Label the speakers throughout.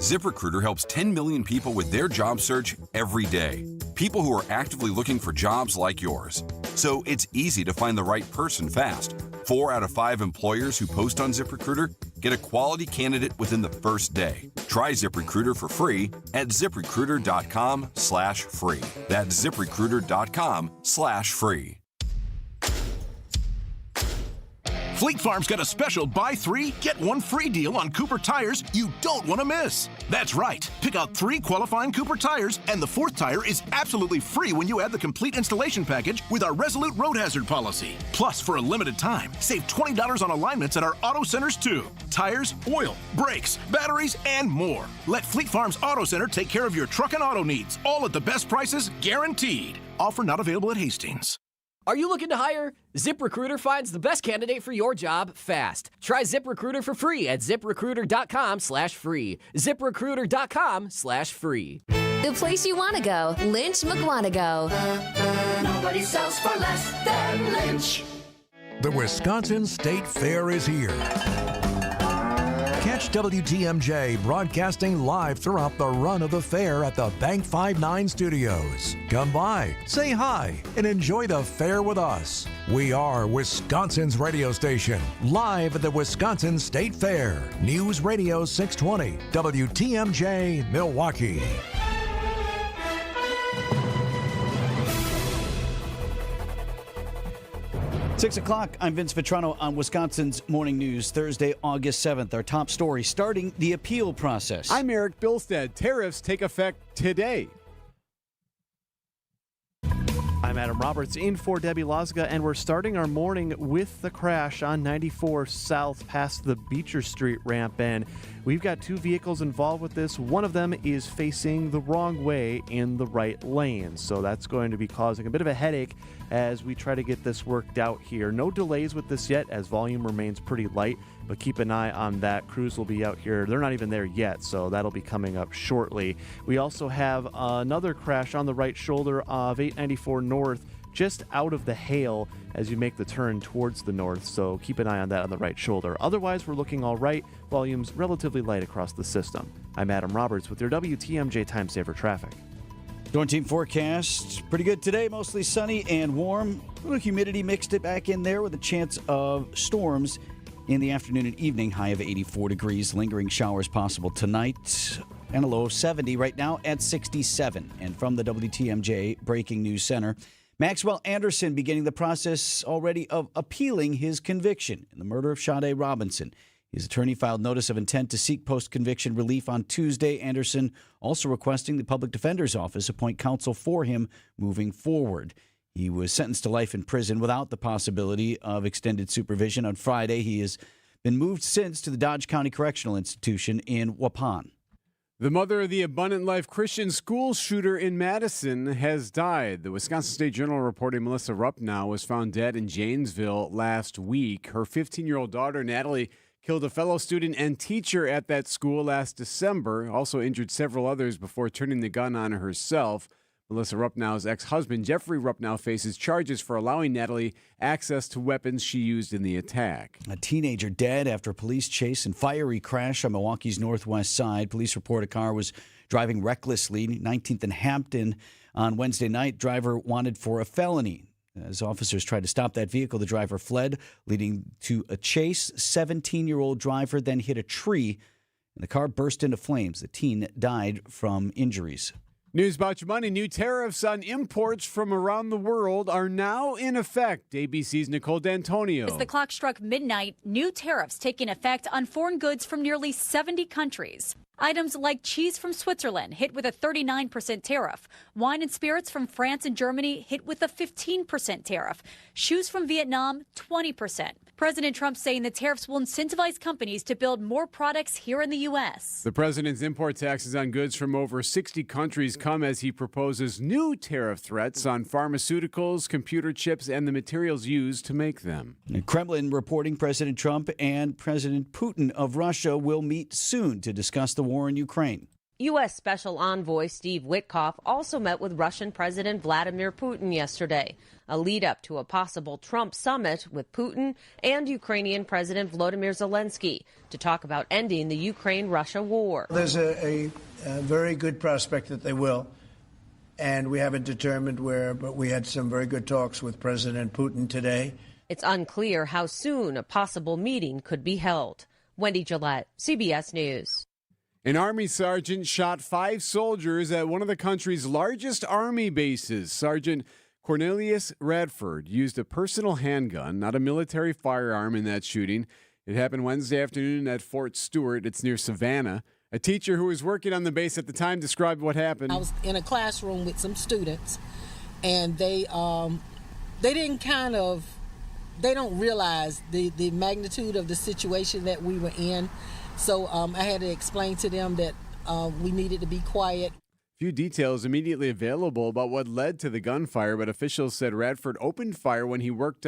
Speaker 1: ZipRecruiter helps 10 million people with their job search every day. People who are actively looking for jobs like yours. So it's easy to find the right person fast. 4 out of 5 employers who post on ZipRecruiter get a quality candidate within the first day. Try ZipRecruiter for free at ZipRecruiter.com/free. That's ZipRecruiter.com/free.
Speaker 2: Fleet Farm's got a special buy 3, get 1 free deal on Cooper tires you don't want to miss. That's right. Pick out 3 qualifying Cooper tires, and the 4th tire is absolutely free when you add the complete installation package with our Resolute Road Hazard policy. Plus, for a limited time, save $20 on alignments at our auto centers too. Tires, oil, brakes, batteries, and more. Let Fleet Farm's Auto Center take care of your truck and auto needs, all at the best prices, guaranteed. Offer not available at Hastings.
Speaker 3: Are you looking to hire? ZipRecruiter finds the best candidate for your job fast. Try ZipRecruiter for free at ZipRecruiter.com/free. ZipRecruiter.com/free.
Speaker 4: The place you want to go, Lynch McWanago.
Speaker 5: Nobody sells for less than Lynch.
Speaker 6: The Wisconsin State Fair is here. Catch WTMJ broadcasting live throughout the run of the fair at the Bank 59 studios. Come by, say hi, and enjoy the fair with us. We are Wisconsin's radio station, live at the Wisconsin State Fair. News Radio 620, WTMJ, Milwaukee.
Speaker 7: 6 o'clock, I'm Vince Vitrano on Wisconsin's Morning News, Thursday, August 7th. Our top story, starting the appeal process.
Speaker 8: I'm Erik Bilstad. Tariffs take effect today.
Speaker 9: I'm Adam Roberts in for Debbie Lozga, and we're starting our morning with the crash on 94 South past the Beecher Street ramp bend. We've got 2 vehicles involved with this. One of them is facing the wrong way in the right lane, so that's going to be causing a bit of a headache as we try to get this worked out here. No delays with this yet as volume remains pretty light, but keep an eye on that. Crews will be out here. They're not even there yet, so that'll be coming up shortly. We also have another crash on the right shoulder of 894 North, just out of the hail as you make the turn towards the north, so keep an eye on that on the right shoulder. Otherwise, we're looking all right. Volumes relatively light across the system. I'm Adam Roberts with your WTMJ Time Saver Traffic.
Speaker 7: Storm team forecast, pretty good today, mostly sunny and warm. A little humidity mixed it back in there with a chance of storms in the afternoon and evening, high of 84 degrees. Lingering showers possible tonight and a low of 70 right now at 67. And from the WTMJ Breaking News Center, Maxwell Anderson beginning the process already of appealing his conviction in the murder of Sade Robinson. His attorney filed notice of intent to seek post-conviction relief on Tuesday. Anderson also requesting the public defender's office appoint counsel for him moving forward. He was sentenced to life in prison without the possibility of extended supervision. On Friday, he has been moved since to the Dodge County Correctional Institution in Waupun.
Speaker 8: The mother of the Abundant Life Christian school shooter in Madison has died. The Wisconsin State Journal reporting Melissa Rupnow was found dead in Janesville last week. Her 15-year-old daughter, Natalie, killed a fellow student and teacher at that school last December, also injured several others before turning the gun on herself. Melissa Rupnow's ex-husband, Jeffrey Rupnow, faces charges for allowing Natalie access to weapons she used in the attack.
Speaker 7: A teenager dead after a police chase and fiery crash on Milwaukee's northwest side. Police report a car was driving recklessly, 19th and Hampton on Wednesday night. Driver wanted for a felony. As officers tried to stop that vehicle, the driver fled, leading to a chase. 17-year-old driver then hit a tree, and the car burst into flames. The teen died from injuries.
Speaker 8: News about your money. New tariffs on imports from around the world are now in effect. ABC's Nicole D'Antonio.
Speaker 10: As the clock struck midnight, new tariffs taking effect on foreign goods from nearly 70 countries. Items like cheese from Switzerland hit with a 39% tariff. Wine and spirits from France and Germany hit with a 15% tariff. Shoes from Vietnam, 20%. President Trump saying the tariffs will incentivize companies to build more products here in the U.S.
Speaker 8: The president's import taxes on goods from over 60 countries come as he proposes new tariff threats on pharmaceuticals, computer chips, and the materials used to make them.
Speaker 7: The Kremlin reporting President Trump and President Putin of Russia will meet soon to discuss the war in Ukraine.
Speaker 11: U.S. Special Envoy Steve Witkoff also met with Russian President Vladimir Putin yesterday, a lead-up to a possible Trump summit with Putin and Ukrainian President Volodymyr Zelensky to talk about ending the Ukraine-Russia war.
Speaker 12: There's a very good prospect that they will, and we haven't determined where, but we had some very good talks with President Putin today.
Speaker 11: It's unclear how soon a possible meeting could be held. Wendy Gillette, CBS News.
Speaker 8: An Army sergeant shot 5 soldiers at one of the country's largest Army bases. Sergeant Cornelius Radford used a personal handgun, not a military firearm, in that shooting. It happened Wednesday afternoon at Fort Stewart. It's near Savannah. A teacher who was working on the base at the time described what happened.
Speaker 13: I was in a classroom with some students, and they don't realize the magnitude of the situation that we were in. So I had to explain to them that we needed to be quiet.
Speaker 8: Few details immediately available about what led to the gunfire, but officials said Radford opened fire when he worked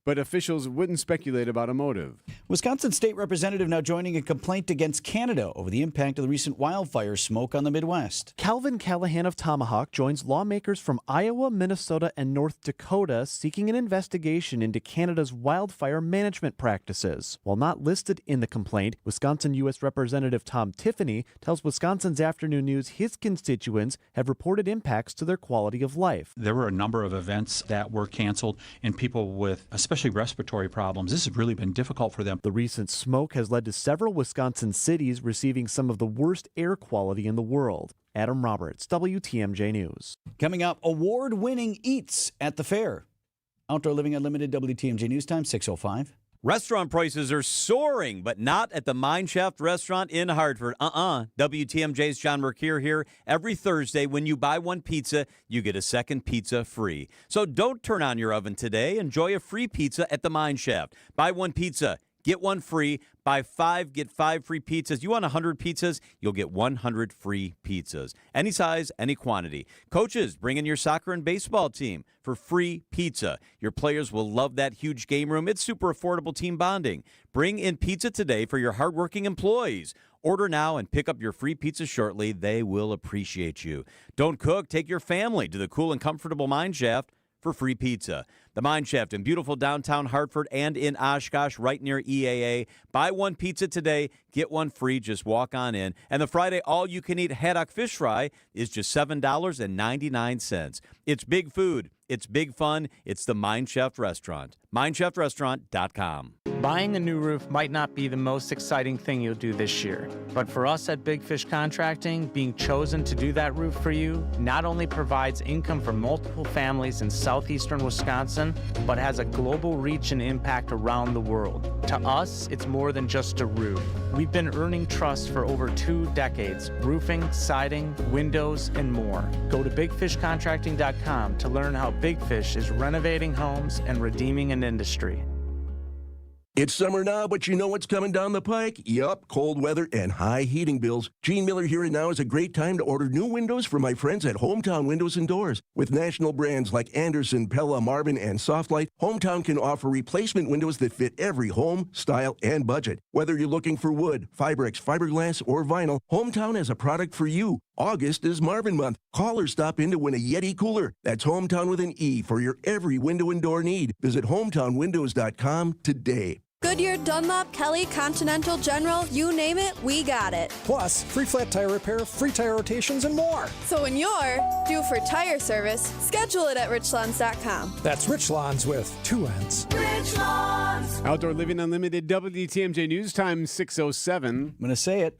Speaker 8: but officials wouldn't speculate about a motive.
Speaker 7: Wisconsin state representative now joining a complaint against Canada over the impact of the recent wildfire smoke on the Midwest.
Speaker 9: Calvin Callahan of Tomahawk joins lawmakers from Iowa, Minnesota, and North Dakota seeking an investigation into Canada's wildfire management practices. While not listed in the complaint, Wisconsin U.S. Representative Tom Tiffany tells Wisconsin's Afternoon News his constituents have reported impacts to their quality of life.
Speaker 14: There were a number of events that were canceled, and people with especially respiratory problems, this has really been difficult for them.
Speaker 9: The recent smoke has led to several Wisconsin cities receiving some of the worst air quality in the world. Adam Roberts, WTMJ News.
Speaker 7: Coming up, award-winning eats at the fair. Outdoor Living Unlimited, WTMJ News Time, 6:05.
Speaker 15: Restaurant prices are soaring, but not at the Mine Shaft restaurant in Hartford. WTMJ's John Mercure here. Every Thursday, when you buy one pizza, you get a second pizza free. So don't turn on your oven today. Enjoy a free pizza at the Mine Shaft. Buy one pizza, get one free. Buy 5, get 5 free pizzas. You want 100 pizzas? You'll get 100 free pizzas. Any size, any quantity. Coaches, bring in your soccer and baseball team for free pizza. Your players will love that huge game room. It's super affordable team bonding. Bring in pizza today for your hardworking employees. Order now and pick up your free pizza shortly. They will appreciate you. Don't cook. Take your family to the cool and comfortable Mine Shaft for free pizza. The Mine Shaft in beautiful downtown Hartford and in Oshkosh, right near EAA. Buy one pizza today, get one free. Just walk on in. And the Friday all-you-can-eat haddock fish fry is just $7.99. It's big food. It's big fun. It's the Mine Shaft Restaurant. MineShaftRestaurant.com.
Speaker 16: Buying a new roof might not be the most exciting thing you'll do this year, but for us at Big Fish Contracting, being chosen to do that roof for you not only provides income for multiple families in southeastern Wisconsin, but has a global reach and impact around the world. To us, it's more than just a roof. We've been earning trust for over 2 decades, roofing, siding, windows, and more. Go to bigfishcontracting.com to learn how Big Fish is renovating homes and redeeming an industry.
Speaker 17: It's summer now, but you know what's coming down the pike? Yup, cold weather and high heating bills. Gene Miller here and now is a great time to order new windows from my friends at Hometown Windows and Doors. With national brands like Anderson, Pella, Marvin, and Softlight, Hometown can offer replacement windows that fit every home, style, and budget. Whether you're looking for wood, Fibrex, fiberglass, or vinyl, Hometown has a product for you. August is Marvin month. Call or stop in to win a Yeti cooler. That's Hometown with an E for your every window and door need. Visit hometownwindows.com today.
Speaker 18: Goodyear, Dunlop, Kelly, Continental, General, you name it, we got it.
Speaker 19: Plus, free flat tire repair, free tire rotations, and more.
Speaker 18: So when you're due for tire service, schedule it at richlawns.com.
Speaker 19: That's Rich Lawns with 2 N's.
Speaker 5: Rich Lawns.
Speaker 8: Outdoor Living Unlimited, WTMJ News Time, 6:07.
Speaker 7: I'm going to say it.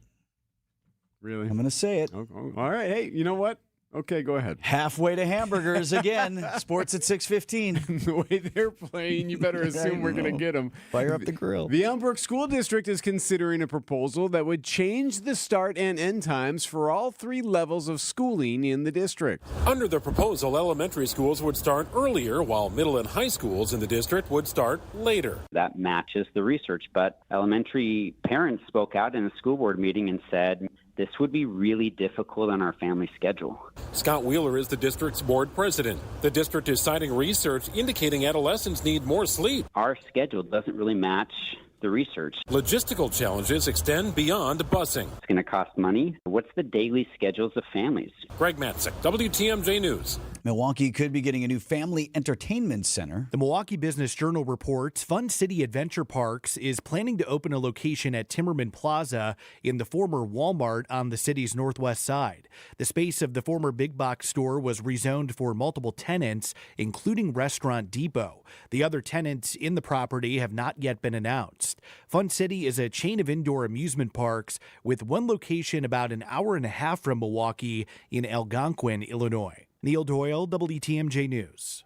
Speaker 8: Really?
Speaker 7: I'm going to say it.
Speaker 8: Oh, all right. Hey, you know what? Okay, go ahead.
Speaker 7: Halfway to hamburgers again. Sports at 6:15.
Speaker 8: The way they're playing, you better assume we're going to get them.
Speaker 7: Fire up the grill.
Speaker 8: The Elmbrook School District is considering a proposal that would change the start and end times for all 3 levels of schooling in the district.
Speaker 20: Under the proposal, elementary schools would start earlier, while middle and high schools in the district would start later.
Speaker 21: That matches the research, but elementary parents spoke out in a school board meeting and said, this would be really difficult on our family schedule.
Speaker 20: Scott Wheeler is the district's board president. The district is citing research indicating adolescents need more sleep.
Speaker 21: Our schedule doesn't really match the research.
Speaker 20: Logistical challenges extend beyond busing.
Speaker 21: It's going to cost money. What's the daily schedules of families?
Speaker 20: Greg Matzik, WTMJ News.
Speaker 7: Milwaukee could be getting a new family entertainment center.
Speaker 1: The Milwaukee Business Journal reports Fun City Adventure Parks is planning to open a location at Timmerman Plaza in the former Walmart on the city's northwest side. The space of the former big box store was rezoned for multiple tenants, including Restaurant Depot. The other tenants in the property have not yet been announced. Fun City is a chain of indoor amusement parks with one location about an hour and a half from Milwaukee in Algonquin, Illinois. Neil Doyle, WTMJ News.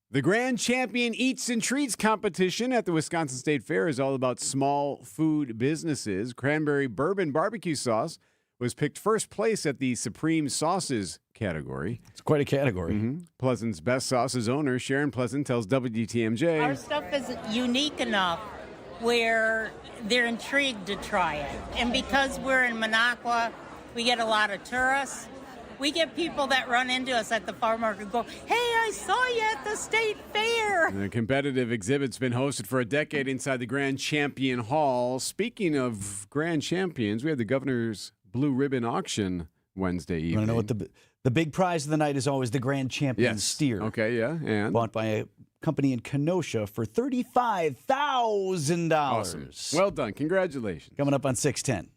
Speaker 8: The Grand Champion Eats and Treats competition at the Wisconsin State Fair is all about small food businesses. Cranberry Bourbon Barbecue Sauce was picked first place at the Supreme Sauces category.
Speaker 7: It's quite a category.
Speaker 8: Mm-hmm. Pleasant's Best Sauces owner, Sharon Pleasant, tells WTMJ.
Speaker 22: Our stuff is unique enough where they're intrigued to try it. And because we're in Minocqua, we get a lot of tourists. We get people that run into us at the farm market and go, hey, I saw you at the state fair.
Speaker 8: The competitive exhibit's been hosted for a decade inside the Grand Champion Hall. Speaking of Grand Champions, we had the Governor's Blue Ribbon Auction Wednesday evening.
Speaker 7: You want to know what the big prize of the night is always the Grand Champion steer.
Speaker 8: Okay, yeah, and?
Speaker 7: Bought by a company in Kenosha for $35,000.
Speaker 8: Awesome. Well done. Congratulations.
Speaker 7: Coming up on 610.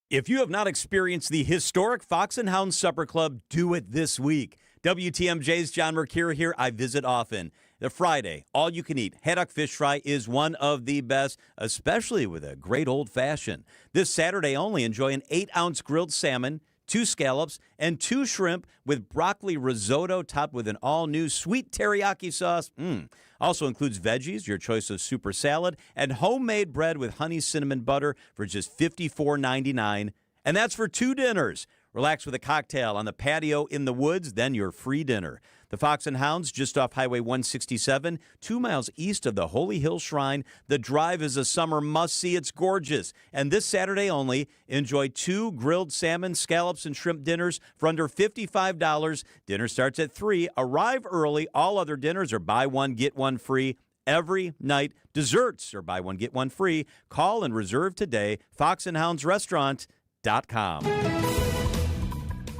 Speaker 15: If you have not experienced the historic Fox and Hound Supper Club, do it this week. WTMJ's John Mercure here. I visit often. The Friday, all-you-can-eat haddock fish fry is one of the best, especially with a great old-fashioned. This Saturday only, enjoy an 8-ounce grilled salmon, 2 scallops, and 2 shrimp with broccoli risotto topped with an all-new sweet teriyaki sauce. Also includes veggies, your choice of super salad, and homemade bread with honey cinnamon butter for just $54.99. And that's for 2 dinners. Relax with a cocktail on the patio in the woods, then your free dinner. The Fox and Hounds, just off Highway 167, 2 miles east of the Holy Hill Shrine. The drive is a summer must-see. It's gorgeous. And this Saturday only, enjoy 2 grilled salmon, scallops, and shrimp dinners for under $55. Dinner starts at 3. Arrive early. All other dinners are buy one, get one free. Every night, desserts are buy one, get one free. Call and reserve today. foxandhoundsrestaurant.com.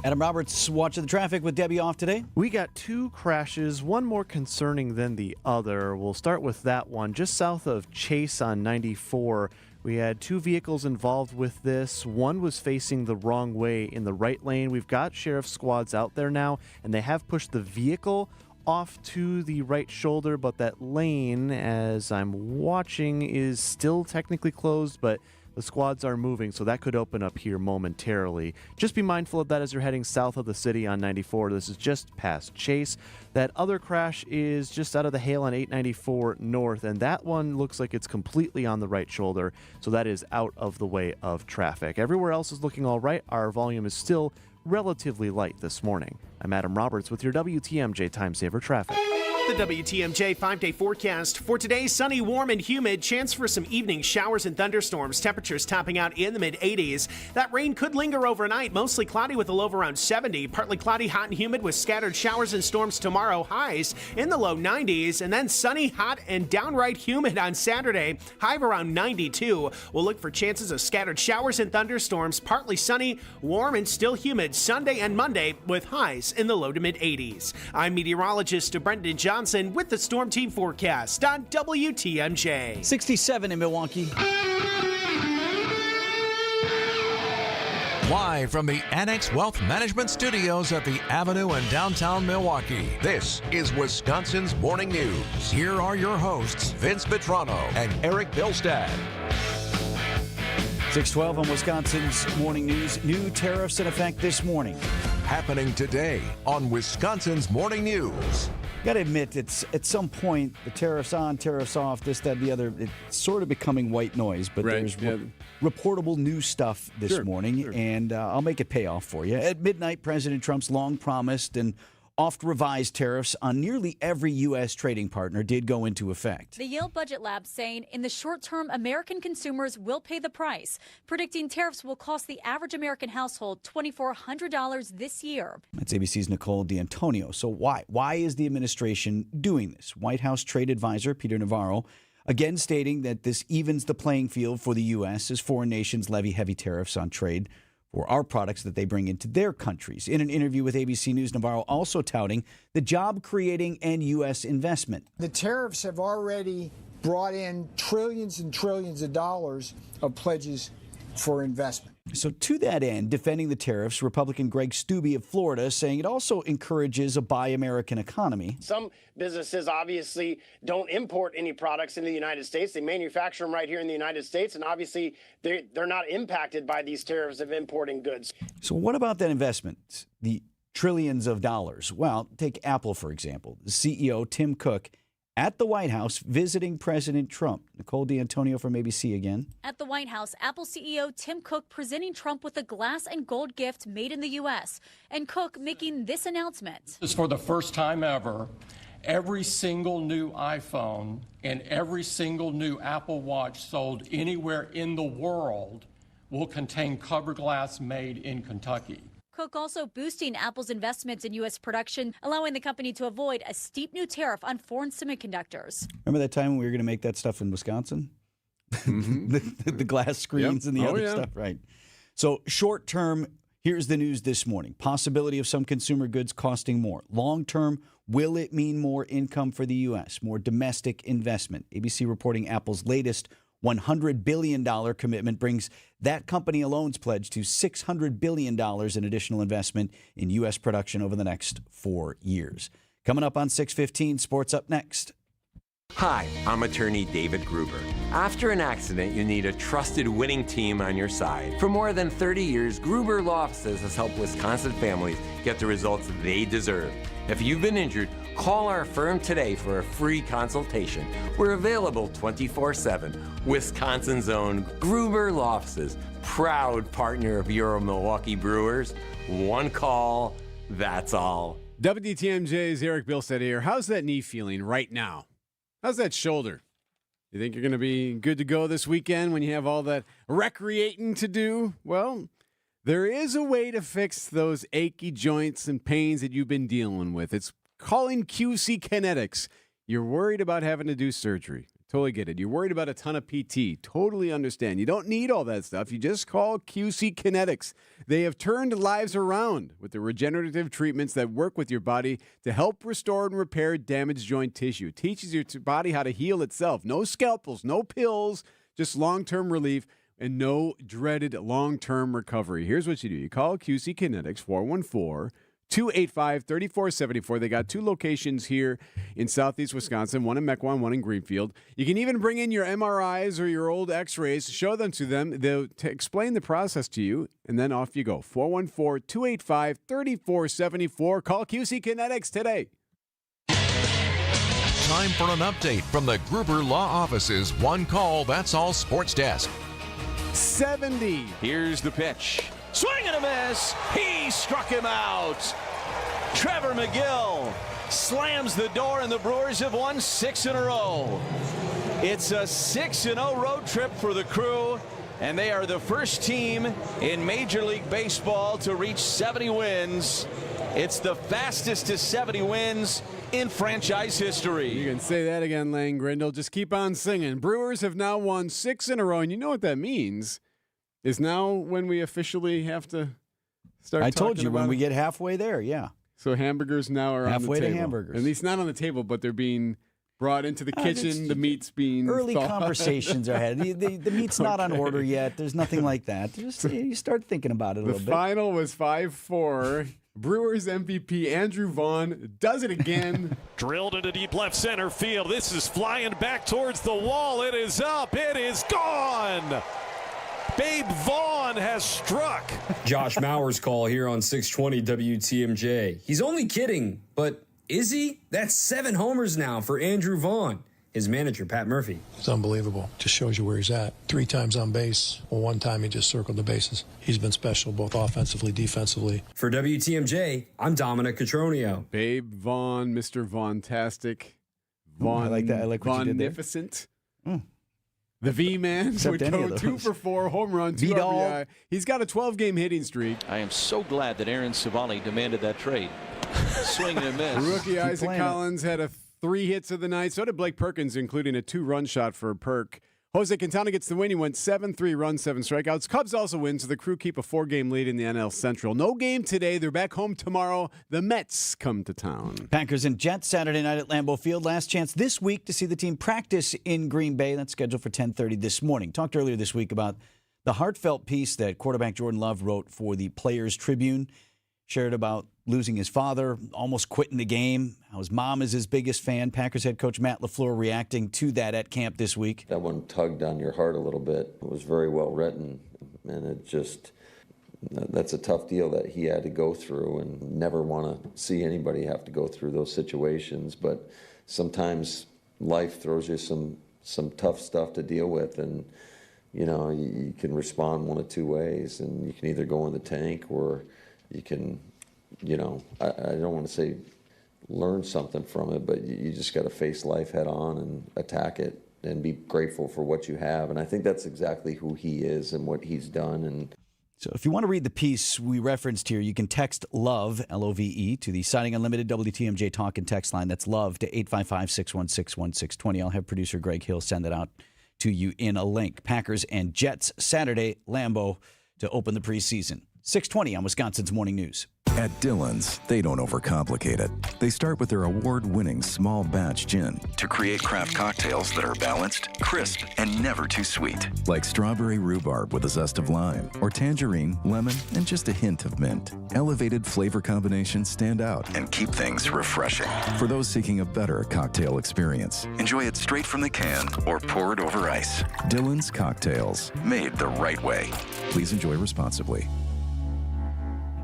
Speaker 7: Adam Roberts watching the traffic with Debbie off today.
Speaker 9: We got 2 crashes, one more concerning than the other. We'll start with that one. Just south of Chase on 94, we had 2 vehicles involved with this. One was facing the wrong way in the right lane. We've got sheriff squads out there now, and they have pushed the vehicle off to the right shoulder, but that lane, as I'm watching, is still technically closed, but the squads are moving, so that could open up here momentarily. Just be mindful of that as you're heading south of the city on 94. This is just past Chase. That other crash is just out of the Hale on 894 north, and that one looks like it's completely on the right shoulder, so that is out of the way of traffic. Everywhere else is looking all right. Our volume is still relatively light this morning. I'm Adam Roberts with your WTMJ Time Saver Traffic.
Speaker 23: The WTMJ 5-day forecast for today: sunny, warm, and humid. Chance for some evening showers and thunderstorms. Temperatures topping out in the mid-80s. That rain could linger overnight. Mostly cloudy with a low of around 70. Partly cloudy, hot, and humid with scattered showers and storms tomorrow. Highs in the low 90s. And then sunny, hot, and downright humid on Saturday. High of around 92. We'll look for chances of scattered showers and thunderstorms. Partly sunny, warm, and still humid Sunday and Monday with highs in the low to mid-80s. I'm meteorologist Brendan Johnson with the Storm Team forecast on WTMJ.
Speaker 7: 67 in Milwaukee.
Speaker 6: Live from the Annex Wealth Management Studios at the Avenue in downtown Milwaukee, this is Wisconsin's Morning News. Here are your hosts, Vince Vitrano and Erik Bilstad.
Speaker 7: 612 on Wisconsin's Morning News. New tariffs in effect this morning.
Speaker 6: Happening today on Wisconsin's Morning News.
Speaker 7: Got to admit, it's at some point, the tariffs on, tariffs off, this, that, and the other, it's sort of becoming white noise, but there's reportable new stuff this morning, and I'll make it pay off for you. At midnight, President Trump's long promised and oft-revised tariffs on nearly every U.S. trading partner did go into effect.
Speaker 10: The Yale Budget Lab saying in the short term, American consumers will pay the price, predicting tariffs will cost the average American household $2,400 this year.
Speaker 7: That's ABC's Nicole D'Antonio. So why? Why is the administration doing this? White House trade advisor Peter Navarro again stating that this evens the playing field for the U.S. as foreign nations levy heavy tariffs on trade for our products that they bring into their countries. In an interview with ABC News, Navarro also touting the job-creating and U.S. investment.
Speaker 2: The tariffs have already brought in trillions and trillions of dollars of pledges for investment.
Speaker 7: So to that end, defending the tariffs, Republican Greg Steube of Florida saying it also encourages a buy American economy.
Speaker 3: Some businesses obviously don't import any products into the United States. They manufacture them right here in the United States, and obviously they're not impacted by these tariffs of importing goods.
Speaker 7: So what about that investment, the trillions of dollars? Well, take Apple, for example. The CEO, Tim Cook, at the White House visiting President Trump. Nicole D'Antonio from ABC again.
Speaker 10: At the White House, Apple CEO Tim Cook presenting Trump with a glass and gold gift made in the U.S. And Cook making this announcement.
Speaker 4: This is for the first time ever. Every single new iPhone and every single new Apple Watch sold anywhere in the world will contain cover glass made in Kentucky.
Speaker 10: Cook also boosting Apple's investments in U.S. production, allowing the company to avoid a steep new tariff on foreign semiconductors.
Speaker 7: Remember that time when we were going to make that stuff in Wisconsin? the glass screens and the other stuff, right? So short term, here's the news this morning. Possibility of some consumer goods costing more. Long term, will it mean more income for the U.S., more domestic investment? ABC reporting Apple's latest $100 billion commitment brings that company alone's pledge to $600 billion in additional investment in U.S. production over the next 4 years. Coming up on 6:15, sports up next.
Speaker 24: Hi, I'm attorney David Gruber. After an accident, you need a trusted winning team on your side. For more than 30 years, Gruber Law Offices has helped Wisconsin families get the results they deserve. If you've been injured, call our firm today for a free consultation. We're available 24/7. Wisconsin's own Gruber Law Offices, proud partner of your Milwaukee Brewers. One call, that's all.
Speaker 8: WTMJ's Erik Bilstad here. How's that knee feeling right now? How's that shoulder? You think you're going to be good to go this weekend when you have all that recreating to do? Well, there is a way to fix those achy joints and pains that you've been dealing with. It's calling QC Kinetics. You're worried about having to do surgery. Totally get it. You're worried about a ton of PT. Totally understand. You don't need all that stuff. You just call QC Kinetics. They have turned lives around with the regenerative treatments that work with your body to help restore and repair damaged joint tissue. It teaches your body how to heal itself. No scalpels, no pills, just long-term relief and no dreaded long-term recovery. Here's what you do. You call QC Kinetics, 414-285-3474. They got 2 locations here in southeast Wisconsin, one in Mequon, one in Greenfield. You can even bring in your MRIs or your old x-rays, show them to them. They'll explain the process to you, and then off you go. 414-285-3474. Call QC Kinetics today.
Speaker 6: Time for an update from the Gruber Law Office's One Call, That's All Sports Desk.
Speaker 8: 70.
Speaker 25: Here's the pitch. Swing and a miss. He struck him out. Trevor McGill slams the door, and the Brewers have won 6 in a row. It's a 6-0 road trip for the Crew, and they are the first team in Major League Baseball to reach 70 wins. It's the fastest to 70 wins in franchise history.
Speaker 8: You can say that again, Lang Grindle. Just keep on singing. Brewers have now won 6 in a row, and you know what that means is now when we officially have to start.
Speaker 7: I told you when we
Speaker 8: it.
Speaker 7: get halfway there, yeah.
Speaker 8: So hamburgers now are
Speaker 7: halfway
Speaker 8: on the table.
Speaker 7: to hamburgers.
Speaker 8: At least not on the table, but they're being brought into the kitchen. The meat's being
Speaker 7: early
Speaker 8: thawed.
Speaker 7: Conversations are ahead. The meat's not on order yet. There's nothing like that. Just you start thinking about it a little bit.
Speaker 8: The final was 5-4. Brewers MVP Andrew Vaughn does it again.
Speaker 26: Drilled into deep left center field. This is flying back towards the wall. It is up. It is gone. Babe Vaughn has struck.
Speaker 27: Josh Maurer's call here on 620 WTMJ. He's only kidding, but is he? That's 7 homers now for Andrew Vaughn. His manager, Pat Murphy.
Speaker 19: It's unbelievable. Just shows you where he's at. 3 times on base. Well, 1 time he just circled the bases. He's been special, both offensively, defensively.
Speaker 27: For WTMJ, I'm Dominic Catronio.
Speaker 8: Babe Vaughn, Mr. Vaughn-tastic. Vaughn,
Speaker 7: I like that. I like what you did there.
Speaker 8: Magnificent. The V-Man would go 2 for 4, home run, 2
Speaker 7: V-Dog.
Speaker 8: RBI. He's got a 12-game hitting streak.
Speaker 26: I am so glad that Aaron Savali demanded that trade. Swing and a miss.
Speaker 8: Rookie Isaac Collins had a 3 hits of the night. So did Blake Perkins, including a 2-run shot for Perk. Jose Quintana gets the win. He went 7-3 runs, 7 strikeouts. Cubs also win, so the Crew keep a 4-game lead in the NL Central. No game today. They're back home tomorrow. The Mets come to town.
Speaker 7: Packers and Jets Saturday night at Lambeau Field. Last chance this week to see the team practice in Green Bay. That's scheduled for 10:30 this morning. Talked earlier this week about the heartfelt piece that quarterback Jordan Love wrote for the Players Tribune. Shared about losing his father, almost quitting the game, how his mom is his biggest fan. Packers head coach Matt LaFleur reacting to that at camp this week.
Speaker 11: That one tugged on your heart a little bit. It was very well written, and that's a tough deal that he had to go through, and never want to see anybody have to go through those situations. But sometimes life throws you some tough stuff to deal with, and you can respond one of two ways, and you can either go in the tank or you can, I don't want to say learn something from it, but you just got to face life head on and attack it and be grateful for what you have. And I think that's exactly who he is and what he's done. And
Speaker 7: so if you want to read the piece we referenced here, you can text LOVE, L-O-V-E, to the Siding Unlimited WTMJ talk and text line. That's LOVE to 855-616-1620. I'll have producer Greg Hill send that out to you in a link. Packers and Jets Saturday, Lambeau, to open the preseason. 6:20 on Wisconsin's Morning News.
Speaker 12: At Dillon's, they don't overcomplicate it. They start with their award-winning small batch gin to create craft cocktails that are balanced, crisp, and never too sweet. Like strawberry rhubarb with a zest of lime, or tangerine, lemon, and just a hint of mint. Elevated flavor combinations stand out and keep things refreshing. For those seeking a better cocktail experience, enjoy it straight from the can or pour it over ice. Dillon's Cocktails, made the right way. Please enjoy responsibly.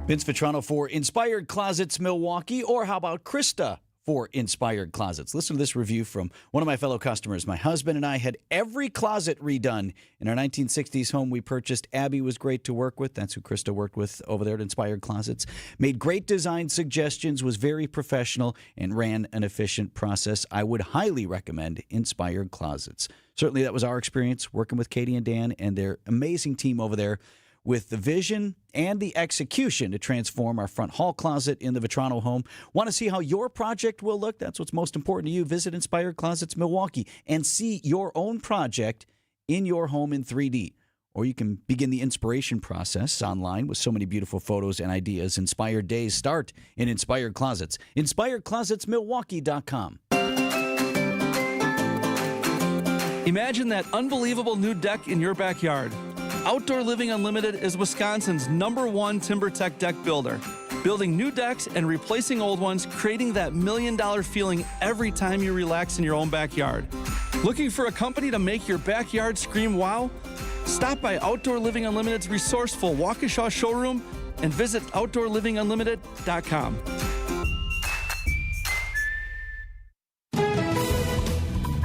Speaker 7: Vince Vitrano for Inspired Closets Milwaukee, or how about Krista for Inspired Closets? Listen to this review from one of my fellow customers. My husband and I had every closet redone in our 1960s home we purchased. Abby was great to work with. That's who Krista worked with over there at Inspired Closets. Made great design suggestions, was very professional, and ran an efficient process. I would highly recommend Inspired Closets. Certainly that was our experience working with Katie and Dan and their amazing team over there, with the vision and the execution to transform our front hall closet in the Vitrano home. Want to see how your project will look? That's what's most important to you. Visit Inspired Closets Milwaukee and see your own project in your home in 3D. Or you can begin the inspiration process online with so many beautiful photos and ideas. Inspired days start in Inspired Closets. InspiredClosetsMilwaukee.com.
Speaker 13: Imagine that unbelievable new deck in your backyard. Outdoor Living Unlimited is Wisconsin's #1 TimberTech deck builder. Building new decks and replacing old ones, creating that $1 million feeling every time you relax in your own backyard. Looking for a company to make your backyard scream wow? Stop by Outdoor Living Unlimited's resourceful Waukesha showroom and visit OutdoorLivingUnlimited.com.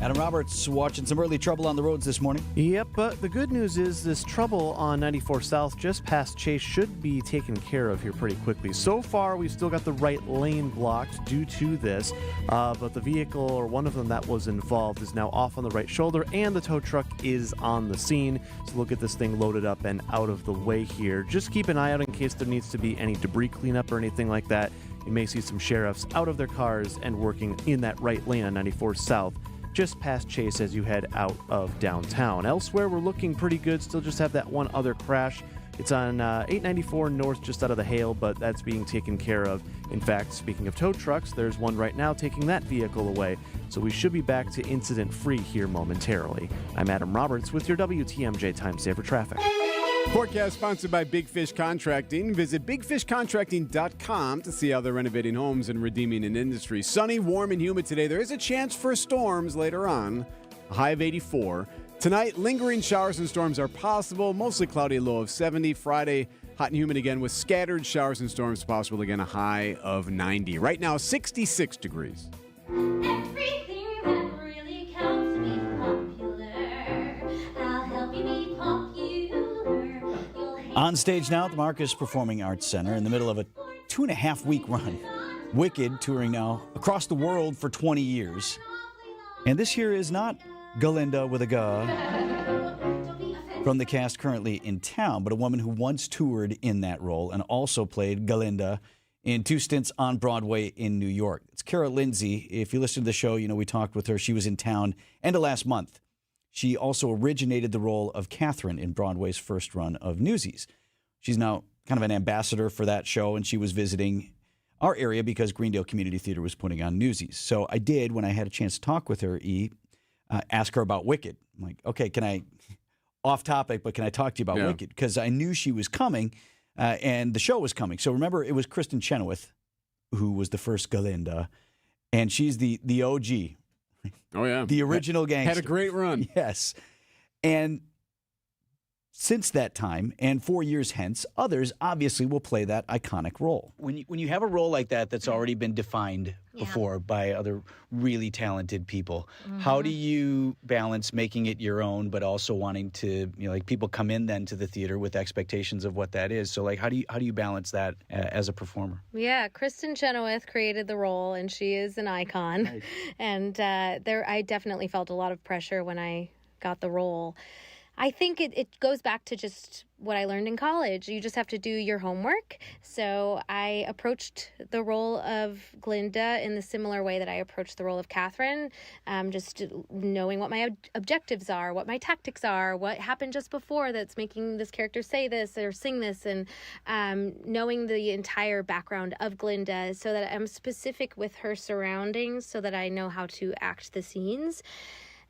Speaker 7: Adam Roberts watching some early trouble on the roads this morning.
Speaker 9: Yep, but the good news is this trouble on 94 South just past Chase should be taken care of here pretty quickly. So far, we've still got the right lane blocked due to this, but the vehicle, or one of them that was involved, is now off on the right shoulder, and the tow truck is on the scene. So we'll get this thing loaded up and out of the way here. Just keep an eye out in case there needs to be any debris cleanup or anything like that. You may see some sheriffs out of their cars and working in that right lane on 94 South, just past Chase as you head out of downtown. Elsewhere, we're looking pretty good. Still just have that one other crash. It's on 894 North, just out of the Hale, but that's being taken care of. In fact, speaking of tow trucks, there's one right now taking that vehicle away. So we should be back to incident-free here momentarily. I'm Adam Roberts with your WTMJ Time Saver Traffic.
Speaker 8: Forecast sponsored by Big Fish Contracting. Visit bigfishcontracting.com to see how they're renovating homes and redeeming an industry. Sunny, warm, and humid today. There is a chance for storms later on. A high of 84. Tonight, lingering showers and storms are possible. Mostly cloudy, low of 70. Friday, hot and humid again with scattered showers and storms possible. Again, a high of 90. Right now, 66 degrees.
Speaker 5: Everything that really counts me popular. I'll help you be popular.
Speaker 7: On stage now at the Marcus Performing Arts Center in the middle of a 2.5-week run. Wicked touring now across the world for 20 years. And this here is not Galinda with a Ga from the cast currently in town, but a woman who once toured in that role and also played Galinda in 2 stints on Broadway in New York. It's Kara Lindsay. If you listen to the show, you know we talked with her. She was in town end of last month. She also originated the role of Catherine in Broadway's first run of Newsies. She's now kind of an ambassador for that show, and she was visiting our area because Greendale Community Theater was putting on Newsies. So I did, when I had a chance to talk with her, ask her about Wicked. I'm like, okay, off topic, but can I talk to you about Wicked? Because I knew she was coming, and the show was coming. So remember, it was Kristen Chenoweth who was the first Glinda, and she's the OG.
Speaker 8: Oh, yeah.
Speaker 7: The original gangster.
Speaker 8: Had a great run.
Speaker 7: Yes. And since that time, and 4 years hence, others obviously will play that iconic role. When you have a role like that that's already been defined before by other really talented people, how do you balance making it your own, but also wanting to, like people come in then to the theater with expectations of what that is? So like, how do you balance that as a performer?
Speaker 1: Yeah, Kristen Chenoweth created the role, and she is an icon. Nice. And I definitely felt a lot of pressure when I got the role. I think it goes back to just what I learned in college. You just have to do your homework. So I approached the role of Glinda in the similar way that I approached the role of Catherine, just knowing what my objectives are, what my tactics are, what happened just before that's making this character say this or sing this, and knowing the entire background of Glinda so that I'm specific with her surroundings so that I know how to act the scenes.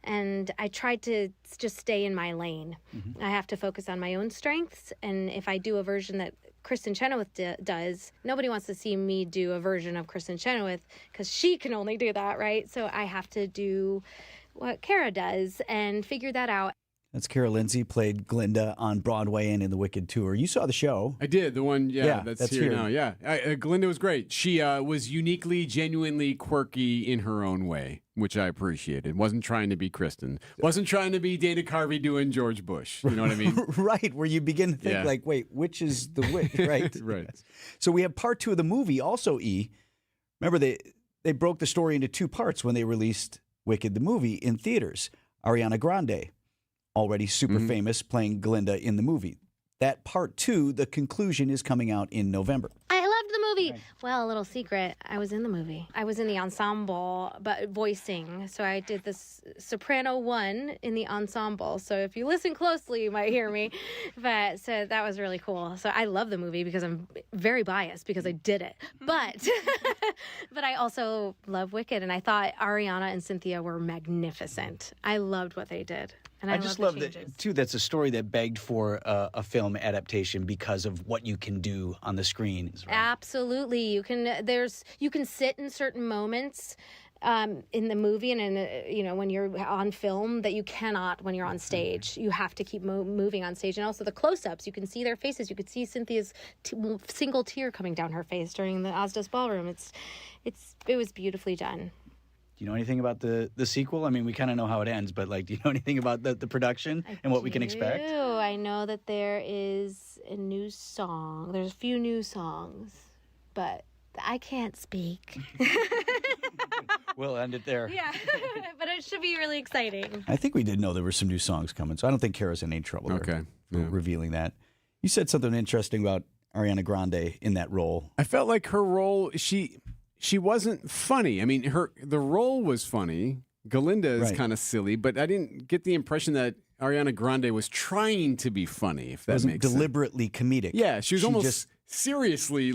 Speaker 1: And I tried to just stay in my lane. Mm-hmm. I have to focus on my own strengths. And if I do a version that Kristen Chenoweth does, nobody wants to see me do a version of Kristen Chenoweth because she can only do that, right? So I have to do what Kara does and figure that out.
Speaker 7: That's Kara Lindsay, played Glinda on Broadway and in the Wicked Tour. You saw the show.
Speaker 8: I did. The one, that's here now. Yeah, Glinda was great. She was uniquely, genuinely quirky in her own way, which I appreciated. Wasn't trying to be Kristen. Wasn't trying to be Dana Carvey doing George Bush. You know what I mean?
Speaker 7: Right, where you begin to think like, wait, which is the which, right?
Speaker 8: Right.
Speaker 7: Yes. So we have part 2 of the movie also, Remember, they broke the story into 2 parts when they released Wicked the movie in theaters. Ariana Grande, already super famous, playing Glinda in the movie. That part 2, the conclusion, is coming out in November.
Speaker 1: I loved the movie. Right. Well, a little secret, I was in the movie. I was in the ensemble, but voicing. So I did this soprano 1 in the ensemble. So if you listen closely, you might hear me. But so that was really cool. So I love the movie because I'm very biased because I did it. But but I also love Wicked, and I thought Ariana and Cynthia were magnificent. I loved what they did. And I
Speaker 7: just love that, too. That's a story that begged for a film adaptation because of what you can do on the screen. Right?
Speaker 1: Absolutely. You can sit in certain moments in the movie and when you're on film that you cannot when you're on stage. You have to keep moving on stage. And also the close-ups, you can see their faces. You could see Cynthia's single tear coming down her face during the Osdos Ballroom. It was beautifully done.
Speaker 7: Do you know anything about the sequel? I mean, we kind of know how it ends, but do you know anything about the production and what we can expect?
Speaker 1: I know that there is a new song. There's a few new songs, but I can't speak.
Speaker 7: We'll end it there.
Speaker 1: Yeah, but it should be really exciting.
Speaker 7: I think we did know there were some new songs coming, so I don't think Kara's in any trouble revealing that. You said something interesting about Ariana Grande in that role.
Speaker 8: I felt like her role, she wasn't funny. I mean, the role was funny. Glinda is kind of silly, but I didn't get the impression that Ariana Grande was trying to be funny, if that makes sense.
Speaker 7: Deliberately comedic.
Speaker 8: Yeah, she was almost seriously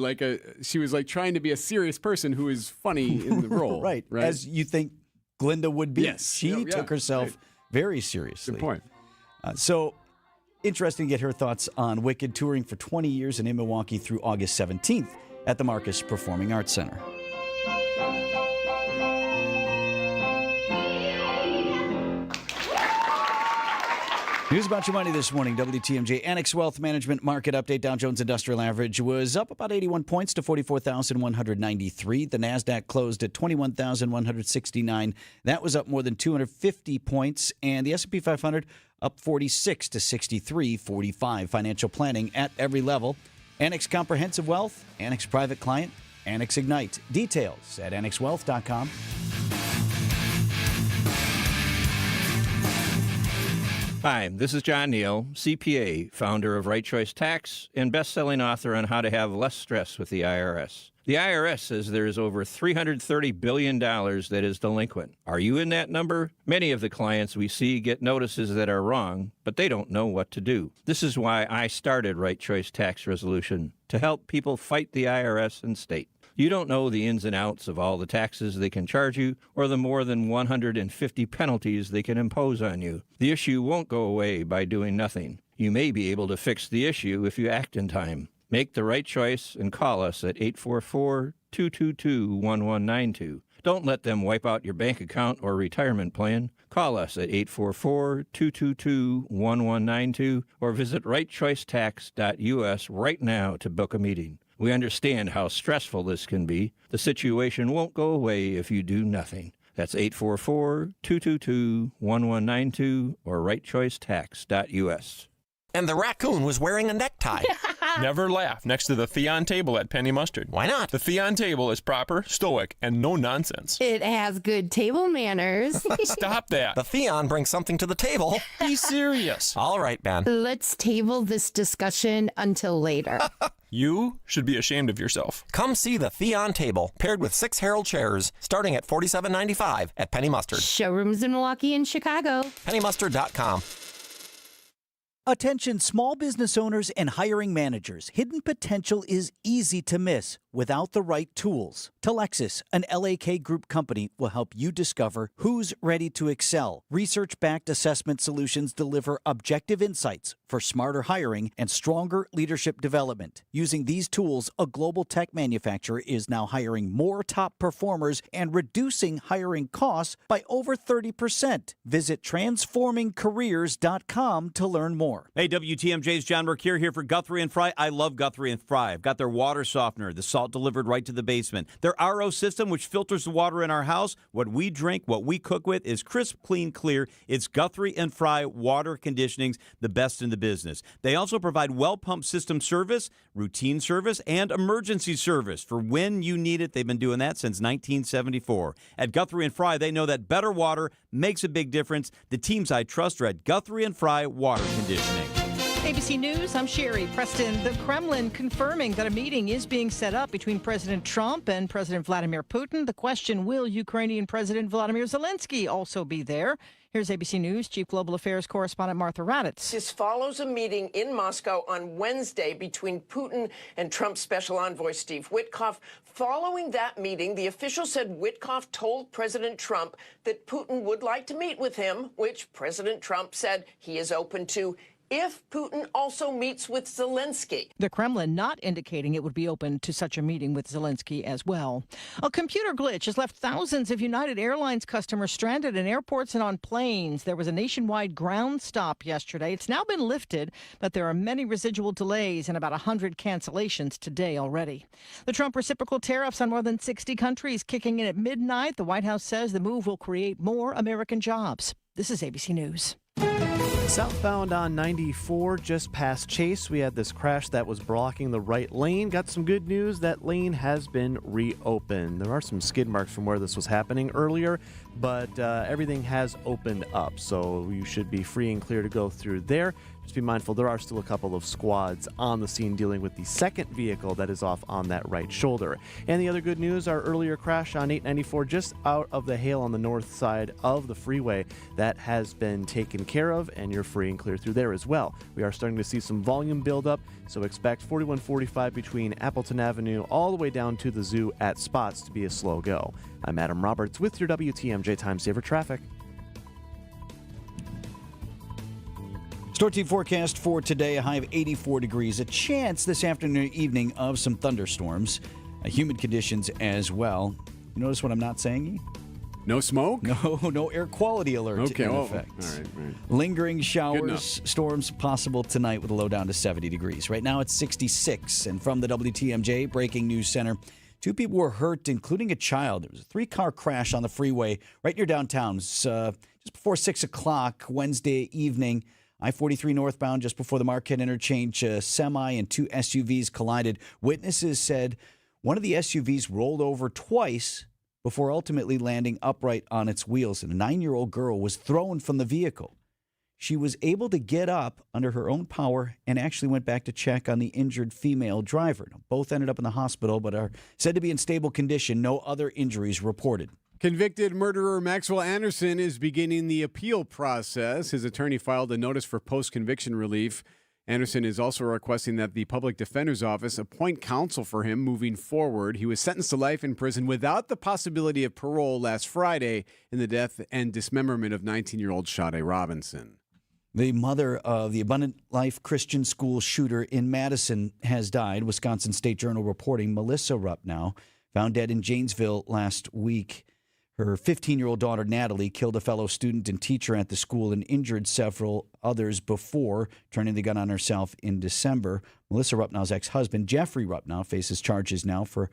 Speaker 8: she was trying to be a serious person who is funny in the role.
Speaker 7: right, as you think Glinda would be.
Speaker 8: Yes.
Speaker 7: She took herself very seriously.
Speaker 8: Good point.
Speaker 7: So interesting to get her thoughts on Wicked, touring for 20 years and in Milwaukee through August 17th at the Marcus Performing Arts Center. News about your money this morning, WTMJ. Annex Wealth Management Market Update. Dow Jones Industrial Average was up about 81 points to 44,193. The NASDAQ closed at 21,169. That was up more than 250 points. And the S&P 500 up 46 to 63.45. Financial planning at every level. Annex Comprehensive Wealth, Annex Private Client, Annex Ignite. Details at annexwealth.com.
Speaker 14: Hi, this is John Neal, CPA, founder of Right Choice Tax, and best-selling author on how to have less stress with the IRS. The IRS says there is over $330 billion that is delinquent. Are you in that number? Many of the clients we see get notices that are wrong, but they don't know what to do. This is why I started Right Choice Tax Resolution, to help people fight the IRS and state. You don't know the ins and outs of all the taxes they can charge you or the more than 150 penalties they can impose on you. The issue won't go away by doing nothing. You may be able to fix the issue if you act in time. Make the right choice and call us at 844-222-1192. Don't let them wipe out your bank account or retirement plan. Call us at 844-222-1192 or visit rightchoicetax.us right now to book a meeting. We understand how stressful this can be. The situation won't go away if you do nothing. That's 844-222-1192 or rightchoicetax.us.
Speaker 15: And the raccoon was wearing a necktie.
Speaker 16: Never laugh next to the Theon table at Penny Mustard.
Speaker 15: Why not?
Speaker 16: The Theon table is proper, stoic, and no nonsense.
Speaker 17: It has good table manners.
Speaker 16: Stop that.
Speaker 15: The Theon brings something to the table.
Speaker 16: Be serious.
Speaker 15: All right, Ben.
Speaker 17: Let's table this discussion until later.
Speaker 16: You should be ashamed of yourself.
Speaker 15: Come see the Theon table, paired with 6 Herald chairs, starting at $47.95 at Penny Mustard.
Speaker 17: Showrooms in Milwaukee and Chicago.
Speaker 15: PennyMustard.com.
Speaker 7: Attention small business owners and hiring managers. Hidden potential is easy to miss without the right tools. Telexis, an LAK Group company, will help you discover who's ready to excel. Research-backed assessment solutions deliver objective insights for smarter hiring and stronger leadership development. Using these tools, a global tech manufacturer is now hiring more top performers and reducing hiring costs by over 30%. Visit transformingcareers.com to learn more.
Speaker 18: Hey, WTMJ's John Mercure here for Guthrie and Fry. I love Guthrie and Fry. I've got their water softener, the salt delivered right to the basement. Their RO system, which filters the water in our house. What we drink, what we cook with, is crisp, clean, clear. It's Guthrie and Fry water conditionings, the best in the business. They also provide well pump system service, routine service, and emergency service for when you need it. They've been doing that since 1974. At Guthrie and Fry, they know that better water makes a big difference. The teams I trust are at Guthrie and Fry Water Conditioning.
Speaker 20: ABC News, I'm Sherry Preston. The Kremlin confirming that a meeting is being set up between President Trump and President Vladimir Putin. The question, will Ukrainian President Vladimir Zelensky also be there? Here's ABC News Chief Global Affairs Correspondent Martha Raddatz.
Speaker 21: This follows a meeting in Moscow on Wednesday between Putin and Trump's special envoy Steve Witkoff. Following that meeting, the official said Witkoff told President Trump that Putin would like to meet with him, which President Trump said he is open to if Putin also meets with Zelensky.
Speaker 20: The Kremlin not indicating it would be open to such a meeting with Zelensky as well. A computer glitch has left thousands of United Airlines customers stranded in airports and on planes. There was a nationwide ground stop yesterday. It's now been lifted, but there are many residual delays and about 100 cancellations today already. The Trump reciprocal tariffs on more than 60 countries kicking in at midnight. The White House says the move will create more American jobs. This is ABC News.
Speaker 9: Southbound on 94, just past Chase, we had this crash that was blocking the right lane. Got some good news. That lane has been reopened. There are some skid marks from where this was happening earlier, but everything has opened up, so you should be free and clear to go through there. Just be mindful, there are still a couple of squads on the scene dealing with the second vehicle that is off on that right shoulder. And the other good news, our earlier crash on 894 just out of the hail on the north side of the freeway, that has been taken care of, and you're free and clear through there as well. We are starting to see some volume buildup, so expect 4145 between Appleton Avenue all the way down to the zoo at spots to be a slow go. I'm Adam Roberts with your WTMJ Time Saver Traffic.
Speaker 7: Store team forecast for today, a high of 84 degrees. A chance this afternoon and evening of some thunderstorms. Humid conditions as well. You notice what I'm not saying?
Speaker 8: No smoke?
Speaker 7: No air quality alert
Speaker 8: okay,
Speaker 7: in
Speaker 8: well,
Speaker 7: effect.
Speaker 8: all right.
Speaker 7: Lingering showers, storms possible tonight with a low down to 70 degrees. Right now it's 66. And from the WTMJ Breaking News Center, 2 people were hurt, including a child. There was a 3-car crash on the freeway right near downtown. It was, just before 6 o'clock Wednesday evening. I-43 northbound, just before the Marquette interchange, a semi and 2 SUVs collided. Witnesses said one of the SUVs rolled over twice before ultimately landing upright on its wheels, and a 9-year-old girl was thrown from the vehicle. she was able to get up under her own power and actually went back to check on the injured female driver. Both ended up in the hospital, but are said to be in stable condition. No other injuries reported.
Speaker 8: Convicted murderer Maxwell Anderson is beginning the appeal process. His attorney filed a notice for post-conviction relief. Anderson is also requesting that the public defender's office appoint counsel for him moving forward. He was sentenced to life in prison without the possibility of parole last Friday in the death and dismemberment of 19-year-old Sade Robinson.
Speaker 7: The mother of the Abundant Life Christian School shooter in Madison has died. Wisconsin State Journal reporting Melissa Rupnow found dead in Janesville last week. Her 15-year-old daughter, Natalie, killed a fellow student and teacher at the school and injured several others before turning the gun on herself in December. Melissa Rupnow's ex-husband, Jeffrey Rupnow, faces charges now for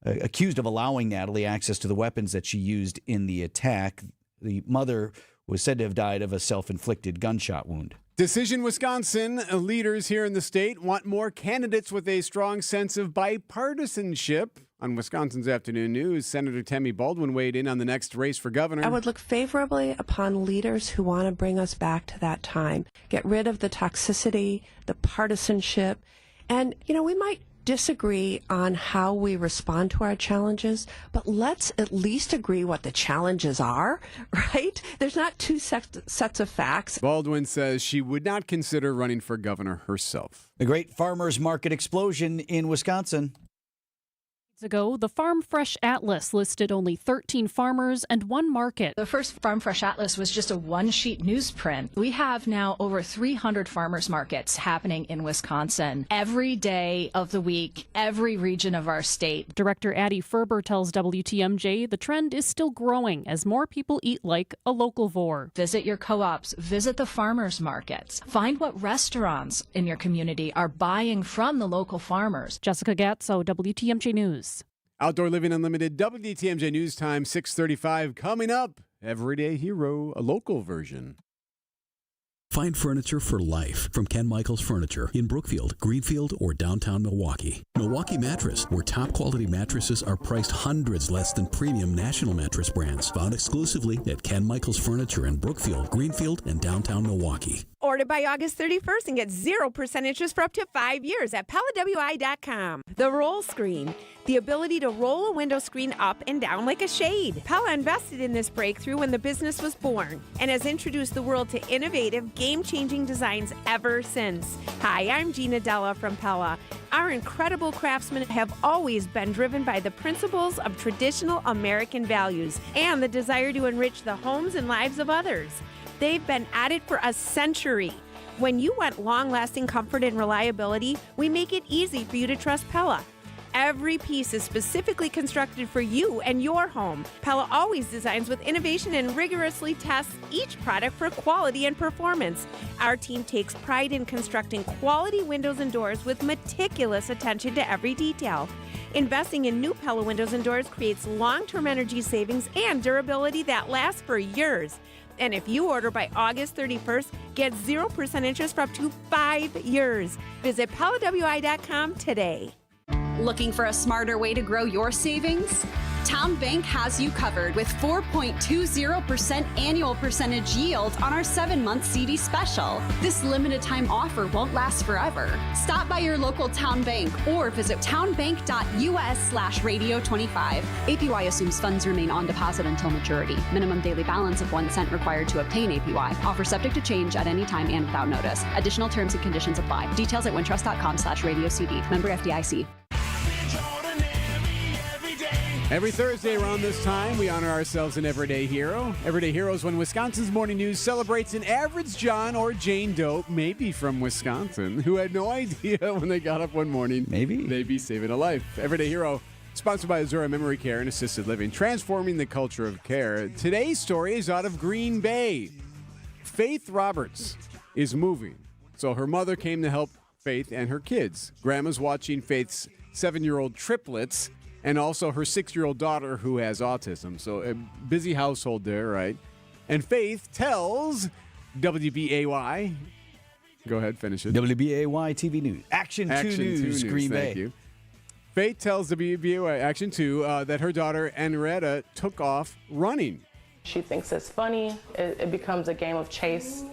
Speaker 7: accused of allowing Natalie access to the weapons that she used in the attack. The mother was said to have died of a self-inflicted gunshot wound.
Speaker 8: Decision Wisconsin. Leaders here in the state want more candidates with a strong sense of bipartisanship. On Wisconsin's Afternoon News, Senator Tammy Baldwin weighed in on the next race for governor.
Speaker 2: I would look favorably upon leaders who want to bring us back to that time. Get rid of the toxicity, the partisanship, and, we might disagree on how we respond to our challenges, but let's at least agree what the challenges are, right? There's not two sets of facts.
Speaker 8: Baldwin says she would not consider running for governor herself.
Speaker 7: The great farmers market explosion in Wisconsin.
Speaker 3: Ago, the Farm Fresh Atlas listed only 13 farmers and one market.
Speaker 4: The first Farm Fresh Atlas was just a one-sheet newsprint. We have now over 300 farmers markets happening in Wisconsin every day of the week, every region of our state.
Speaker 3: Director Addie Ferber tells WTMJ the trend is still growing as more people eat like a localvore.
Speaker 4: Visit your co-ops, visit the farmers markets, find what restaurants in your community are buying from the local farmers.
Speaker 3: Jessica Gatso, WTMJ News.
Speaker 8: Outdoor Living Unlimited, WTMJ News Time, 6:35. Coming up, Everyday Hero, a local version.
Speaker 10: Find furniture for life from Ken Michaels Furniture in Brookfield, Greenfield, or downtown Milwaukee. Milwaukee Mattress, where top quality mattresses are priced hundreds less than premium national mattress brands. Found exclusively at Ken Michaels Furniture in Brookfield, Greenfield, and downtown Milwaukee.
Speaker 22: Order by August 31st and get 0% interest for up to 5 years at PellaWI.com. The roll screen, the ability to roll a window screen up and down like a shade. Pella invested in this breakthrough when the business was born and has introduced the world to innovative, game-changing designs ever since. Hi, I'm Gina Della from Pella. Our incredible craftsmen have always been driven by the principles of traditional American values and the desire to enrich the homes and lives of others. They've been at it for a century. When you want long-lasting comfort and reliability, we make it easy for you to trust Pella. Every piece is specifically constructed for you and your home. Pella always designs with innovation and rigorously tests each product for quality and performance. Our team takes pride in constructing quality windows and doors with meticulous attention to every detail. Investing in new Pella windows and doors creates long-term energy savings and durability that lasts for years. And if you order by August 31st, get 0% interest for up to 5 years. Visit PellaWI.com today.
Speaker 23: Looking for a smarter way to grow your savings? Town Bank has you covered with 4.20% annual percentage yield on our 7-month CD special. This limited time offer won't last forever. Stop by your local Town Bank or visit townbank.us/radio25. APY assumes funds remain on deposit until maturity. Minimum daily balance of 1 cent required to obtain APY. Offer subject to change at any time and without notice. Additional terms and conditions apply. Details at wintrust.com/radiocd. Member FDIC.
Speaker 8: Every Thursday around this time, we honor ourselves an everyday hero. Everyday Heroes when Wisconsin's Morning News celebrates an average John or Jane Doe, maybe from Wisconsin, who had no idea when they got up one morning they'd be saving a life. Everyday Hero, sponsored by Azura Memory Care and Assisted Living, transforming the culture of care. Today's story is out of Green Bay. Faith Roberts is moving, so her mother came to help Faith and her kids. Grandma's watching Faith's 7-year-old triplets and also her 6-year-old daughter who has autism. So a busy household there, right? And Faith tells WBAY, go ahead, finish it.
Speaker 7: WBAY TV News. Action 2 News, Green Bay.
Speaker 8: Thank you. Faith tells WBAY Action 2 that her daughter, Anretta, took off running.
Speaker 6: She thinks it's funny. It becomes a game of chase.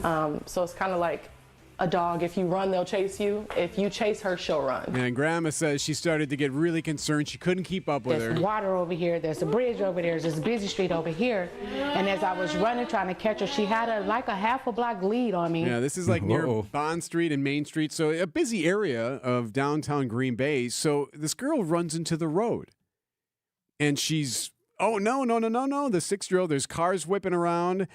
Speaker 6: So it's kind of like a dog. If you run, they'll chase you. If you chase her, she'll run.
Speaker 8: And Grandma says she started to get really concerned. She couldn't keep up with her.
Speaker 11: There's water over here. There's a bridge over there. There's a busy street over here. And as I was running, trying to catch her, she had a half a block lead on me.
Speaker 8: Yeah, this is like near Bond Street and Main Street. So a busy area of downtown Green Bay. So this girl runs into the road. And she's, oh, no. The 6-year-old, there's cars whipping around.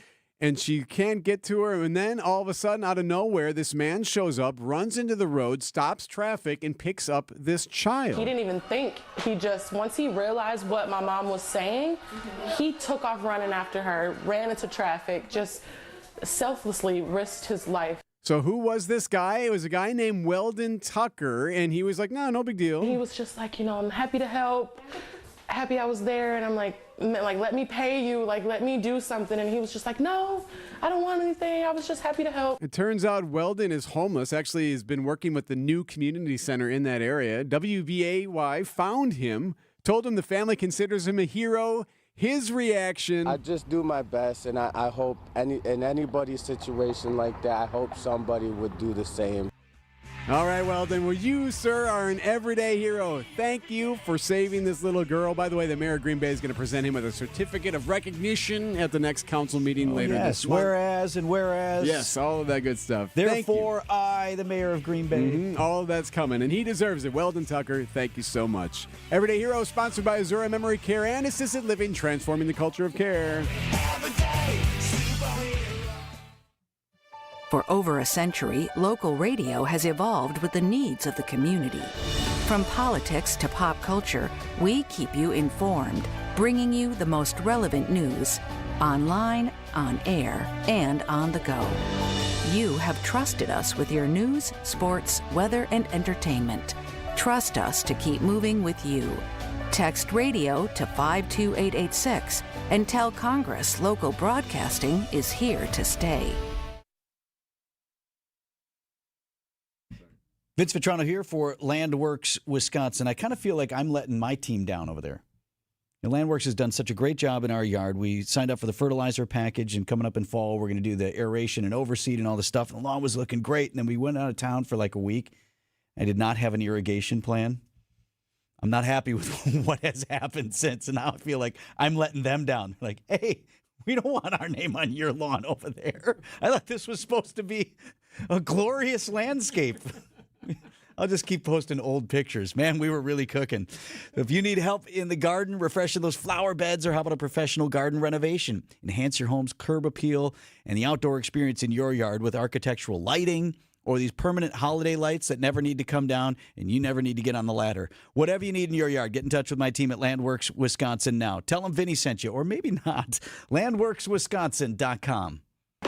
Speaker 8: And she can't get to her. And then all of a sudden, out of nowhere, this man shows up, runs into the road, stops traffic, and picks up this child.
Speaker 6: He didn't even think. He just, once he realized what my mom was saying, he took off running after her, ran into traffic, just selflessly risked his life.
Speaker 8: So who was this guy? It was a guy named Weldon Tucker. And he was like, no big deal.
Speaker 6: He was just like, I'm happy to help. Happy I was there. And I'm like, let me pay you, let me do something. And he was just like, no, I don't want anything. I was just happy to help.
Speaker 8: It turns out Weldon is homeless. Actually, he's been working with the new community center in that area. WBAY found him, told him the family considers him a hero. His reaction:
Speaker 19: I just do my best, and I hope in anybody's situation like that, I hope somebody would do the same.
Speaker 8: All right, Weldon, well, you, sir, are an everyday hero. Thank you for saving this little girl. By the way, the mayor of Green Bay is going to present him with a certificate of recognition at the next council meeting later this month.
Speaker 7: Whereas.
Speaker 8: Yes, all of that good stuff.
Speaker 7: Therefore, I, the mayor of Green Bay.
Speaker 8: All of that's coming, and he deserves it. Weldon Tucker, thank you so much. Everyday Hero, sponsored by Azura Memory Care and Assisted Living, transforming the culture of care.
Speaker 24: For over a century, local radio has evolved with the needs of the community. From politics to pop culture, we keep you informed, bringing you the most relevant news, online, on air, and on the go. You have trusted us with your news, sports, weather, and entertainment. Trust us to keep moving with you. Text radio to 52886 and tell Congress local broadcasting is here to stay.
Speaker 7: Vince Vitrano here for Landworks Wisconsin. I kind of feel like I'm letting my team down over there. Landworks has done such a great job in our yard. We signed up for the fertilizer package, and coming up in fall, we're going to do the aeration and overseed and all this stuff. And the lawn was looking great. And then we went out of town for like a week. I did not have an irrigation plan. I'm not happy with what has happened since. And now I feel like I'm letting them down. Like, hey, we don't want our name on your lawn over there. I thought this was supposed to be a glorious landscape. I'll just keep posting old pictures. Man, we were really cooking. If you need help in the garden, refreshing those flower beds, or how about a professional garden renovation? Enhance your home's curb appeal and the outdoor experience in your yard with architectural lighting or these permanent holiday lights that never need to come down and you never need to get on the ladder. Whatever you need in your yard, get in touch with my team at Landworks Wisconsin now. Tell them Vinny sent you, or maybe not. LandworksWisconsin.com.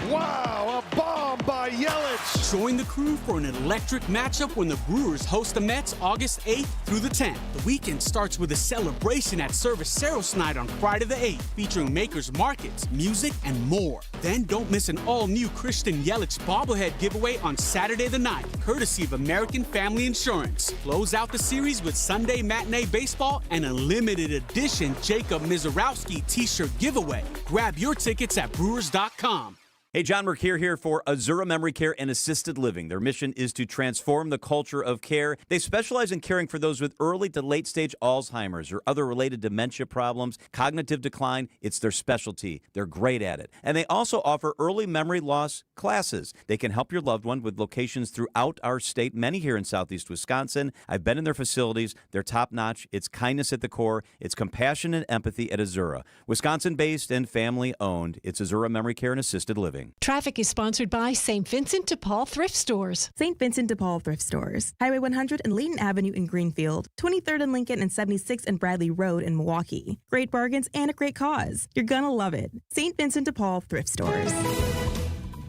Speaker 25: Wow, a bomb by Yelich. Join the crew for an electric matchup when the Brewers host the Mets August 8th through the 10th. The weekend starts with a celebration at Cerveceros Night on Friday the 8th, featuring makers markets, music, and more. Then don't miss an all-new Christian Yelich bobblehead giveaway on Saturday the 9th, courtesy of American Family Insurance. Close out the series with Sunday matinee baseball and a limited edition Jacob Mizorowski t-shirt giveaway. Grab your tickets at Brewers.com.
Speaker 18: Hey, John Mercure here for Azura Memory Care and Assisted Living. Their mission is to transform the culture of care. They specialize in caring for those with early to late stage Alzheimer's or other related dementia problems, cognitive decline. It's their specialty. They're great at it. And they also offer early memory loss classes. They can help your loved one with locations throughout our state, many here in southeast Wisconsin. I've been in their facilities. They're top-notch. It's kindness at the core. It's compassion and empathy at Azura. Wisconsin-based and family-owned. It's Azura Memory Care and Assisted Living.
Speaker 26: Traffic is sponsored by St. Vincent de Paul Thrift Stores.
Speaker 27: St. Vincent de Paul Thrift Stores. Highway 100 and Layton Avenue in Greenfield. 23rd and Lincoln and 76th and Bradley Road in Milwaukee. Great bargains and a great cause. You're gonna love it. St. Vincent de Paul Thrift Stores.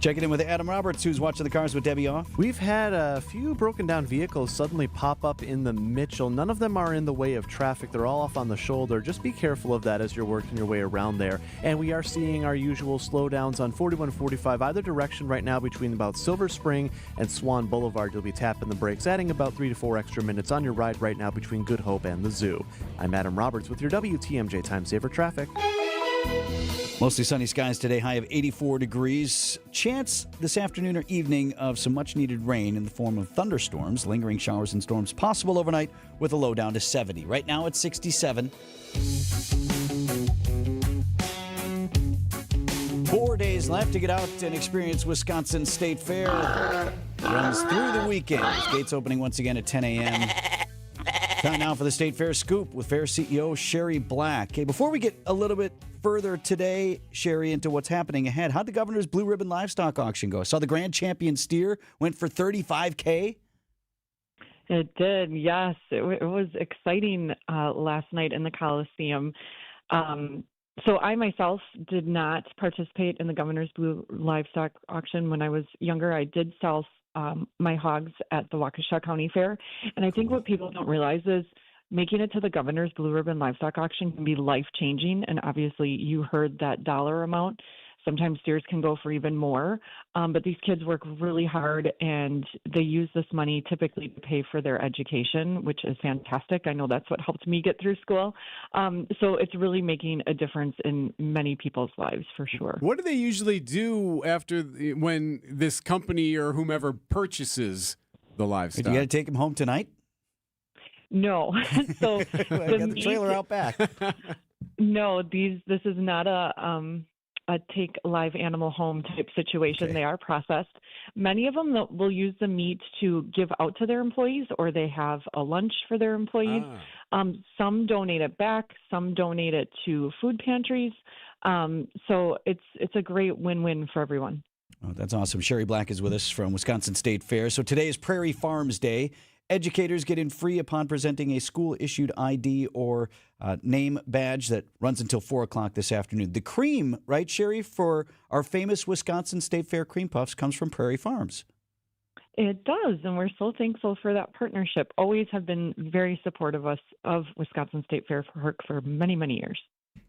Speaker 7: Checking in with Adam Roberts, who's watching the Cars with Debbie off.
Speaker 9: We've had a few broken down vehicles suddenly pop up in the Mitchell. None of them are in the way of traffic. They're all off on the shoulder. Just be careful of that as you're working your way around there. And we are seeing our usual slowdowns on 4145 either direction right now between about Silver Spring and Swan Boulevard. You'll be tapping the brakes, adding about 3 to 4 extra minutes on your ride right now between Good Hope and the Zoo. I'm Adam Roberts with your WTMJ Time Saver Traffic.
Speaker 7: Mostly sunny skies today, high of 84 degrees. Chance this afternoon or evening of some much-needed rain in the form of thunderstorms. Lingering showers and storms possible overnight with a low down to 70. Right now it's 67. 4 days left to get out and experience Wisconsin State Fair. Runs through the weekend. Gates opening once again at 10 a.m. Time now for the State Fair Scoop with Fair CEO Sherry Black. Okay, before we get a little bit further today, Sherry, into what's happening ahead, how'd the Governor's Blue Ribbon Livestock Auction go? I saw the Grand Champion steer went for $35K.
Speaker 1: It did, yes. It was exciting last night in the Coliseum. So I myself did not participate in the Governor's Blue Livestock Auction when I was younger. I did sell my hogs at the Waukesha County Fair. And I think what people don't realize is making it to the Governor's Blue Ribbon Livestock Auction can be life-changing. And obviously you heard that dollar amount. Sometimes steers can go for even more. But these kids work really hard, and they use this money typically to pay for their education, which is fantastic. I know that's what helped me get through school. So it's really making a difference in many people's lives, for sure.
Speaker 8: What do they usually do after when this company or whomever purchases the livestock?
Speaker 7: You got to take them home tonight?
Speaker 1: No. So
Speaker 7: I got the trailer out back.
Speaker 1: No, this is not a take live animal home type situation. Okay. They are processed. Many of them will use the meat to give out to their employees, or they have a lunch for their employees. Some donate it back. Some donate it to food pantries. So it's a great win-win for everyone.
Speaker 7: Oh, that's awesome. Sherry Black is with us from Wisconsin State Fair. So today is Prairie Farms Day. Educators get in free upon presenting a school-issued ID or name badge that runs until 4 o'clock this afternoon. The cream, right, Sherry, for our famous Wisconsin State Fair cream puffs comes from Prairie Farms.
Speaker 1: It does, and we're so thankful for that partnership. Always have been very supportive of Wisconsin State Fair for many, many years.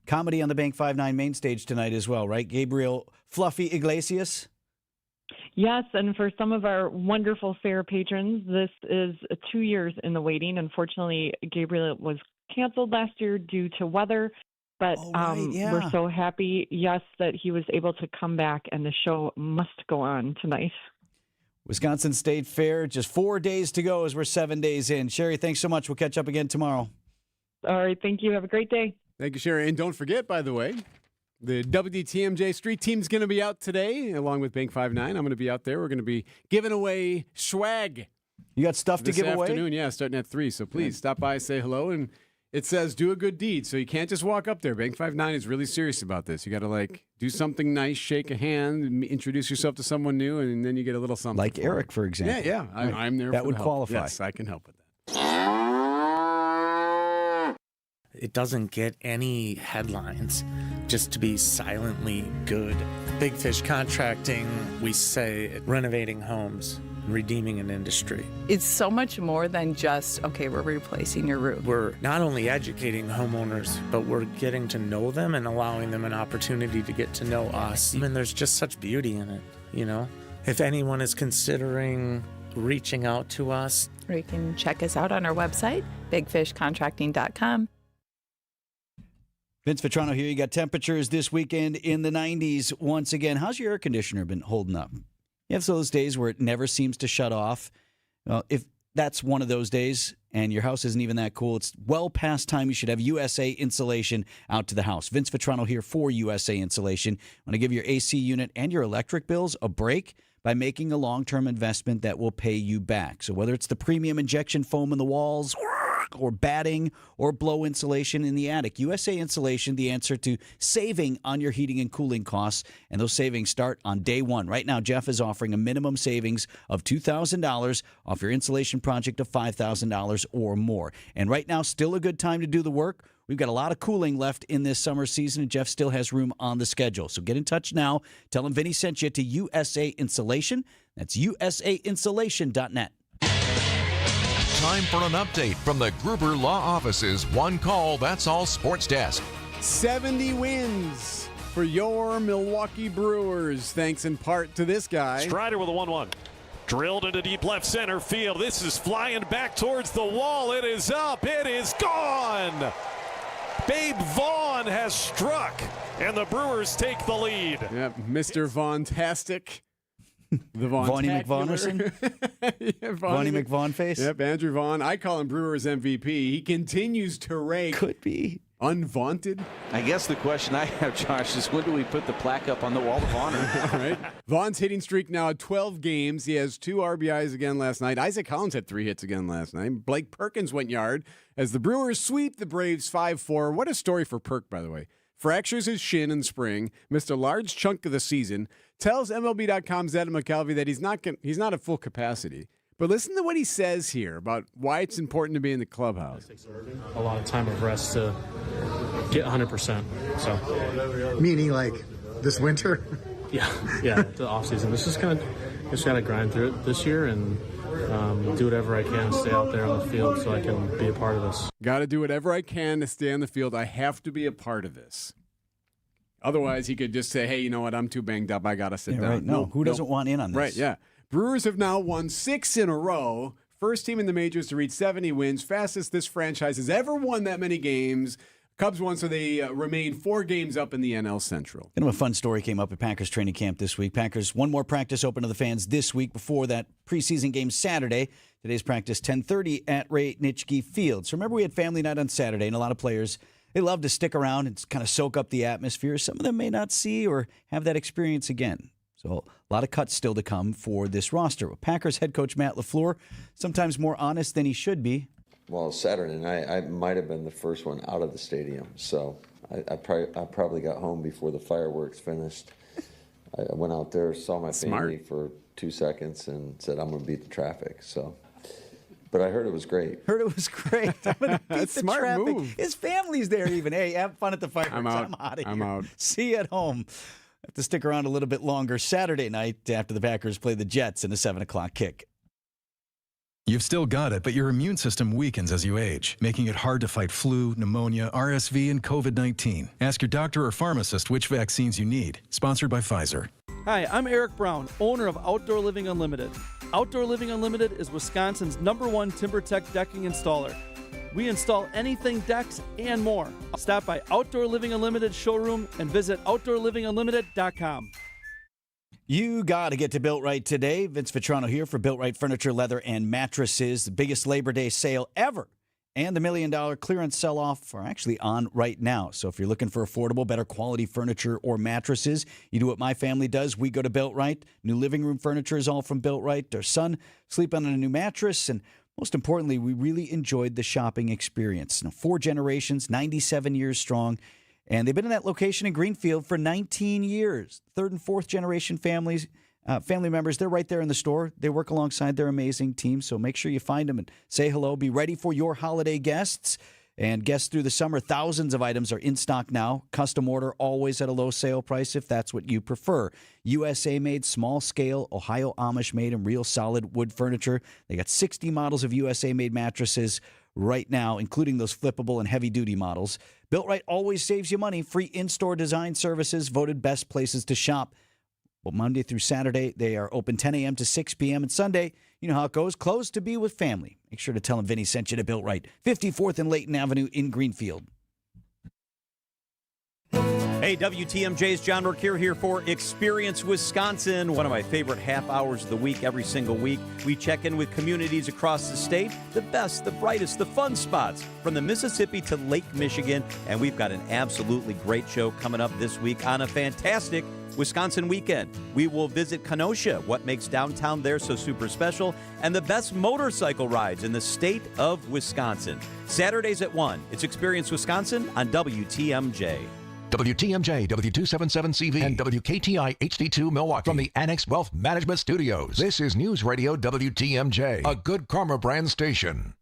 Speaker 7: Comedy on the Bank 5-9 main stage tonight as well, right? Gabriel Fluffy Iglesias?
Speaker 1: Yes, and for some of our wonderful fair patrons, this is 2 years in the waiting. Unfortunately, Gabriel was canceled last year due to weather, but we're so happy, yes, that he was able to come back, and the show must go on tonight.
Speaker 7: Wisconsin State Fair, just 4 days to go as we're 7 days in. Sherry, thanks so much. We'll catch up again tomorrow.
Speaker 1: All right, thank you. Have a great day.
Speaker 8: Thank you, Sherry. And don't forget, by the way, the WTMJ Street Team's going to be out today, along with Bank 5-9. I'm going to be out there. We're going to be giving away swag.
Speaker 7: You got stuff to give away?
Speaker 8: This afternoon, yeah, starting at 3. So please stop by, say hello, and it says do a good deed. So you can't just walk up there. Bank 5-9 is really serious about this. You got to, do something nice, shake a hand, introduce yourself to someone new, and then you get a little something.
Speaker 7: Like Erik, for example.
Speaker 8: Yeah. I'm there
Speaker 7: that
Speaker 8: for
Speaker 7: would
Speaker 8: the help.
Speaker 7: qualify.
Speaker 8: Yes, I can help with that.
Speaker 5: It doesn't get any headlines just to be silently good. Big Fish Contracting, we say renovating homes, redeeming an industry.
Speaker 12: It's so much more than just, okay, we're replacing your roof.
Speaker 5: We're not only educating homeowners, but we're getting to know them and allowing them an opportunity to get to know us. And there's just such beauty in it, you know? If anyone is considering reaching out to us,
Speaker 12: or you can check us out on our website, bigfishcontracting.com.
Speaker 7: Vince Vitrano here. You got temperatures this weekend in the 90s once again. How's your air conditioner been holding up? You have those days where it never seems to shut off. Well, if that's one of those days and your house isn't even that cool, it's well past time you should have USA Insulation out to the house. Vince Vitrano here for USA Insulation. I want to give your AC unit and your electric bills a break by making a long-term investment that will pay you back. So whether it's the premium injection foam in the walls or batting or blow insulation in the attic, USA Insulation, the answer to saving on your heating and cooling costs. And those savings start on day one. Right now, Jeff is offering a minimum savings of $2,000 off your insulation project of $5,000 or more. And right now, still a good time to do the work. We've got a lot of cooling left in this summer season, and Jeff still has room on the schedule. So get in touch now. Tell him Vinny sent you to USA Insulation. That's usainsulation.net.
Speaker 13: Time for an update from the Gruber Law Office's One Call, That's All Sports Desk.
Speaker 8: 70 wins for your Milwaukee Brewers, thanks in part to this guy.
Speaker 14: Strider with a 1-1. Drilled into deep left center field. This is flying back towards the wall. It is up. It is gone. Babe Vaughn has struck. and the Brewers take the lead.
Speaker 8: Yep, Mr. Von-tastic. The
Speaker 7: Vonnie McVaughnerson? Vonnie McVaughn face?
Speaker 8: Yep, Andrew Vaughn. I call him Brewers MVP. He continues to rake.
Speaker 7: Could be.
Speaker 8: Unvaunted.
Speaker 2: I guess the question I have, Josh, is when do we put the plaque up on the wall of honor?
Speaker 8: Right. Vaughn's hitting streak now at 12 games. He has 2 RBIs again last night. Isaac Collins had 3 hits again last night. Blake Perkins went yard as the Brewers sweep the Braves 5-4. What a story for Perk, by the way. Fractures his shin in spring, missed a large chunk of the season, tells MLB.com's Adam McCalvy that he's not at full capacity. But listen to what he says here about why it's important to be in the clubhouse.
Speaker 4: A lot of time of rest to get 100%. So,
Speaker 15: meaning like this winter?
Speaker 4: Yeah, the off season. Just gotta grind through it this year and do whatever I can to stay out there on the field so I can be a part of this.
Speaker 8: Got to do whatever I can to stay on the field. I have to be a part of this. Otherwise, he could just say, "Hey, you know what? I'm too banged up. I got to sit down."
Speaker 7: Right. No, who doesn't want in on this?
Speaker 8: Right, yeah. Brewers have now won 6 in a row. First team in the majors to reach 70 wins. Fastest this franchise has ever won that many games. Cubs won, so they remain 4 games up in the NL Central.
Speaker 7: Kind of a fun story came up at Packers training camp this week. Packers, one more practice open to the fans this week before that preseason game Saturday. Today's practice, 10:30 at Ray Nitschke Field. So remember, we had family night on Saturday, and a lot of players, they love to stick around and kind of soak up the atmosphere. Some of them may not see or have that experience again. So a lot of cuts still to come for this roster. Packers head coach Matt LaFleur, sometimes more honest than he should be.
Speaker 16: Well, Saturday night, I might have been the first one out of the stadium. So I probably got home before the fireworks finished. I went out there, saw my family for 2 seconds, and said, I'm going to beat the traffic. So, but I heard it was great.
Speaker 7: I'm going to beat the
Speaker 8: smart
Speaker 7: traffic.
Speaker 8: move.
Speaker 7: His family's there even. Hey, have fun at the fireworks.
Speaker 8: I'm out.
Speaker 7: I'm out of here.
Speaker 8: I'm out.
Speaker 7: See you at home. Have to stick around a little bit longer Saturday night after the Packers play the Jets in a 7 o'clock kick.
Speaker 17: You've still got it, but your immune system weakens as you age, making it hard to fight flu, pneumonia, RSV, and COVID-19. Ask your doctor or pharmacist which vaccines you need. Sponsored by Pfizer.
Speaker 20: Hi, I'm Erik Brown, owner of Outdoor Living Unlimited. Outdoor Living Unlimited is Wisconsin's #1 TimberTech decking installer. We install anything decks and more. Stop by Outdoor Living Unlimited showroom and visit OutdoorLivingUnlimited.com.
Speaker 7: You got to get to Built Right today. Vince Vitrano here for Built Right Furniture, Leather, and Mattresses. The biggest Labor Day sale ever. And the $1 million clearance sell-off are actually on right now. So if you're looking for affordable, better quality furniture or mattresses, you do what my family does. We go to Built Right. New living room furniture is all from Built Right. Our son sleep on a new mattress. And most importantly, we really enjoyed the shopping experience. 4 generations, 97 years strong. And they've been in that location in Greenfield for 19 years. 3rd and 4th generation family members, they're right there in the store. They work alongside their amazing team, so make sure you find them and say hello. Be ready for your holiday guests. And guests through the summer, thousands of items are in stock now. Custom order, always at a low sale price if that's what you prefer. USA-made, small-scale, Ohio Amish-made, and real solid wood furniture. They got 60 models of USA-made mattresses right now, including those flippable and heavy-duty models. Built Right always saves you money. Free in-store design services, voted best places to shop. Well, Monday through Saturday, they are open 10 a.m. to 6 p.m. And Sunday, you know how it goes, closed to be with family. Make sure to tell them Vinny sent you to Built Right, 54th and Layton Avenue in Greenfield.
Speaker 18: Hey, WTMJ's John Rockier here for Experience Wisconsin, one of my favorite half hours of the week every single week. We check in with communities across the state, the best, the brightest, the fun spots from the Mississippi to Lake Michigan. And we've got an absolutely great show coming up this week on a fantastic Wisconsin weekend. We will visit Kenosha, what makes downtown there so super special, and the best motorcycle rides in the state of Wisconsin. Saturdays at 1. It's Experience Wisconsin on WTMJ.
Speaker 13: WTMJ, W277CV, and WKTI HD2 Milwaukee from the Annex Wealth Management Studios. This is News Radio WTMJ, a Good Karma brand station.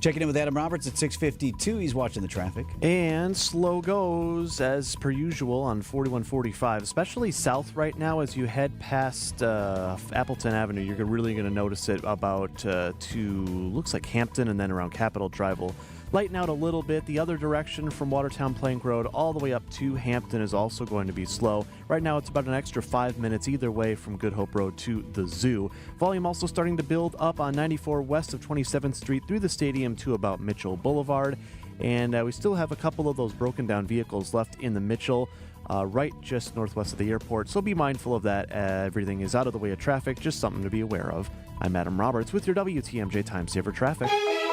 Speaker 7: Checking in with Adam Roberts at 6:52. He's watching the traffic.
Speaker 9: And slow goes, as per usual, on 4145, especially south right now as you head past Appleton Avenue. You're really going to notice it about to, looks like Hampton, and then around Capitol Drive will lighten out a little bit. The other direction from Watertown Plank Road all the way up to Hampton is also going to be slow. Right now it's about an extra 5 minutes either way from Good Hope Road to the Zoo. Volume also starting to build up on 94 west of 27th Street through the stadium to about Mitchell Boulevard. And we still have a couple of those broken down vehicles left in the Mitchell, right just northwest of the airport. So be mindful of that. Everything is out of the way of traffic, just something to be aware of. I'm Adam Roberts with your WTMJ Time Saver Traffic.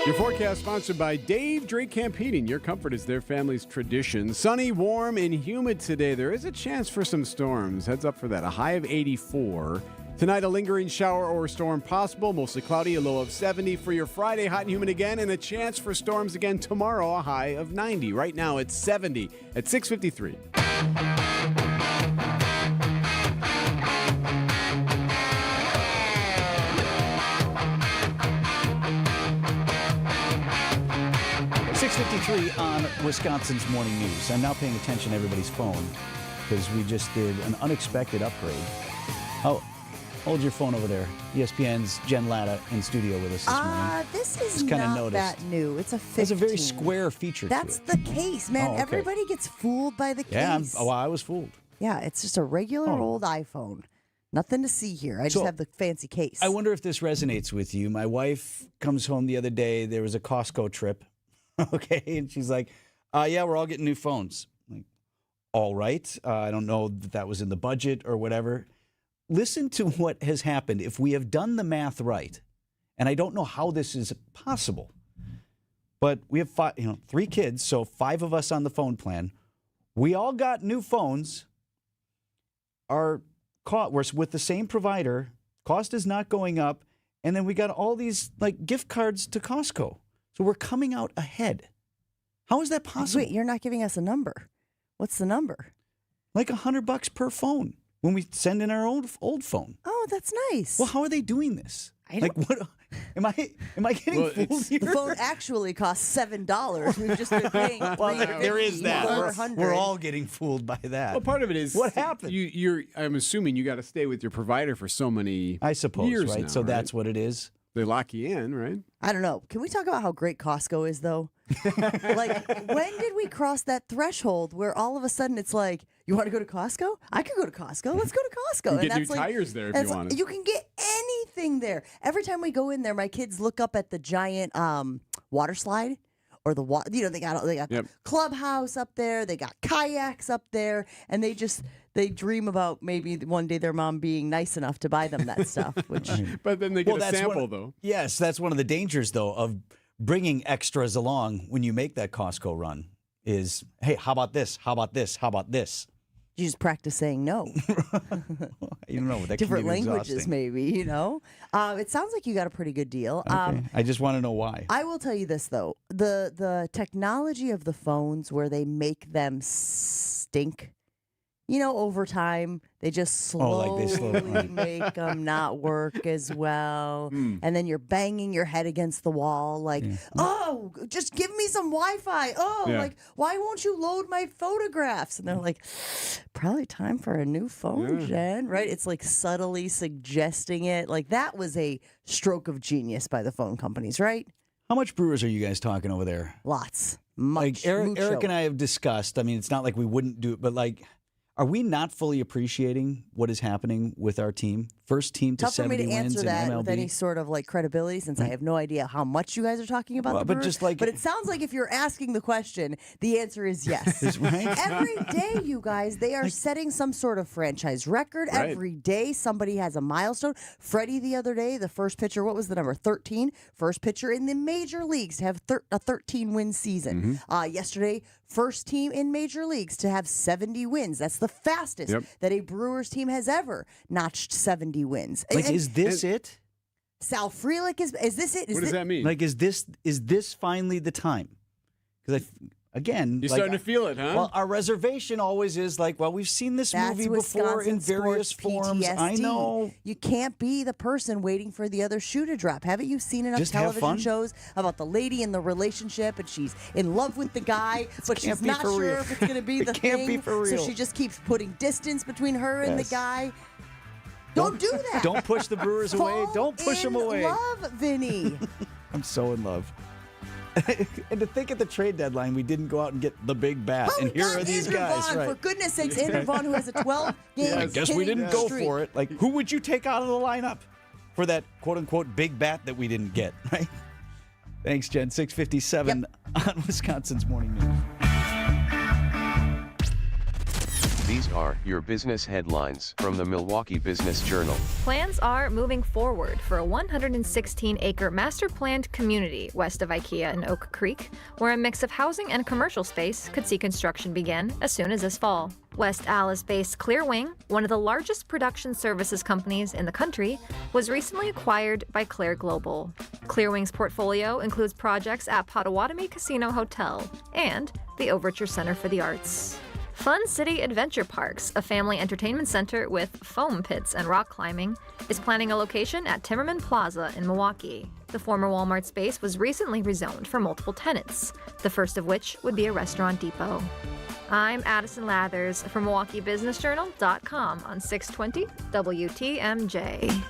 Speaker 8: Your forecast sponsored by Dave Drake Camp Heating. Your comfort is their family's tradition. Sunny, warm, and humid today. There is a chance for some storms. Heads up for that. A high of 84. Tonight, a lingering shower or storm possible. Mostly cloudy, a low of 70 for your Friday. Hot and humid again, and a chance for storms again tomorrow. A high of 90. Right now, it's 70 at 6:53.
Speaker 7: On Wisconsin's morning news. I'm now paying attention to everybody's phone because we just did an unexpected upgrade. Oh, hold your phone over there. ESPN's Jen Latta in studio with us this morning.
Speaker 3: This is
Speaker 7: just
Speaker 3: not
Speaker 7: noticed.
Speaker 3: that new. It's a 15.
Speaker 7: It's a very square feature
Speaker 3: That's
Speaker 7: to it.
Speaker 3: the case, man.
Speaker 7: Oh, okay.
Speaker 3: Everybody gets fooled by the case.
Speaker 7: Yeah, I was fooled.
Speaker 3: Yeah, it's just a regular old iPhone. Nothing to see here. I just have the fancy case.
Speaker 7: I wonder if this resonates with you. My wife comes home the other day. There was a Costco trip. Okay, and she's like, yeah, we're all getting new phones. I'm like, all right. I don't know that was in the budget or whatever. Listen to what has happened. If we have done the math right, and I don't know how this is possible, but we have 3 kids, so 5 of us on the phone plan. We all got new phones. We're with the same provider. Cost is not going up. And then we got all these gift cards to Costco. So we're coming out ahead. How is that possible?
Speaker 3: Wait, you're not giving us a number. What's the number?
Speaker 7: Like $100 per phone when we send in our old phone.
Speaker 3: Oh, that's nice.
Speaker 7: Well, how are they doing this? What? Am I getting fooled here?
Speaker 3: The phone actually costs $7. We've just been paying.
Speaker 7: Well, there is that. We're
Speaker 3: $400.
Speaker 7: all getting fooled by that.
Speaker 8: Well, part of it is
Speaker 7: what happened.
Speaker 8: I'm assuming you got to stay with your provider for so many.
Speaker 7: I suppose,
Speaker 8: years
Speaker 7: right?
Speaker 8: now,
Speaker 7: So
Speaker 8: right?
Speaker 7: that's what it is.
Speaker 8: They lock you in, right?
Speaker 3: I don't know. Can we talk about how great Costco is, though? When did we cross that threshold where all of a sudden it's like, you want to go to Costco? I could go to Costco. Let's go to Costco.
Speaker 8: You
Speaker 3: and
Speaker 8: get new tires there if you want it.
Speaker 3: You can get anything there. Every time we go in there, my kids look up at the giant water slide. Or the water, they got
Speaker 8: Yep.
Speaker 3: clubhouse up there. They got kayaks up there, and they dream about maybe one day their mom being nice enough to buy them that stuff. Which,
Speaker 8: but then they get a sample, though.
Speaker 7: Yes, that's one of the dangers, though, of bringing extras along when you make that Costco run. Is hey, how about this? How about this? How about this?
Speaker 3: You just practice saying no.
Speaker 7: You don't know. That
Speaker 3: different
Speaker 7: can be
Speaker 3: languages,
Speaker 7: exhausting.
Speaker 3: maybe. It sounds like you got a pretty good deal.
Speaker 7: Okay. I just want to know why.
Speaker 3: I will tell you this though: the technology of the phones, where they make them stink. Over time, they just slowly make them not work as well. And then you're banging your head against the wall oh, just give me some Wi-Fi. Oh, why won't you load my photographs? And they're like, probably time for a new phone, Jen, right? It's like subtly suggesting it. That was a stroke of genius by the phone companies, right?
Speaker 7: How much brewers are you guys talking over there?
Speaker 3: Lots. Much.
Speaker 7: Eric and I have discussed. I mean, it's not like we wouldn't do it, but are we not fully appreciating what is happening with our team? First team to 70 wins in MLB.
Speaker 3: Tough for me to answer that with any sort of credibility, since I have no idea how much you guys are talking about the Brewers. But it sounds like if you're asking the question, the answer is yes.
Speaker 7: Right?
Speaker 3: Every day, you guys, they are setting some sort of franchise record.
Speaker 8: Right.
Speaker 3: Every day, somebody has a milestone. Freddie the other day, the first pitcher, what was the number? 13. First pitcher in the major leagues to have a 13-win season. Yesterday, first team in major leagues to have 70 wins. That's the fastest that a Brewers team has ever notched 70 wins.
Speaker 7: Is this it?
Speaker 3: Sal Frelick is this it?
Speaker 8: What does that mean?
Speaker 7: Is this finally the time? Because you're
Speaker 8: starting to feel it, huh?
Speaker 7: Well, our reservation always is we've seen this movie before in various forms.
Speaker 3: PTSD.
Speaker 7: I know.
Speaker 3: You can't be the person waiting for the other shoe to drop. Haven't you seen enough
Speaker 7: Just have
Speaker 3: television
Speaker 7: fun.
Speaker 3: shows about the lady in the relationship and she's in love with the guy, but she's not
Speaker 7: for
Speaker 3: sure
Speaker 7: real.
Speaker 3: if it's going to be the
Speaker 7: can't
Speaker 3: thing.
Speaker 7: be for real.
Speaker 3: So she just keeps putting distance between her and the guy. Don't do that.
Speaker 7: Don't push the Brewers away. Don't push them away.
Speaker 3: Love, Vinny.
Speaker 7: I'm so in love. And to think at the trade deadline, we didn't go out and get the big bat.
Speaker 3: Oh,
Speaker 7: and here
Speaker 3: God,
Speaker 7: are these
Speaker 3: Andrew
Speaker 7: guys.
Speaker 3: Vaughn,
Speaker 7: Right.
Speaker 3: for goodness sakes, Andrew Vaughn, who has a 12-game
Speaker 7: I guess we didn't go
Speaker 3: streak.
Speaker 7: for it. Who would you take out of the lineup for that quote-unquote big bat that we didn't get, right? Thanks, Jen. 6:57 on Wisconsin's Morning News.
Speaker 6: These are your business headlines from the Milwaukee Business Journal.
Speaker 10: Plans are moving forward for a 116-acre master-planned community west of IKEA in Oak Creek, where a mix of housing and commercial space could see construction begin as soon as this fall. West Allis-based Clearwing, one of the largest production services companies in the country, was recently acquired by Claire Global. Clearwing's portfolio includes projects at Potawatomi Casino Hotel and the Overture Center for the Arts. Fun City Adventure Parks, a family entertainment center with foam pits and rock climbing, is planning a location at Timmerman Plaza in Milwaukee. The former Walmart space was recently rezoned for multiple tenants, the first of which would be a restaurant depot. I'm Addison Lathers from MilwaukeeBusinessJournal.com on 620 WTMJ.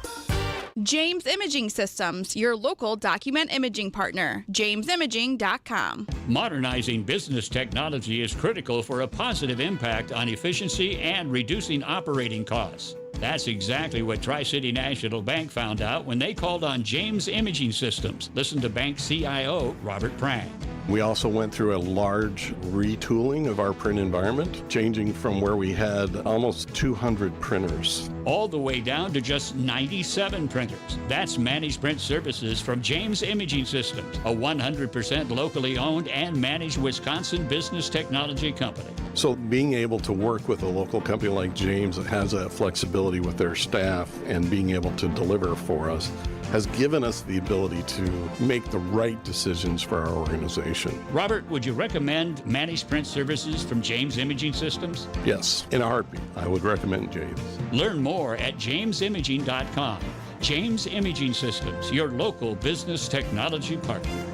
Speaker 11: James Imaging Systems, your local document imaging partner. JamesImaging.com.
Speaker 19: Modernizing business technology is critical for a positive impact on efficiency and reducing operating costs. That's exactly what Tri-City National Bank found out when they called on James Imaging Systems. Listen to Bank CIO Robert Prang.
Speaker 21: We also went through a large retooling of our print environment, changing from where we had almost 200 printers.
Speaker 19: All the way down to just 97 printers. That's managed print services from James Imaging Systems, a 100% locally owned and managed Wisconsin business technology company.
Speaker 21: So being able to work with a local company like James that has that flexibility with their staff and being able to deliver for us has given us the ability to make the right decisions for our organization.
Speaker 19: Robert, would you recommend managed print services from James Imaging Systems?
Speaker 21: Yes, in a heartbeat, I would recommend James.
Speaker 19: Learn more at JamesImaging.com. James Imaging Systems, your local business technology partner.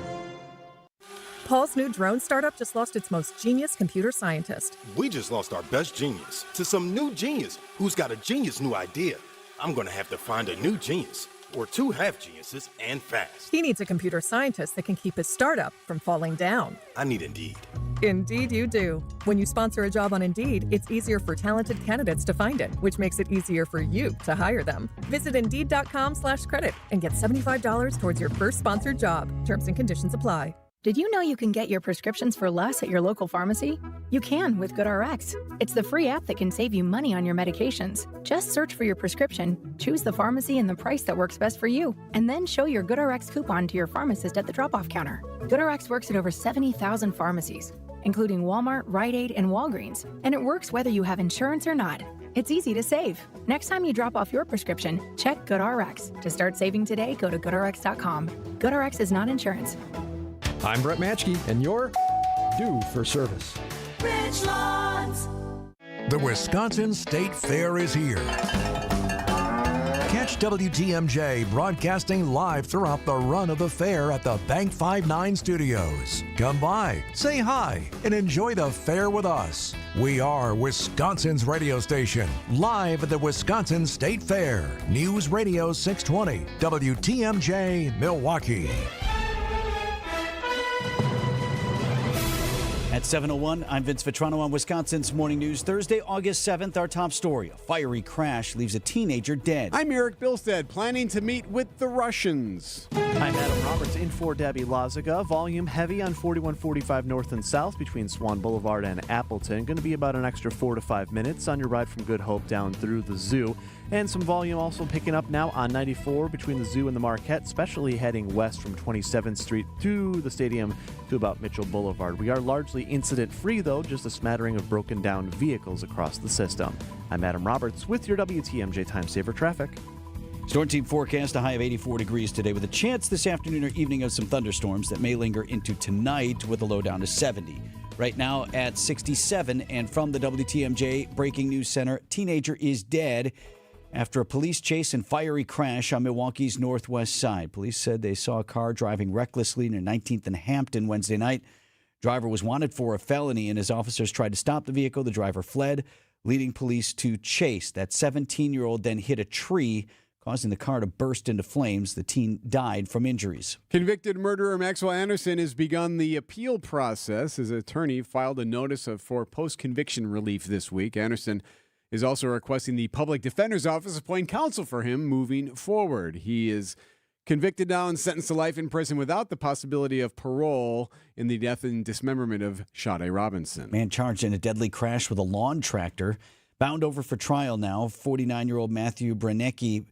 Speaker 22: Paul's new drone startup just lost its most genius computer scientist.
Speaker 23: We just lost our best genius to some new genius who's got a genius new idea. I'm going to have to find a new genius. Or two half geniuses and fast.
Speaker 22: He needs a computer scientist that can keep his startup from falling down.
Speaker 23: I need Indeed.
Speaker 22: Indeed you do. When you sponsor a job on Indeed, it's easier for talented candidates to find it, which makes it easier for you to hire them. Visit Indeed.com/credit and get $75 towards your first sponsored job. Terms and conditions apply.
Speaker 28: Did you know you can get your prescriptions for less at your local pharmacy? You can with GoodRx. It's the free app that can save you money on your medications. Just search for your prescription, choose the pharmacy and the price that works best for you, and then show your GoodRx coupon to your pharmacist at the drop-off counter. GoodRx works at over 70,000 pharmacies, including Walmart, Rite Aid, and Walgreens, and it works whether you have insurance or not. It's easy to save. Next time you drop off your prescription, check GoodRx. To start saving today, go to GoodRx.com. GoodRx is not insurance.
Speaker 29: I'm Brett Matschke, and you're due for service.
Speaker 30: Richlands.
Speaker 13: The Wisconsin State Fair is here. Catch WTMJ broadcasting live throughout the run of the fair at the Bank 59 studios. Come by, say hi, and enjoy the fair with us. We are Wisconsin's radio station, live at the Wisconsin State Fair. News Radio 620, WTMJ, Milwaukee.
Speaker 7: At 7:01, I'm Vince Vitrano on Wisconsin's Morning News. Thursday, August 7th, our top story. A fiery crash leaves a teenager dead.
Speaker 8: I'm Erik Bilstad, planning to meet with the Russians.
Speaker 9: I'm Adam Roberts in for Debbie Lazaga. Volume heavy on 4145 north and south between Swan Boulevard and Appleton. Going to be about an extra 4 to 5 minutes on your ride from Good Hope down through the zoo. And some volume also picking up now on 94 between the zoo and the Marquette, especially heading west from 27th Street to the stadium to about Mitchell Boulevard. We are largely incident-free, though, just a smattering of broken down vehicles across the system. I'm Adam Roberts with your WTMJ Time Saver Traffic.
Speaker 7: Storm team forecast a high of 84 degrees today with a chance this afternoon or evening of some thunderstorms that may linger into tonight with a low down to 70. Right now at 67, and from the WTMJ Breaking News Center, teenager is dead after a police chase and fiery crash on Milwaukee's northwest side. Police said they saw a car driving recklessly near 19th and Hampton Wednesday night. Driver was wanted for a felony, and as officers tried to stop the vehicle, the driver fled, leading police to chase. That 17-year-old then hit a tree, causing the car to burst into flames. The teen died from injuries.
Speaker 8: Convicted murderer Maxwell Anderson has begun the appeal process. His attorney filed a notice for post-conviction relief this week. Anderson is also requesting the public defender's office appoint counsel for him moving forward. He is Convicted now and sentenced to life in prison without the possibility of parole in the death and dismemberment of Sade Robinson.
Speaker 7: Man charged in a deadly crash with a lawn tractor. Bound over for trial now, 49-year-old Matthew Branecki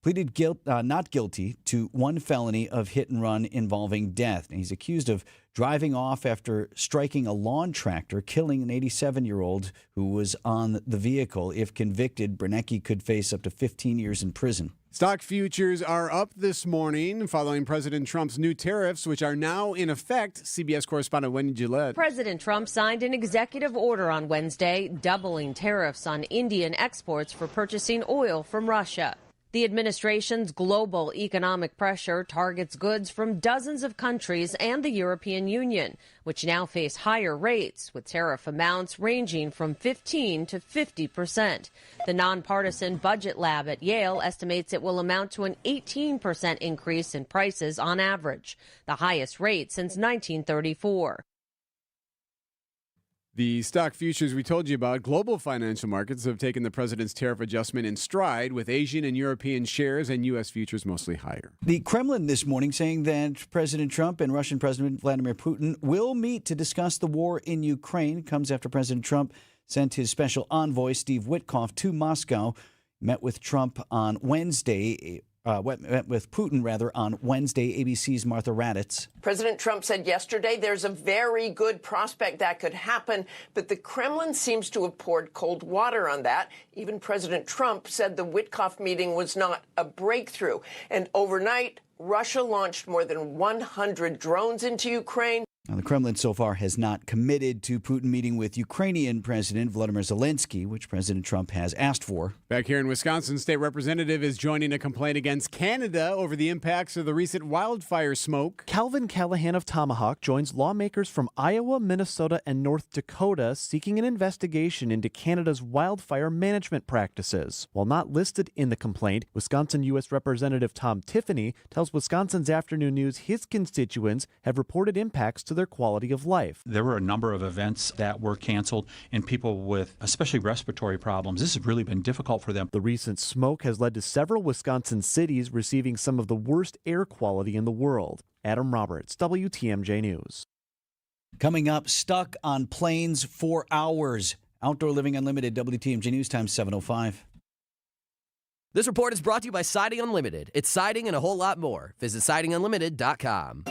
Speaker 7: pleaded not guilty to one felony of hit and run involving death. And he's accused of driving off after striking a lawn tractor, killing an 87-year-old who was on the vehicle. If convicted, Branecki could face up to 15 years in prison.
Speaker 8: Stock futures are up this morning following President Trump's new tariffs, which are now in effect. CBS correspondent Wendy Gillette.
Speaker 1: President Trump signed an executive order on Wednesday, doubling tariffs on Indian exports for purchasing oil from Russia. The administration's global economic pressure targets goods from dozens of countries and the European Union, which now face higher rates, with tariff amounts ranging from 15 to 50%. The nonpartisan budget lab at Yale estimates it will amount to an 18% increase in prices on average, the highest rate since 1934.
Speaker 8: The stock futures we told you about, global financial markets have taken the president's tariff adjustment in stride, with Asian and European shares and U.S. futures mostly higher.
Speaker 7: The Kremlin this morning saying that President Trump and Russian President Vladimir Putin will meet to discuss the war in Ukraine. Comes after President Trump sent his special envoy, Steve Witkoff, to Moscow, met with Trump on Wednesday. Met with Putin, on Wednesday, ABC's Martha Raddatz.
Speaker 2: President Trump said yesterday there's a very good prospect that could happen, but the Kremlin seems to have poured cold water on that. Even President Trump said the Witkoff meeting was not a breakthrough. And overnight, Russia launched more than 100 drones into Ukraine.
Speaker 7: Now, the Kremlin so far has not committed to Putin meeting with Ukrainian President Volodymyr Zelensky, which President Trump has asked for.
Speaker 8: Back here in Wisconsin, state representative is joining a complaint against Canada over the impacts of the recent wildfire smoke.
Speaker 9: Calvin Callahan of Tomahawk joins lawmakers from Iowa, Minnesota, and North Dakota seeking an investigation into Canada's wildfire management practices. While not listed in the complaint, Wisconsin U.S. Representative Tom Tiffany tells Wisconsin's Afternoon News his constituents have reported impacts to their quality of life.
Speaker 5: There were a number of events that were canceled, and people with especially respiratory problems, this has really been difficult for them.
Speaker 9: The recent smoke has led to several Wisconsin cities receiving some of the worst air quality in the world. Adam Roberts, WTMJ News.
Speaker 7: Coming up, stuck on planes for hours. Outdoor Living Unlimited, WTMJ News Time 7:05.
Speaker 12: This report is brought to you by Siding Unlimited. It's siding and a whole lot more. Visit sidingunlimited.com.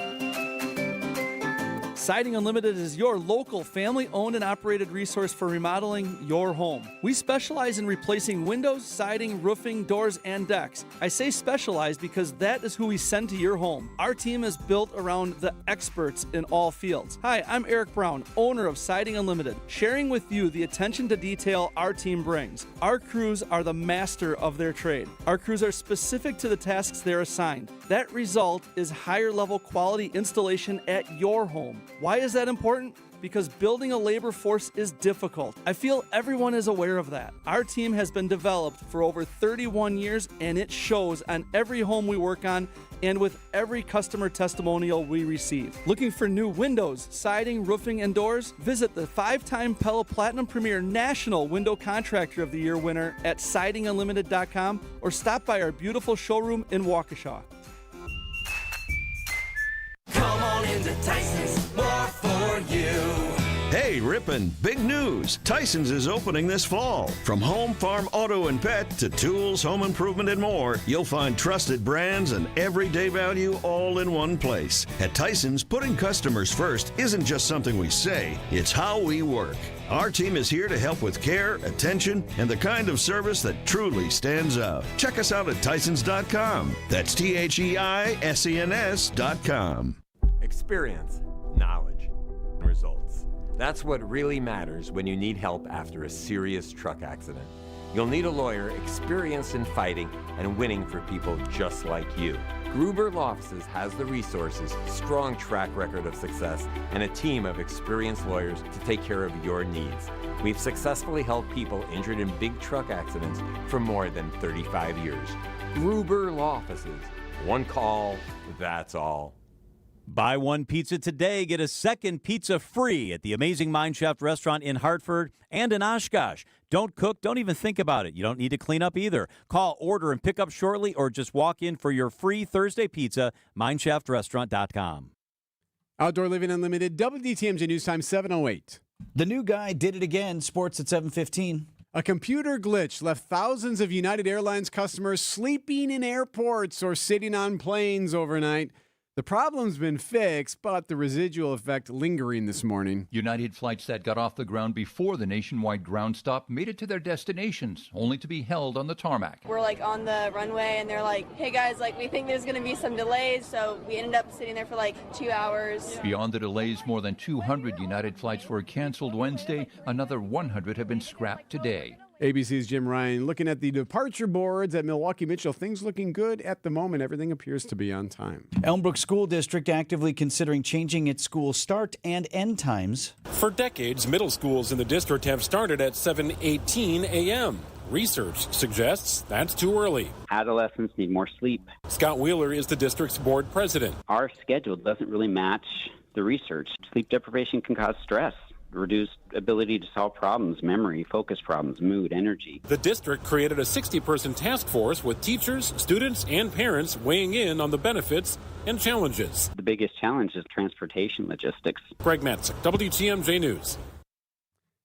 Speaker 20: Siding Unlimited is your local family-owned and operated resource for remodeling your home. We specialize in replacing windows, siding, roofing, doors, and decks. I say specialize because that is who we send to your home. Our team is built around the experts in all fields. Hi, I'm Erik Brown, owner of Siding Unlimited, sharing with you the attention to detail our team brings. Our crews are the master of their trade. Our crews are specific to the tasks they're assigned. That result is higher level quality installation at your home. Why is that important? Because building a labor force is difficult. I feel everyone is aware of that. Our team has been developed for over 31 years, and it shows on every home we work on and with every customer testimonial we receive. Looking for new windows, siding, roofing, and doors? Visit the 5-time Pella Platinum Premier National Window Contractor of the Year winner at sidingunlimited.com or stop by our beautiful showroom in Waukesha.
Speaker 30: Come on into Tyson's, more for you.
Speaker 14: Hey, Ripon, big news. Tyson's is opening this fall. From home, farm, auto, and pet to tools, home improvement, and more, you'll find trusted brands and everyday value all in one place. At Tyson's, putting customers first isn't just something we say, it's how we work. Our team is here to help with care, attention, and the kind of service that truly stands out. Check us out at Tysons.com. That's THEISENS.com.
Speaker 15: Experience, knowledge, results. That's what really matters when you need help after a serious truck accident. You'll need a lawyer experienced in fighting and winning for people just like you. Gruber Law Offices has the resources, strong track record of success, and a team of experienced lawyers to take care of your needs. We've successfully helped people injured in big truck accidents for more than 35 years. Gruber Law Offices. One call, that's all.
Speaker 3: Buy one pizza today, get a second pizza free at the amazing Mine Shaft restaurant in Hartford and in Oshkosh. Don't cook, don't even think about it. You don't need to clean up either. Call, order, and pick up shortly, or just walk in for your free Thursday pizza, mineshaftrestaurant.com.
Speaker 8: Outdoor Living Unlimited, WDTMJ News Time 7:08.
Speaker 7: The new guy did it again. Sports at 7:15.
Speaker 8: A computer glitch left thousands of United Airlines customers sleeping in airports or sitting on planes overnight. The problem's been fixed, but the residual effect lingering this morning.
Speaker 4: United flights that got off the ground before the nationwide ground stop made it to their destinations, only to be held on the tarmac.
Speaker 6: We're on the runway, and they're like, hey guys, we think there's going to be some delays, so we ended up sitting there for 2 hours.
Speaker 4: Beyond the delays, more than 200 United flights were canceled Wednesday. Another 100 have been scrapped today.
Speaker 8: ABC's Jim Ryan looking at the departure boards at Milwaukee Mitchell. Things looking good at the moment. Everything appears to be on time.
Speaker 7: Elmbrook School District actively considering changing its school start and end times.
Speaker 16: For decades, middle schools in the district have started at 7:18 a.m. Research suggests that's too early.
Speaker 17: Adolescents need more sleep.
Speaker 16: Scott Wheeler is the district's board president.
Speaker 17: Our schedule doesn't really match the research. Sleep deprivation can cause stress, reduced ability to solve problems, memory, focus problems, mood, energy.
Speaker 16: The district created a 60-person task force with teachers, students, and parents weighing in on the benefits and challenges.
Speaker 17: The biggest challenge is transportation logistics.
Speaker 16: Greg Matzik, WTMJ News.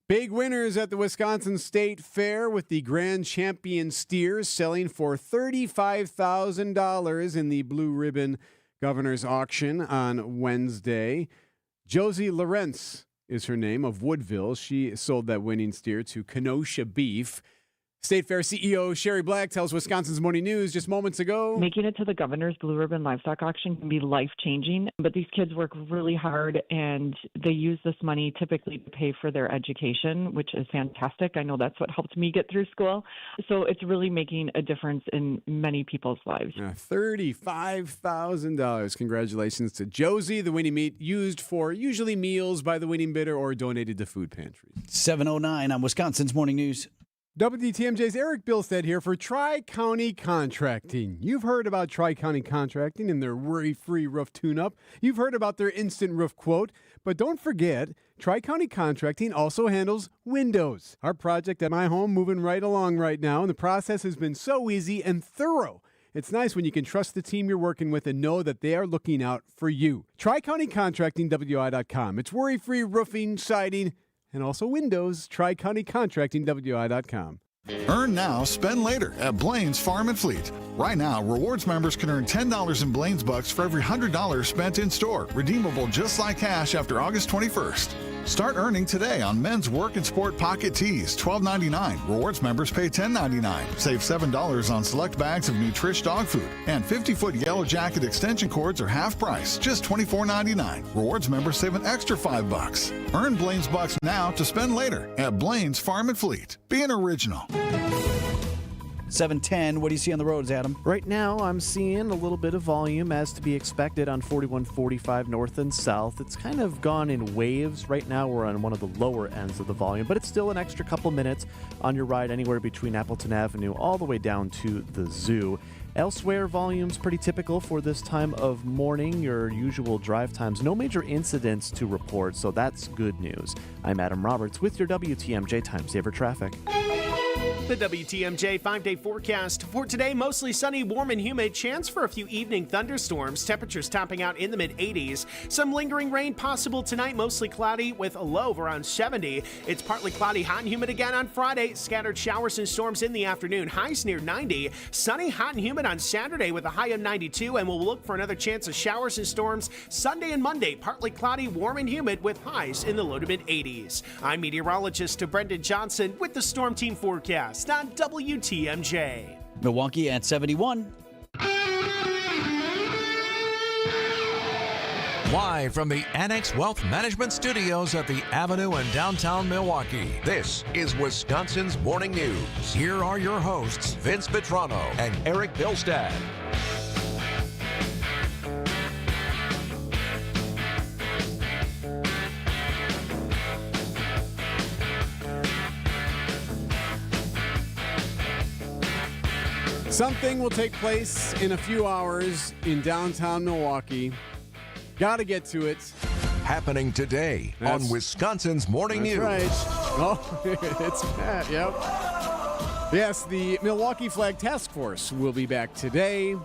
Speaker 8: Big winners at the Wisconsin State Fair, with the grand champion steers selling for $35,000 in the Blue Ribbon Governor's Auction on Wednesday. Josie Lawrence is her name, of Woodville. She sold that winning steer to Kenosha Beef. State Fair CEO Sherry Black tells Wisconsin's Morning News just moments ago.
Speaker 18: Making it to the governor's Blue Ribbon Livestock Auction can be life-changing, but these kids work really hard, and they use this money typically to pay for their education, which is fantastic. I know that's what helped me get through school. So it's really making a difference in many people's lives.
Speaker 8: $35,000. Congratulations to Josie. The winning meat used for usually meals by the winning bidder or donated to food pantries.
Speaker 7: 7:09 on Wisconsin's Morning News.
Speaker 8: WDTMJ's Erik Bilstad here for Tri-County Contracting. You've heard about Tri-County Contracting and their worry-free roof tune-up. You've heard about their instant roof quote. But don't forget, Tri-County Contracting also handles windows. Our project at my home moving right along right now, and the process has been so easy and thorough. It's nice when you can trust the team you're working with and know that they are looking out for you. Tri-County Contracting, WI.com. It's worry-free roofing, siding, and also windows. Tri-County-Contracting, WI.com.
Speaker 24: Earn now, spend later at Blaine's Farm and Fleet. Right now, rewards members can earn $10 in Blaine's Bucks for every $100 spent in store. Redeemable just like cash after August 21st. Start earning today on men's work and sport pocket tees, $12.99. Rewards members pay $10.99. Save $7 on select bags of Nutrish dog food. And 50-foot Yellow Jacket extension cords are half price, just $24.99. Rewards members save an extra $5. Earn Blaine's Bucks now to spend later at Blaine's Farm and Fleet. Be an original.
Speaker 7: 7:10. What do you see on the roads, Adam?
Speaker 9: Right now, I'm seeing a little bit of volume as to be expected on 4145 north and south. It's kind of gone in waves. Right now, we're on one of the lower ends of the volume, but it's still an extra couple minutes on your ride anywhere between Appleton Avenue all the way down to the zoo. Elsewhere, volume's pretty typical for this time of morning, your usual drive times. No major incidents to report, so that's good news. I'm Adam Roberts with your WTMJ Time Saver Traffic.
Speaker 25: The WTMJ 5-day forecast for today: mostly sunny, warm and humid. Chance for a few evening thunderstorms. Temperatures topping out in the mid-80s. Some lingering rain possible tonight, mostly cloudy with a low of around 70. It's partly cloudy, hot and humid again on Friday. Scattered showers and storms in the afternoon. Highs near 90. Sunny, hot and humid on Saturday with a high of 92. And we'll look for another chance of showers and storms Sunday and Monday. Partly cloudy, warm and humid with highs in the low to mid-80s. I'm meteorologist Brendan Johnson with the Storm Team forecast on WTMJ.
Speaker 7: Milwaukee at 71.
Speaker 13: Live from the Annex Wealth Management Studios at the Avenue in downtown Milwaukee, this is Wisconsin's Morning News. Here are your hosts, Vince Vitrano and Erik Bilstad.
Speaker 8: Something will take place in a few hours in downtown Milwaukee. Got to get to it.
Speaker 13: Happening today on Wisconsin's Morning News.
Speaker 8: Right. Oh, it's Matt, yep. Yes, the Milwaukee Flag Task Force will be back today.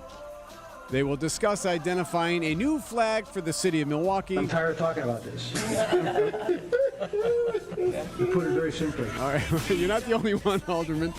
Speaker 8: They will discuss identifying a new flag for the city of Milwaukee.
Speaker 10: I'm tired of talking about this. You put it very simply.
Speaker 8: All right, you're not the only one, Alderman.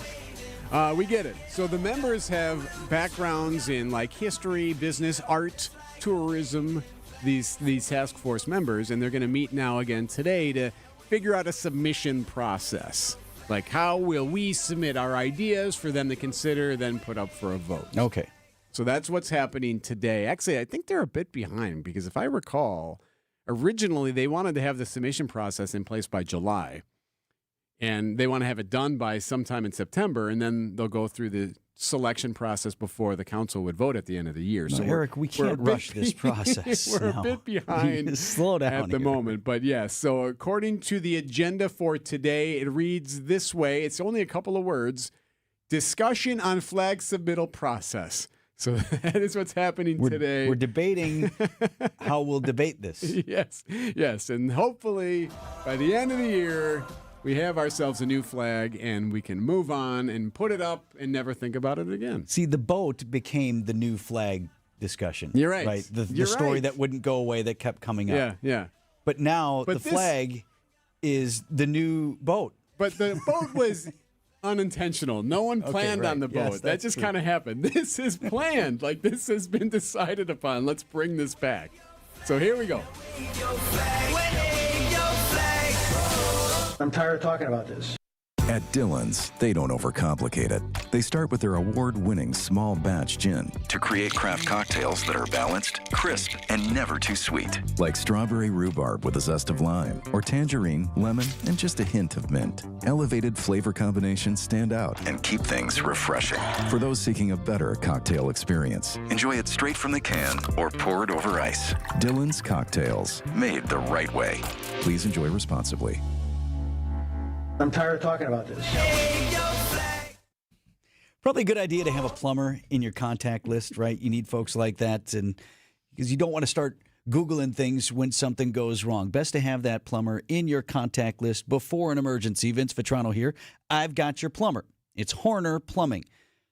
Speaker 8: We get it. So the members have backgrounds in like history, business, art, tourism, these task force members, and they're going to meet now again today to figure out a submission process. Like, how will we submit our ideas for them to consider, then put up for a vote?
Speaker 7: Okay.
Speaker 8: So that's what's happening today. Actually, I think they're a bit behind because if I recall, originally they wanted to have the submission process in place by July. And they want to have it done by sometime in September, and then they'll go through the selection process before the council would vote at the end of the year.
Speaker 7: No, Eric, we can't rush this process.
Speaker 8: We're a bit behind
Speaker 7: Slow down
Speaker 8: at the moment. But yes, so according to the agenda for today, it reads this way. It's only a couple of words. Discussion on flag submittal process. So that is what's happening today.
Speaker 7: We're debating how we'll debate this.
Speaker 8: Yes. And hopefully by the end of the year, we have ourselves a new flag and we can move on and put it up and never think about it again.
Speaker 7: See, the boat became the new flag discussion.
Speaker 8: You're right.
Speaker 7: The story that wouldn't go away that kept coming up.
Speaker 8: Yeah.
Speaker 7: But now the flag is the new boat.
Speaker 8: But the boat was unintentional. No one planned on the boat.
Speaker 7: Yes,
Speaker 8: that just kind of happened. This is planned. Like, this has been decided upon. Let's bring this back. So here we go.
Speaker 10: I'm tired of talking about this.
Speaker 11: At Dillon's, they don't overcomplicate it. They start with their award-winning small batch gin to create craft cocktails that are balanced, crisp, and never too sweet. Like strawberry rhubarb with a zest of lime, or tangerine, lemon, and just a hint of mint. Elevated flavor combinations stand out and keep things refreshing. For those seeking a better cocktail experience, enjoy it straight from the can or pour it over ice. Dillon's Cocktails, made the right way. Please enjoy responsibly.
Speaker 10: I'm tired of talking about this.
Speaker 7: Probably a good idea to have a plumber in your contact list, right? You need folks like that, and because you don't want to start Googling things when something goes wrong. Best to have that plumber in your contact list before an emergency. Vince Vitrano here. I've got your plumber. It's Horner Plumbing.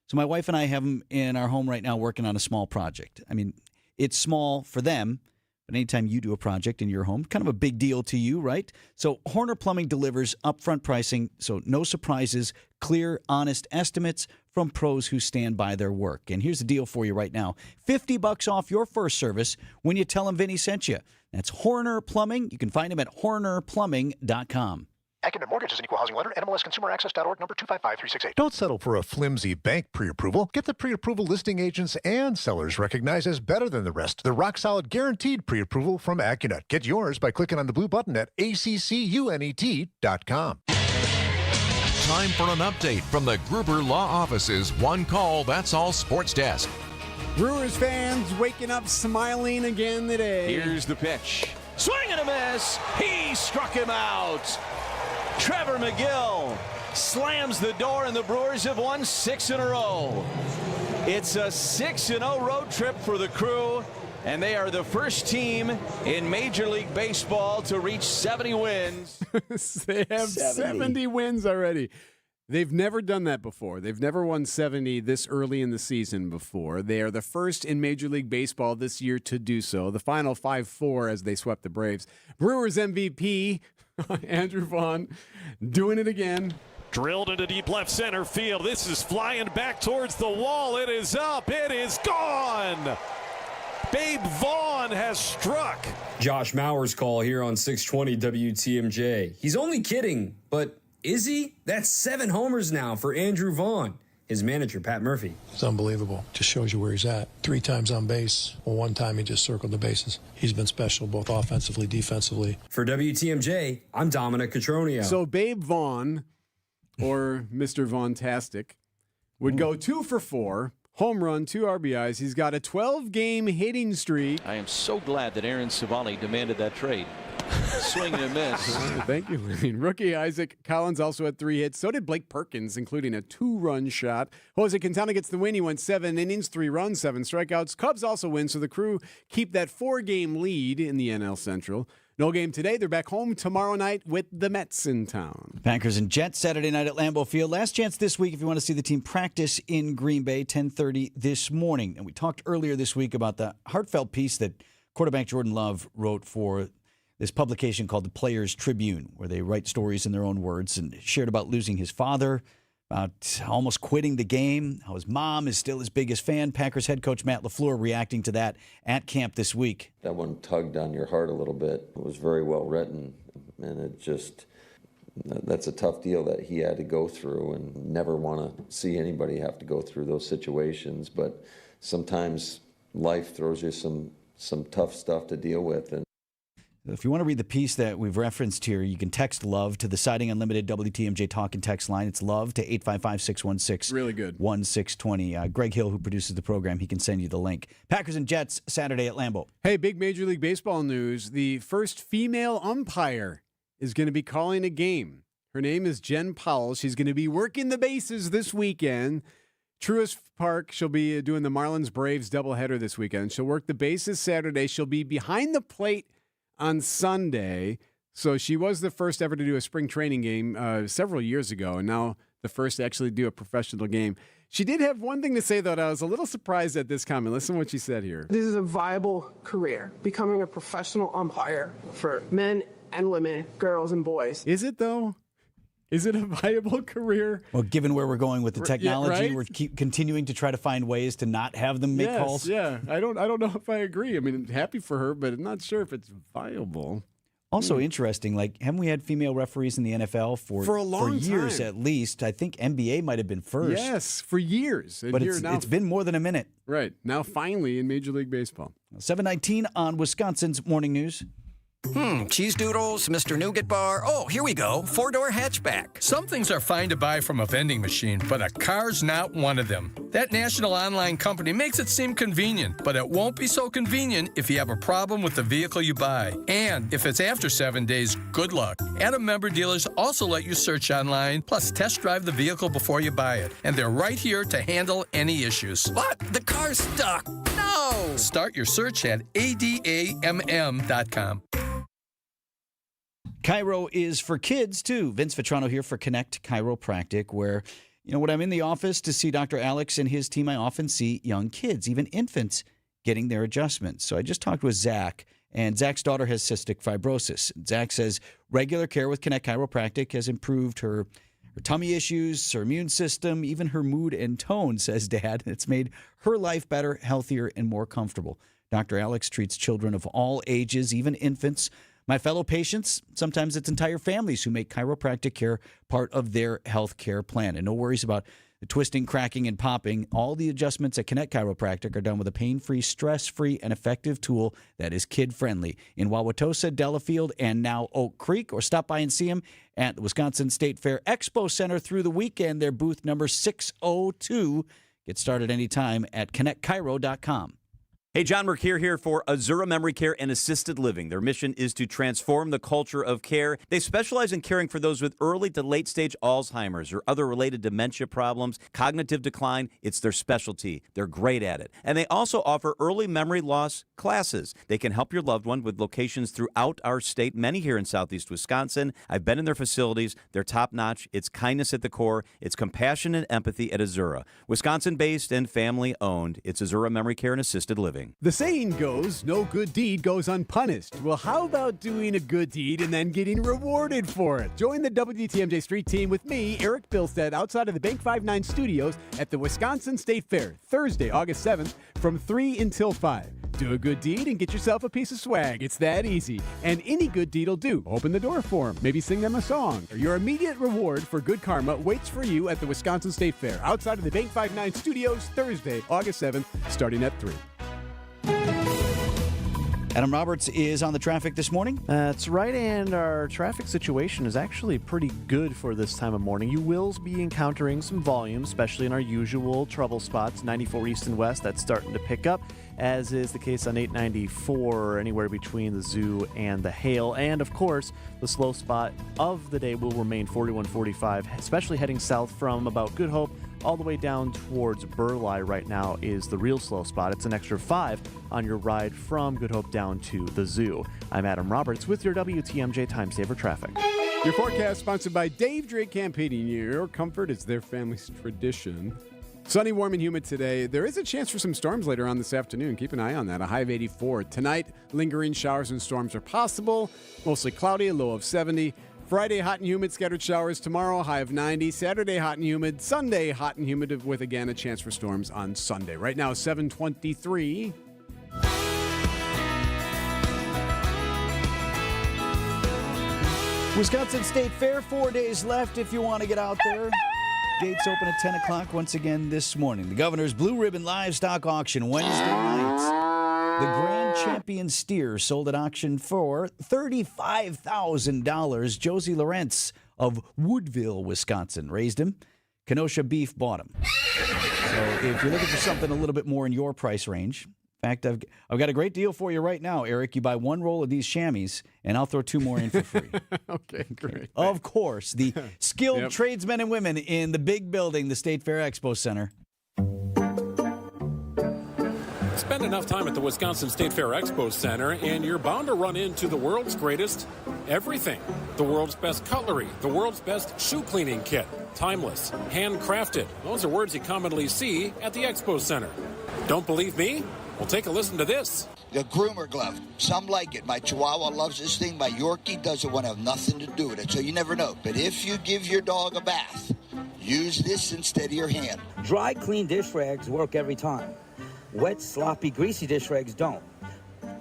Speaker 7: So my wife and I have them in our home right now working on a small project. I mean, it's small for them, but anytime you do a project in your home, kind of a big deal to you, right? So Horner Plumbing delivers upfront pricing, so no surprises, clear, honest estimates from pros who stand by their work. And here's the deal for you right now. $50 off your first service when you tell them Vinny sent you. That's Horner Plumbing. You can find him at hornerplumbing.com.
Speaker 19: Acumen Mortgage is an equal housing lender. NMLSConsumerAccess.org, number 255368.
Speaker 21: Don't settle for a flimsy bank pre-approval. Get the pre-approval listing agents and sellers recognized as better than the rest. The rock-solid guaranteed pre-approval from Accunet. Get yours by clicking on the blue button at accunet.com.
Speaker 13: Time for an update from the Gruber Law Office's One Call, That's All Sports Desk.
Speaker 8: Brewers fans waking up smiling again today.
Speaker 22: Here's the pitch. Swing and a miss. He struck him out. Trevor McGill slams the door, and the Brewers have won 6 in a row. It's a 6-0 road trip for the Crew, and they are the first team in Major League Baseball to reach 70 wins.
Speaker 8: They have 70 wins already. They've never done that before. They've never won 70 this early in the season before. They are the first in Major League Baseball this year to do so. The final 5-4 as they swept the Braves. Brewers MVP, Andrew Vaughn, doing it again.
Speaker 23: Drilled into deep left center field. This is flying back towards the wall. It is up. It is gone. Babe Vaughn has struck.
Speaker 26: Josh Maurer's call here on 620 WTMJ. He's only kidding, but is he? That's 7 homers now for Andrew Vaughn. His manager, Pat Murphy.
Speaker 27: It's unbelievable. Just shows you where he's at. 3 times on base. Well, 1 time he just circled the bases. He's been special, both offensively, defensively.
Speaker 26: For WTMJ, I'm Dominic Cotroneo.
Speaker 8: So Babe Vaughn, or Mr. Vaughntastic, would go 2 for 4, home run, 2 RBIs. He's got a 12-game hitting streak.
Speaker 28: I am so glad that Aaron Savali demanded that trade.
Speaker 22: Swing and a miss.
Speaker 8: Thank you, Lane. Rookie Isaac Collins also had 3 hits. So did Blake Perkins, including a 2-run shot. Jose Quintana gets the win. He went 7 innings, 3 runs, 7 strikeouts. Cubs also win, so the Crew keep that 4-game lead in the NL Central. No game today. They're back home tomorrow night with the Mets in town.
Speaker 7: Packers and Jets Saturday night at Lambeau Field. Last chance this week if you want to see the team practice in Green Bay, 10:30 this morning. And we talked earlier this week about the heartfelt piece that quarterback Jordan Love wrote for this publication called the Players Tribune, where they write stories in their own words, and shared about losing his father, about almost quitting the game, how his mom is still his biggest fan. Packers head coach Matt LaFleur reacting to that at camp this week.
Speaker 1: That one tugged on your heart a little bit. It was very well written, and that's a tough deal that he had to go through, and never want to see anybody have to go through those situations. But sometimes life throws you some tough stuff to deal with. And
Speaker 7: if you want to read the piece that we've referenced here, you can text LOVE to the Siding Unlimited WTMJ talk and text line. It's LOVE to 855-616.
Speaker 8: Really good.
Speaker 7: 1620. Greg Hill, who produces the program, he can send you the link. Packers and Jets Saturday at Lambeau.
Speaker 8: Hey, big Major League Baseball news. The first female umpire is going to be calling a game. Her name is Jen Powell. She's going to be working the bases this weekend. Truist Park, she'll be doing the Marlins-Braves doubleheader this weekend. She'll work the bases Saturday. She'll be behind the plate on Sunday. So she was the first ever to do a spring training game several years ago, and now the first to actually do a professional game. She did have one thing to say, though, that I was a little surprised at this comment. Listen to what she said here.
Speaker 2: This is a viable career, becoming a professional umpire for men and women, girls and boys.
Speaker 8: Is it, though? Is it a viable career?
Speaker 7: Well, given where we're going with the technology,
Speaker 8: yeah, right?
Speaker 7: we're continuing to try to find ways to not have them make calls.
Speaker 8: Yeah, I don't know if I agree. I mean, I'm happy for her, but I'm not sure if it's viable.
Speaker 7: Also interesting, like, haven't we had female referees in the NFL for
Speaker 8: a long
Speaker 7: years
Speaker 8: time.
Speaker 7: At least? I think NBA might have been first.
Speaker 8: Yes, for years. And
Speaker 7: but
Speaker 8: here now,
Speaker 7: it's been more than a minute.
Speaker 8: Right. Now finally in Major League Baseball.
Speaker 7: 7:19 on Wisconsin's Morning News.
Speaker 5: Cheese doodles, Mr. Nougat Bar. Oh, here we go. 4-door hatchback.
Speaker 12: Some things are fine to buy from a vending machine, but a car's not one of them. That national online company makes it seem convenient, but it won't be so convenient if you have a problem with the vehicle you buy. And if it's after 7 days, good luck. Adam member dealers also let you search online, plus test drive the vehicle before you buy it. And they're right here to handle any issues.
Speaker 5: What? The car's stuck. No!
Speaker 12: Start your search at adamm.com.
Speaker 7: Chiro is for kids, too. Vince Vitrano here for Connect Chiropractic, where, when I'm in the office to see Dr. Alex and his team, I often see young kids, even infants, getting their adjustments. So I just talked with Zach, and Zach's daughter has cystic fibrosis. Zach says regular care with Connect Chiropractic has improved her tummy issues, her immune system, even her mood and tone, says Dad. It's made her life better, healthier, and more comfortable. Dr. Alex treats children of all ages, even infants. My fellow patients, sometimes it's entire families who make chiropractic care part of their health care plan. And no worries about the twisting, cracking, and popping. All the adjustments at Connect Chiropractic are done with a pain-free, stress-free, and effective tool that is kid-friendly. In Wauwatosa, Delafield, and now Oak Creek. Or stop by and see them at the Wisconsin State Fair Expo Center through the weekend. Their booth number 602. Get started anytime at connectchiro.com.
Speaker 3: Hey, John Mercure here for Azura Memory Care and Assisted Living. Their mission is to transform the culture of care. They specialize in caring for those with early to late stage Alzheimer's or other related dementia problems, cognitive decline. It's their specialty. They're great at it. And they also offer early memory loss classes. They can help your loved one with locations throughout our state, many here in southeast Wisconsin. I've been in their facilities. They're top-notch. It's kindness at the core. It's compassion and empathy at Azura. Wisconsin-based and family-owned. It's Azura Memory Care and Assisted Living.
Speaker 8: The saying goes, no good deed goes unpunished. Well, how about doing a good deed and then getting rewarded for it? Join the WTMJ Street Team with me, Erik Bilstad, outside of the Bank 59 studios at the Wisconsin State Fair, Thursday, August 7th, from 3 until 5. Do a good deed and get yourself a piece of swag. It's that easy. And any good deed will do. Open the door for them. Maybe sing them a song. Your immediate reward for good karma waits for you at the Wisconsin State Fair, outside of the Bank 59 studios, Thursday, August 7th, starting at 3.
Speaker 7: Adam Roberts is on the traffic this morning.
Speaker 9: That's right, and our traffic situation is actually pretty good for this time of morning. You will be encountering some volume, especially in our usual trouble spots, 94 east and west. That's starting to pick up, as is the case on 894, anywhere between the Zoo and the Hale. And, of course, the slow spot of the day will remain 4145, especially heading south from about Good Hope all the way down towards Burleigh right now is the real slow spot. It's an extra 5 on your ride from Good Hope down to the Zoo. I'm Adam Roberts with your WTMJ Time Saver Traffic.
Speaker 8: Your forecast sponsored by Dave Drake Campaigning. Your comfort is their family's tradition. Sunny, warm, and humid today. There is a chance for some storms later on this afternoon. Keep an eye on that. A high of 84. Tonight, lingering showers and storms are possible. Mostly cloudy, a low of 70. Friday, hot and humid, scattered showers. Tomorrow, high of 90. Saturday, hot and humid. Sunday, hot and humid with, again, a chance for storms on Sunday. Right now, 7:23.
Speaker 7: Wisconsin State Fair, 4 days left if you want to get out there. Gates open at 10 o'clock once again this morning. The Governor's Blue Ribbon Livestock Auction Wednesday night. The Grand Champion steer sold at auction for $35,000. Josie Lawrence of Woodville, Wisconsin, raised him. Kenosha Beef bought him. So if you're looking for something a little bit more in your price range, in fact, I've got a great deal for you right now, Eric. You buy one roll of these chamois, and I'll throw 2 more in for free.
Speaker 8: Okay, great.
Speaker 7: Of course, the skilled tradesmen and women in the big building, the State Fair Expo Center.
Speaker 4: Spend enough time at the Wisconsin State Fair Expo Center, and you're bound to run into the world's greatest everything. The world's best cutlery, the world's best shoe cleaning kit. Timeless, handcrafted. Those are words you commonly see at the Expo Center. Don't believe me? Well, take a listen to this.
Speaker 6: The groomer glove. Some like it. My Chihuahua loves this thing. My Yorkie doesn't want to have nothing to do with it, so you never know. But if you give your dog a bath, use this instead of your hand.
Speaker 14: Dry, clean dish rags work every time. Wet, sloppy, greasy dish rags don't.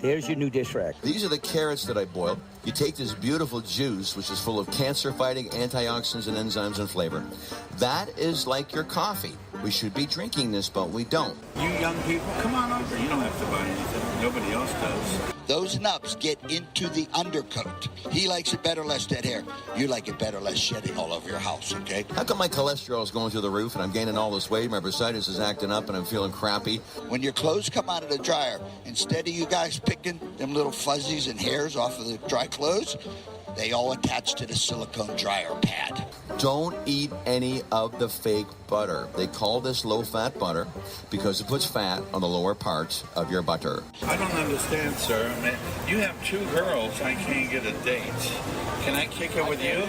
Speaker 14: There's your new dish rag.
Speaker 15: These are the carrots that I boiled. You take this beautiful juice, which is full of cancer-fighting antioxidants and enzymes and flavor. That is like your coffee. We should be drinking this, but we don't.
Speaker 16: You young people, come on over. You don't have to buy anything. Nobody else does.
Speaker 6: Those nubs get into the undercoat. He likes it better, less dead hair. You like it better, less shedding all over your house, okay?
Speaker 15: How come my cholesterol is going through the roof and I'm gaining all this weight, my bursitis is acting up, and I'm feeling crappy?
Speaker 6: When your clothes come out of the dryer, instead of you guys picking them little fuzzies and hairs off of the dry clothes, they all attach to the silicone dryer pad.
Speaker 15: Don't eat any of the fake butter. They call this low-fat butter because it puts fat on the lower parts of your butter.
Speaker 16: I don't understand, sir. I mean, you have 2 girls. I can't get a date. Can I kick it with you?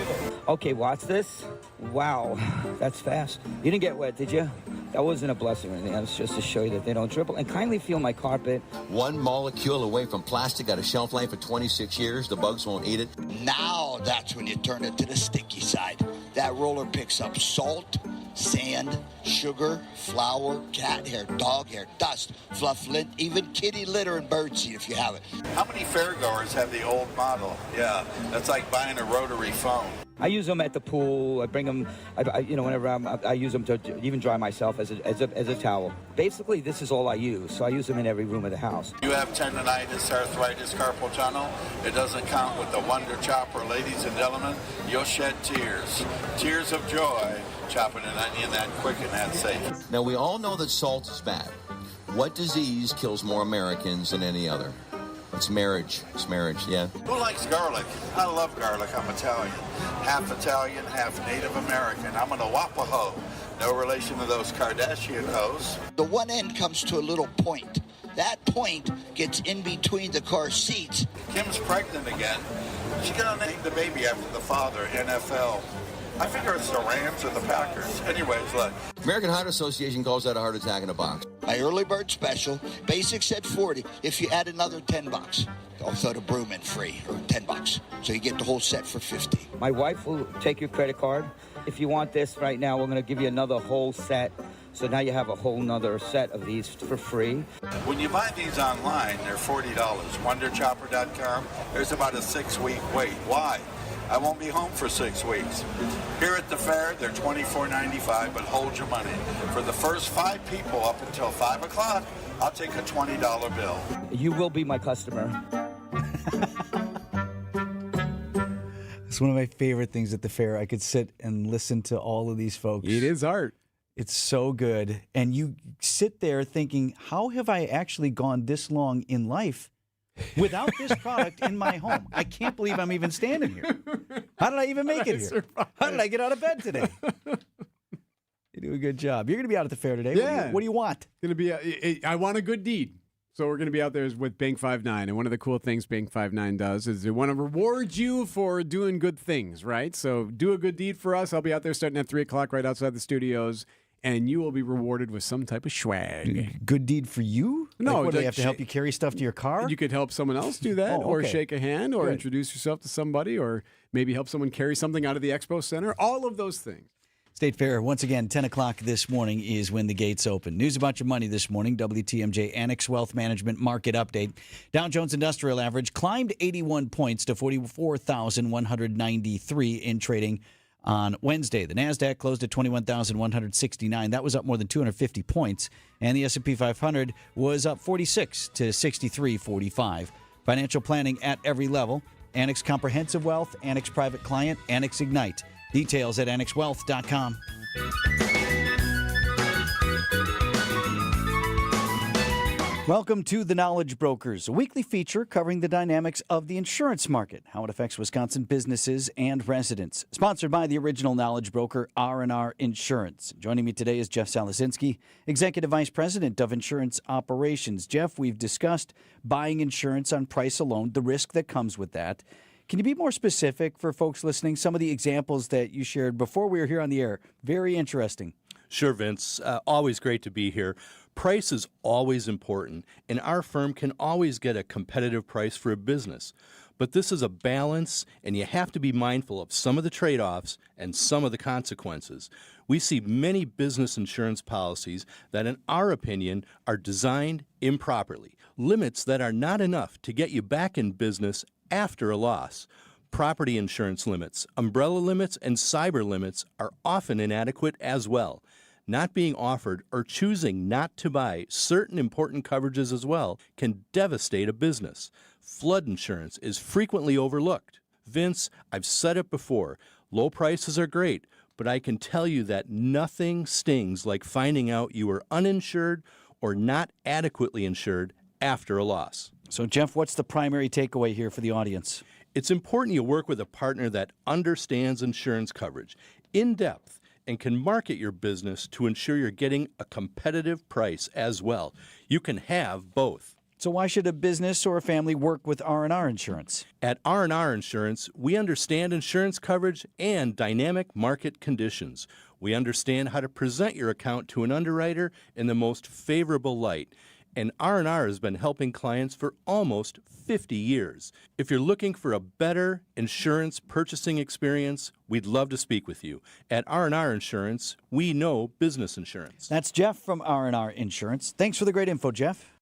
Speaker 14: Okay, watch this. Wow, that's fast. You didn't get wet, did you? That wasn't a blessing or anything. That was just to show you that they don't dribble. And kindly feel my carpet.
Speaker 15: 1 molecule away from plastic, got a shelf life of 26 years. The bugs won't eat it.
Speaker 6: Now that's when you turn it to the sticky side. That roller picks up salt, sand, sugar, flour, cat hair, dog hair, dust, fluff, lint, even kitty litter and birdseed if you have it.
Speaker 16: How many fairgoers have the old model? Yeah, that's like buying a rotary phone.
Speaker 14: I use them at the pool. I bring them, whenever I use them to even dry myself as a towel. Basically, this is all I use, so I use them in every room of the house.
Speaker 16: You have tendonitis, arthritis, carpal tunnel. It doesn't count with the Wonder Chopper, ladies and gentlemen. You'll shed tears. Tears of joy. Chopping an onion that quick and that safe.
Speaker 15: Now, we all know that salt is bad. What disease kills more Americans than any other? It's marriage. It's marriage, yeah.
Speaker 16: Who likes garlic? I love garlic. I'm Italian. Half Italian, half Native American. I'm an Arapaho. No relation to those Kardashian hoes.
Speaker 6: The one end comes to a little point. That point gets in between the car seats.
Speaker 16: Kim's pregnant again. She's going to name the baby after the father, NFL. I figure it's the Rams or the Packers. Anyways, look.
Speaker 15: American Heart Association calls that a heart attack in a box.
Speaker 6: My early bird special, basic said 40. If you add another $10, I'll throw the broom in free, or $10. So you get the whole set for 50.
Speaker 14: My wife will take your credit card. If you want this right now, we're going to give you another whole set. So now you have a whole nother set of these for free.
Speaker 16: When you buy these online, they're $40. WonderChopper.com. There's about a 6-week wait. Why? I won't be home for 6 weeks. Here at the fair, they're $24.95, but hold your money. For the first 5 people up until 5 o'clock, I'll take a $20 bill.
Speaker 14: You will be my customer.
Speaker 7: It's one of my favorite things at the fair. I could sit and listen to all of these folks.
Speaker 8: It is art.
Speaker 7: It's so good. And you sit there thinking, how have I actually gone this long in life without this product in my home? I can't believe I'm even standing here. How did I even make it here? How did I get out of bed today? You do a good job. You're going to be out at the fair today.
Speaker 8: Yeah.
Speaker 7: What do you want?
Speaker 8: I want a good deed. So we're going to be out there with Bank 59. And one of the cool things Bank 59 does is they want to reward you for doing good things, right? So do a good deed for us. I'll be out there starting at 3 o'clock right outside the studios. And you will be rewarded with some type of swag.
Speaker 7: Good deed for you?
Speaker 8: No.
Speaker 7: Like, what, do they have to help you carry stuff to your car?
Speaker 8: You could help someone else do that, or shake a hand, or introduce yourself to somebody, or maybe help someone carry something out of the expo center. All of those things.
Speaker 7: State Fair, once again, 10 o'clock this morning is when the gates open. News about your money this morning, WTMJ Annex Wealth Management Market Update. Dow Jones Industrial Average climbed 81 points to 44,193 in trading on Wednesday. The NASDAQ closed at 21,169. That was up more than 250 points. And the S&P 500 was up 46 to 63.45. Financial planning at every level. Annex Comprehensive Wealth, Annex Private Client, Annex Ignite. Details at annexwealth.com. Welcome to The Knowledge Brokers, a weekly feature covering the dynamics of the insurance market, how it affects Wisconsin businesses and residents. Sponsored by the original knowledge broker, R&R Insurance. Joining me today is Jeff Salazinski, Executive Vice President of Insurance Operations. Jeff, we've discussed buying insurance on price alone, the risk that comes with that. Can you be more specific for folks listening? Some of the examples that you shared before we were here on the air, very interesting.
Speaker 10: Sure, Vince. Always great to be here. Price is always important, and our firm can always get a competitive price for a business. But this is a balance, and you have to be mindful of some of the trade-offs and some of the consequences. We see many business insurance policies that, in our opinion, are designed improperly. Limits that are not enough to get you back in business after a loss. Property insurance limits, umbrella limits, and cyber limits are often inadequate as well. Not being offered or choosing not to buy certain important coverages as well can devastate a business. Flood insurance is frequently overlooked. Vince, I've said it before, low prices are great, but I can tell you that nothing stings like finding out you are uninsured or not adequately insured after a loss.
Speaker 7: So, Jeff, what's the primary takeaway here for the audience?
Speaker 10: It's important you work with a partner that understands insurance coverage in depth and can market your business to ensure you're getting a competitive price as well. You can have both.
Speaker 7: So why should a business or a family work with R&R Insurance?
Speaker 10: At R&R Insurance, we understand insurance coverage and dynamic market conditions. We understand how to present your account to an underwriter in the most favorable light. And R&R has been helping clients for almost 50 years. If you're looking for a better insurance purchasing experience, we'd love to speak with you. At R&R Insurance, we know business insurance.
Speaker 7: That's Jeff from R&R Insurance. Thanks for the great info, Jeff.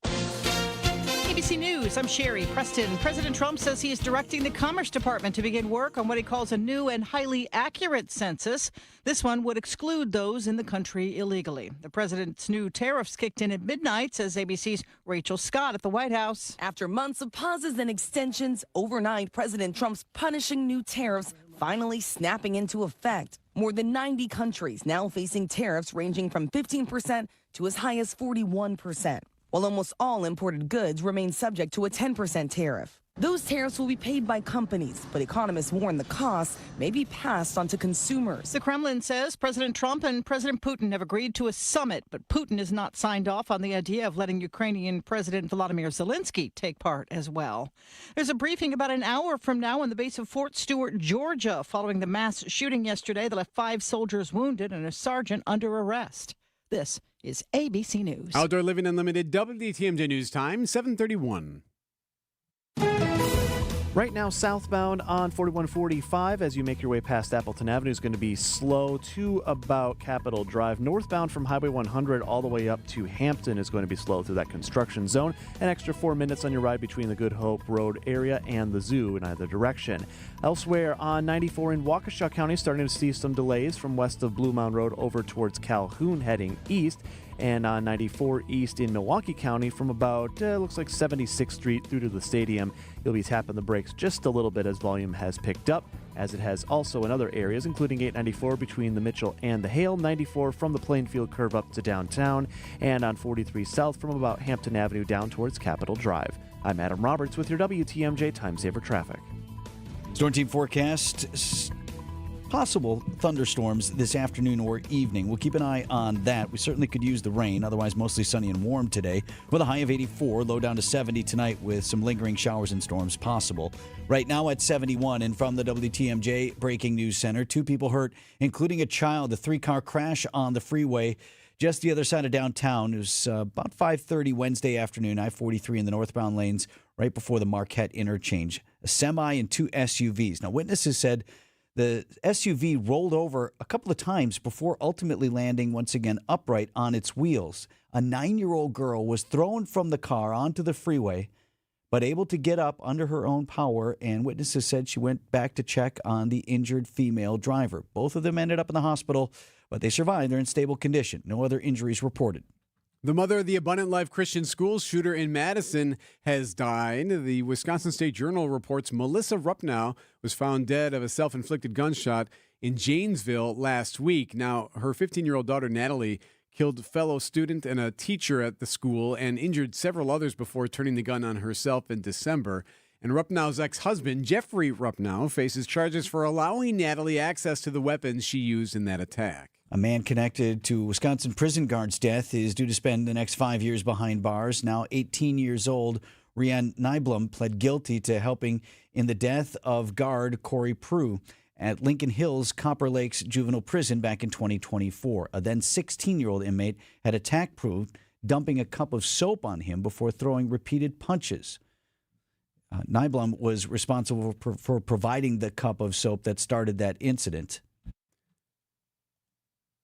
Speaker 11: ABC News, I'm Sherry Preston. President Trump says he is directing the Commerce Department to begin work on what he calls a new and highly accurate census. This one would exclude those in the country illegally. The president's new tariffs kicked in at midnight, says ABC's Rachel Scott at the White House.
Speaker 17: After months of pauses and extensions, overnight, President Trump's punishing new tariffs finally snapping into effect. More than 90 countries now facing tariffs ranging from 15% to as high as 41%. While almost all imported goods remain subject to a 10% tariff. Those tariffs will be paid by companies, but economists warn the costs may be passed on to consumers.
Speaker 11: The Kremlin says President Trump and President Putin have agreed to a summit, but Putin has not signed off on the idea of letting Ukrainian President Volodymyr Zelensky take part as well. There's a briefing about an hour from now on the base of Fort Stewart, Georgia, following the mass shooting yesterday that left 5 soldiers wounded and a sergeant under arrest. This is ABC News.
Speaker 8: Outdoor Living Unlimited, WTMJ News Time, 7:31.
Speaker 9: Right now, southbound on 4145 as you make your way past Appleton Avenue is going to be slow to about Capitol Drive. Northbound from Highway 100 all the way up to Hampton is going to be slow through that construction zone. An extra 4 minutes on your ride between the Good Hope Road area and the zoo in either direction. Elsewhere on 94 in Waukesha County, starting to see some delays from west of Blue Mound Road over towards Calhoun heading east. and on 94 East in Milwaukee County from about, looks like 76th Street through to the stadium. You'll be tapping the brakes just a little bit as volume has picked up, as it has also in other areas, including 894 between the Mitchell and the Hale, 94 from the Plainfield curve up to downtown, and on 43 South from about Hampton Avenue down towards Capitol Drive. I'm Adam Roberts with your WTMJ Time Saver Traffic.
Speaker 7: Storm team forecast. Possible thunderstorms this afternoon or evening. We'll keep an eye on that. We certainly could use the rain, otherwise mostly sunny and warm today with a high of 84, low down to 70 tonight with some lingering showers and storms possible. Right now at 71, and from the WTMJ Breaking News Center, 2 people hurt, including a child. A 3-car crash on the freeway just the other side of downtown. It was about 5:30 Wednesday afternoon, I-43 in the northbound lanes right before the Marquette interchange. A semi and 2 SUVs. Now, witnesses said the SUV rolled over a couple of times before ultimately landing once again upright on its wheels. A 9-year-old girl was thrown from the car onto the freeway, but able to get up under her own power, and witnesses said she went back to check on the injured female driver. Both of them ended up in the hospital, but they survived. They're in stable condition. No other injuries reported.
Speaker 8: The mother of the Abundant Life Christian School shooter in Madison has died. The Wisconsin State Journal reports Melissa Ruppnow was found dead of a self-inflicted gunshot in Janesville last week. Now, her 15-year-old daughter, Natalie, killed a fellow student and a teacher at the school and injured several others before turning the gun on herself in December. And Ruppnow's ex-husband, Jeffrey Ruppnow, faces charges for allowing Natalie access to the weapons she used in that attack.
Speaker 7: A man connected to Wisconsin prison guard's death is due to spend the next 5 years behind bars. Now 18 years old, Rianne Nyblom pled guilty to helping in the death of guard Corey Prue at Lincoln Hills Copper Lakes Juvenile Prison back in 2024. A then 16-year-old inmate had attacked Prue, dumping a cup of soap on him before throwing repeated punches. Nyblom was responsible for providing the cup of soap that started that incident.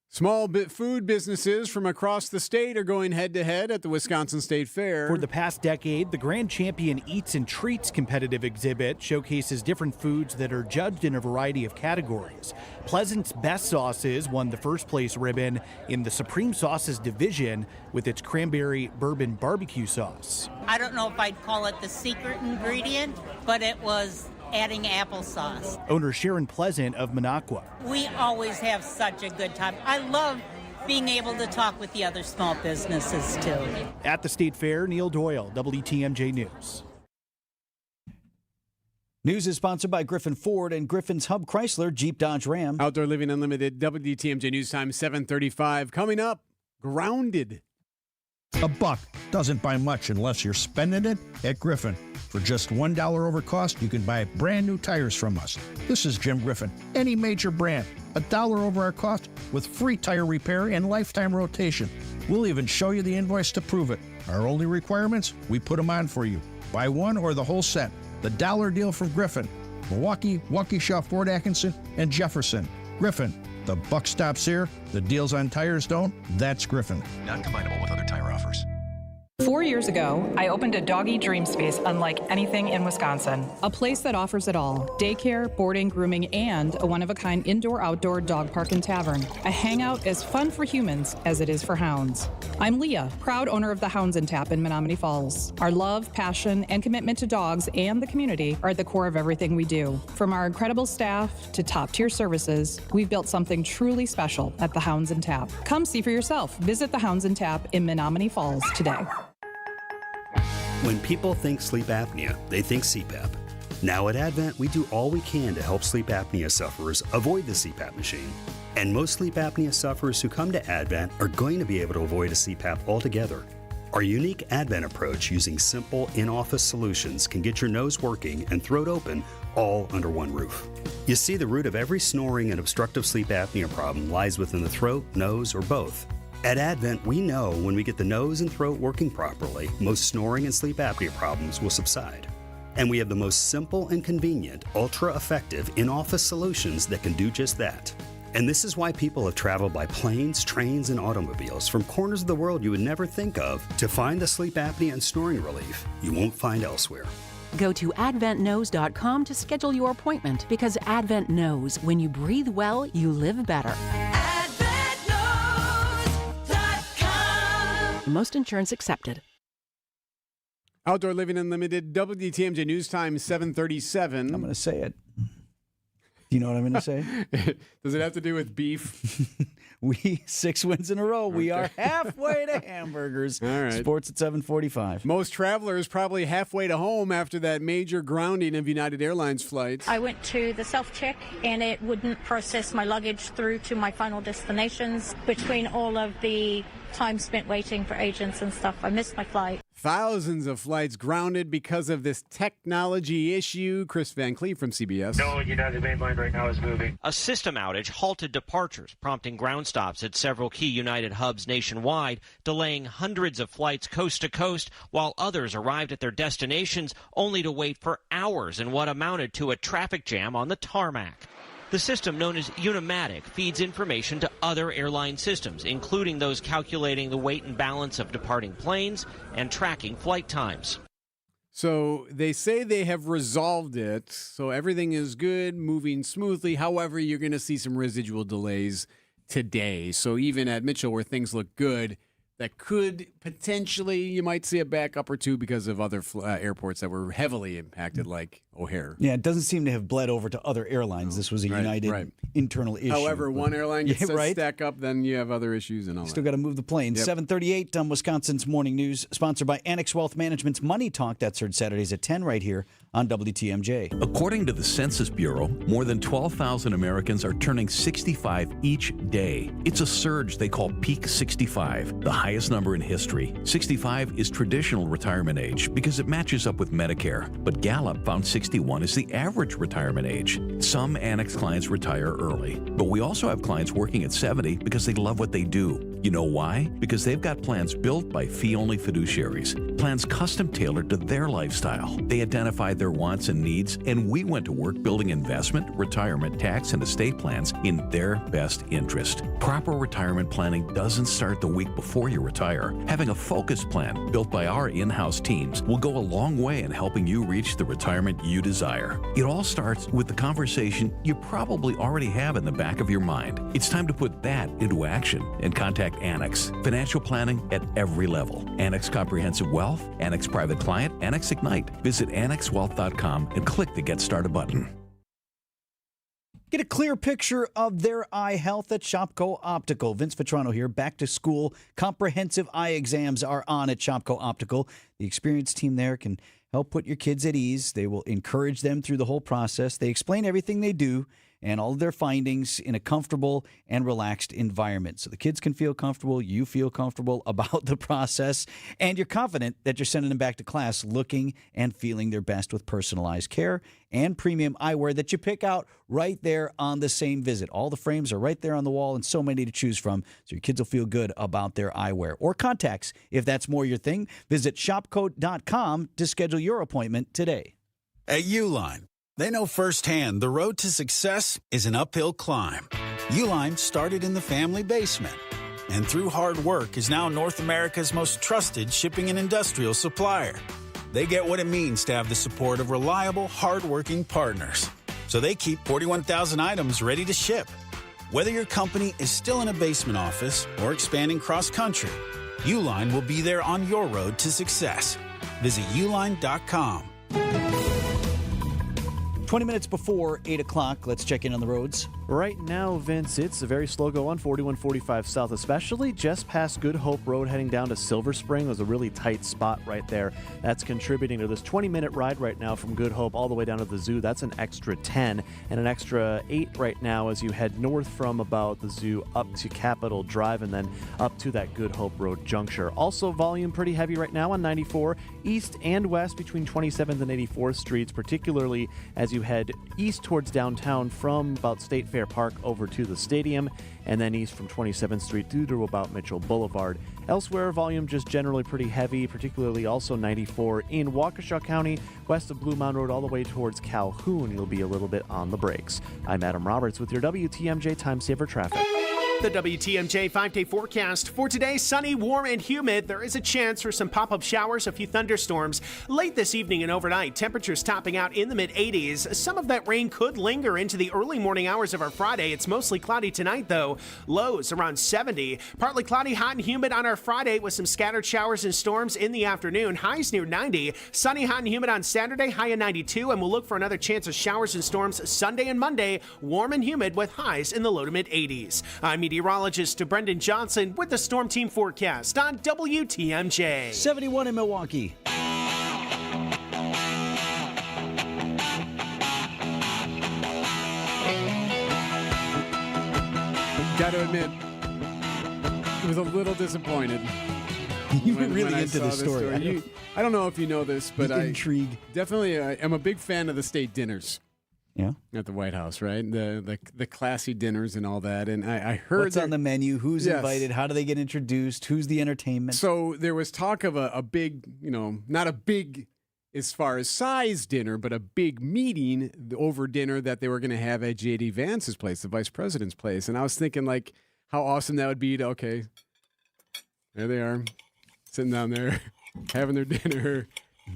Speaker 8: Small food businesses from across the state are going head-to-head at the Wisconsin State Fair.
Speaker 13: For the past decade, the Grand Champion Eats and Treats competitive exhibit showcases different foods that are judged in a variety of categories. Pleasant's Best Sauces won the first place ribbon in the Supreme Sauces division with its cranberry bourbon barbecue sauce.
Speaker 18: I don't know if I'd call it the secret ingredient, but it was adding applesauce.
Speaker 13: Owner Sharon Pleasant of Minocqua.
Speaker 18: We always have such a good time. I love being able to talk with the other small businesses, too.
Speaker 13: At the State Fair, Neil Doyle, WTMJ News.
Speaker 7: News is sponsored by Griffin Ford and Griffin's Hub Chrysler Jeep Dodge Ram.
Speaker 8: Outdoor Living Unlimited, WTMJ News Time, 7:35. Coming up, Grounded.
Speaker 19: A buck doesn't buy much unless you're spending it at Griffin. For just $1 over cost, you can buy brand new tires from us. This is Jim Griffin. Any major brand, $1 over our cost with free tire repair and lifetime rotation. We'll even show you the invoice to prove it. Our only requirements, we put them on for you. Buy one or the whole set. The dollar deal from Griffin. Milwaukee, Waukesha, Fort Atkinson, and Jefferson. Griffin. The buck stops here. The deals on tires don't. That's Griffin.
Speaker 20: Not combinable with other tire offers.
Speaker 21: 4 years ago, I opened a doggy dream space unlike anything in Wisconsin. A place that offers it all: daycare, boarding, grooming, and a one-of-a-kind indoor-outdoor dog park and tavern. A hangout as fun for humans as it is for hounds. I'm Leah, proud owner of the Hounds and Tap in Menominee Falls. Our love, passion, and commitment to dogs and the community are at the core of everything we do. From our incredible staff to top-tier services, we've built something truly special at the Hounds and Tap. Come see for yourself. Visit the Hounds and Tap in Menominee Falls today.
Speaker 24: When people think sleep apnea, they think CPAP. Now at Advent, we do all we can to help sleep apnea sufferers avoid the CPAP machine. And most sleep apnea sufferers who come to Advent are going to be able to avoid a CPAP altogether. Our unique Advent approach using simple in-office solutions can get your nose working and throat open all under one roof. You see, the root of every snoring and obstructive sleep apnea problem lies within the throat, nose, or both. At Advent, we know when we get the nose and throat working properly, most snoring and sleep apnea problems will subside. And we have the most simple and convenient, ultra-effective in-office solutions that can do just that. And this is why people have traveled by planes, trains, and automobiles from corners of the world you would never think of to find the sleep apnea and snoring relief you won't find elsewhere.
Speaker 25: Go to adventknows.com to schedule your appointment, because Advent knows when you breathe well, you live better.
Speaker 28: AdventKnows.com.
Speaker 25: Most insurance accepted.
Speaker 8: Outdoor Living Unlimited, WTMJ News Time, 7:37.
Speaker 7: I'm going to say it. Do you know what I'm going to say?
Speaker 8: Does it have to do with beef?
Speaker 7: 6 wins in a row. We are halfway to hamburgers.
Speaker 8: All right.
Speaker 7: Sports at 7:45.
Speaker 8: Most travelers probably halfway to home after that major grounding of United Airlines flights.
Speaker 1: I went to the self-check and it wouldn't process my luggage through to my final destinations. Between all of the time spent waiting for agents and stuff, I missed my flight.
Speaker 8: Thousands of flights grounded because of this technology issue. Chris Van Cleve from CBS.
Speaker 2: No United mainline right now is moving.
Speaker 5: A system outage halted departures, prompting ground stops at several key United hubs nationwide, delaying hundreds of flights coast to coast, while others arrived at their destinations only to wait for hours in what amounted to a traffic jam on the tarmac. The system, known as Unimatic, feeds information to other airline systems, including those calculating the weight and balance of departing planes and tracking flight times.
Speaker 8: So they say they have resolved it, so everything is good, moving smoothly. However, you're going to see some residual delays today. So even at Mitchell, where things look good, that could potentially, you might see a backup or two because of other airports that were heavily impacted, like O'Hare.
Speaker 7: Yeah, it doesn't seem to have bled over to other airlines. This was a United internal issue.
Speaker 8: However, one airline gets
Speaker 7: right?
Speaker 8: stack up, then you have other issues and all
Speaker 7: Still got to move the plane.
Speaker 8: Yep.
Speaker 7: 7:38 on Wisconsin's Morning News, sponsored by Annex Wealth Management's Money Talk. That's heard Saturdays at 10 right here on WTMJ.
Speaker 22: According to the Census Bureau, more than 12,000 Americans are turning 65 each day. It's a surge they call Peak 65, the highest number in history. 65 is traditional retirement age because it matches up with Medicare, but Gallup found 61 is the average retirement age. Some Annex clients retire early, but we also have clients working at 70 because they love what they do. You know why? Because they've got plans built by fee-only fiduciaries, plans custom-tailored to their lifestyle. They identify their wants and needs, and we went to work building investment, retirement, tax, and estate plans in their best interest. Proper retirement planning doesn't start the week before you retire. Having a focused plan built by our in-house teams will go a long way in helping you reach the retirement you desire. It all starts with the conversation you probably already have in the back of your mind. It's time to put that into action and contact Annex. Financial planning at every level. Annex Comprehensive Wealth, Annex Private Client, Annex Ignite. Visit AnnexWealth.com and click the Get Started button.
Speaker 7: Get a clear picture of their eye health at Shopko Optical. Vince Vitrano here. Back to school. Comprehensive eye exams are on at Shopko Optical. The experienced team there can help put your kids at ease. They will encourage them through the whole process. They explain everything they do and all of their findings in a comfortable and relaxed environment. So the kids can feel comfortable, you feel comfortable about the process, and you're confident that you're sending them back to class looking and feeling their best with personalized care and premium eyewear that you pick out right there on the same visit. All the frames are right there on the wall and so many to choose from, so your kids will feel good about their eyewear. Or contacts, if that's more your thing. Visit shopco.com to schedule your appointment today.
Speaker 23: At Uline, they know firsthand the road to success is an uphill climb. Uline started in the family basement, and through hard work is now North America's most trusted shipping and industrial supplier. They get what it means to have the support of reliable, hardworking partners. So they keep 41,000 items ready to ship. Whether your company is still in a basement office or expanding cross-country, Uline will be there on your road to success. Visit uline.com.
Speaker 7: 20 minutes before 8 o'clock, let's check in on the roads.
Speaker 9: Right now, Vince, it's a very slow go on 4145 South, especially just past Good Hope Road heading down to Silver Spring. There's a really tight spot right there. That's contributing to this 20-minute ride right now from Good Hope all the way down to the zoo. That's an extra 10 and an extra 8 right now as you head north from about the zoo up to Capitol Drive and then up to that Good Hope Road juncture. Also, volume pretty heavy right now on 94 east and west between 27th and 84th Streets, particularly as you head east towards downtown from about State Fair Park over to the stadium, and then east from 27th Street through to about Mitchell Boulevard. Elsewhere, volume just generally pretty heavy, particularly also 94 in Waukesha County, west of Blue Mound Road all the way towards Calhoun. You'll be a little bit on the brakes. I'm Adam Roberts with your WTMJ Time Saver Traffic.
Speaker 3: The WTMJ 5-day forecast for today: sunny, warm, and humid. There is a chance for some pop-up showers, a few thunderstorms late this evening and overnight. Temperatures topping out in the mid-80s. Some of that rain could linger into the early morning hours of our Friday. It's mostly cloudy tonight, though. Lows around 70. Partly cloudy, hot, and humid on our Friday with some scattered showers and storms in the afternoon. Highs near 90. Sunny, hot, and humid on Saturday, high of 92. And we'll look for another chance of showers and storms Sunday and Monday. Warm and humid with highs in the low to mid-80s. I'm meteorologist Brendan Johnson with the Storm Team forecast on WTMJ.
Speaker 7: 71 in Milwaukee.
Speaker 8: Got to admit, I was a little disappointed.
Speaker 7: You were really
Speaker 8: when I
Speaker 7: into
Speaker 8: saw
Speaker 7: this story.
Speaker 8: I don't know if you know this, but I
Speaker 7: intrigue.
Speaker 8: Definitely am a big fan of the state dinners.
Speaker 7: Yeah,
Speaker 8: at the White House, right? The classy dinners and all that. And I heard
Speaker 7: what's on the menu, who's invited, how do they get introduced, who's the entertainment.
Speaker 8: So there was talk of a big, not a big as far as size dinner, but a big meeting over dinner that they were going to have at J.D. Vance's place, the vice president's place. And I was thinking, like, how awesome that would be to, okay, there they are, sitting down there, having their dinner.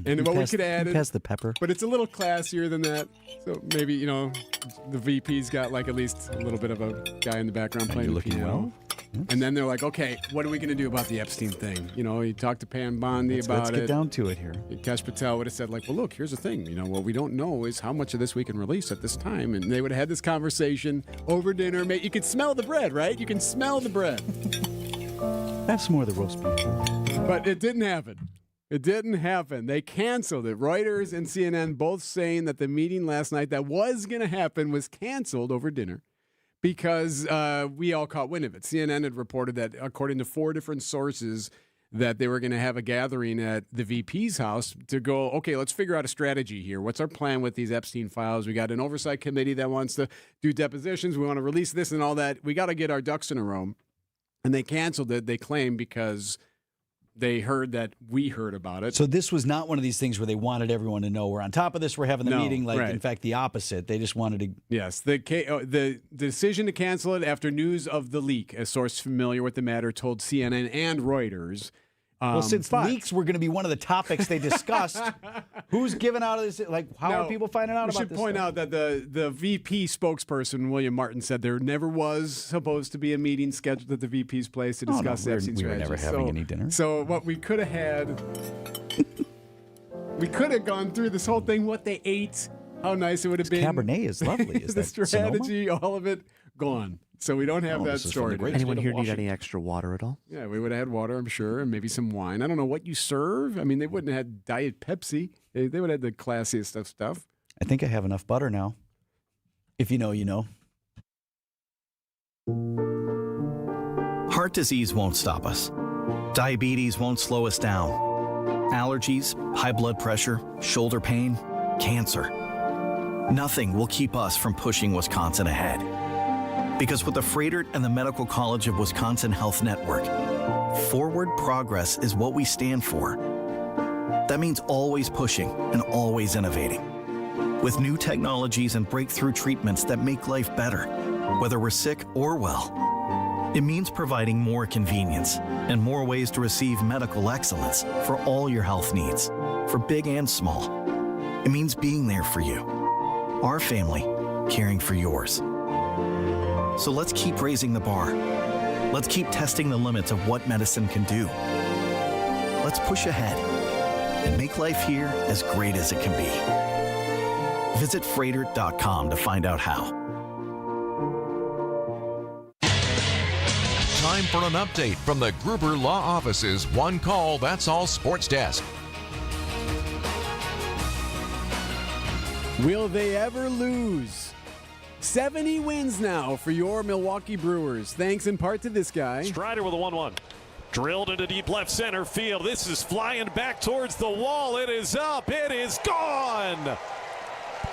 Speaker 8: And what we could add
Speaker 7: has the pepper,
Speaker 8: but it's a little classier than that. So maybe the VP's got like at least a little bit of a guy in the background playing the piano.
Speaker 7: Well. Yes.
Speaker 8: And then they're like, okay, what are we going to do about the Epstein thing? You talked to Pam Bondi about it.
Speaker 7: Let's get down to it here.
Speaker 8: Kash Patel would have said, like, well, look, here's the thing. What we don't know is how much of this we can release at this time. And they would have had this conversation over dinner. You could smell the bread, right? You can smell the bread.
Speaker 7: Have some more of the roast beef.
Speaker 8: But it didn't happen. It didn't happen. They canceled it. Reuters and CNN both saying that the meeting last night that was going to happen was canceled over dinner because we all caught wind of it. CNN had reported that, according to 4 different sources, that they were going to have a gathering at the VP's house to go, okay, let's figure out a strategy here. What's our plan with these Epstein files? We got an oversight committee that wants to do depositions. We want to release this and all that. We got to get our ducks in a row. And they canceled it, they claim, because they heard that we heard about it.
Speaker 7: So this was not one of these things where they wanted everyone to know we're on top of this. We're having the meeting. Like, in fact, the opposite. They just wanted to.
Speaker 8: Yes. The decision to cancel it after news of the leak, a source familiar with the matter told CNN and Reuters.
Speaker 7: Well, since leaks were going to be one of the topics they discussed, who's giving out of this? Like, how are people finding out about this?
Speaker 8: We should point out that the VP spokesperson, William Martin, said there never was supposed to be a meeting scheduled at the VP's place to discuss Epstein strategy.
Speaker 7: We were never having any dinner.
Speaker 8: So what we could have had, we could have gone through this whole thing, what they ate, how nice it would have been.
Speaker 7: Cabernet is lovely. Is
Speaker 8: the
Speaker 7: that
Speaker 8: strategy,
Speaker 7: Sonoma?
Speaker 8: all of it, gone. So we don't have that story.
Speaker 9: Anyone here need any extra water at all?
Speaker 8: Yeah, we would have had water, I'm sure, and maybe some wine. I don't know what you serve. I mean, they wouldn't have had Diet Pepsi. They would have had the classiest of stuff.
Speaker 7: I think I have enough butter now. If you know, you know.
Speaker 4: Heart disease won't stop us. Diabetes won't slow us down. Allergies, high blood pressure, shoulder pain, cancer. Nothing will keep us from pushing Wisconsin ahead. Because with the Freighter and the Medical College of Wisconsin Health Network, forward progress is what we stand for. That means always pushing and always innovating. With new technologies and breakthrough treatments that make life better, whether we're sick or well. It means providing more convenience and more ways to receive medical excellence for all your health needs, for big and small. It means being there for you, our family, caring for yours. So let's keep raising the bar. Let's keep testing the limits of what medicine can do. Let's push ahead and make life here as great as it can be. Visit Freighter.com to find out how.
Speaker 6: Time for an update from the Gruber Law Office's One Call, That's All Sports Desk.
Speaker 8: Will they ever lose? 70 wins now for your Milwaukee Brewers, thanks in part to this guy.
Speaker 12: Strider with a 1-1. Drilled into deep left center field. This is flying back towards the wall. It is up. It is gone.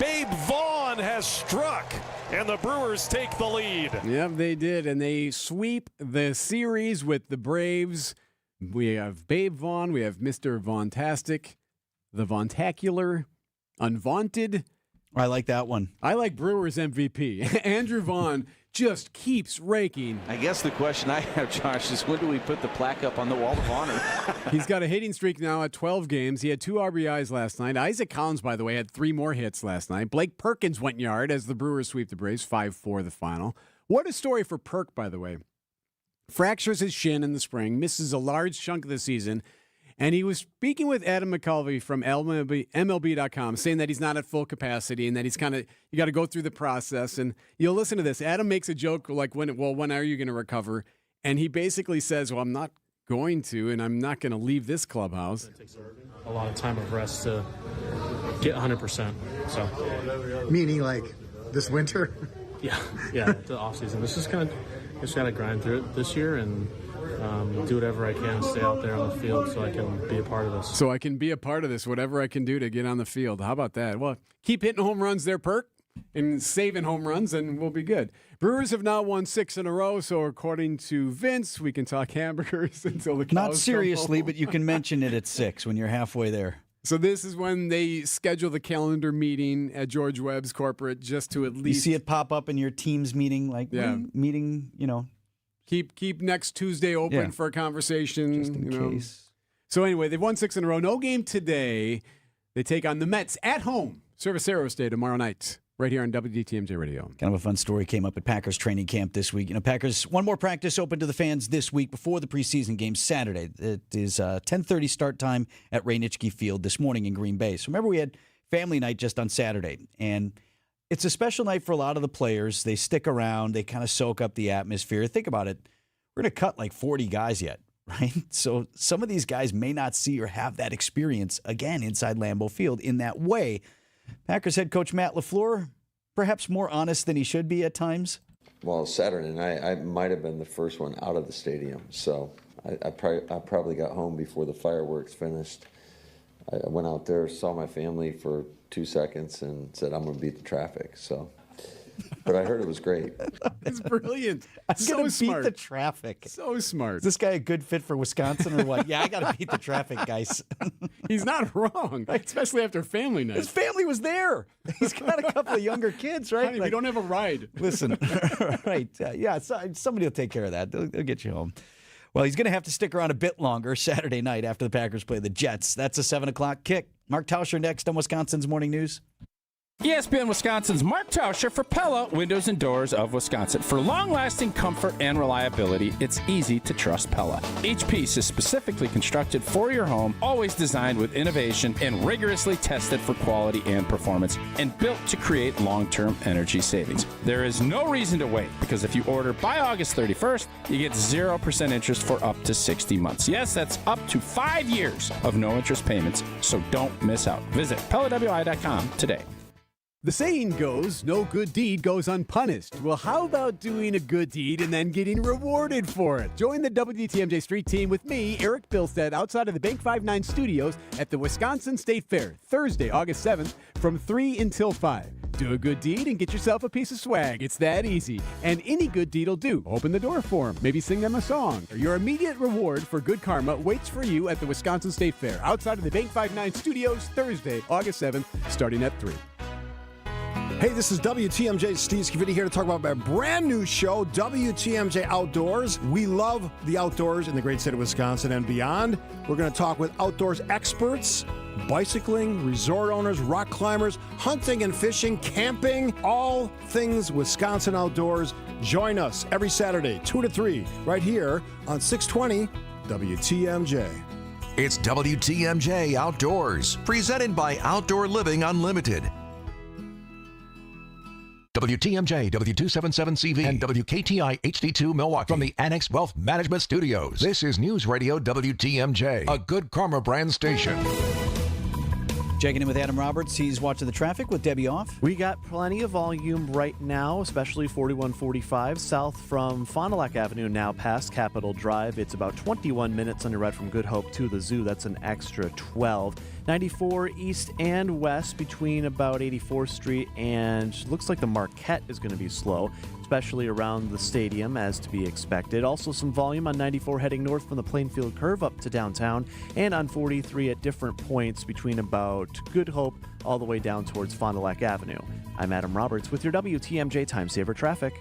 Speaker 12: Babe Vaughn has struck, and the Brewers take the lead.
Speaker 8: Yep, they did, and they sweep the series with the Braves. We have Babe Vaughn. We have Mr. Vaughntastic, the Vaughntacular, Unvaunted.
Speaker 7: I like that one.
Speaker 8: I like Brewers MVP. Andrew Vaughn just keeps raking.
Speaker 10: I guess the question I have, Josh, is when do we put the plaque up on the wall of honor?
Speaker 8: He's got a hitting streak now at 12 games. He had 2 RBIs last night. Isaac Collins, by the way, had 3 more hits last night. Blake Perkins went yard as the Brewers sweep the Braves, 5-4 the final. What a story for Perk, by the way. Fractures his shin in the spring, misses a large chunk of the season, and he was speaking with Adam McCulvey from MLB.com, saying that he's not at full capacity and that he's you got to go through the process. And you'll listen to this. Adam makes a joke like, when are you going to recover? And he basically says, well, I'm not going to, and I'm not going to leave this clubhouse.
Speaker 14: It takes a lot of time of rest to get 100%. So,
Speaker 15: meaning like this winter?
Speaker 14: Yeah, the off season. Just got to grind through it this year and do whatever I can to stay out there on the field so I can be a part of this.
Speaker 8: So I can be a part of this, whatever I can do to get on the field. How about that? Well, keep hitting home runs there, Perk, and saving home runs, and we'll be good. Brewers have now won 6 in a row, so according to Vince, we can talk hamburgers until the cows
Speaker 7: Not seriously,
Speaker 8: come home.
Speaker 7: but you can mention it at 6 when you're halfway there.
Speaker 8: So this is when they schedule the calendar meeting at George Webb's corporate just to at least...
Speaker 7: You see it pop up in your team's meeting, meeting,
Speaker 8: Keep next Tuesday open for a conversation.
Speaker 7: Just in case.
Speaker 8: So anyway, they've won 6 in a row. No game today. They take on the Mets at home. Cerveceros Day tomorrow night. Right here on WTMJ Radio.
Speaker 7: Kind of a fun story came up at Packers training camp this week. Packers, one more practice open to the fans this week before the preseason game Saturday. It is 10:30 start time at Ray Nitschke Field this morning in Green Bay. So remember, we had family night just on Saturday. And it's a special night for a lot of the players. They stick around. They kind of soak up the atmosphere. Think about it. We're going to cut like 40 guys yet, right? So some of these guys may not see or have that experience again inside Lambeau Field in that way. Packers head coach Matt LaFleur, perhaps more honest than he should be at times.
Speaker 16: Well, Saturday night, I might have been the first one out of the stadium. So I probably got home before the fireworks finished. I went out there, saw my family for 2 seconds, and said, I'm going to beat the traffic. So, but I heard it was great.
Speaker 8: It's brilliant.
Speaker 7: I'm going to beat the traffic.
Speaker 8: So smart.
Speaker 7: Is this guy a good fit for Wisconsin or what? Yeah, I got to beat the traffic, guys.
Speaker 8: He's not wrong, especially after family night.
Speaker 7: His family was there. He's got a couple of younger kids, right?
Speaker 8: Honey, we don't have a ride.
Speaker 7: Listen, right. Somebody will take care of that. They'll get you home. Well, he's going to have to stick around a bit longer Saturday night after the Packers play the Jets. That's a 7 o'clock kick. Mark Tauscher next on Wisconsin's Morning News.
Speaker 17: ESPN Wisconsin's Mark Tauscher for Pella Windows and Doors of Wisconsin. For long-lasting comfort and reliability, it's easy to trust Pella. Each piece is specifically constructed for your home, always designed with innovation and rigorously tested for quality and performance, and built to create long-term energy savings. There is no reason to wait, because if you order by August 31st, you get 0% interest for up to 60 months. Yes, that's up to 5 years of no interest payments, so don't miss out. Visit PellaWI.com today.
Speaker 8: The saying goes, no good deed goes unpunished. Well, how about doing a good deed and then getting rewarded for it? Join the WTMJ Street Team with me, Erik Bilstad, outside of the Bank 59 studios at the Wisconsin State Fair, Thursday, August 7th, from 3 until 5. Do a good deed and get yourself a piece of swag. It's that easy. And any good deed will do. Open the door for them. Maybe sing them a song. Your immediate reward for good karma waits for you at the Wisconsin State Fair, outside of the Bank 59 studios, Thursday, August 7th, starting at 3.
Speaker 26: Hey, this is WTMJ's Steve Scavini here to talk about my brand new show, WTMJ Outdoors. We love the outdoors in the great state of Wisconsin and beyond. We're going to talk with outdoors experts, bicycling, resort owners, rock climbers, hunting and fishing, camping, all things Wisconsin outdoors. Join us every Saturday, 2 to 3, right here on 620 WTMJ.
Speaker 6: It's WTMJ Outdoors, presented by Outdoor Living Unlimited. WTMJ, W277CV, and WKTI HD2 Milwaukee from the Annex Wealth Management Studios. This is News Radio WTMJ, a Good Karma brand station.
Speaker 7: Checking in with Adam Roberts. He's watching the traffic with Debbie off.
Speaker 9: We got plenty of volume right now, especially 4145 south from Fond du Lac Avenue now past Capitol Drive. It's about 21 minutes under red from Good Hope to the Zoo. That's an extra 12. 94 east and west between about 84th Street and looks like the Marquette is going to be slow, especially around the stadium as to be expected. Also some volume on 94 heading north from the Plainfield Curve up to downtown and on 43 at different points between about Good Hope all the way down towards Fond du Lac Avenue. I'm Adam Roberts with your WTMJ Time Saver Traffic.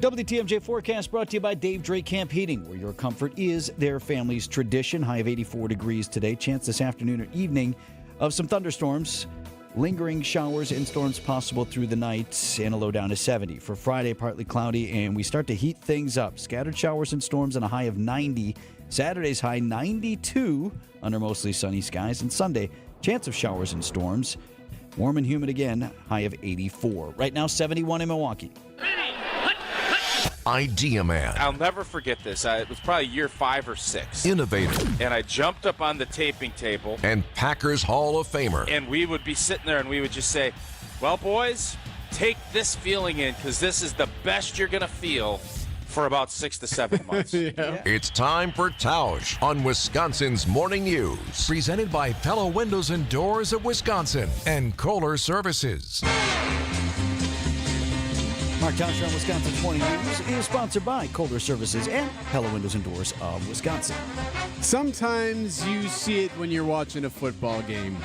Speaker 7: WTMJ forecast brought to you by Dave Drake Camp Heating, where your comfort is their family's tradition. High of 84 degrees today. Chance this afternoon or evening of some thunderstorms. Lingering showers and storms possible through the night, and a low down to 70. For Friday, partly cloudy, and we start to heat things up. Scattered showers and storms and a high of 90. Saturday's high 92 under mostly sunny skies. And Sunday, chance of showers and storms. Warm and humid again, high of 84. Right now, 71 in Milwaukee.
Speaker 6: Idea Man.
Speaker 11: I'll never forget this. It was probably year 5 or 6.
Speaker 6: Innovator.
Speaker 11: And I jumped up on the taping table.
Speaker 6: And Packers Hall of Famer.
Speaker 11: And we would be sitting there and we would just say, well, boys, take this feeling in because this is the best you're going to feel for about 6 to 7 months.
Speaker 6: Yeah. It's time for Tausch on Wisconsin's Morning News. Presented by Pella Windows and Doors of Wisconsin and Kohler Services.
Speaker 7: Mark Tausch on Wisconsin's Morning News is sponsored by Kohler Services and Pella Windows and Doors of Wisconsin.
Speaker 8: Sometimes you see it when you're watching a football game.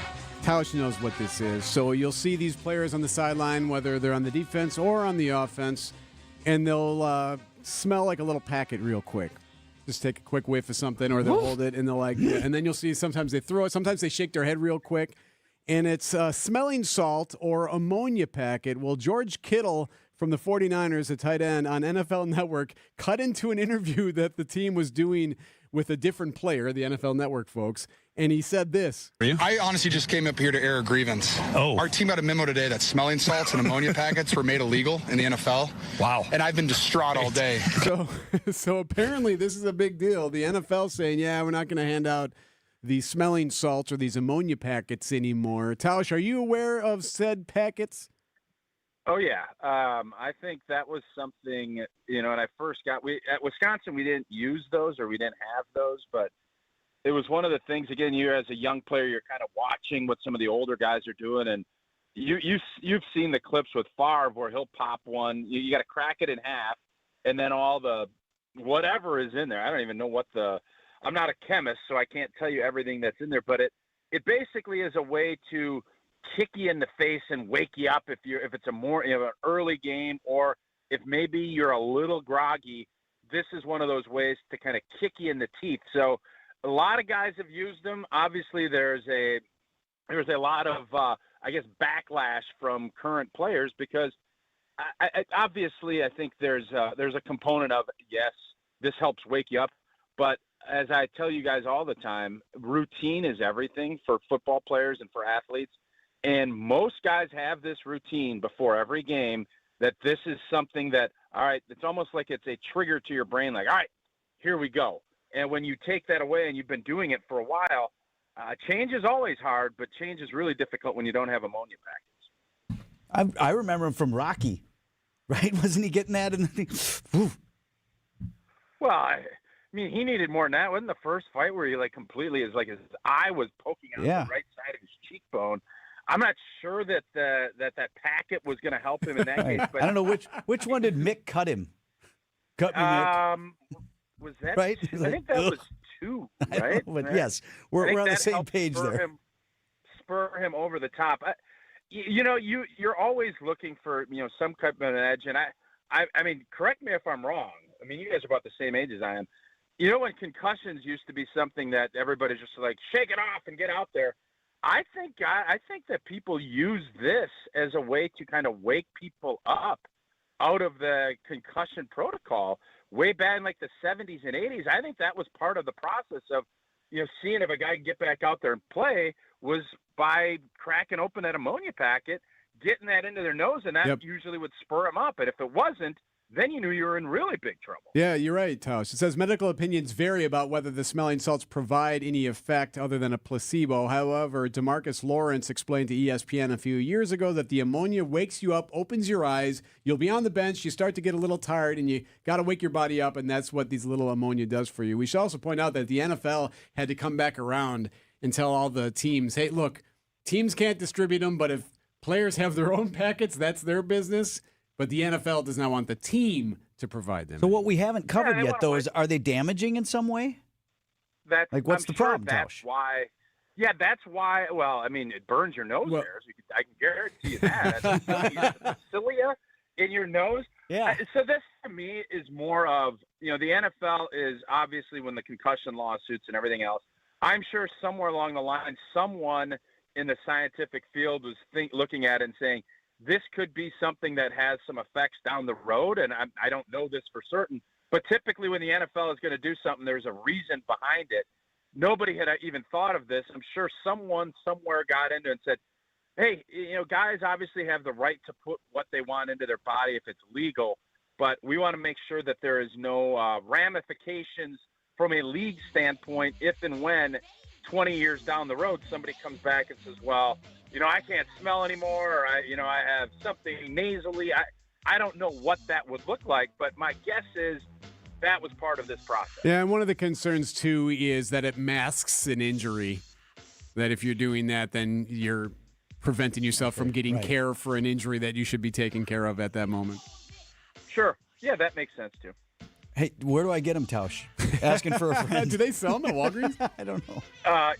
Speaker 8: Tausch knows what this is. So you'll see these players on the sideline, whether they're on the defense or on the offense, and they'll smell like a little packet real quick. Just take a quick whiff of something, or they'll hold it, and they'll and then you'll see sometimes they throw it, sometimes they shake their head real quick, and it's smelling salt or ammonia packet. Well, George Kittle from the 49ers, a tight end on NFL Network, cut into an interview that the team was doing with a different player, the NFL Network folks, and he said this.
Speaker 13: I honestly just came up here to air a grievance. Our team got a memo today that smelling salts and ammonia packets were made illegal in the NFL. Wow. And I've been distraught all day.
Speaker 8: So apparently this is a big deal. The NFL saying, yeah, we're not going to hand out the smelling salts or these ammonia packets anymore. Tausch, are you aware of said packets?
Speaker 18: Oh, yeah. I think that was something, when I first at Wisconsin, we didn't use those or we didn't have those, but it was one of the things, again, you as a young player, you're kind of watching what some of the older guys are doing, and you've seen the clips with Favre where he'll pop one. You got to crack it in half, and then all the whatever is in there. I don't even know I'm not a chemist, so I can't tell you everything that's in there, but it basically is a way to kick you in the face and wake you up if it's a more an early game, or if maybe you're a little groggy. This is one of those ways to kind of kick you in the teeth. So a lot of guys have used them. Obviously, there's a lot of backlash from current players because I think there's a component of, yes, this helps wake you up, but as I tell you guys all the time, routine is everything for football players and for athletes. And most guys have this routine before every game that this is something that, all right, it's almost like it's a trigger to your brain, like, all right, here we go. And when you take that away and you've been doing it for a while, change is always hard, but change is really difficult when you don't have ammonia packets.
Speaker 7: I remember him from Rocky, right? Wasn't he getting that in the thing?
Speaker 18: Well, I mean, he needed more than that. Wasn't the first fight where he completely his eye was poking out the right side of his cheekbone? I'm not sure that that packet was going to help him in that case. But
Speaker 7: I don't know which one did Mick cut him. Cut me, Mick.
Speaker 18: Was that
Speaker 7: right?
Speaker 18: I think that was 2, right?
Speaker 7: But yes, we're on the same page there.
Speaker 18: Spur him over the top. You're always looking for some type of an edge, and I mean, correct me if I'm wrong. I mean, you guys are about the same age as I am. When concussions used to be something that everybody's just like, shake it off and get out there. I think that people use this as a way to kind of wake people up out of the concussion protocol way back in the 70s and 80s. I think that was part of the process of, seeing if a guy can get back out there and play was by cracking open that ammonia packet, getting that into their nose, and that usually would spur them up. And if it wasn't, then you knew you were in really big trouble.
Speaker 8: Yeah, you're right, Tausch. It says medical opinions vary about whether the smelling salts provide any effect other than a placebo. However, DeMarcus Lawrence explained to ESPN a few years ago that the ammonia wakes you up, opens your eyes. You'll be on the bench. You start to get a little tired, and you got to wake your body up, and that's what these little ammonia does for you. We should also point out that the NFL had to come back around and tell all the teams, hey, look, teams can't distribute them, but if players have their own packets, that's their business. But the NFL does not want the team to provide them.
Speaker 7: So what we haven't covered yet, though, is are they damaging in some way? What's the problem,
Speaker 18: That's why. Yeah, that's why. Well, I mean, it burns your nose hairs. I can guarantee you that. The cilia in your nose.
Speaker 7: Yeah.
Speaker 18: So this to me is more of, the NFL is obviously when the concussion lawsuits and everything else. I'm sure somewhere along the line, someone in the scientific field was looking at it and saying, this could be something that has some effects down the road. And I don't know this for certain, but typically when the NFL is going to do something, there's a reason behind it. Nobody had even thought of this. I'm sure someone somewhere got into it and said, hey, guys obviously have the right to put what they want into their body if it's legal, but we want to make sure that there is no ramifications from a league standpoint if and when 20 years down the road somebody comes back and says, well, I can't smell anymore, or I have something nasally. I don't know what that would look like, but my guess is that was part of this process.
Speaker 8: Yeah, and one of the concerns, too, is that it masks an injury, that if you're doing that, then you're preventing yourself from getting care for an injury that you should be taking care of at that moment.
Speaker 18: Sure. Yeah, that makes sense, too.
Speaker 7: Hey, where do I get them, Tausch? Asking for a friend.
Speaker 8: Do they sell them at Walgreens?
Speaker 7: I don't know.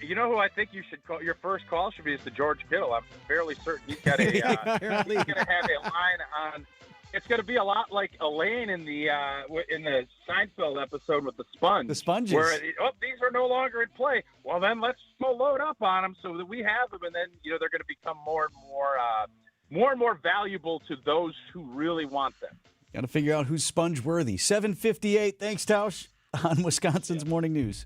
Speaker 18: You know who I think you should call? Your first call should be to George Kittle. I'm fairly certain he's got he's going to have a line on. It's going to be a lot like Elaine in the Seinfeld episode with the sponge.
Speaker 7: The sponges.
Speaker 18: Where, these are no longer in play. Well, then let's go load up on them so that we have them, and then they're going to become more and more valuable to those who really want them.
Speaker 7: Got to figure out who's sponge worthy. 7:58. Thanks, Tausch, on Wisconsin's Morning News.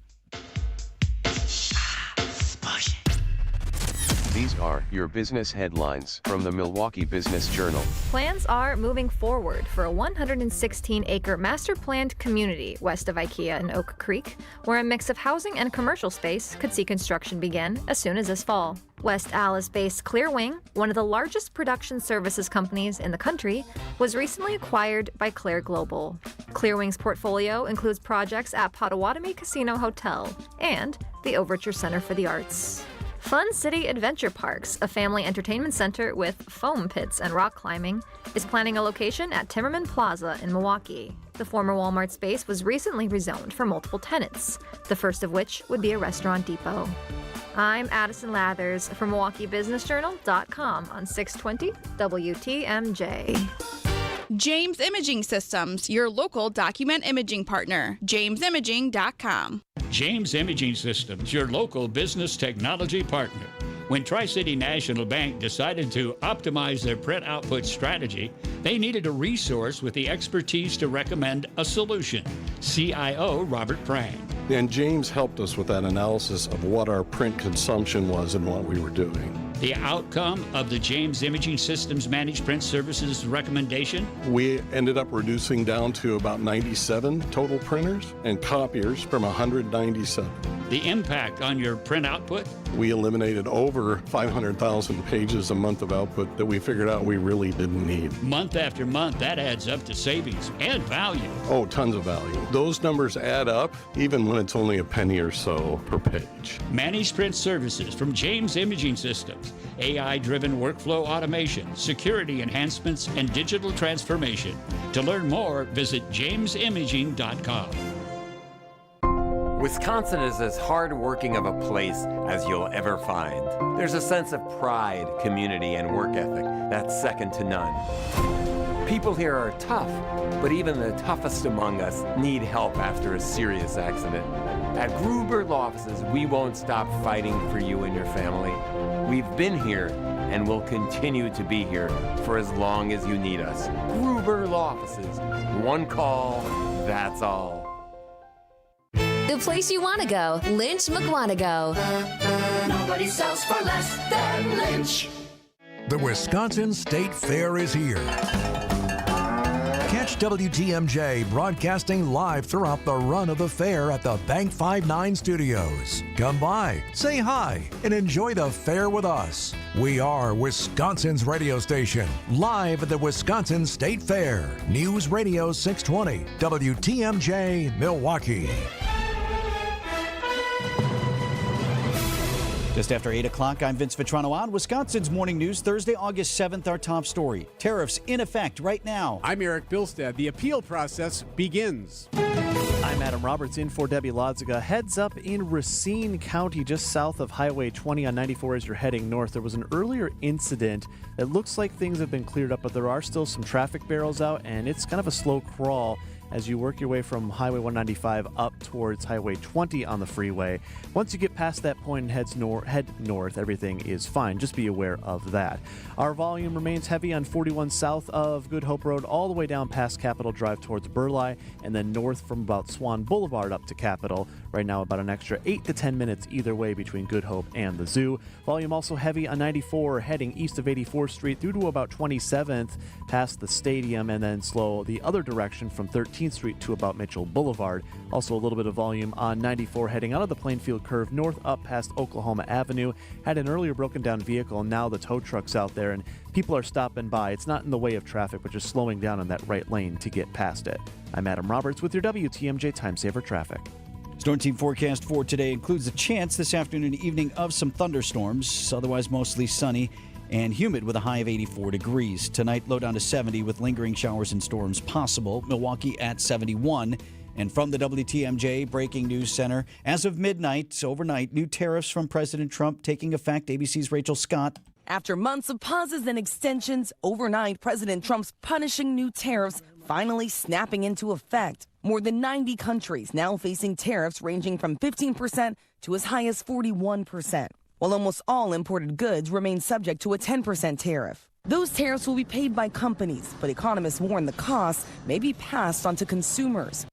Speaker 1: These are your business headlines from the Milwaukee Business Journal.
Speaker 19: Plans are moving forward for a 116-acre master-planned community west of IKEA in Oak Creek, where a mix of housing and commercial space could see construction begin as soon as this fall. West Allis-based Clearwing, one of the largest production services companies in the country, was recently acquired by Claire Global. Clearwing's portfolio includes projects at Potawatomi Casino Hotel and the Overture Center for the Arts. Fun City Adventure Parks, a family entertainment center with foam pits and rock climbing, is planning a location at Timmerman Plaza in Milwaukee. The former Walmart space was recently rezoned for multiple tenants, the first of which would be a restaurant depot. I'm Addison Lathers from MilwaukeeBusinessJournal.com on 620 WTMJ.
Speaker 20: James Imaging Systems, your local document imaging partner. JamesImaging.com.
Speaker 21: James Imaging Systems, your local business technology partner. When Tri-City National Bank decided to optimize their print output strategy, they needed a resource with the expertise to recommend a solution. CIO Robert Prang.
Speaker 24: And James helped us with that analysis of what our print consumption was and what we were doing.
Speaker 21: The outcome of the James Imaging Systems Managed Print Services recommendation?
Speaker 24: We ended up reducing down to about 97 total printers and copiers from 197.
Speaker 21: The impact on your print output?
Speaker 24: We eliminated over 500,000 pages a month of output that we figured out we really didn't need.
Speaker 21: Month after month, that adds up to savings and value.
Speaker 24: Oh, tons of value. Those numbers add up even when it's only a penny or so per page.
Speaker 21: Managed Print Services from James Imaging Systems. AI-driven workflow automation, security enhancements, and digital transformation. To learn more, visit jamesimaging.com.
Speaker 25: Wisconsin is as hard-working of a place as you'll ever find. There's a sense of pride, community, and work ethic that's second to none. People here are tough, but even the toughest among us need help after a serious accident. At Gruber Law Offices, we won't stop fighting for you and your family. We've been here and will continue to be here for as long as you need us. Gruber Law Offices. One call, that's all.
Speaker 27: The place you want to go, Lynch McWanago.
Speaker 28: Nobody sells for less than Lynch.
Speaker 6: The Wisconsin State Fair is here. Catch WTMJ broadcasting live throughout the run of the fair at the Bank 59 Studios. Come by, say hi, and enjoy the fair with us. We are Wisconsin's radio station, live at the Wisconsin State Fair. News Radio 620, WTMJ, Milwaukee.
Speaker 7: Just after 8 o'clock, I'm Vince Vitrano on Wisconsin's Morning News. Thursday, August 7th, our top story. Tariffs in effect right now.
Speaker 8: I'm Erik Bilstad. The appeal process begins.
Speaker 9: I'm Adam Roberts in for Debbie Lodziga. Heads up in Racine County, just south of Highway 20 on 94 as you're heading north. There was an earlier incident. It looks like things have been cleared up, but there are still some traffic barrels out, and it's kind of a slow crawl as you work your way from Highway 195 up towards Highway 20 on the freeway. Once you get past that point and head north, everything is fine. Just be aware of that. Our volume remains heavy on 41 south of Good Hope Road all the way down past Capitol Drive towards Burleigh, and then north from about Swan Boulevard up to Capitol. Right now about an extra 8 to 10 minutes either way between Good Hope and the Zoo. Volume also heavy on 94 heading east of 84th Street through to about 27th past the stadium, and then slow the other direction from 13th Street to about Mitchell Boulevard. Also a little bit of volume on 94 heading out of the Plainfield curve north up past Oklahoma Avenue. Had an earlier broken down vehicle, and now the tow truck's out there and people are stopping by. It's not in the way of traffic, but just slowing down in that right lane to get past it. I'm Adam Roberts with your WTMJ Time Saver Traffic.
Speaker 7: Storm team forecast for today includes a chance this afternoon and evening of some thunderstorms, otherwise mostly sunny and humid with a high of 84 degrees. Tonight, low down to 70 with lingering showers and storms possible. Milwaukee at 71. And from the WTMJ Breaking News Center, as of midnight, overnight, new tariffs from President Trump taking effect. ABC's Rachel Scott.
Speaker 2: After months of pauses and extensions, overnight, President Trump's punishing new tariffs finally snapping into effect. More than 90 countries now facing tariffs ranging from 15% to as high as 41%, while almost all imported goods remain subject to a 10% tariff. Those tariffs will be paid by companies, but economists warn the costs may be passed on to consumers.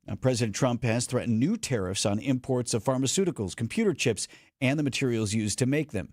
Speaker 7: Now, President Trump has threatened new tariffs on imports of pharmaceuticals, computer chips, and the materials used to make them.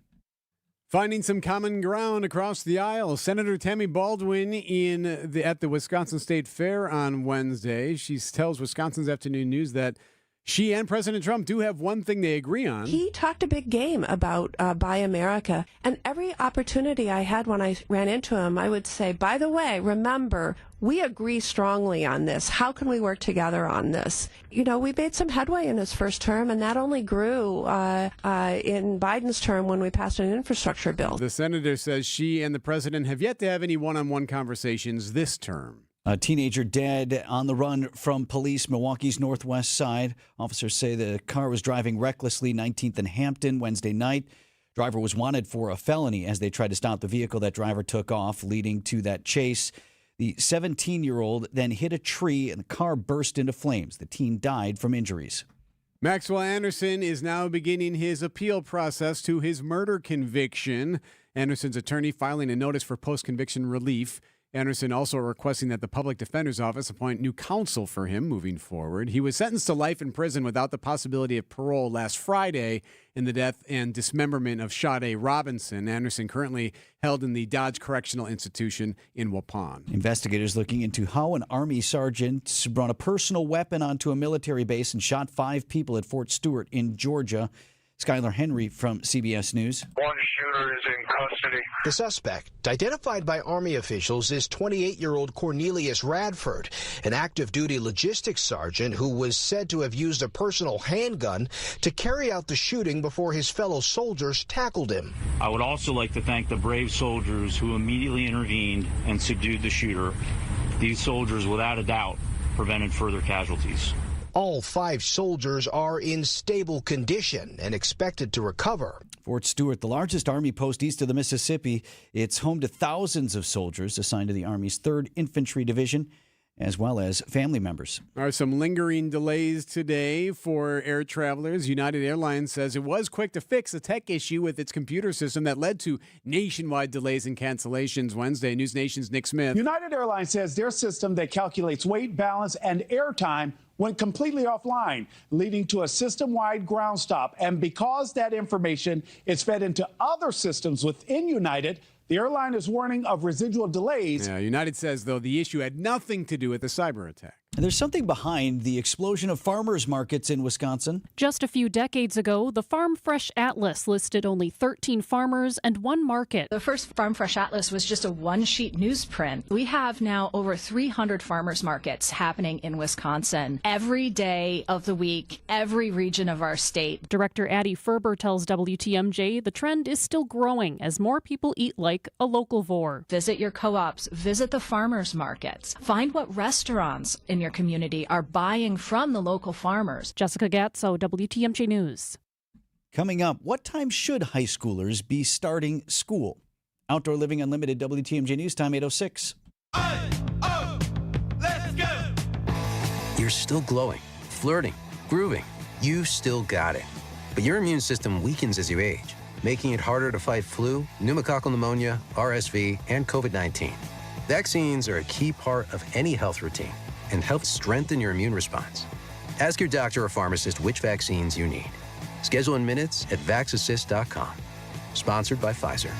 Speaker 8: Finding some common ground across the aisle, Senator Tammy Baldwin at the Wisconsin State Fair on Wednesday. She tells Wisconsin's Afternoon News that she and President Trump do have one thing they agree on.
Speaker 3: He talked a big game about Buy America, and every opportunity I had when I ran into him, I would say, by the way, remember, we agree strongly on this. How can we work together on this? You know, we made some headway in his first term, and that only grew in Biden's term when we passed an infrastructure bill.
Speaker 8: The senator says she and the president have yet to have any one-on-one conversations this term.
Speaker 7: A teenager dead on the run from police, Milwaukee's northwest side. Officers say the car was driving recklessly, 19th and Hampton, Wednesday night. Driver was wanted for a felony as they tried to stop the vehicle. That driver took off, leading to that chase. The 17-year-old then hit a tree and the car burst into flames. The teen died from injuries.
Speaker 8: Maxwell Anderson is now beginning his appeal process to his murder conviction. Anderson's attorney filing a notice for post-conviction relief. Anderson also requesting that the public defender's office appoint new counsel for him moving forward. He was sentenced to life in prison without the possibility of parole last Friday in the death and dismemberment of Sade Robinson. Anderson currently held in the Dodge Correctional Institution in Waupun.
Speaker 7: Investigators looking into how an Army sergeant brought a personal weapon onto a military base and shot 5 people at Fort Stewart in Georgia. Skylar Henry from CBS News.
Speaker 4: One shooter is in custody.
Speaker 5: The suspect, identified by Army officials, is 28-year-old Cornelius Radford, an active-duty logistics sergeant who was said to have used a personal handgun to carry out the shooting before his fellow soldiers tackled him.
Speaker 10: I would also like to thank the brave soldiers who immediately intervened and subdued the shooter. These soldiers, without a doubt, prevented further casualties.
Speaker 5: All 5 soldiers are in stable condition and expected to recover.
Speaker 7: Fort Stewart, the largest Army post east of the Mississippi. It's home to thousands of soldiers assigned to the Army's 3rd Infantry Division, as well as family members.
Speaker 8: There are some lingering delays today for air travelers. United Airlines says it was quick to fix a tech issue with its computer system that led to nationwide delays and cancellations Wednesday. News Nation's Nick Smith.
Speaker 12: United Airlines says their system that calculates weight, balance, and airtime went completely offline, leading to a system-wide ground stop. And because that information is fed into other systems within United, the airline is warning of residual delays.
Speaker 8: Yeah, United says, though, the issue had nothing to do with the cyber attack.
Speaker 7: And there's something behind the explosion of farmers markets in Wisconsin.
Speaker 11: Just a few decades ago, the Farm Fresh Atlas listed only 13 farmers and one market.
Speaker 14: The first Farm Fresh Atlas was just a one-sheet newsprint. We have now over 300 farmers markets happening in Wisconsin every day of the week, every region of our state.
Speaker 11: Director Addie Ferber tells WTMJ the trend is still growing as more people eat like a localvore.
Speaker 14: Visit your co-ops, visit the farmers markets, find what restaurants in your community are buying from the local farmers.
Speaker 11: Jessica Gatso, WTMJ News.
Speaker 7: Coming up, what time should high schoolers be starting school? Outdoor Living Unlimited, WTMJ News Time, 8:06.
Speaker 15: Let's go! You're still glowing, flirting, grooving. You've still got it. But your immune system weakens as you age, making it harder to fight flu, pneumococcal pneumonia, RSV, and COVID-19. Vaccines are a key part of any health routine and help strengthen your immune response. Ask your doctor or pharmacist which vaccines you need. Schedule in minutes at vaxassist.com. Sponsored by Pfizer.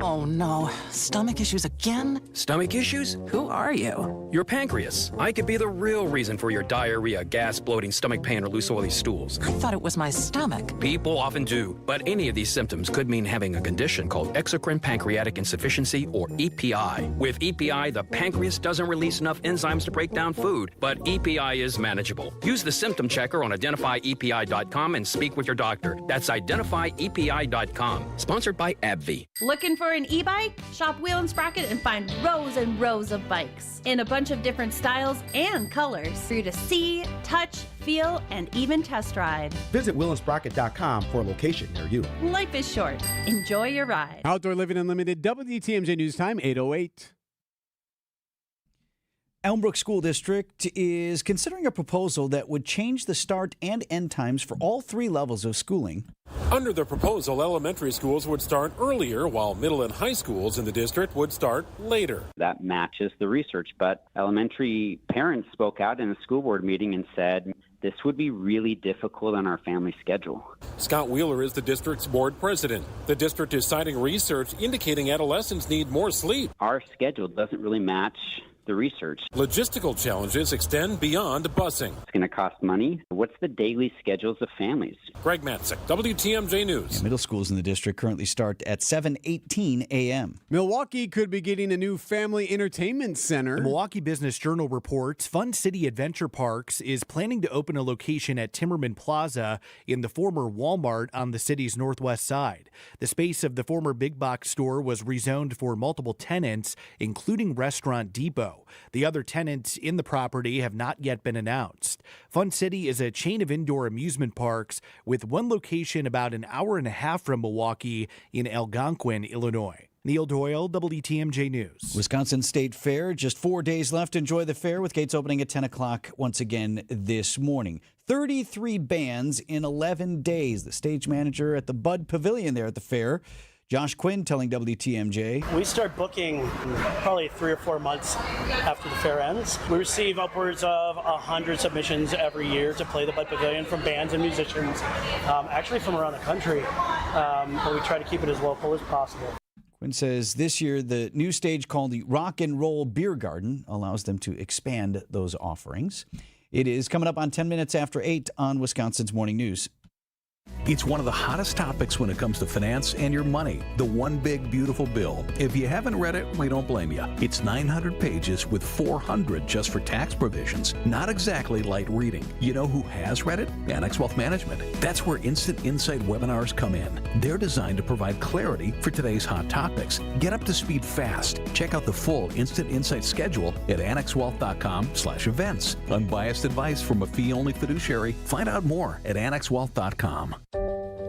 Speaker 16: Oh no, stomach issues again?
Speaker 17: Stomach issues?
Speaker 16: Who are you?
Speaker 17: Your pancreas. I could be the real reason for your diarrhea, gas, bloating, stomach pain, or loose oily stools.
Speaker 16: I thought it was my stomach.
Speaker 17: People often do, but any of these symptoms could mean having a condition called exocrine pancreatic insufficiency, or EPI. With EPI, the pancreas doesn't release enough enzymes to break down food, but EPI is manageable. Use the symptom checker on identifyepi.com and speak with your doctor. That's identifyepi.com. Sponsored by AbbVie.
Speaker 22: Looking for an e-bike? Shop Wheel and Sprocket and find rows and rows of bikes in a bunch of different styles and colors for you to see, touch, feel, and even test ride.
Speaker 23: Visit WheelAndSprocket.com for a location near you.
Speaker 22: Life is short. Enjoy your ride.
Speaker 8: Outdoor Living Unlimited, WTMJ News Time, 8:08.
Speaker 7: Elmbrook School District is considering a proposal that would change the start and end times for all three levels of schooling.
Speaker 26: Under the proposal, elementary schools would start earlier, while middle and high schools in the district would start later.
Speaker 29: That matches the research, but elementary parents spoke out in a school board meeting and said this would be really difficult on our family schedule.
Speaker 26: Scott Wheeler is the district's board president. The district is citing research indicating adolescents need more sleep.
Speaker 29: Our schedule doesn't really match the research.
Speaker 26: Logistical challenges extend beyond busing.
Speaker 29: It's going to cost money. What's the daily schedules of families?
Speaker 26: Greg Matzik, WTMJ News.
Speaker 7: Yeah, middle schools in the district currently start at 7:18 a.m.
Speaker 8: Milwaukee could be getting a new family entertainment center.
Speaker 9: The Milwaukee Business Journal reports Fun City Adventure Parks is planning to open a location at Timmerman Plaza in the former Walmart on the city's northwest side. The space of the former big box store was rezoned for multiple tenants, including Restaurant Depot. The other tenants in the property have not yet been announced. Fun City is a chain of indoor amusement parks with one location about an hour and a half from Milwaukee in Algonquin, Illinois. Neil Doyle, WTMJ News.
Speaker 7: Wisconsin State Fair, just 4 days left. Enjoy the fair with gates opening at 10 o'clock once again this morning. 33 bands in 11 days. The stage manager at the Bud Pavilion there at the fair, Josh Quinn, telling WTMJ.
Speaker 30: We start booking probably 3 or 4 months after the fair ends. We receive upwards of 100 submissions every year to play the Bud Pavilion from bands and musicians, actually from around the country, but we try to keep it as local as possible.
Speaker 7: Quinn says this year the new stage called the Rock and Roll Beer Garden allows them to expand those offerings. It is coming up on 10 minutes after 8 on Wisconsin's Morning News.
Speaker 31: It's one of the hottest topics when it comes to finance and your money, the One Big Beautiful Bill. If you haven't read it, we don't blame you. It's 900 pages with 400 just for tax provisions. Not exactly light reading. You know who has read it? Annex Wealth Management. That's where Instant Insight webinars come in. They're designed to provide clarity for today's hot topics. Get up to speed fast. Check out the full Instant Insight schedule at annexwealth.com/events. Unbiased advice from a fee-only fiduciary. Find out more at annexwealth.com.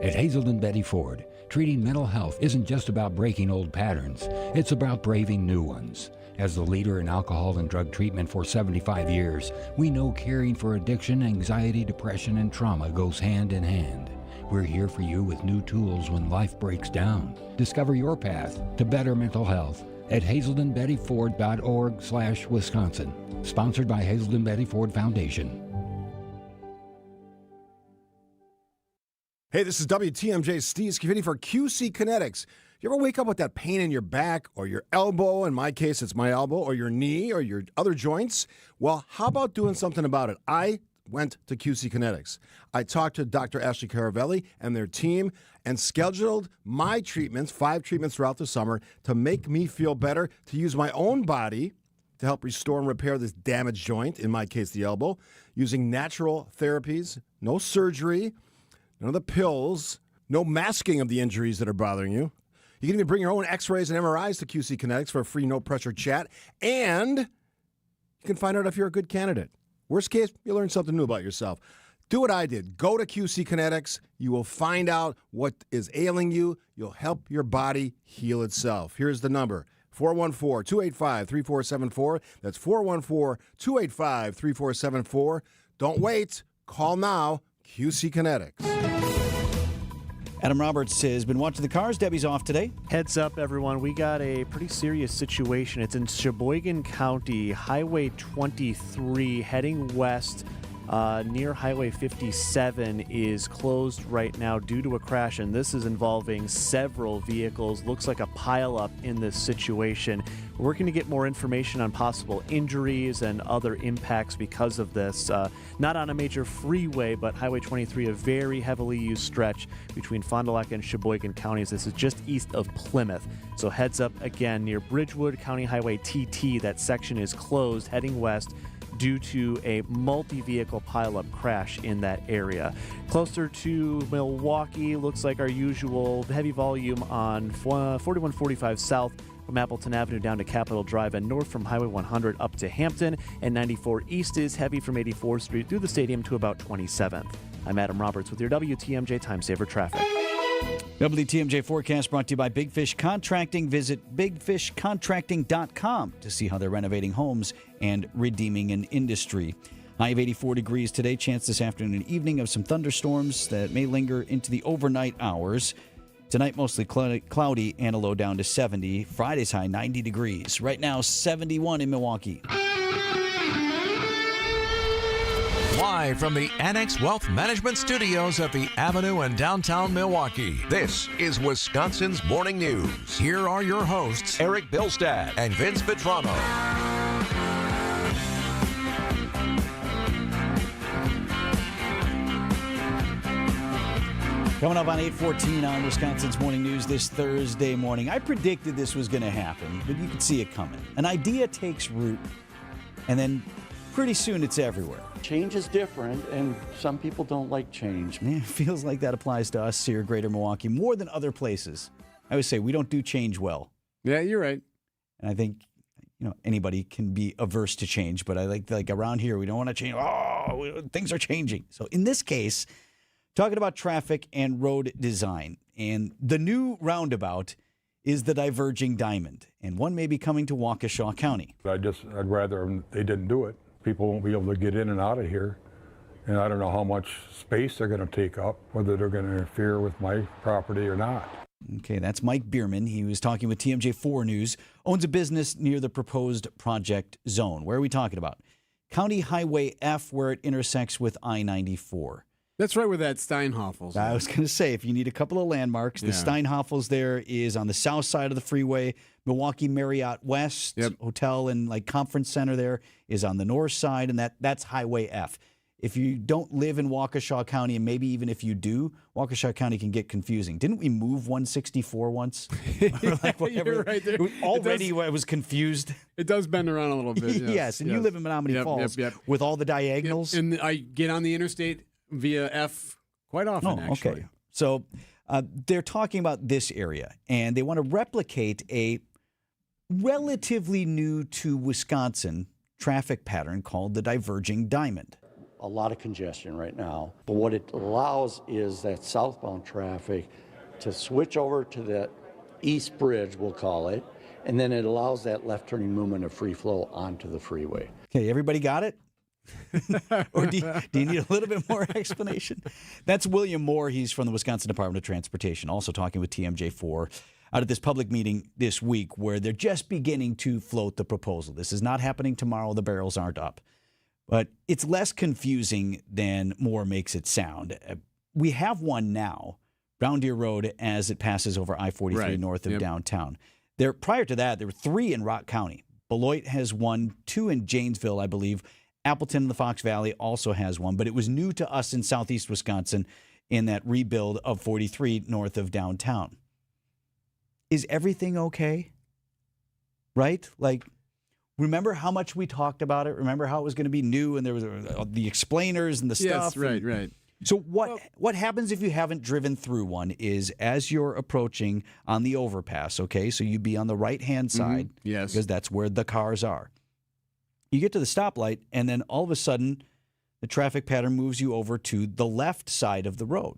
Speaker 32: At Hazelden Betty Ford, treating mental health isn't just about breaking old patterns, it's about braving new ones. As the leader in alcohol and drug treatment for 75 years, we know caring for addiction, anxiety, depression, and trauma goes hand in hand. We're here for you with new tools when life breaks down. Discover your path to better mental health at hazeldenbettyford.org/Wisconsin. Sponsored by Hazelden Betty Ford Foundation.
Speaker 33: Hey, this is WTMJ's Steve Scavini for QC Kinetics.
Speaker 1: you ever wake up with that pain in your back or your elbow? In my case, it's my elbow, or your knee or your other joints. Well, how about doing something about it? I went to QC Kinetics. I talked to Dr. Ashley Caravelli and their team and scheduled my treatments, 5 treatments throughout the summer, to make me feel better, to use my own body to help restore and repair this damaged joint, in my case, the elbow, using natural therapies, no surgery, none of the pills, no masking of the injuries that are bothering you. You can even bring your own x-rays and MRIs to QC Kinetics for a free no-pressure chat, and you can find out if you're a good candidate. Worst case, you learn something new about yourself. Do what I did. Go to QC Kinetics. You will find out what is ailing you. You'll help your body heal itself. Here's the number, 414-285-3474. That's 414-285-3474. Don't wait. Call now. QC Kinetics.
Speaker 7: Adam Roberts has been watching the cars. Debbie's off today.
Speaker 9: Heads up, everyone. We got a pretty serious situation. It's in Sheboygan County, Highway 23, heading west. Near Highway 57 is closed right now due to a crash, and this is involving several vehicles. Looks like a pileup in this situation. We're working to get more information on possible injuries and other impacts because of this. Not on a major freeway, but Highway 23, a very heavily used stretch between Fond du Lac and Sheboygan counties. This is just east of Plymouth. So heads up again near Bridgewood County Highway TT. That section is closed heading west due to a multi-vehicle pileup crash in that area. Closer to Milwaukee, looks like our usual heavy volume on 4145 south from Appleton Avenue down to Capitol Drive, and north from Highway 100 up to Hampton, and 94 east is heavy from 84th Street through the stadium to about 27th. I'm Adam Roberts with your WTMJ Time Saver Traffic.
Speaker 7: WTMJ forecast brought to you by Big Fish Contracting. Visit bigfishcontracting.com to see how they're renovating homes and redeeming an industry. High of 84 degrees today. Chance this afternoon and evening of some thunderstorms that may linger into the overnight hours. Tonight, mostly cloudy and a low down to 70. Friday's high, 90 degrees. Right now, 71 in Milwaukee.
Speaker 2: Live from the Annex Wealth Management Studios at the Avenue in downtown Milwaukee, this is Wisconsin's Morning News. Here are your hosts, Erik Bilstad and Vince Vitrano.
Speaker 7: Coming up on 8:14 on Wisconsin's Morning News this Thursday morning. I predicted this was going to happen, but you could see it coming. An idea takes root, and then pretty soon it's everywhere.
Speaker 6: Change is different, and some people don't like change.
Speaker 7: Yeah, it feels like that applies to us here, Greater Milwaukee, more than other places. I would say we don't do change well.
Speaker 8: Yeah, you're right.
Speaker 7: And I think, anybody can be averse to change, but I like around here, we don't want to change. Things are changing. So in this case, talking about traffic and road design, and the new roundabout is the Diverging Diamond, and one may be coming to Waukesha County.
Speaker 13: I'd rather they didn't do it. People won't be able to get in and out of here. And I don't know how much space they're going to take up, whether they're going to interfere with my property or not.
Speaker 7: Okay, that's Mike Bierman. He was talking with TMJ4 News, owns a business near the proposed project zone. Where are we talking about? County Highway F, where it intersects with I-94.
Speaker 8: That's right where that Steinhoffel's.
Speaker 7: I was going to say, if you need a couple of landmarks, the Steinhoffel's there is on the south side of the freeway. Milwaukee Marriott West Hotel and Conference Center there is on the north side, and that's Highway F. If you don't live in Waukesha County, and maybe even if you do, Waukesha County can get confusing. Didn't we move 164 once?
Speaker 8: You're right there.
Speaker 7: Already I was confused.
Speaker 8: It does bend around a little bit.
Speaker 7: Yes, and you live in Menominee Falls with all the diagonals.
Speaker 8: And I get on the interstate via F quite often, actually.
Speaker 7: Okay. So they're talking about this area, and they want to replicate a relatively new to Wisconsin traffic pattern called the Diverging Diamond.
Speaker 6: A lot of congestion right now, but what it allows is that southbound traffic to switch over to the East Bridge, we'll call it, and then it allows that left turning movement of free flow onto the freeway.
Speaker 7: Okay, everybody got it? Or do you need a little bit more explanation? That's William Moore. He's from the Wisconsin Department of Transportation, also talking with TMJ4 out at this public meeting this week where they're just beginning to float the proposal. This is not happening tomorrow. The barrels aren't up. But it's less confusing than Moore makes it sound. We have one now, Brown Deer Road as it passes over I-43 north of downtown. Prior to that, there were 3 in Rock County. Beloit has 1, 2 in Janesville, I believe. Appleton in the Fox Valley also has 1, but it was new to us in southeast Wisconsin in that rebuild of 43 north of downtown. Is everything okay? Right? Like, remember how much we talked about it? Remember how it was going to be new and there was the explainers and the stuff?
Speaker 8: Yes, right.
Speaker 7: So what happens if you haven't driven through one is as you're approaching on the overpass, okay, so you'd be on the right-hand side because that's where the cars are. You get to the stoplight, and then all of a sudden, the traffic pattern moves you over to the left side of the road.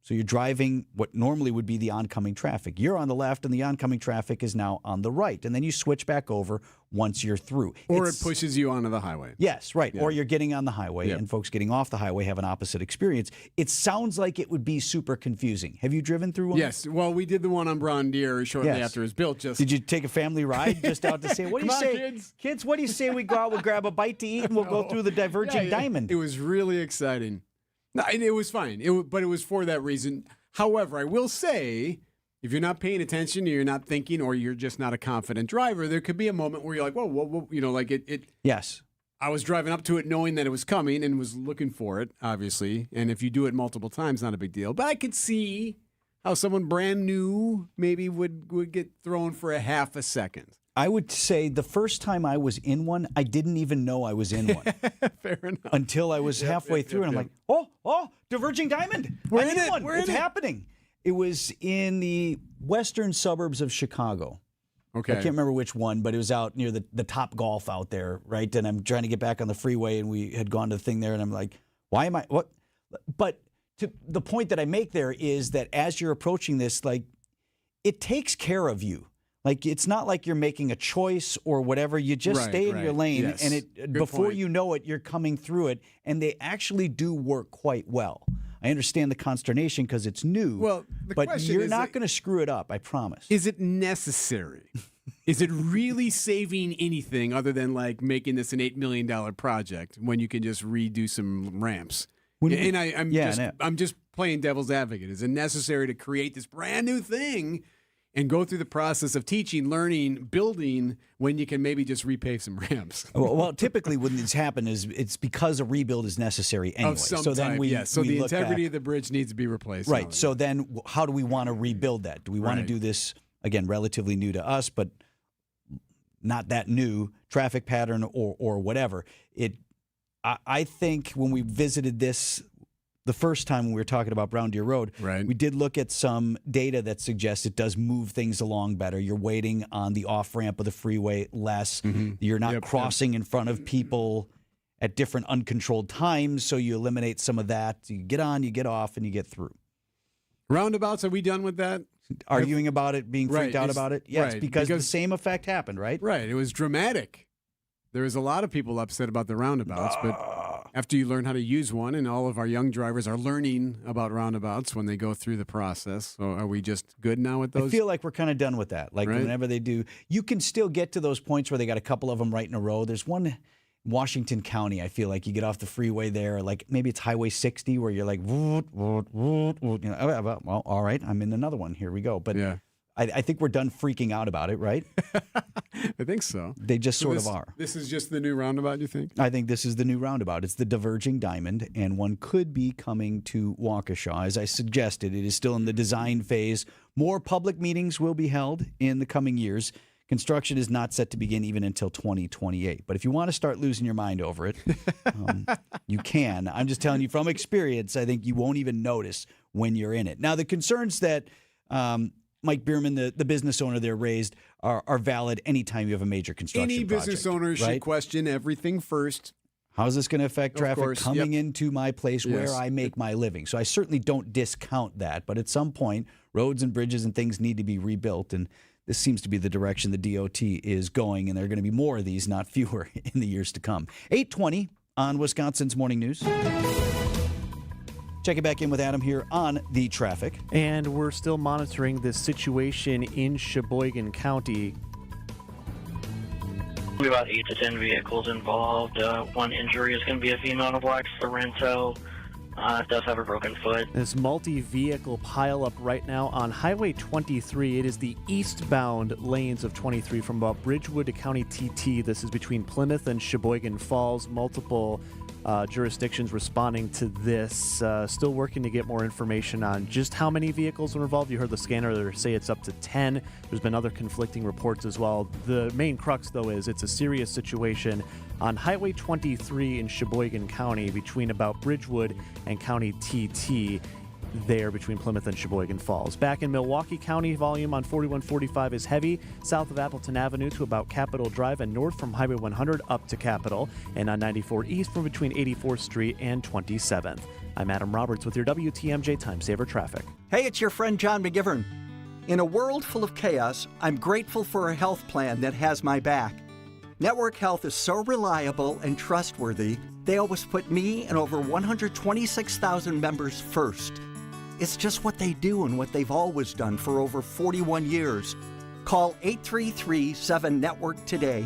Speaker 7: So you're driving what normally would be the oncoming traffic. You're on the left, and the oncoming traffic is now on the right. And then you switch back over once you're through.
Speaker 8: Or it pushes you onto the highway.
Speaker 7: Yes, right. Yeah. Or you're getting on the highway, and folks getting off the highway have an opposite experience. It sounds like it would be super confusing. Have you driven through one?
Speaker 8: Yes. Well, we did the one on Brown Deer shortly after it was built.
Speaker 7: Did you take a family ride just out to say, what do you say? Kids, what do you say we go out, we'll grab a bite to eat, and we'll go through the diverging diamond?
Speaker 8: It was really exciting. No, and it was fine. But it was for that reason. However, I will say, if you're not paying attention, or you're not thinking, or you're just not a confident driver, there could be a moment where you're like, whoa, like it.
Speaker 7: Yes.
Speaker 8: I was driving up to it knowing that it was coming and was looking for it, obviously. And if you do it multiple times, not a big deal. But I could see how someone brand new maybe would get thrown for a half a second.
Speaker 7: I would say the first time I was in one, I didn't even know I was in one.
Speaker 8: Fair enough.
Speaker 7: Until I was halfway through, and I'm like, oh, diverging diamond.
Speaker 8: We're in it.
Speaker 7: One. It's happening. It was in the western suburbs of Chicago.
Speaker 8: Okay.
Speaker 7: I can't remember which one, but it was out near the Top Golf out there, right? And I'm trying to get back on the freeway, and we had gone to the thing there, and I'm like, why am I, what? But to the point that I make there is that as you're approaching this, like, it takes care of you. Like, it's not like you're making a choice or whatever. You just stay in your lane, and before you know it, you're coming through it, and they actually do work quite well. I understand the consternation because it's new, but you're not going to screw it up, I promise.
Speaker 8: Is it necessary? Is it really saving anything other than, like, making this an $8 million project when you can just redo some ramps? I'm just playing devil's advocate. Is it necessary to create this brand new thing and go through the process of teaching, learning, building, when you can maybe just repave some ramps?
Speaker 7: Well, typically when this happens, it's because a rebuild is necessary anyway.
Speaker 8: Of some type, So the integrity of the bridge needs to be replaced.
Speaker 7: Right. So then how do we want to rebuild that? Do we want to do this, again, relatively new to us, but not that new, traffic pattern or whatever? I think when we visited this the first time when we were talking about Brown Deer Road, we did look at some data that suggests it does move things along better. You're waiting on the off-ramp of the freeway less. You're not crossing in front of people at different uncontrolled times, so you eliminate some of that. You get on, you get off, and you get through.
Speaker 8: Roundabouts, are we done with that?
Speaker 7: Arguing about it, being freaked out about it? Yes, because the same effect happened, right?
Speaker 8: Right. It was dramatic. There was a lot of people upset about the roundabouts, but after you learn how to use one, and all of our young drivers are learning about roundabouts when they go through the process. So are we just good now with those?
Speaker 7: I feel like we're kind of done with that. Like whenever they do, you can still get to those points where they got a couple of them right in a row. There's one in Washington County, I feel like you get off the freeway there, like maybe it's Highway 60 where you're like, well, all right, I'm in another one. Here we go. But I think we're done freaking out about it, right?
Speaker 8: I think so.
Speaker 7: They just sort of are.
Speaker 8: This is just the new roundabout, you think?
Speaker 7: I think this is the new roundabout. It's the diverging diamond, and one could be coming to Waukesha. As I suggested, it is still in the design phase. More public meetings will be held in the coming years. Construction is not set to begin even until 2028. But if you want to start losing your mind over it, you can. I'm just telling you from experience, I think you won't even notice when you're in it. Now, the concerns that Mike Bierman, the business owner there, raised are valid anytime you have a major construction
Speaker 8: project. Any business owner should question everything first.
Speaker 7: How is this going to affect traffic coming into my place where I make my living? So I certainly don't discount that. But at some point, roads and bridges and things need to be rebuilt. And this seems to be the direction the DOT is going. And there are going to be more of these, not fewer, in the years to come. 8:20 on Wisconsin's Morning News. Checking back in with Adam here on the traffic.
Speaker 9: And we're still monitoring this situation in Sheboygan County.
Speaker 3: We have about 8 to 10 vehicles involved. One injury is going to be a female in a black Sorrento. Does have a broken foot.
Speaker 9: This multi-vehicle pileup right now on Highway 23. It is the eastbound lanes of 23 from about Bridgewood to County TT. This is between Plymouth and Sheboygan Falls. Multiple jurisdictions responding to this. Still working to get more information on just how many vehicles are involved. You heard the scanner say it's up to 10. There's been other conflicting reports as well. The main crux, though, is it's a serious situation on Highway 23 in Sheboygan County between about Bridgewood and County TT. There between Plymouth and Sheboygan Falls. Back in Milwaukee County, volume on 4145 is heavy south of Appleton Avenue to about Capitol Drive and north from Highway 100 up to Capitol, and on 94 east from between 84th Street and 27th. I'm Adam Roberts with your WTMJ Time Saver Traffic.
Speaker 4: Hey, it's your friend John McGivern. In a world full of chaos, I'm grateful for a health plan that has my back. Network Health is so reliable and trustworthy, they always put me and over 126,000 members first. It's just what they do and what they've always done for over 41 years. Call 833-7-NETWORK today.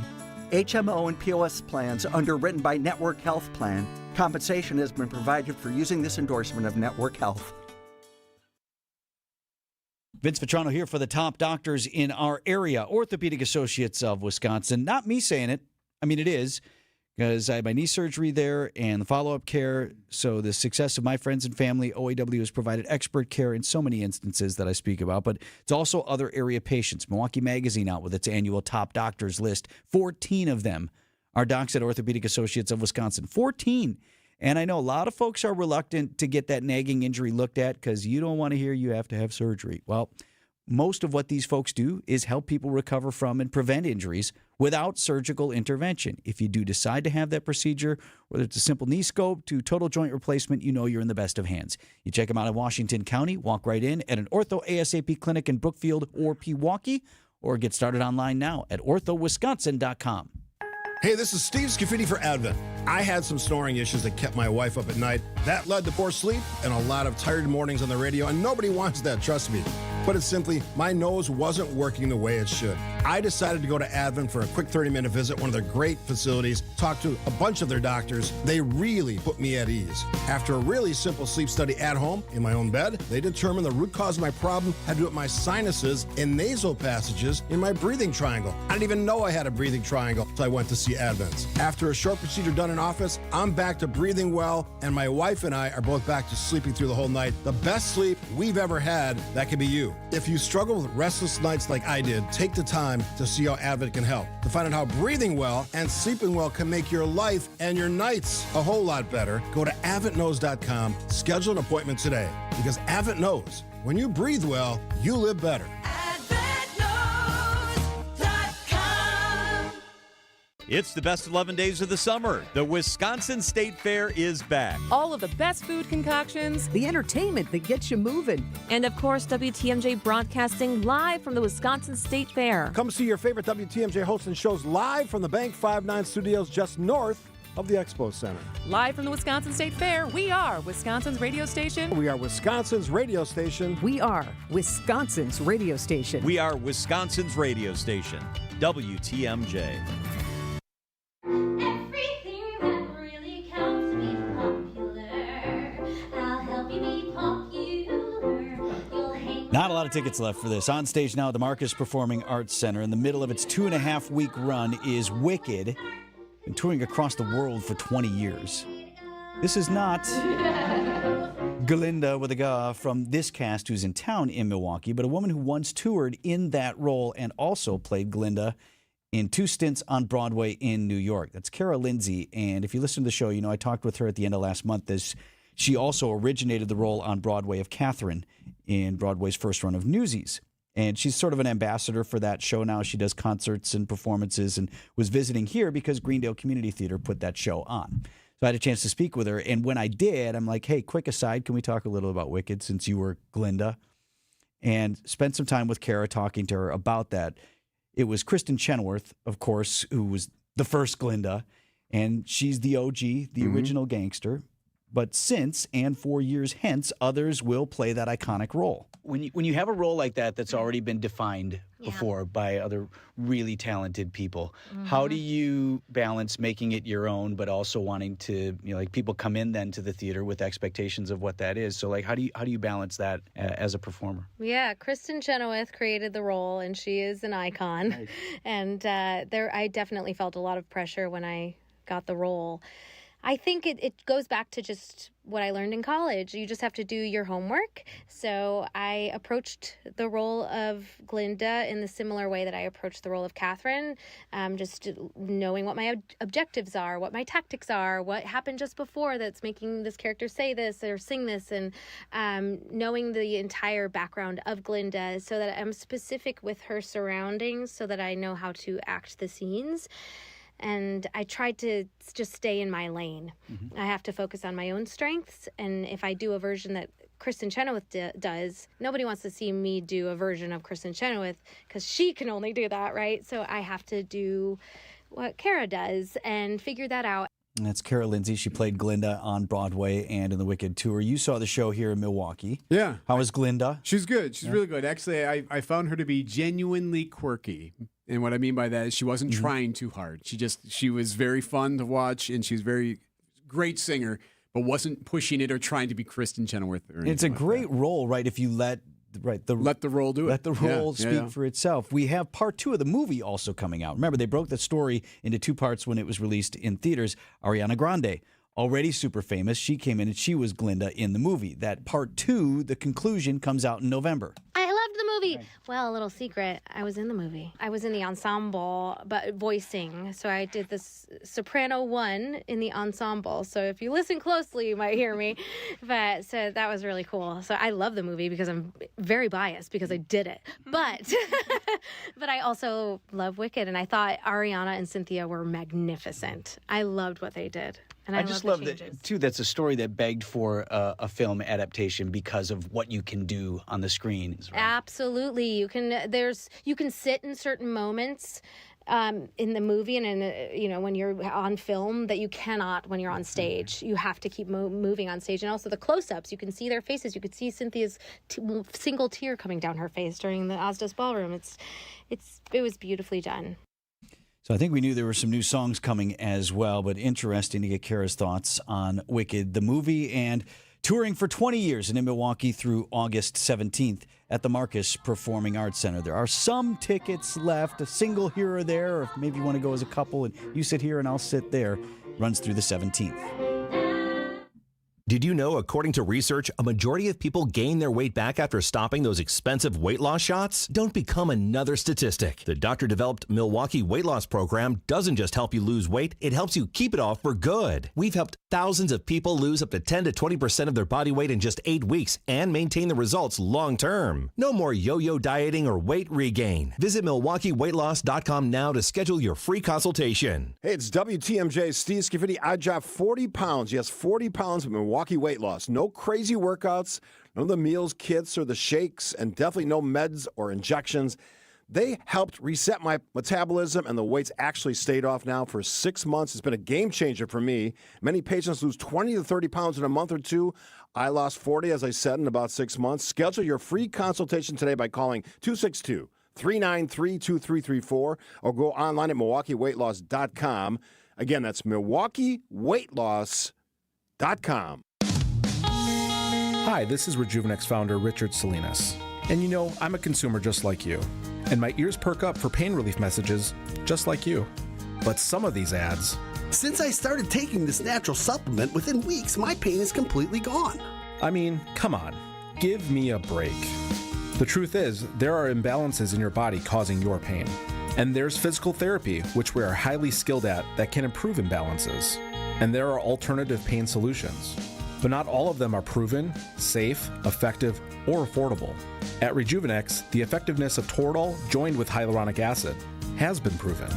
Speaker 4: HMO and POS plans underwritten by Network Health Plan. Compensation has been provided for using this endorsement of Network Health.
Speaker 7: Vince Vitrano here for the top doctors in our area, Orthopedic Associates of Wisconsin. Not me saying it. I mean, it is, because I had my knee surgery there and the follow-up care. So the success of my friends and family, OAW has provided expert care in so many instances that I speak about, but it's also other area patients. Milwaukee Magazine out with its annual top doctors list. 14 of them are docs at Orthopedic Associates of Wisconsin. 14. And I know a lot of folks are reluctant to get that nagging injury looked at because you don't want to hear you have to have surgery. Well, most of what these folks do is help people recover from and prevent injuries without surgical intervention. If you do decide to have that procedure, whether it's a simple knee scope to total joint replacement, you know you're in the best of hands. You check them out in Washington County, walk right in at an Ortho ASAP clinic in Brookfield or Pewaukee, or get started online now at orthowisconsin.com.
Speaker 1: Hey, this is Steve Scafidi for Advent. I had some snoring issues that kept my wife up at night. That led to poor sleep and a lot of tired mornings on the radio, and nobody wants that, trust me. But it's simply, my nose wasn't working the way it should. I decided to go to Advent for a quick 30-minute visit, one of their great facilities, talk to a bunch of their doctors. They really put me at ease. After a really simple sleep study at home, in my own bed, they determined the root cause of my problem had to do with my sinuses and nasal passages in my breathing triangle. I didn't even know I had a breathing triangle, so I went to see Advent. After a short procedure done in office, I'm back to breathing well, and my wife and I are both back to sleeping through the whole night. The best sleep we've ever had, that could be you. If you struggle with restless nights like I did, take the time to see how Advent can help. To find out how breathing well and sleeping well can make your life and your nights a whole lot better, go to AdventKnows.com, schedule an appointment today. Because Advent knows, when you breathe well, you live better.
Speaker 5: It's the best 11 days of the summer. The Wisconsin State Fair is back.
Speaker 10: All of the best food concoctions,
Speaker 18: the entertainment that gets you moving,
Speaker 10: and of course, WTMJ broadcasting live from the Wisconsin State Fair.
Speaker 1: Come see your favorite WTMJ hosts and shows live from the Bank 59 studios just north of the Expo Center.
Speaker 10: Live from the Wisconsin State Fair, we are Wisconsin's radio station.
Speaker 1: We are Wisconsin's radio station.
Speaker 18: We are Wisconsin's radio station.
Speaker 5: We are Wisconsin's radio station, WTMJ.
Speaker 7: Not a lot of tickets left for this. On stage now at the Marcus Performing Arts Center, in the middle of its 2.5-week run, is Wicked, been touring across the world for 20 years. This is not Glinda with a Ga from this cast who's in town in Milwaukee, but a woman who once toured in that role and also played Glinda in 2 stints on Broadway in New York. That's Cara Lindsay, and if you listen to the show, you know I talked with her at the end of last month. She also originated the role on Broadway of Catherine in Broadway's first run of Newsies. And she's sort of an ambassador for that show now. She does concerts and performances and was visiting here because Greendale Community Theater put that show on. So I had a chance to speak with her. And when I did, I'm like, hey, quick aside, can we talk a little about Wicked since you were Glinda? And spent some time with Cara talking to her about that. It was Kristen Chenoweth, of course, who was the first Glinda. And she's the OG, the original gangster. but since and for years hence, others will play that iconic role. When you have a role like that that's already been defined before by other really talented people, how do you balance making it your own, but also wanting to, like people come in then to the theater with expectations of what that is? So like, how do you balance that as a performer?
Speaker 3: Yeah, Kristen Chenoweth created the role, and she is an icon. Right. And I definitely felt a lot of pressure when I got the role. I think it goes back to just what I learned in college. You just have to do your homework. So I approached the role of Glinda in the similar way that I approached the role of Catherine, just knowing what my objectives are, what my tactics are, what happened just before that's making this character say this or sing this, and knowing the entire background of Glinda so that I'm specific with her surroundings so that I know how to act the scenes. And I tried to just stay in my lane. I have to focus on my own strengths. And if I do a version that Kristen Chenoweth does, nobody wants to see me do a version of Kristen Chenoweth because she can only do that, right? So I have to do what Kara does and figure that out.
Speaker 7: And that's Kara Lindsay. She played Glinda on Broadway and in the Wicked tour. You saw the show here in Milwaukee.
Speaker 8: Yeah.
Speaker 7: How was Glinda?
Speaker 8: She's good. She's really good. Actually, I found her to be genuinely quirky. And what I mean by that is she wasn't trying too hard. She was very fun to watch, and she was very great singer, but wasn't pushing it or trying to be Kristen Chenoweth.
Speaker 7: It's a great role, right? If you let the role do it. Let the role speak for itself. We have part 2 of the movie also coming out. Remember, they broke the story into 2 parts when it was released in theaters. Ariana Grande, already super famous, she came in and she was Glinda in the movie. That part 2, the conclusion, comes out in November.
Speaker 3: I loved the movie. Right. Well, a little secret, I was in the movie. I was in the ensemble, but voicing. So I did this soprano 1 in the ensemble. So if you listen closely, you might hear me. But so that was really cool. So I love the movie because I'm very biased because I did it. But but I also love Wicked, and I thought Ariana and Cynthia were magnificent. I loved what they did. And I
Speaker 7: just love that, too, that's a story that begged for a film adaptation because of what you can do on the screen. Right?
Speaker 3: Absolutely. You can sit in certain moments in the movie and when you're on film that you cannot when you're on stage. You have to keep moving on stage. And also the close-ups, you can see their faces. You could see Cynthia's single tear coming down her face during the Osdos Ballroom. It was beautifully done.
Speaker 7: So I think we knew there were some new songs coming as well, but interesting to get Kara's thoughts on Wicked, the movie, and touring for 20 years and in Milwaukee through August 17th at the Marcus Performing Arts Center. There are some tickets left, a single here or there, or if maybe you want to go as a couple and you sit here and I'll sit there. Runs through the 17th.
Speaker 11: Did you know, according to research, a majority of people gain their weight back after stopping those expensive weight loss shots? Don't become another statistic. The doctor-developed Milwaukee weight loss program doesn't just help you lose weight, it helps you keep it off for good. We've helped thousands of people lose up to 10 to 20% of their body weight in just 8 weeks and maintain the results long-term. No more yo-yo dieting or weight regain. Visit MilwaukeeWeightLoss.com now to schedule your free consultation.
Speaker 1: Hey, it's WTMJ, Steve Scafidi. I dropped 40 pounds. Yes, 40 pounds of Milwaukee weight loss. No crazy workouts, none of the meals, kits, or the shakes, and definitely no meds or injections. They helped reset my metabolism, and the weight's actually stayed off now for 6 months. It's been a game changer for me. Many patients lose 20 to 30 pounds in a month or two. I lost 40, as I said, in about 6 months. Schedule your free consultation today by calling 262-393-2334 or go online at MilwaukeeWeightLoss.com. Again, that's MilwaukeeWeightLoss.com.
Speaker 12: Hi, this is Rejuvenex founder Richard Salinas. And you know, I'm a consumer just like you. And my ears perk up for pain relief messages just like you. But some of these ads...
Speaker 23: Since I started taking this natural supplement, within weeks, my pain is completely gone.
Speaker 12: I mean, come on. Give me a break. The truth is, there are imbalances in your body causing your pain. And there's physical therapy, which we are highly skilled at, that can improve imbalances. And there are alternative pain solutions. But not all of them are proven, safe, effective, or affordable. At Rejuvenex, the effectiveness of Toradol joined with hyaluronic acid has been proven.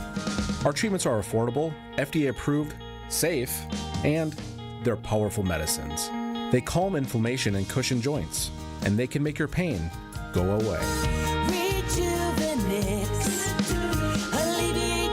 Speaker 12: Our treatments are affordable, FDA approved, safe, and they're powerful medicines. They calm inflammation and cushion joints, and they can make your pain go away.
Speaker 14: Alleviate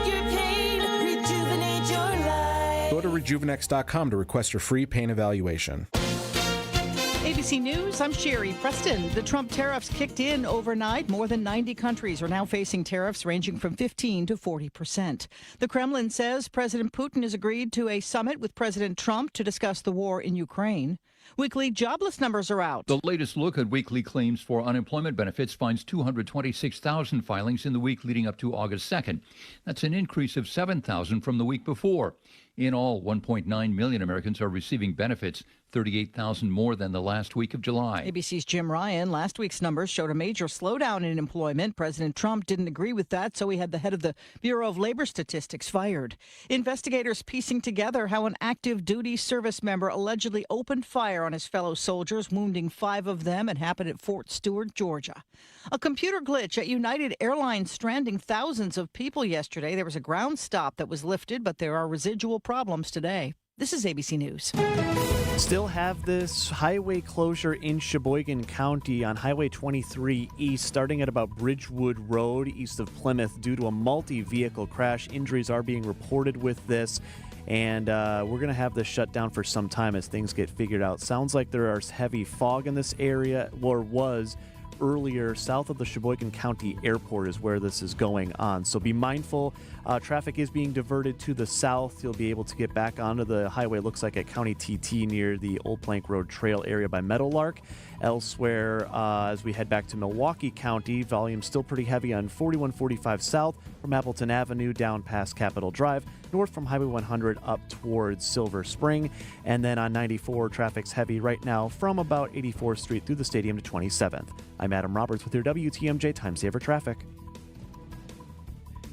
Speaker 14: your pain, rejuvenate your life.
Speaker 12: Go to Juvenex.com to request your free pain evaluation.
Speaker 14: ABC News, I'm Sherry Preston. The Trump tariffs kicked in overnight. More than 90 countries are now facing tariffs ranging from 15 to 40%. The Kremlin says President Putin has agreed to a summit with President Trump to discuss the war in Ukraine. Weekly jobless numbers are out.
Speaker 15: The latest look at weekly claims for unemployment benefits finds 226,000 filings in the week leading up to August 2nd. That's an increase of 7,000 from the week before. In all, 1.9 million Americans are receiving benefits, 38,000 more than the last week of July.
Speaker 14: ABC's Jim Ryan. Last week's numbers showed a major slowdown in employment. President Trump didn't agree with that, so he had the head of the Bureau of Labor Statistics fired. Investigators piecing together how an active duty service member allegedly opened fire on his fellow soldiers, wounding 5 of them. It happened at Fort Stewart, Georgia. A computer glitch at United Airlines stranding thousands of people yesterday. There was a ground stop that was lifted, but there are residual problems today. This is ABC News.
Speaker 9: Still have this highway closure in Sheboygan County on Highway 23 East, starting at about Bridgewood Road east of Plymouth due to a multi-vehicle crash. Injuries are being reported with this, and we're going to have this shut down for some time as things get figured out. Sounds like there is heavy fog in this area, or was earlier. South of the Sheboygan County Airport is where this is going on. So be mindful. Traffic is being diverted to the south. You'll be able to get back onto the highway, looks like at County TT near the Old Plank Road Trail area by Meadowlark. Elsewhere, as we head back to Milwaukee County, volume still pretty heavy on 4145 south from Appleton Avenue down past Capitol Drive, north from Highway 100 up towards Silver Spring. And then on 94, traffic's heavy right now from about 84th Street through the stadium to 27th. I'm Adam Roberts with your WTMJ Time Saver Traffic.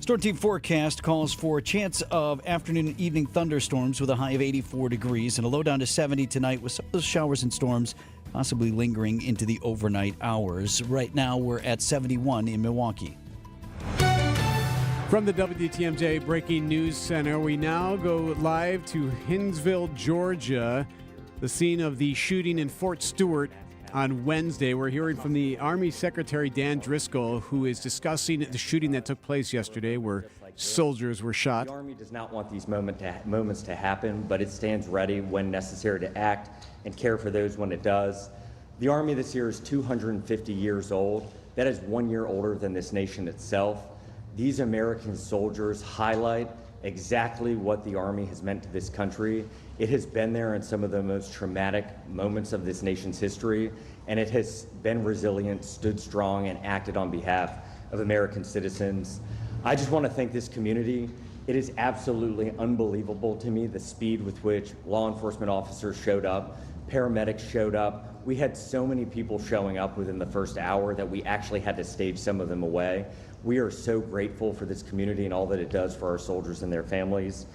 Speaker 7: Storm Team forecast calls for a chance of afternoon and evening thunderstorms with a high of 84 degrees and a low down to 70 tonight with some of those showers and storms possibly lingering into the overnight hours. Right now, we're at 71 in Milwaukee.
Speaker 8: From the WTMJ Breaking News Center, we now go live to Hinsville, Georgia, the scene of the shooting in Fort Stewart on Wednesday. We're hearing from the Army Secretary Dan Driscoll, who is discussing the shooting that took place yesterday where soldiers were shot.
Speaker 16: The Army does not want these moments to happen, but it stands ready when necessary to act and care for those when it does. The Army this year is 250 years old. That is 1 year older than this nation itself. These American soldiers highlight exactly what the Army has meant to this country. It has been there in some of the most traumatic moments of this nation's history, and it has been resilient, stood strong, and acted on behalf of American citizens. I just want to thank this community. It is absolutely unbelievable to me the speed with which law enforcement officers showed up, paramedics showed up. We had so many people showing up within the first hour that we actually had to stage some of them away. We are so grateful for this community and all that it does for our soldiers and their families.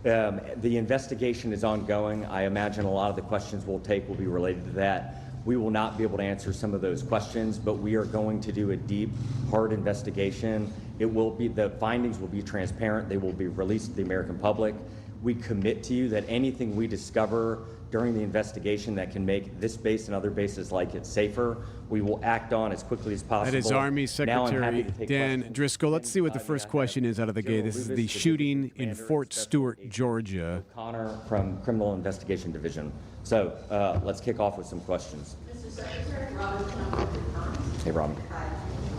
Speaker 16: The investigation is ongoing. I imagine a lot of the questions we'll take will be related to that. We will not be able to answer some of those questions, but we are going to do a deep, hard investigation. The findings will be transparent. They will be released to the American public. We commit to you that anything we discover during the investigation that can make this base and other bases like it safer, we will act on as quickly as possible.
Speaker 8: That is Army Secretary Dan Driscoll. Let's see what the first question is out of the gate. This is the shooting in Fort Stewart, Georgia.
Speaker 16: Connor from Criminal Investigation Division. So let's kick off with some questions.
Speaker 17: Mr. Secretary, Robin Trump.
Speaker 16: Hey, Robin.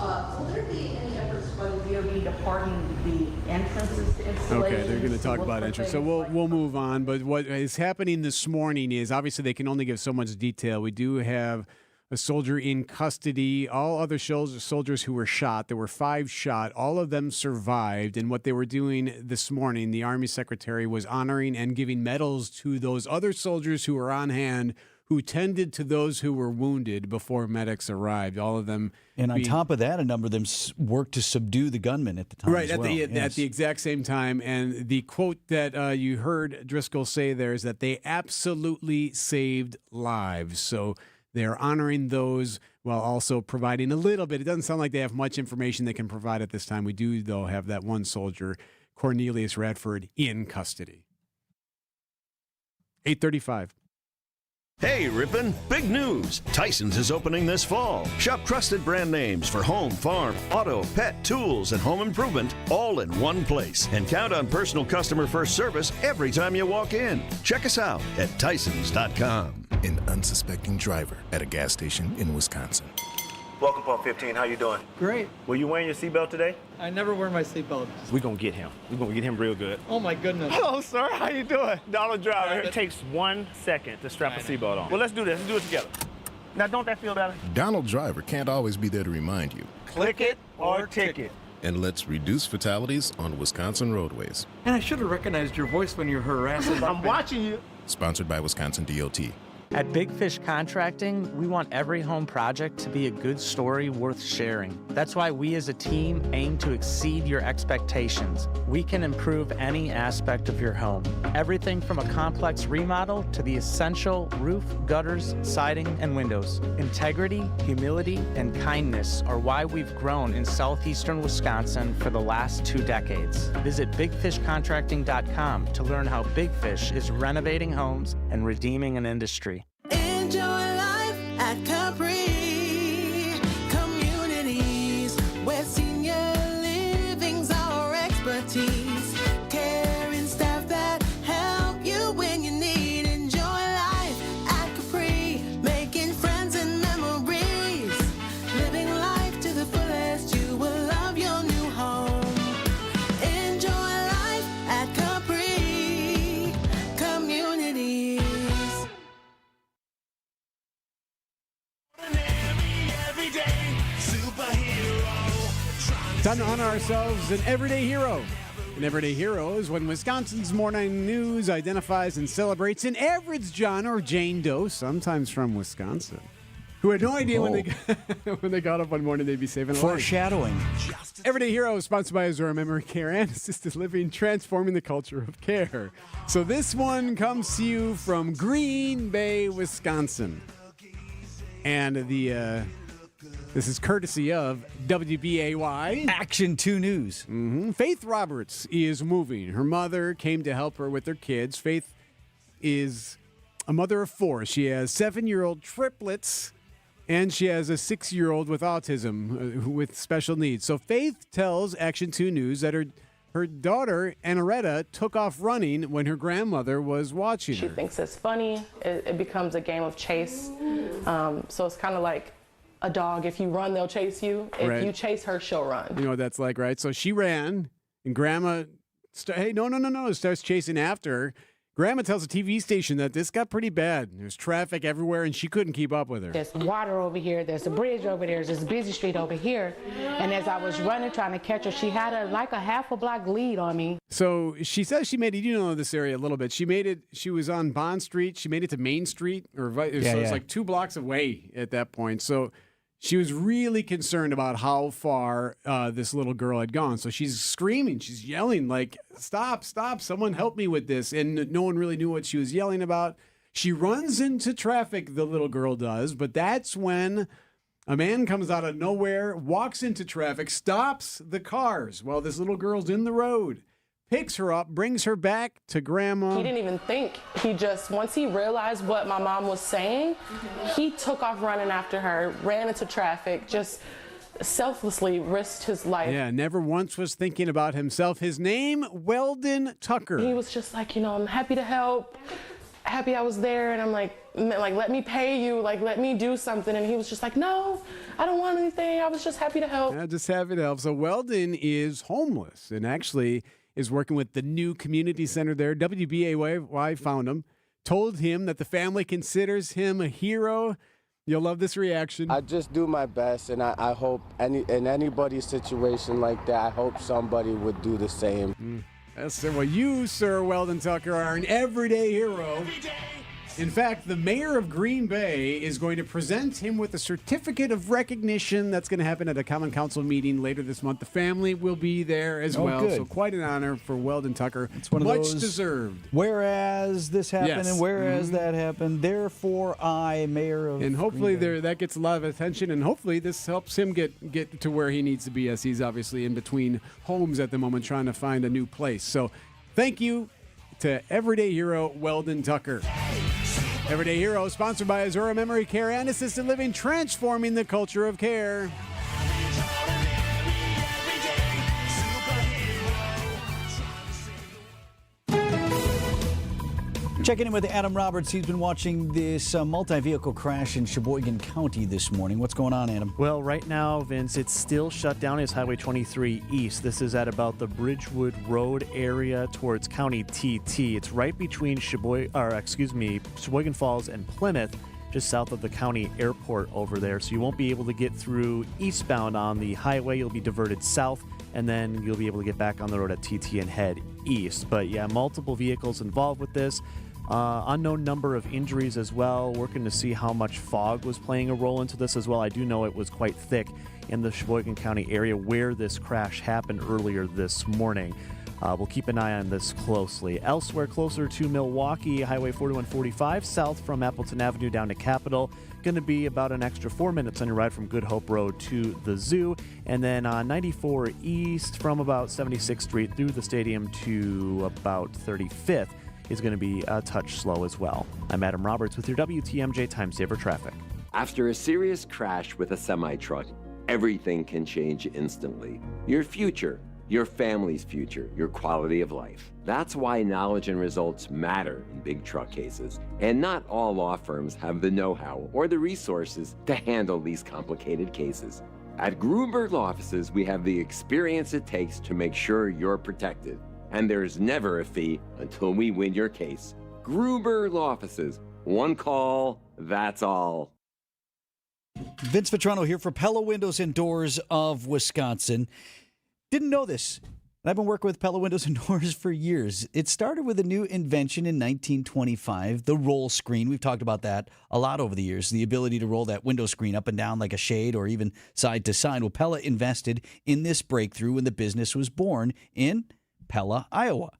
Speaker 17: Will there be any efforts by the DOD to harden the entrances to installations?
Speaker 8: Okay, they're going to talk about entrance. So we'll move on. But what is happening this morning is obviously they can only give so much detail. We do have a soldier in custody. All other soldiers who were shot, there were 5 shot. All of them survived. And what they were doing this morning, the Army Secretary was honoring and giving medals to those other soldiers who were on hand who tended to those who were wounded before medics arrived. All of them.
Speaker 7: And on top of that, a number of them worked to subdue the gunman at the time.
Speaker 8: Right,
Speaker 7: as well.
Speaker 8: at the exact same time. And the quote that you heard Driscoll say there is that they absolutely saved lives. So they're honoring those while also providing a little bit. It doesn't sound like they have much information they can provide at this time. We do, though, have that one soldier, Cornelius Radford, in custody. 8:35.
Speaker 19: Hey, Rippin', big news! Tyson's is opening this fall. Shop trusted brand names for home, farm, auto, pet, tools, and home improvement all in one place. And count on personal customer first service every time you walk in. Check us out at Tysons.com.
Speaker 20: An unsuspecting driver at a gas station in Wisconsin.
Speaker 21: Welcome, Pump 15. How you doing?
Speaker 22: Great.
Speaker 21: Were you wearing your seatbelt today?
Speaker 22: I never wear my seatbelt.
Speaker 21: We're going to get him. We're going to get him real good.
Speaker 22: Oh, my goodness.
Speaker 21: Hello, sir. How you doing? Donald Driver. It takes 1 second to strap a seatbelt on. Well, let's do this. Let's do it together. Now, don't that feel better?
Speaker 20: Donald Driver can't always be there to remind you.
Speaker 21: Click it or ticket.
Speaker 20: And let's reduce fatalities on Wisconsin roadways.
Speaker 22: And I should have recognized your voice when you're harassing.
Speaker 21: I'm watching you.
Speaker 20: Sponsored by Wisconsin DOT.
Speaker 24: At Big Fish Contracting, we want every home project to be a good story worth sharing. That's why we as a team aim to exceed your expectations. We can improve any aspect of your home. Everything from a complex remodel to the essential roof, gutters, siding, and windows. Integrity, humility, and kindness are why we've grown in southeastern Wisconsin for the last 2 decades. Visit bigfishcontracting.com to learn how Big Fish is renovating homes and redeeming an industry.
Speaker 25: Enjoy life at Capri Communities, where senior living's our expertise. Caring staff that help you when you need. Enjoy life at Capri, making friends and memories. Living life to the fullest, you will love your new home. Enjoy life at Capri Communities.
Speaker 8: Time to honor ourselves an everyday hero. An everyday hero is when Wisconsin's Morning News identifies and celebrates an average John or Jane Doe, sometimes from Wisconsin, who had no idea when they got up one morning they'd be saving a life.
Speaker 7: Foreshadowing.
Speaker 8: Everyday Hero is sponsored by Azura Memory Care and Assisted Living, transforming the culture of care. So this one comes to you from Green Bay, Wisconsin. And this is courtesy of WBAY.
Speaker 7: Action 2 News.
Speaker 8: Mm-hmm. Faith Roberts is moving. Her mother came to help her with their kids. Faith is a mother of 4. She has 7-year-old triplets, and she has a 6-year-old with autism with special needs. So Faith tells Action 2 News that her daughter, Anaretta, took off running when her grandmother was watching her.
Speaker 26: She thinks it's funny. It becomes a game of chase. So it's kind of like a dog. If you run, they'll chase you. If you chase her, she'll run.
Speaker 8: You know what that's like, right? So she ran, and Grandma, starts chasing after her. Grandma tells a TV station that this got pretty bad. There's traffic everywhere, and she couldn't keep up with her.
Speaker 27: There's water over here. There's a bridge over there. There's a busy street over here. And as I was running, trying to catch her, she had like a half a block lead on me.
Speaker 8: So she says she made it. You know this area a little bit. She made it. She was on Bond Street. She made it to Main Street, it's like 2 blocks away at that point. So she was really concerned about how far this little girl had gone. So she's screaming, she's yelling like, stop, someone help me with this. And no one really knew what she was yelling about. She runs into traffic, the little girl does, but that's when a man comes out of nowhere, walks into traffic, stops the cars while this little girl's in the road, picks her up, brings her back to Grandma.
Speaker 26: He didn't even think. He just, once he realized what my mom was saying, he took off running after her, ran into traffic, just selflessly risked his life.
Speaker 8: Yeah, never once was thinking about himself. His name, Weldon Tucker.
Speaker 26: He was just like, I'm happy to help, happy I was there, and I'm like, let me pay you, let me do something. And he was just like, no, I don't want anything. I was just happy to help.
Speaker 8: Yeah, just happy to help. So Weldon is homeless and actually is working with the new community center there. WBAY found him, told him that the family considers him a hero. You'll love this reaction.
Speaker 28: I just do my best, and I hope in anybody's situation like that, I hope somebody would do the same.
Speaker 8: Well, you, Sir Weldon Tucker, are an everyday hero. In fact, the mayor of Green Bay is going to present him with a certificate of recognition. That's going to happen at a common council meeting later this month. The family will be there as well.
Speaker 7: Good.
Speaker 8: So quite an honor for Weldon Tucker.
Speaker 7: It's one of
Speaker 8: much
Speaker 7: those,
Speaker 8: deserved.
Speaker 7: Whereas this happened
Speaker 8: Yes.
Speaker 7: and whereas that happened, therefore I, mayor of
Speaker 8: And hopefully
Speaker 7: Green Bay.
Speaker 8: that gets a lot of attention, and hopefully this helps him get to where he needs to be, as he's obviously in between homes at the moment trying to find a new place. So thank you to everyday hero Weldon Tucker. Everyday Hero, sponsored by Azura Memory Care and Assisted Living, transforming the culture of care.
Speaker 7: Checking in with Adam Roberts. He's been watching this multi-vehicle crash in Sheboygan County this morning. What's going on, Adam?
Speaker 9: Well, right now, Vince, it's still shut down as Highway 23 East. This is at about the Bridgewood Road area towards County TT. It's right between Sheboygan Falls and Plymouth, just south of the county airport over there. So you won't be able to get through eastbound on the highway. You'll be diverted south, and then you'll be able to get back on the road at TT and head east. But yeah, multiple vehicles involved with this. Unknown number of injuries as well. Working to see how much fog was playing a role into this as well. I do know it was quite thick in the Sheboygan County area where this crash happened earlier this morning. We'll keep an eye on this closely. Elsewhere, closer to Milwaukee, Highway 4145, south from Appleton Avenue down to Capitol. Going to be about an extra 4 minutes on your ride from Good Hope Road to the zoo. And then on 94 east from about 76th Street through the stadium to about 35th. Is going to be a touch slow as well. I'm Adam Roberts with your WTMJ Time Saver Traffic.
Speaker 2: After a serious crash with a semi-truck, everything can change instantly. Your future, your family's future, your quality of life. That's why knowledge and results matter in big truck cases. And not all law firms have the know-how or the resources to handle these complicated cases. At Gruberg Law Offices, we have the experience it takes to make sure you're protected. And there's never a fee until we win your case. Gruber Law Offices. One call, that's all.
Speaker 7: Vince Vitrano here for Pella Windows and Doors of Wisconsin. Didn't know this. I've been working with Pella Windows and Doors for years. It started with a new invention in 1925, the roll screen. We've talked about that a lot over the years, the ability to roll that window screen up and down like a shade or even side to side. Well, Pella invested in this breakthrough when the business was born in Pella, Iowa.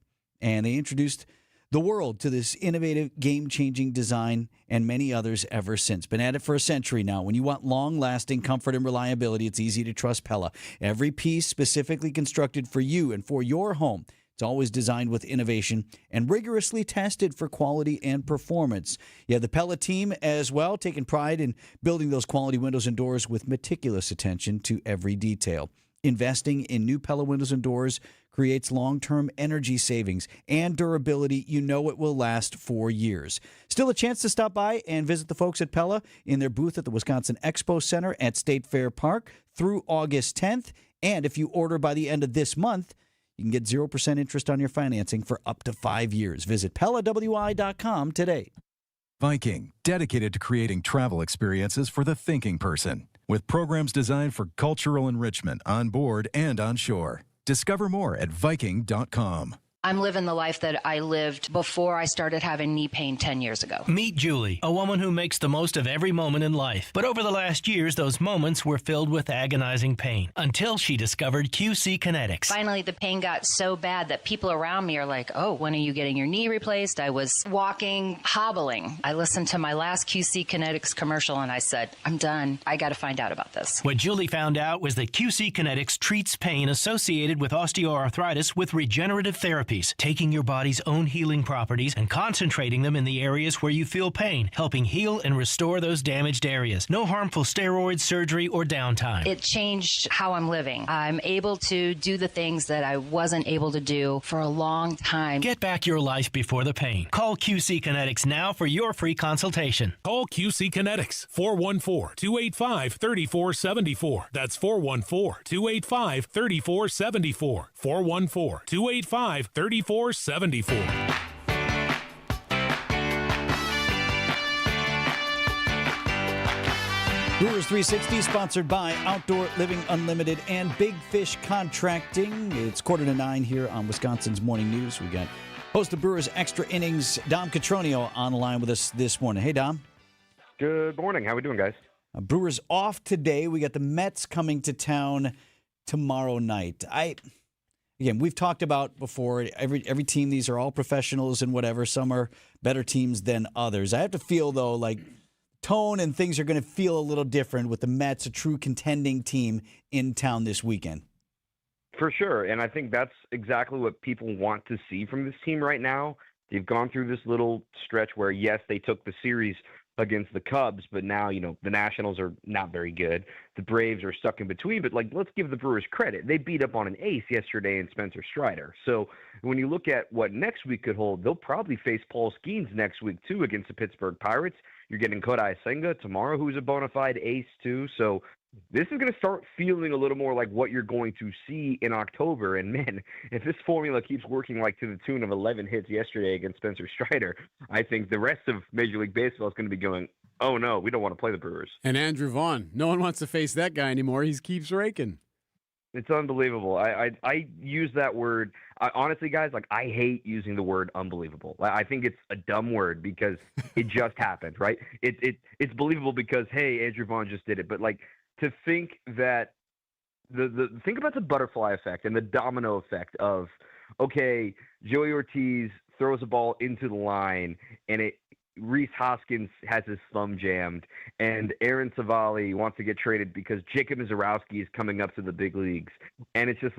Speaker 7: And they introduced the world to this innovative, game-changing design and many others ever since. Been at it for a century now. When you want long-lasting comfort and reliability, it's easy to trust Pella. Every piece specifically constructed for you and for your home. It's always designed with innovation and rigorously tested for quality and performance. You have the Pella team as well, taking pride in building those quality windows and doors with meticulous attention to every detail. Investing in new Pella windows and doors creates long-term energy savings and durability. You know it will last for years. Still a chance to stop by and visit the folks at Pella in their booth at the Wisconsin Expo Center at State Fair Park through August 10th. And if you order by the end of this month, you can get 0% interest on your financing for up to 5 years. Visit PellaWI.com today.
Speaker 3: Viking, dedicated to creating travel experiences for the thinking person, with programs designed for cultural enrichment on board and on shore. Discover more at Viking.com.
Speaker 4: I'm living the life that I lived before I started having knee pain 10 years ago.
Speaker 5: Meet Julie, a woman who makes the most of every moment in life. But over the last years, those moments were filled with agonizing pain until she discovered QC Kinetics.
Speaker 4: Finally, the pain got so bad that people around me are like, oh, when are you getting your knee replaced? I was walking, hobbling. I listened to my last QC Kinetics commercial and I said, I'm done. I got to find out about this.
Speaker 5: What Julie found out was that QC Kinetics treats pain associated with osteoarthritis with regenerative therapy. Taking your body's own healing properties and concentrating them in the areas where you feel pain, helping heal and restore those damaged areas. No harmful steroids, surgery, or downtime.
Speaker 4: It changed how I'm living. I'm able to do the things that I wasn't able to do for a long time.
Speaker 5: Get back your life before the pain. Call QC Kinetics now for your free consultation.
Speaker 6: Call QC Kinetics, 414-285-3474. That's 414-285-3474. 414-285-3474. Brewers
Speaker 7: 360, sponsored by Outdoor Living Unlimited and Big Fish Contracting. It's 8:45 here on Wisconsin's Morning News. We got host of Brewers Extra Innings, Dom Catronio, on the line with us this morning. Hey, Dom.
Speaker 10: Good morning. How we doing, guys?
Speaker 7: Brewers off today. We got the Mets coming to town tomorrow night. Again, we've talked about before, every team, these are all professionals and whatever. Some are better teams than others. I have to feel, though, like tone and things are going to feel a little different with the Mets, a true contending team in town this weekend.
Speaker 10: For sure, and I think that's exactly what people want to see from this team right now. They've gone through this little stretch where, yes, they took the series against the Cubs, but now, the Nationals are not very good. The Braves are stuck in between, but let's give the Brewers credit. They beat up on an ace yesterday in Spencer Strider. So when you look at what next week could hold, they'll probably face Paul Skeens next week too against the Pittsburgh Pirates. You're getting Kodai Senga tomorrow, who's a bona fide ace too. So this is going to start feeling a little more like what you're going to see in October. And man, if this formula keeps working to the tune of 11 hits yesterday against Spencer Strider, I think the rest of Major League Baseball is going to be going, oh no, we don't want to play the Brewers.
Speaker 8: And Andrew Vaughn, no one wants to face that guy anymore. He keeps raking.
Speaker 10: It's unbelievable. I use that word. Honestly, guys, I hate using the word unbelievable. I think it's a dumb word because it just happened, right? It's believable because, hey, Andrew Vaughn just did it. But to think that think about the butterfly effect and the domino effect of, okay, Joey Ortiz throws a ball into the line and Reese Hoskins has his thumb jammed, and Aaron Savali wants to get traded because Jacob Mizorowski is coming up to the big leagues. And it's just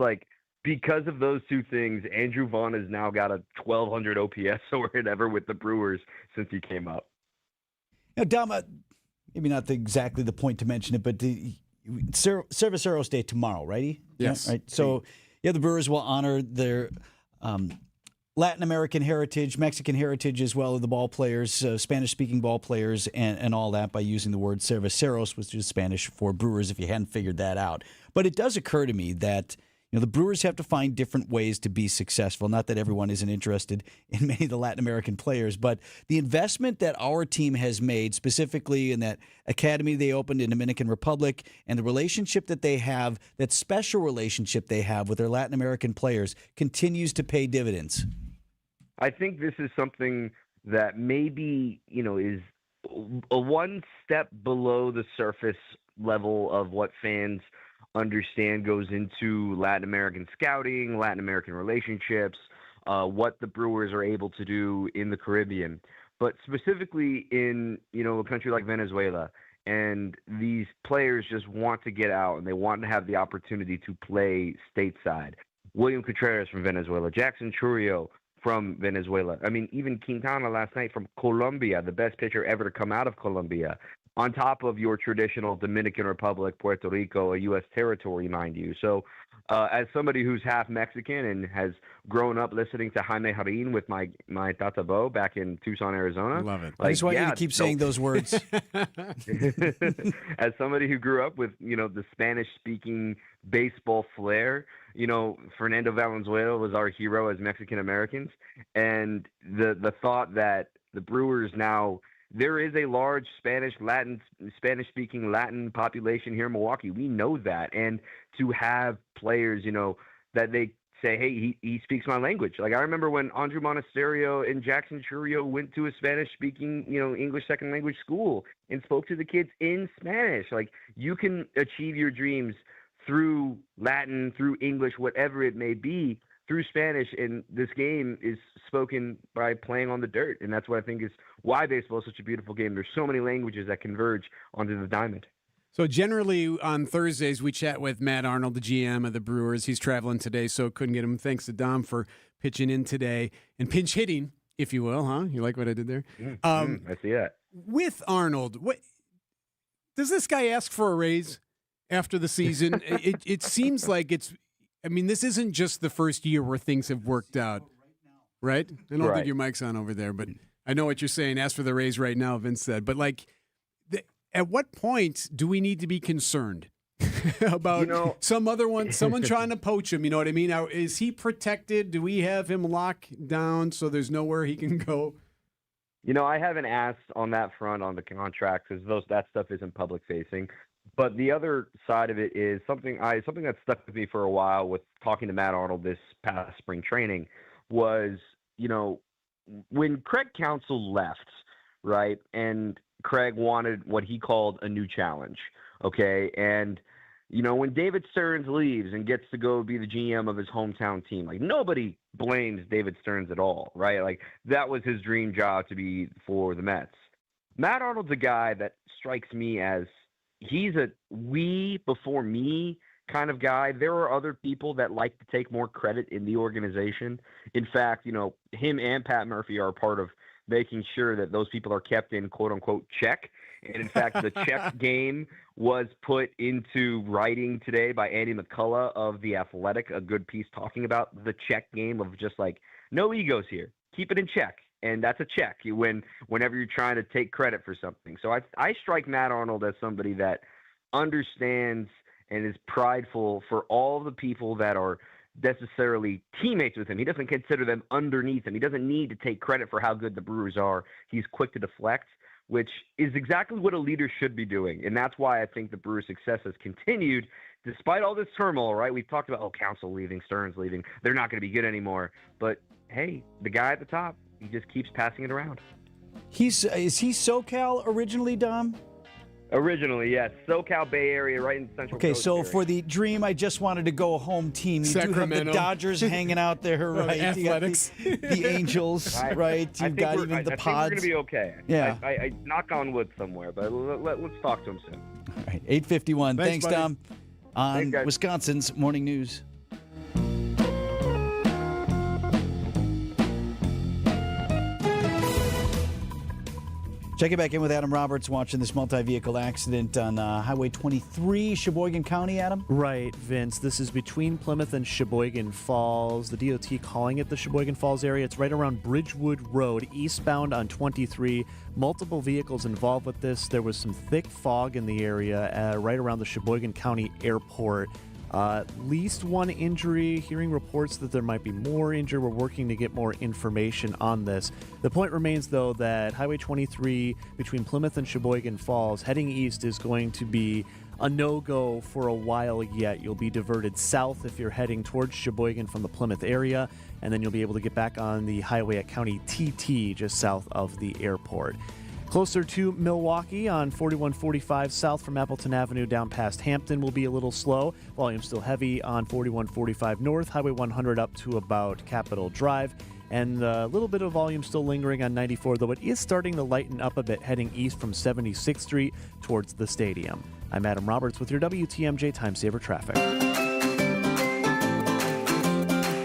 Speaker 10: because of those two things, Andrew Vaughn has now got a 1,200 OPS or whatever with the Brewers since he came up.
Speaker 7: Dom, maybe not exactly the point to mention it, but the Cerveceros Day tomorrow, right?
Speaker 8: Yes.
Speaker 7: Yeah, right. So, the Brewers will honor their Latin American heritage, Mexican heritage as well, of the ball players, Spanish-speaking ball players, and all that by using the word cerveceros, which is Spanish for brewers, if you hadn't figured that out. But it does occur to me that the Brewers have to find different ways to be successful. Not that everyone isn't interested in many of the Latin American players, but the investment that our team has made, specifically in that academy they opened in Dominican Republic, and the relationship that they have, that special relationship they have with their Latin American players, continues to pay dividends.
Speaker 10: I think this is something that maybe, is a one step below the surface level of what fans understand goes into Latin American scouting, Latin American relationships, what the Brewers are able to do in the Caribbean, but specifically in, a country like Venezuela. And these players just want to get out and they want to have the opportunity to play stateside. William Contreras from Venezuela, Jackson Churrio from Venezuela. I mean, even Quintana last night from Colombia, the best pitcher ever to come out of Colombia, on top of your traditional Dominican Republic, Puerto Rico, a U.S. territory, mind you. So as somebody who's half Mexican and has grown up listening to Jaime Jarin with my tatabo back in Tucson, Arizona.
Speaker 8: Love it.
Speaker 7: I just want you to keep saying those words.
Speaker 10: As somebody who grew up with, the Spanish-speaking baseball flair, Fernando Valenzuela was our hero as Mexican Americans. And the thought that the Brewers now, there is a large Spanish-speaking Latin population here in Milwaukee. We know that. And to have players, that they say, hey, he speaks my language. I remember when Andrew Monasterio and Jackson Churrio went to a Spanish-speaking, English second language school and spoke to the kids in Spanish. You can achieve your dreams through Latin, through English, whatever it may be, through Spanish, and this game is spoken by playing on the dirt, and that's what I think is why baseball is such a beautiful game. There's so many languages that converge onto the diamond.
Speaker 8: So generally on Thursdays, we chat with Matt Arnold, the GM of the Brewers. He's traveling today, so couldn't get him. Thanks to Dom for pitching in today and pinch hitting, if you will, huh? You like what I did there?
Speaker 10: I see that.
Speaker 8: With Arnold, does this guy ask for a raise after the season? It seems like this isn't just the first year where things have worked out, right? I don't think your mic's on over there, but I know what you're saying. Ask for the raise right now, Vince said. But at what point do we need to be concerned about someone trying to poach him? You know what I mean? Now, is he protected? Do we have him locked down so there's nowhere he can go?
Speaker 10: I haven't asked on that front on the contract because that stuff isn't public facing. But the other side of it is something that stuck with me for a while with talking to Matt Arnold this past spring training was, when Craig Counsell left, right, and Craig wanted what he called a new challenge, okay? And, when David Stearns leaves and gets to go be the GM of his hometown team, nobody blames David Stearns at all, right? That was his dream job to be for the Mets. Matt Arnold's a guy that strikes me as he's a we before me kind of guy. There are other people that like to take more credit in the organization. In fact, him and Pat Murphy are part of making sure that those people are kept in quote unquote check. And in fact, the check game was put into writing today by Andy McCullough of The Athletic, a good piece talking about the check game of just like, no egos here. Keep it in check. And that's a check whenever you're trying to take credit for something. So I strike Matt Arnold as somebody that understands and is prideful for all the people that are necessarily teammates with him. He doesn't consider them underneath him. He doesn't need to take credit for how good the Brewers are. He's quick to deflect, which is exactly what a leader should be doing. And that's why I think the Brewers' success has continued despite all this turmoil, right? We've talked about, Counsell leaving, Stearns leaving. They're not going to be good anymore. But, hey, the guy at the top, he just keeps passing it around.
Speaker 7: Is he SoCal originally, Dom?
Speaker 10: Originally, yes. SoCal Bay Area, right in Central
Speaker 7: Okay,
Speaker 10: Coast
Speaker 7: so
Speaker 10: area.
Speaker 7: for the dream, I just wanted to go home team. You do have the
Speaker 8: Sacramento.
Speaker 7: Dodgers hanging out there, right?
Speaker 8: Athletics.
Speaker 7: You got the Angels, right? You've got even the
Speaker 10: I think
Speaker 7: Pods.
Speaker 10: we're going to be okay.
Speaker 7: Yeah.
Speaker 10: I knock on wood somewhere, but let's talk to him soon.
Speaker 7: All right, 8:51. Thanks,
Speaker 8: buddy.
Speaker 7: Dom. On
Speaker 10: Thanks, guys.
Speaker 7: Wisconsin's Morning News. Checking back in with Adam Roberts, watching this multi-vehicle accident on Highway 23, Sheboygan County, Adam?
Speaker 9: Right, Vince. This is between Plymouth and Sheboygan Falls. The DOT calling it the Sheboygan Falls area. It's right around Bridgewood Road, eastbound on 23. Multiple vehicles involved with this. There was some thick fog in the area right around the Sheboygan County Airport. At least one injury. Hearing reports that there might be more injured. We're working to get more information on this. The point remains, though, that Highway 23 between Plymouth and Sheboygan Falls heading east is going to be a no-go for a while yet. You'll be diverted south if you're heading towards Sheboygan from the Plymouth area, and then you'll be able to get back on the highway at County TT just south of the airport. Closer to Milwaukee on 4145 south from Appleton Avenue down past Hampton will be a little slow. Volume still heavy on 4145 north, Highway 100 up to about Capitol Drive. And a little bit of volume still lingering on 94, though it is starting to lighten up a bit heading east from 76th Street towards the stadium. I'm Adam Roberts with your WTMJ Time Saver Traffic.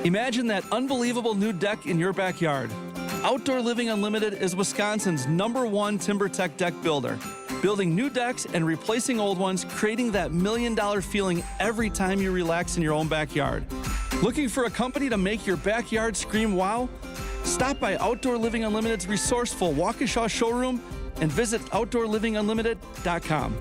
Speaker 1: Imagine that unbelievable new deck in your backyard. Outdoor Living Unlimited is Wisconsin's #1 TimberTech deck builder. Building new decks and replacing old ones, creating that $1 million feeling every time you relax in your own backyard. Looking for a company to make your backyard scream wow? Stop by Outdoor Living Unlimited's resourceful Waukesha showroom and visit OutdoorLivingUnlimited.com.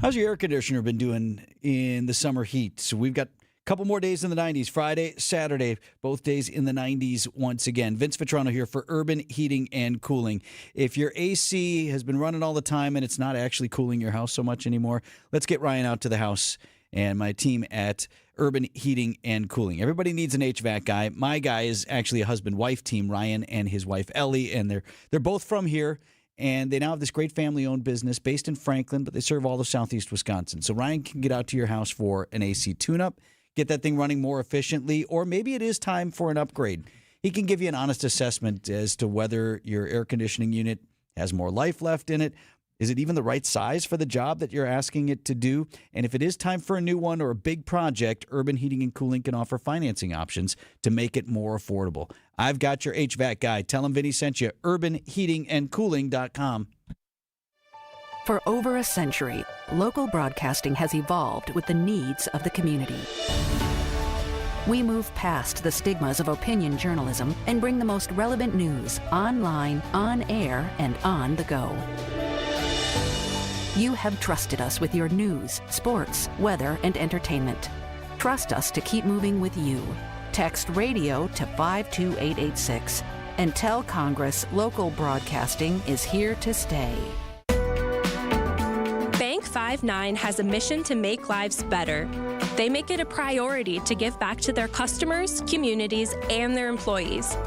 Speaker 7: How's your air conditioner been doing in the summer heat? So we've got couple more days in the 90s, Friday, Saturday, both days in the 90s once again. Vince Vitrano here for Urban Heating and Cooling. If your AC has been running all the time and it's not actually cooling your house so much anymore, let's get Ryan out to the house and my team at Urban Heating and Cooling. Everybody needs an HVAC guy. My guy is actually a husband-wife team, Ryan and his wife Ellie, and they're both from here. And they now have this great family-owned business based in Franklin, but they serve all of southeast Wisconsin. So Ryan can get out to your house for an AC tune-up, get that thing running more efficiently, or maybe it is time for an upgrade. He can give you an honest assessment as to whether your air conditioning unit has more life left in it. Is it even the right size for the job that you're asking it to do? And if it is time for a new one or a big project, Urban Heating and Cooling can offer financing options to make it more affordable. I've got your HVAC guy. Tell him Vinny sent you. UrbanHeatingandCooling.com.
Speaker 11: For over a century, local broadcasting has evolved with the needs of the community. We move past the stigmas of opinion journalism and bring the most relevant news online, on air, and on the go. You have trusted us with your news, sports, weather, and entertainment. Trust us to keep moving with you. Text radio to 52886 and tell Congress local broadcasting is here to stay.
Speaker 12: Bank 5-9 has a mission to make lives better. They make it a priority to give back to their customers, communities, and their employees.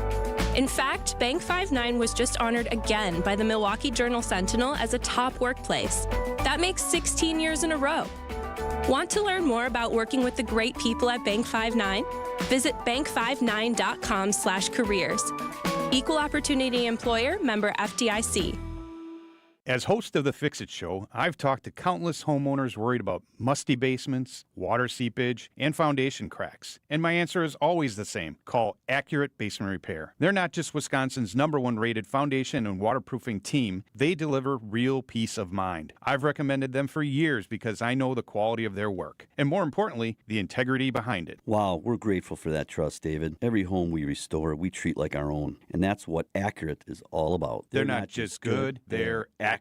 Speaker 12: In fact, Bank 5-9 was just honored again by the Milwaukee Journal-Sentinel as a top workplace. That makes 16 years in a row. Want to learn more about working with the great people at Bank 5-9? Visit bank59.com/careers. Equal Opportunity Employer, member FDIC.
Speaker 13: As host of the Fix-It Show, I've talked to countless homeowners worried about musty basements, water seepage, and foundation cracks. And my answer is always the same. Call Accurate Basement Repair. They're not just Wisconsin's #1 rated foundation and waterproofing team. They deliver real peace of mind. I've recommended them for years because I know the quality of their work. And more importantly, the integrity behind it.
Speaker 14: Wow, we're grateful for that trust, David. Every home we restore, we treat like our own. And that's what Accurate is all about.
Speaker 13: They're not just good, they're accurate.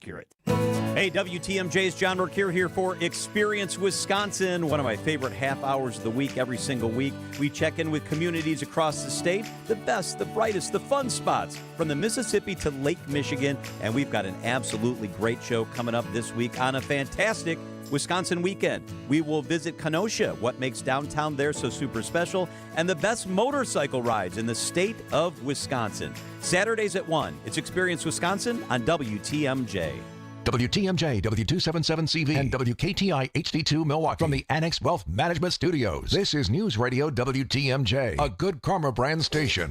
Speaker 15: Hey, WTMJ's John Mercure here for Experience Wisconsin, one of my favorite half hours of the week every single week. We check in with communities across the state, the best, the brightest, the fun spots, from the Mississippi to Lake Michigan, and we've got an absolutely great show coming up this week on a fantastic Wisconsin weekend. We will visit Kenosha, what makes downtown there so super special, and the best motorcycle rides in the state of Wisconsin. Saturdays at 1, it's Experience Wisconsin on WTMJ.
Speaker 16: WTMJ, W277CV, and WKTI HD2 Milwaukee. From the Annex Wealth Management Studios, this is News Radio WTMJ, a Good Karma brand station.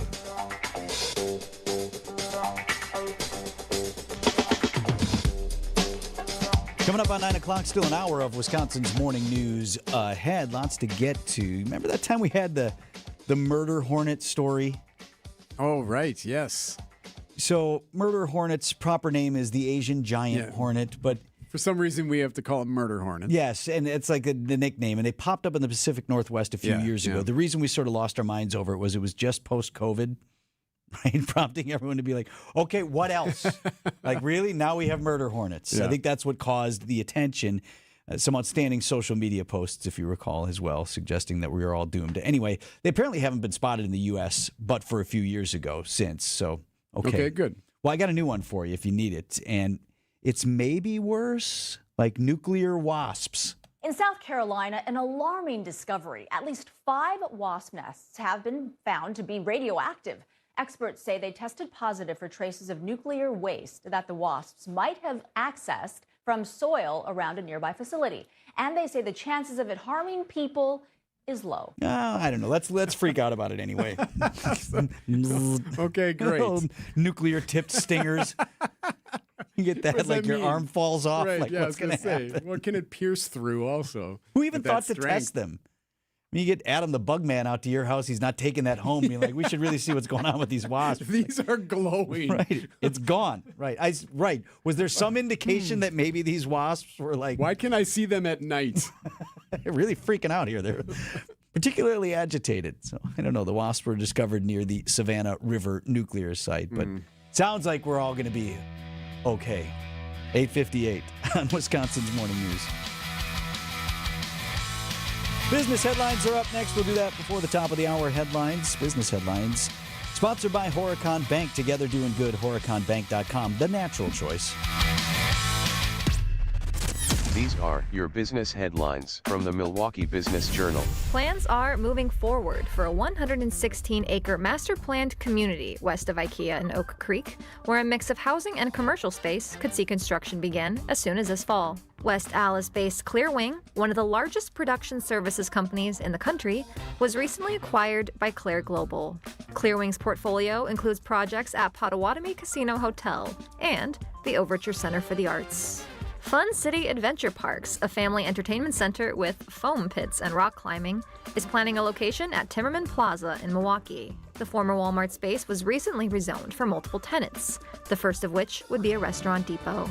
Speaker 7: Coming up on 9 o'clock, still an hour of Wisconsin's morning news ahead. Lots to get to. Remember that time we had the murder hornet story?
Speaker 8: Oh, right. Yes.
Speaker 7: So murder hornet's proper name is the Asian giant hornet, but
Speaker 8: for some reason we have to call it murder hornet.
Speaker 7: Yes, and it's like the nickname, and they popped up in the Pacific Northwest a few years ago. The reason we sort of lost our minds over it was just post-COVID, right? Prompting everyone to be like, okay, what else? Like, really? Now we have murder hornets.
Speaker 8: Yeah.
Speaker 7: I think that's what caused the attention. Some outstanding social media posts, if you recall, as well, suggesting that we are all doomed. Anyway, they apparently haven't been spotted in the U.S., but for a few years ago since. So, okay,
Speaker 8: good.
Speaker 7: Well, I got a new one for you if you need it, and it's maybe worse, like nuclear wasps.
Speaker 17: In South Carolina, an alarming discovery. At least 5 wasp nests have been found to be radioactive. Experts say they tested positive for traces of nuclear waste that the wasps might have accessed from soil around a nearby facility. And they say the chances of it harming people is low.
Speaker 7: I don't know. Let's freak out about it anyway.
Speaker 8: Okay, great.
Speaker 7: Nuclear tipped stingers. You get that, like your arm falls off.
Speaker 8: Right,
Speaker 7: like,
Speaker 8: yeah,
Speaker 7: what's going to happen?
Speaker 8: What can it pierce through also?
Speaker 7: Who even
Speaker 8: with
Speaker 7: thought
Speaker 8: that
Speaker 7: to
Speaker 8: strength?
Speaker 7: test them? I mean, you get Adam the Bug Man out to your house. He's not taking that home. You're like, we should really see what's going on with these wasps.
Speaker 8: These are glowing.
Speaker 7: Right. It's gone. Right. Right. Was there some indication that maybe these wasps were like...
Speaker 8: Why can I see them at night?
Speaker 7: They're really freaking out here. They're particularly agitated. So, I don't know. The wasps were discovered near the Savannah River nuclear site. But sounds like we're all going to be okay. 8:58 on Wisconsin's Morning News. Business headlines are up next. We'll do that before the top of the hour headlines. Business headlines. Sponsored by Horicon Bank. Together doing good. HoriconBank.com. The natural choice.
Speaker 18: These are your business headlines from the Milwaukee Business Journal.
Speaker 19: Plans are moving forward for a 116-acre master-planned community west of IKEA in Oak Creek, where a mix of housing and commercial space could see construction begin as soon as this fall. West Allis-based Clearwing, one of the largest production services companies in the country, was recently acquired by Claire Global. Clearwing's portfolio includes projects at Potawatomi Casino Hotel and the Overture Center for the Arts. Fun City Adventure Parks, a family entertainment center with foam pits and rock climbing, is planning a location at Timmerman Plaza in Milwaukee. The former Walmart space was recently rezoned for multiple tenants, the first of which would be a restaurant depot.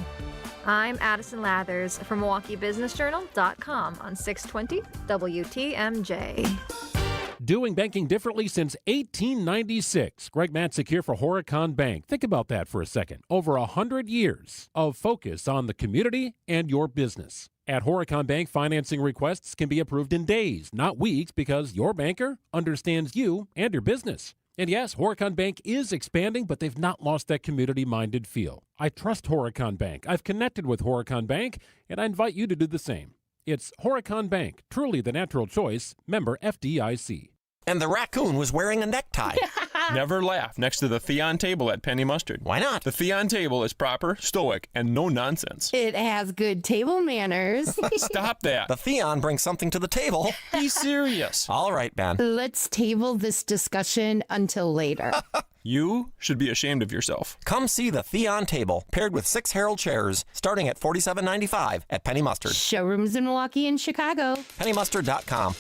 Speaker 19: I'm Addison Lathers from MilwaukeeBusinessJournal.com on 620 WTMJ.
Speaker 6: Doing banking differently since 1896. Greg Matzik here for Horicon Bank. Think about that for a second. Over 100 years of focus on the community and your business. At Horicon Bank, financing requests can be approved in days, not weeks, because your banker understands you and your business. And yes, Horicon Bank is expanding, but they've not lost that community-minded feel. I trust Horicon Bank. I've connected with Horicon Bank, and I invite you to do the same. It's Horicon Bank, truly the natural choice, member FDIC.
Speaker 23: And the raccoon was wearing a necktie.
Speaker 20: Never laugh next to the Theon table at Penny Mustard.
Speaker 21: Why not?
Speaker 20: The Theon table is proper, stoic, and no nonsense.
Speaker 22: It has good table manners.
Speaker 20: Stop that.
Speaker 21: The Theon brings something to the table.
Speaker 20: Be serious.
Speaker 21: All right, Ben.
Speaker 22: Let's table this discussion until later.
Speaker 20: You should be ashamed of yourself.
Speaker 21: Come see the Theon table, paired with 6 Herald chairs, starting at $47.95 at Penny Mustard.
Speaker 22: Showrooms in Milwaukee and Chicago.
Speaker 21: PennyMustard.com.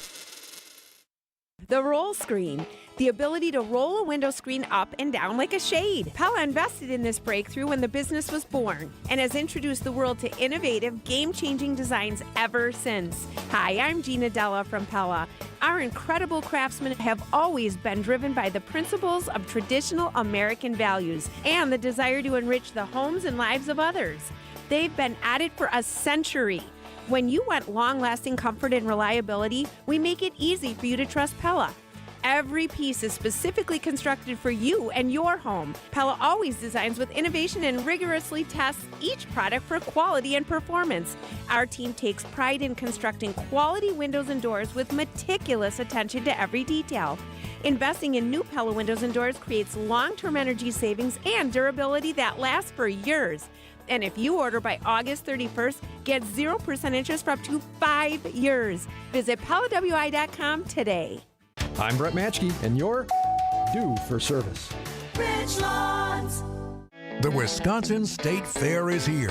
Speaker 23: The roll screen. The ability to roll a window screen up and down like a shade. Pella invested in this breakthrough when the business was born and has introduced the world to innovative, game-changing designs ever since. Hi, I'm Gina Della from Pella. Our incredible craftsmen have always been driven by the principles of traditional American values and the desire to enrich the homes and lives of others. They've been at it for a century. When you want long-lasting comfort and reliability, we make it easy for you to trust Pella. Every piece is specifically constructed for you and your home. Pella always designs with innovation and rigorously tests each product for quality and performance. Our team takes pride in constructing quality windows and doors with meticulous attention to every detail. Investing in new Pella windows and doors creates long-term energy savings and durability that lasts for years. And if you order by August 31st, get 0% interest for up to 5 years. Visit PellaWI.com today.
Speaker 24: I'm Brett Matschke, and you're due for service.
Speaker 25: Richlands.
Speaker 16: The Wisconsin State Fair is here.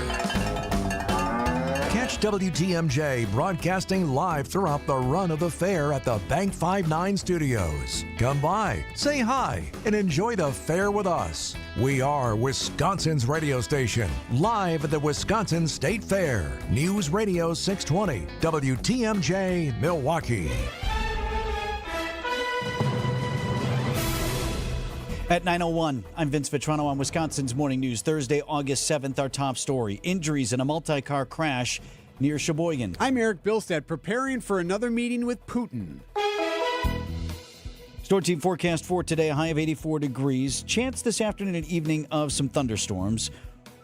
Speaker 16: Catch WTMJ broadcasting live throughout the run of the fair at the Bank 59 studios. Come by, say hi, and enjoy the fair with us. We are Wisconsin's radio station, live at the Wisconsin State Fair. News Radio 620, WTMJ, Milwaukee.
Speaker 7: At 9:01, I'm Vince Vitrano on Wisconsin's Morning News. Thursday, August 7th, our top story. Injuries in a multi-car crash near Sheboygan.
Speaker 8: I'm Erik Bilstad, preparing for another meeting with Putin.
Speaker 7: Storm team forecast for today, a high of 84 degrees. Chance this afternoon and evening of some thunderstorms.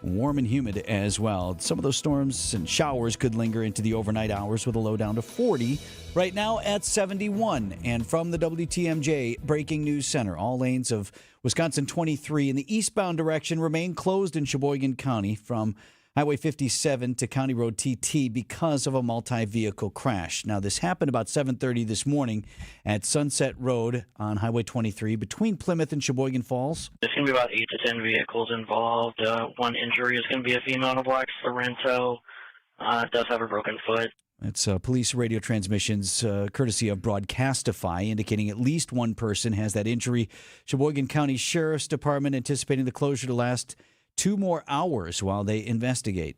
Speaker 7: Warm and humid as well. Some of those storms and showers could linger into the overnight hours with a low down to 40. Right now at 71. And from the WTMJ Breaking News Center, all lanes of Wisconsin 23 in the eastbound direction remain closed in Sheboygan County from Highway 57 to County Road TT because of a multi-vehicle crash. Now, this happened about 7:30 this morning at Sunset Road on Highway 23 between Plymouth and Sheboygan Falls.
Speaker 26: There's going to be about 8 to 10 vehicles involved. One injury is going to be a female in a black Sorrento. Does have a broken foot.
Speaker 7: It's police radio transmissions courtesy of Broadcastify indicating at least one person has that injury. Sheboygan County Sheriff's Department anticipating the closure to last 2 more hours while they investigate.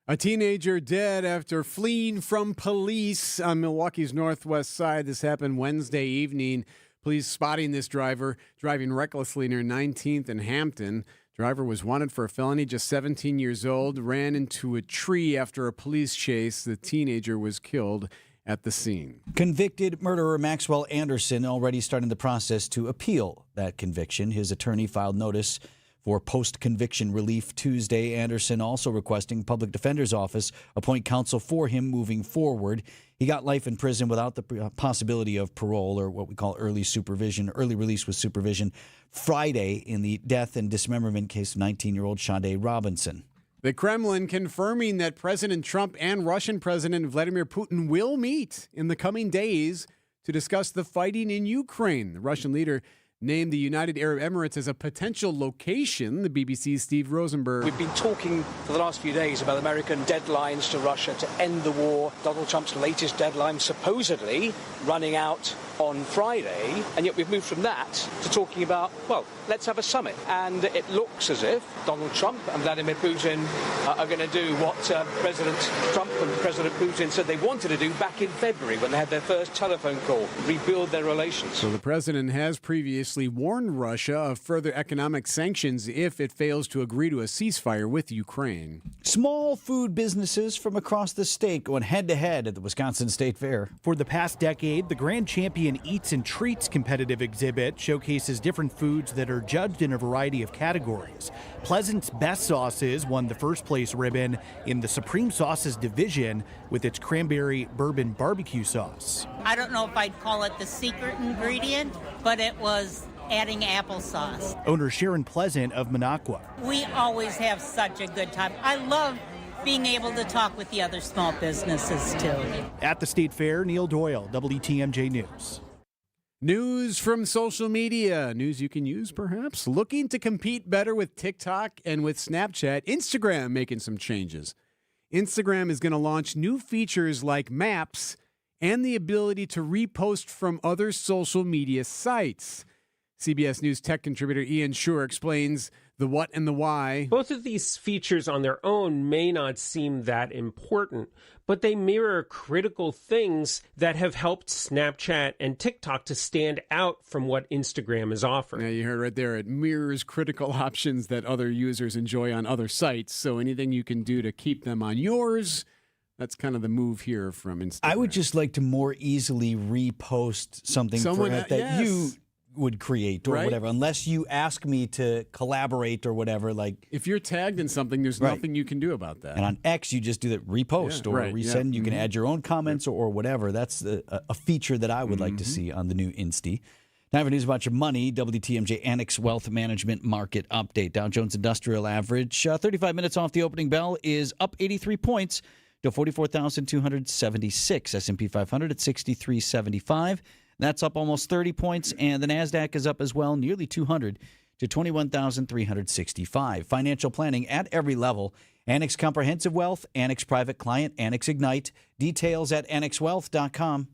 Speaker 8: A teenager dead after fleeing from police on Milwaukee's northwest side. This happened Wednesday evening. Police spotting this driver driving recklessly near 19th and Hampton. Driver was wanted for a felony, just 17 years old, ran into a tree after a police chase. The teenager was killed at the scene.
Speaker 7: Convicted murderer Maxwell Anderson already starting the process to appeal that conviction. His attorney filed notice for post-conviction relief Tuesday. Anderson also requesting public defender's office appoint counsel for him moving forward. He got life in prison without the possibility of parole, or what we call early release with supervision, Friday in the death and dismemberment case of 19-year-old Sade Robinson.
Speaker 8: The Kremlin confirming that President Trump and Russian President Vladimir Putin will meet in the coming days to discuss the fighting in Ukraine. The Russian leader named the United Arab Emirates as a potential location. The BBC's Steve Rosenberg.
Speaker 27: We've been talking for the last few days about American deadlines to Russia to end the war. Donald Trump's latest deadline supposedly running out on Friday. And yet we've moved from that to talking about, well, let's have a summit. And it looks as if Donald Trump and Vladimir Putin are going to do what President Trump and President Putin said they wanted to do back in February when they had their first telephone call, rebuild their relations.
Speaker 8: So the president has previously warned Russia of further economic sanctions if it fails to agree to a ceasefire with Ukraine.
Speaker 7: Small food businesses from across the state going head-to-head at the Wisconsin State Fair.
Speaker 29: For the past decade, the Grand Champion Eats and Treats competitive exhibit showcases different foods that are judged in a variety of categories. Pleasant's Best Sauces won the first place ribbon in the Supreme Sauces division with its cranberry bourbon barbecue sauce.
Speaker 30: I don't know if I'd call it the secret ingredient, but it was
Speaker 1: adding applesauce.
Speaker 29: Owner Sharon Pleasant of Minocqua.
Speaker 1: We always have such a good time. I love being able to talk with the other small businesses, too.
Speaker 29: At the State Fair, Neil Doyle, WTMJ News.
Speaker 8: News from social media. News you can use, perhaps. Looking to compete better with TikTok and with Snapchat, Instagram making some changes. Instagram is going to launch new features like maps and the ability to repost from other social media sites. CBS News tech contributor Ian Schur explains the what and the why.
Speaker 2: Both of these features on their own may not seem that important, but they mirror critical things that have helped Snapchat and TikTok to stand out from what Instagram is offering.
Speaker 8: Yeah, you heard right there. It mirrors critical options that other users enjoy on other sites. So anything you can do to keep them on yours, that's kind of the move here from Instagram.
Speaker 7: I would just like to more easily repost something that you would create or whatever, unless you ask me to collaborate or whatever. Like
Speaker 8: if you're tagged in something, there's nothing you can do about that.
Speaker 7: And on X, you just do that repost or resend. You can add your own comments or whatever. That's a feature that I would like to see on the new Insta. Now for news about your money, WTMJ Annex Wealth Management Market Update. Dow Jones Industrial Average, 35 minutes off the opening bell, is up 83 points to 44,276. S&P 500 at 6375. That's up almost 30 points, and the NASDAQ is up as well, nearly 200 to 21,365. Financial planning at every level. Annex Comprehensive Wealth, Annex Private Client, Annex Ignite. Details at annexwealth.com.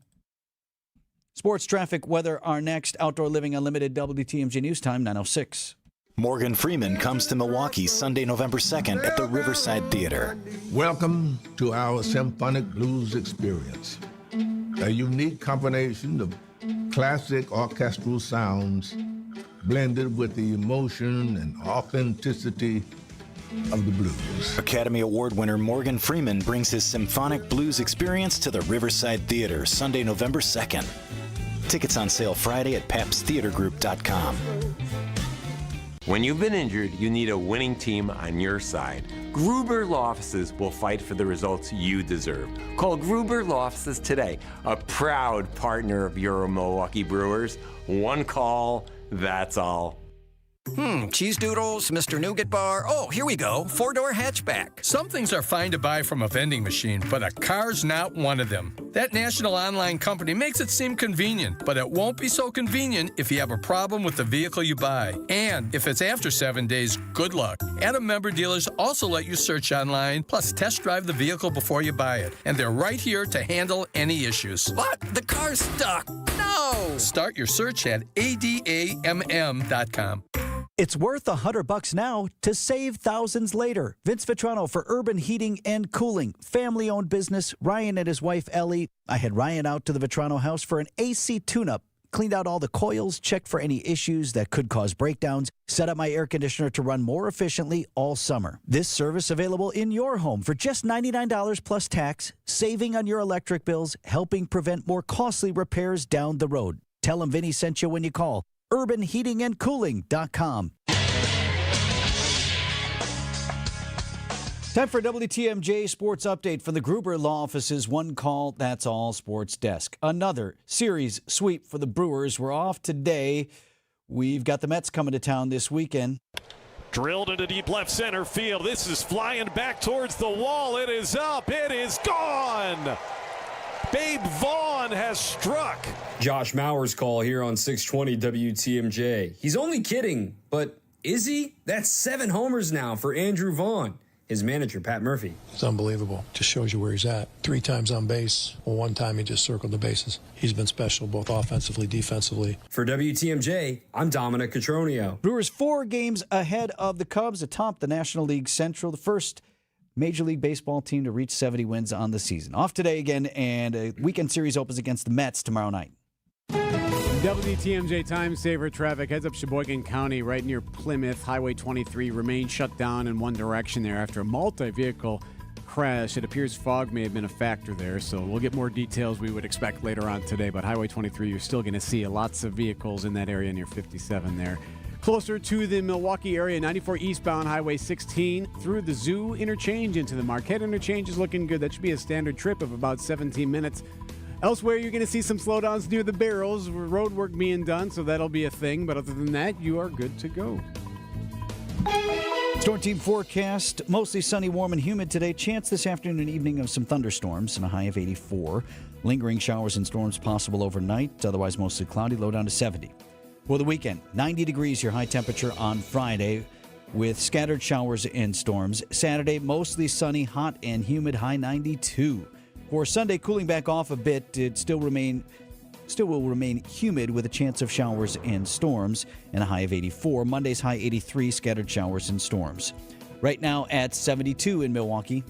Speaker 7: Sports, traffic, weather are next. Outdoor Living Unlimited, WTMJ News Time, 9:06.
Speaker 3: Morgan Freeman comes to Milwaukee Sunday, November 2nd at the Riverside Theater.
Speaker 4: Welcome to our symphonic blues experience. A unique combination of classic orchestral sounds blended with the emotion and authenticity of the blues.
Speaker 3: Academy Award winner Morgan Freeman brings his symphonic blues experience to the Riverside Theater Sunday, November 2nd. Tickets on sale Friday at papstheatergroup.com.
Speaker 5: When you've been injured, you need a winning team on your side. Gruber Law Offices will fight for the results you deserve. Call Gruber Law Offices today, a proud partner of your Milwaukee Brewers. One call, that's all.
Speaker 9: Cheese doodles, Mr. Nougat Bar. Oh, here we go. 4-door hatchback.
Speaker 10: Some things are fine to buy from a vending machine, but a car's not one of them. That national online company makes it seem convenient, but it won't be so convenient if you have a problem with the vehicle you buy. And if it's after 7 days, good luck. Adam member dealers also let you search online, plus test drive the vehicle before you buy it. And they're right here to handle any issues.
Speaker 9: What? The car's stuck. No!
Speaker 10: Start your search at adamm.com.
Speaker 7: It's worth $100 now to save thousands later. Vince Vitrano for Urban Heating and Cooling. Family-owned business. Ryan and his wife, Ellie. I had Ryan out to the Vitrano house for an AC tune-up. Cleaned out all the coils, checked for any issues that could cause breakdowns, set up my air conditioner to run more efficiently all summer. This service available in your home for just $99 plus tax, saving on your electric bills, helping prevent more costly repairs down the road. Tell them Vinny sent you when you call. UrbanHeatingandCooling.com. Time for WTMJ Sports Update from the Gruber Law Office's One Call, That's All Sports Desk. Another series sweep for the Brewers. We're off today. We've got the Mets coming to town this weekend.
Speaker 11: Drilled into deep left center field. This is flying back towards the wall. It is up. It is gone. Babe Vaughn has struck.
Speaker 28: Josh Maurer's call here on 620 WTMJ. He's only kidding, but is he? That's 7 homers now for Andrew Vaughn. His manager, Pat Murphy.
Speaker 24: It's unbelievable. Just shows you where he's at. 3 times on base. Well, 1 time he just circled the bases. He's been special, both offensively, defensively.
Speaker 28: For WTMJ, I'm Dominic Cotroneo.
Speaker 7: Brewers 4 games ahead of the Cubs atop the National League Central. The first Major League Baseball team to reach 70 wins on the season. Off today again, and a weekend series opens against the Mets tomorrow night.
Speaker 8: WTMJ time saver traffic heads up Sheboygan County right near Plymouth. Highway 23 remains shut down in one direction there after a multi-vehicle crash. It appears fog may have been a factor there, so we'll get more details we would expect later on today. But Highway 23, you're still going to see lots of vehicles in that area near 57 there. Closer to the Milwaukee area, 94 eastbound Highway 16 through the Zoo interchange into the Marquette interchange is looking good. That should be a standard trip of about 17 minutes. Elsewhere, you're going to see some slowdowns near the barrels, road work being done, so that'll be a thing. But other than that, you are good to go.
Speaker 7: Storm team forecast, mostly sunny, warm, and humid today. Chance this afternoon and evening of some thunderstorms and a high of 84. Lingering showers and storms possible overnight, otherwise mostly cloudy, low down to 70. For the weekend, 90 degrees your high temperature on Friday with scattered showers and storms. Saturday, mostly sunny, hot, and humid, high 92. For Sunday, cooling back off a bit, it still will remain humid with a chance of showers and storms and a high of 84. Monday's high 83, scattered showers and storms. Right now at 72 in Milwaukee.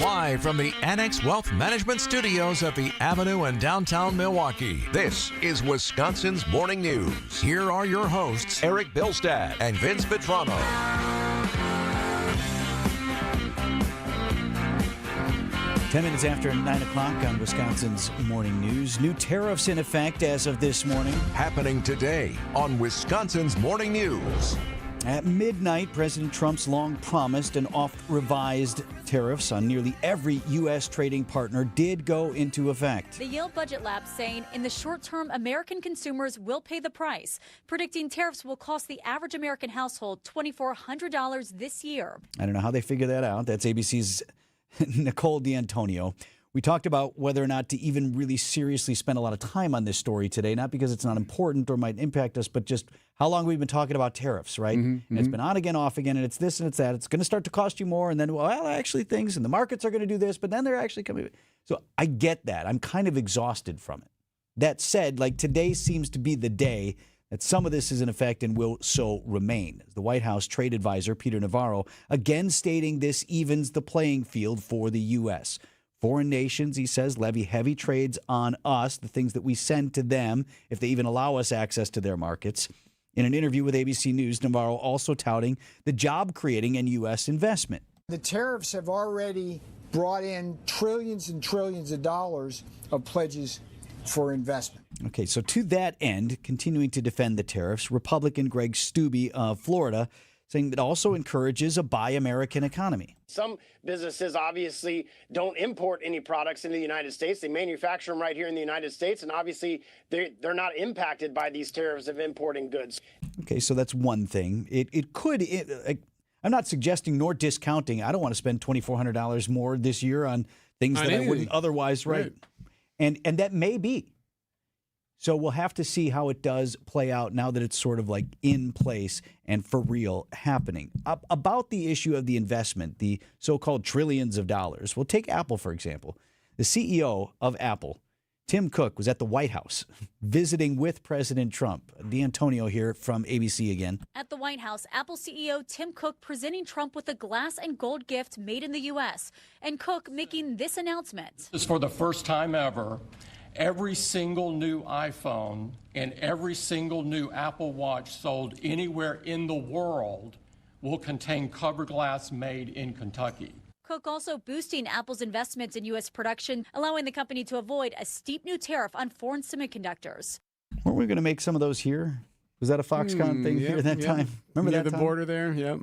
Speaker 16: Live from the Annex Wealth Management Studios at the Avenue in downtown Milwaukee, this is Wisconsin's Morning News. Here are your hosts, Erik Bilstad and Vince Vitrano.
Speaker 7: 10 minutes after 9 o'clock on Wisconsin's Morning News. New tariffs in effect as of this morning.
Speaker 16: Happening today on Wisconsin's Morning News.
Speaker 7: At midnight, President Trump's long-promised and oft-revised tariffs on nearly every U.S. trading partner did go into effect.
Speaker 6: The Yale Budget Lab saying in the short term, American consumers will pay the price, predicting tariffs will cost the average American household $2,400 this year.
Speaker 7: I don't know how they figure that out. That's ABC's Nicole D'Antonio. We talked about whether or not to even really seriously spend a lot of time on this story today, not because it's not important or might impact us, but just how long we've been talking about tariffs, right? And it's been on again, off again, and it's this and it's that. It's going to start to cost you more, and then, well, actually things, and the markets are going to do this, but then they're actually coming. So I get that. I'm kind of exhausted from it. That said, like today seems to be the day that some of this is in effect and will so remain. The White House trade advisor, Peter Navarro, again stating this evens the playing field for the U.S. Foreign nations, he says, levy heavy trades on us, the things that we send to them, if they even allow us access to their markets. In an interview with ABC News, Navarro also touting the job-creating and U.S. investment.
Speaker 12: The tariffs have already brought in trillions and trillions of dollars of pledges for investment.
Speaker 7: Okay, so to that end, continuing to defend the tariffs, Republican Greg Steube of Florida saying that also encourages a Buy American economy.
Speaker 13: Some businesses obviously don't import any products into the United States. They manufacture them right here in the United States, and obviously they're not impacted by these tariffs of importing goods.
Speaker 7: Okay, so that's one thing. I'm not suggesting nor discounting. I don't want to spend $2,400 more this year on things that I wouldn't otherwise, right? And that may be. So we'll have to see how it does play out now that it's sort of like in place and for real happening. About the issue of the investment, the so-called trillions of dollars. Well, take Apple, for example. The CEO of Apple, Tim Cook, was at the White House visiting with President Trump. D'Antonio here from ABC again.
Speaker 6: At the White House, Apple CEO Tim Cook presenting Trump with a glass and gold gift made in the U.S. And Cook making this announcement.
Speaker 14: This is for the first time ever. Every single new iPhone and every single new Apple Watch sold anywhere in the world will contain cover glass made in Kentucky.
Speaker 6: Cook also boosting Apple's investments in U.S. production, allowing the company to avoid a steep new tariff on foreign semiconductors.
Speaker 7: Weren't we going to make some of those here? Was that a Foxconn thing here that time? Remember
Speaker 8: near
Speaker 7: that
Speaker 8: the
Speaker 7: time?
Speaker 8: border there? Yeah.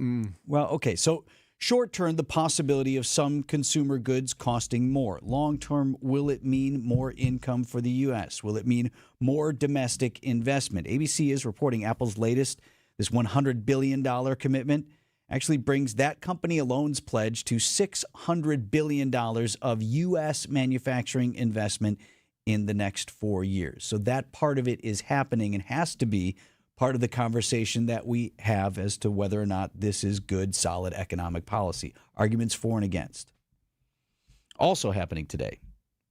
Speaker 7: Well, okay, so short term, the possibility of some consumer goods costing more. Long term, will it mean more income for the U.S.? Will it mean more domestic investment? ABC is reporting Apple's latest, this $100 billion commitment, actually brings that company alone's pledge to $600 billion of U.S. manufacturing investment in the next 4 years. So that part of it is happening and has to be part of the conversation that we have as to whether or not this is good, solid economic policy. Arguments for and against. Also happening today,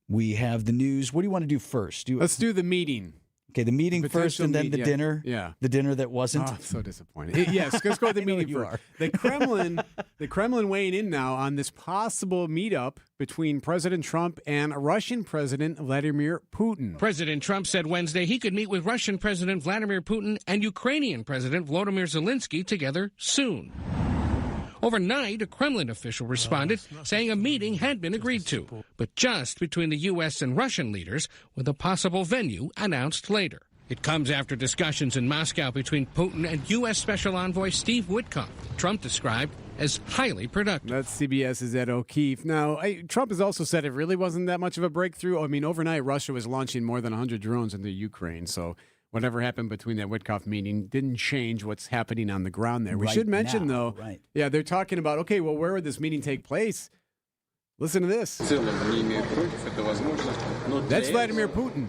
Speaker 7: we have the news. What do you want to do first?
Speaker 8: Let's do the meeting.
Speaker 7: Okay, the meeting first and then the dinner.
Speaker 8: Yeah.
Speaker 7: The dinner that wasn't.
Speaker 8: Oh, I'm so disappointed. Yes, let's go with the meeting first. The Kremlin weighing in now on this possible meetup between President Trump and Russian President Vladimir Putin.
Speaker 15: President Trump said Wednesday he could meet with Russian President Vladimir Putin and Ukrainian President Volodymyr Zelensky together soon. Overnight, a Kremlin official responded, saying a meeting had been agreed to, but just between the U.S. and Russian leaders, with a possible venue announced later. It comes after discussions in Moscow between Putin and U.S. Special Envoy Steve Witkoff, Trump described as highly productive.
Speaker 8: That's CBS's Ed O'Keefe. Now, Trump has also said it really wasn't that much of a breakthrough. I mean, overnight, Russia was launching more than 100 drones into Ukraine, so whatever happened between that Witkoff meeting didn't change what's happening on the ground there. We
Speaker 7: Right
Speaker 8: should mention,
Speaker 7: now,
Speaker 8: though,
Speaker 7: right.
Speaker 8: yeah, they're talking about, okay, well, where would this meeting take place? Listen to this. That's Vladimir Putin.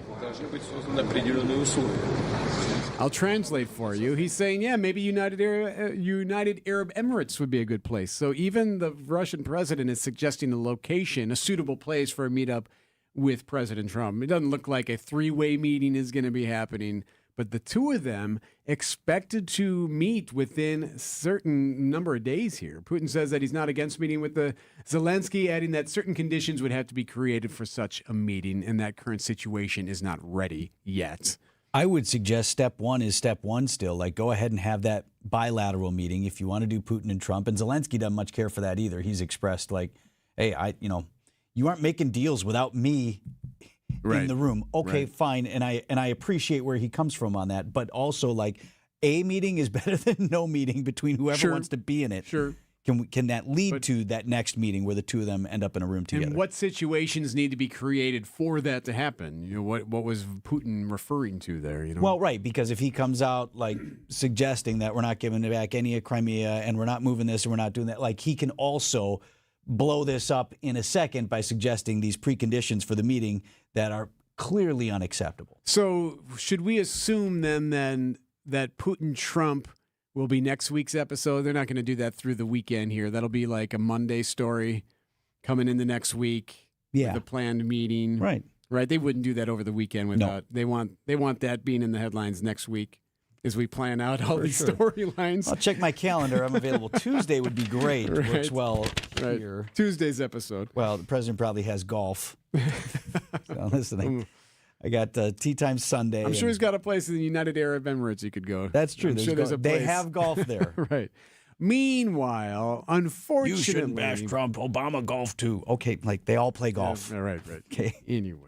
Speaker 8: I'll translate for you. He's saying, yeah, maybe United Arab Emirates would be a good place. So even the Russian president is suggesting a location, a suitable place for a meetup with President Trump. It doesn't look like a three-way meeting is going to be happening, but the two of them expected to meet within a certain number of days here. Putin says that he's not against meeting with the Zelensky, adding that certain conditions would have to be created for such a meeting, and that current situation is not ready yet.
Speaker 7: I would suggest step one is step one still. Like, go ahead and have that bilateral meeting if you want to do Putin and Trump. And Zelensky doesn't much care for that either. He's expressed like, hey, you aren't making deals without me in the room. Okay, fine. And I appreciate where he comes from on that. But also, like, a meeting is better than no meeting between whoever wants to be in it.
Speaker 8: Sure.
Speaker 7: Can that lead to that next meeting where the two of them end up in a room together?
Speaker 8: And what situations need to be created for that to happen? You know, what was Putin referring to there? You know,
Speaker 7: well, right, because if he comes out like suggesting that we're not giving back any of Crimea and we're not moving this and we're not doing that, like he can also blow this up in a second by suggesting these preconditions for the meeting that are clearly unacceptable.
Speaker 8: So should we assume then that Putin-Trump will be next week's episode? They're not going to do that through the weekend here. That'll be like a Monday story coming in the next week.
Speaker 7: Yeah.
Speaker 8: With the planned meeting.
Speaker 7: Right.
Speaker 8: They wouldn't do that over the weekend without. They want that being in the headlines next week as we plan out all these storylines.
Speaker 7: I'll check my calendar. I'm available. Tuesday would be great.
Speaker 8: Right.
Speaker 7: Works well here.
Speaker 8: Tuesday's episode.
Speaker 7: Well, the president probably has golf. So listen, I got Tea Time Sunday.
Speaker 8: I'm sure he's got a place in the United Arab Emirates he could go.
Speaker 7: That's true.
Speaker 8: I'm sure there's a place.
Speaker 7: They have golf there.
Speaker 8: Right. Meanwhile, unfortunately...
Speaker 7: You shouldn't bash Trump. Obama golf too. Okay, like they all play golf.
Speaker 8: Yeah, right.
Speaker 7: Okay.
Speaker 8: Anyway.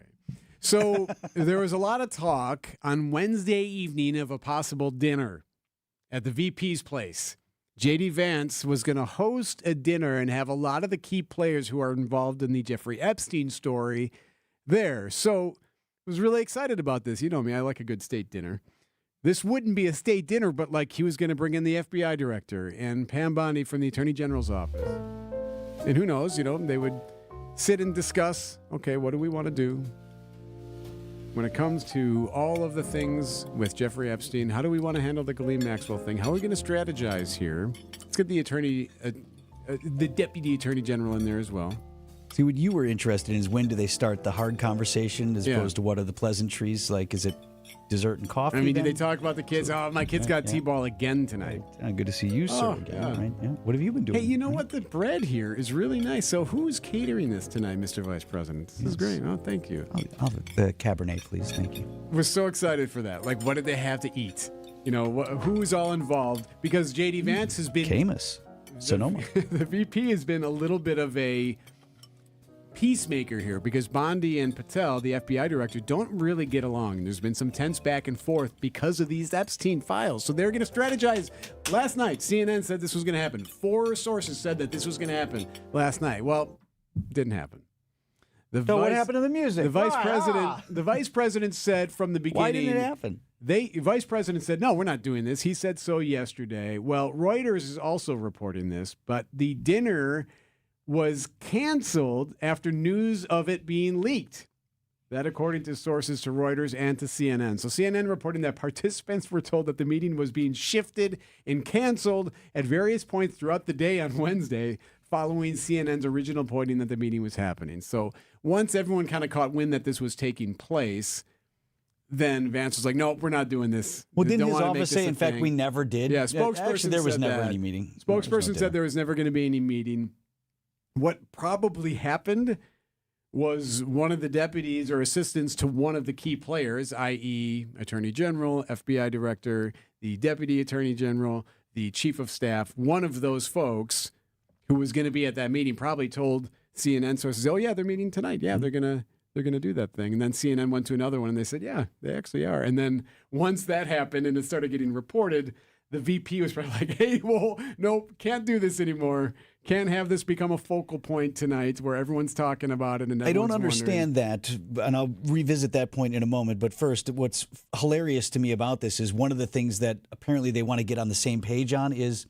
Speaker 8: So there was a lot of talk on Wednesday evening of a possible dinner at the VP's place. J.D. Vance was going to host a dinner and have a lot of the key players who are involved in the Jeffrey Epstein story there. So I was really excited about this. You know me, I like a good state dinner. This wouldn't be a state dinner, but like he was going to bring in the FBI director and Pam Bondi from the Attorney General's office. And who knows, they would sit and discuss, okay, what do we want to do? When it comes to all of the things with Jeffrey Epstein, how do we want to handle the Ghislaine Maxwell thing? How are we going to strategize here? Let's get the deputy attorney general in there as well.
Speaker 7: See, what you were interested in is when do they start the hard conversation as opposed to what are the pleasantries? Like, is it dessert and coffee?
Speaker 8: I mean,
Speaker 7: then?
Speaker 8: did they talk about the kids? Oh, my kids got T-ball again tonight.
Speaker 7: Good to see you, sir. Again, right? Yeah. What have you been doing?
Speaker 8: Hey, you know what? The bread here is really nice. So who's catering this tonight, Mr. Vice President? This is great. Oh, thank you.
Speaker 7: The Cabernet, please. Thank you.
Speaker 8: We're so excited for that. Like, what did they have to eat? Who's all involved? Because J.D. Vance has been...
Speaker 7: Camus. Sonoma.
Speaker 8: The VP has been a little bit of a peacemaker here because Bondi and Patel, the FBI director, don't really get along. There's been some tense back and forth because of these Epstein files. So they're going to strategize. Last night, CNN said this was going to happen. 4 sources said that this was going to happen last night. Well, didn't happen.
Speaker 7: What happened to the music?
Speaker 8: The vice president said from the beginning.
Speaker 7: Why didn't it happen?
Speaker 8: Vice president said, no, we're not doing this. He said so yesterday. Well, Reuters is also reporting this, but the dinner was canceled after news of it being leaked. That according to sources to Reuters and to CNN. So CNN reporting that participants were told that the meeting was being shifted and canceled at various points throughout the day on Wednesday, following CNN's original reporting that the meeting was happening. So once everyone kind of caught wind that this was taking place, then Vance was like, no, we're not doing this.
Speaker 7: Well, didn't his office say, in fact, we never did?
Speaker 8: Yeah, spokesperson
Speaker 7: Actually, there was
Speaker 8: said
Speaker 7: never
Speaker 8: that.
Speaker 7: any meeting.
Speaker 8: Spokesperson said there was never going to be any meeting. What probably happened was one of the deputies or assistants to one of the key players, i.e. Attorney General, FBI Director, the Deputy Attorney General, the Chief of Staff, one of those folks who was going to be at that meeting probably told CNN sources, oh, yeah, they're meeting tonight. Yeah, they're going they're going to do that thing. And then CNN went to another one, and they said, yeah, they actually are. And then once that happened and it started getting reported, the VP was probably like, hey, well, nope, can't do this anymore. Can't have this become a focal point tonight where everyone's talking about it. And
Speaker 7: I don't understand that, and I'll revisit that point in a moment. But first, what's hilarious to me about this is one of the things that apparently they want to get on the same page on is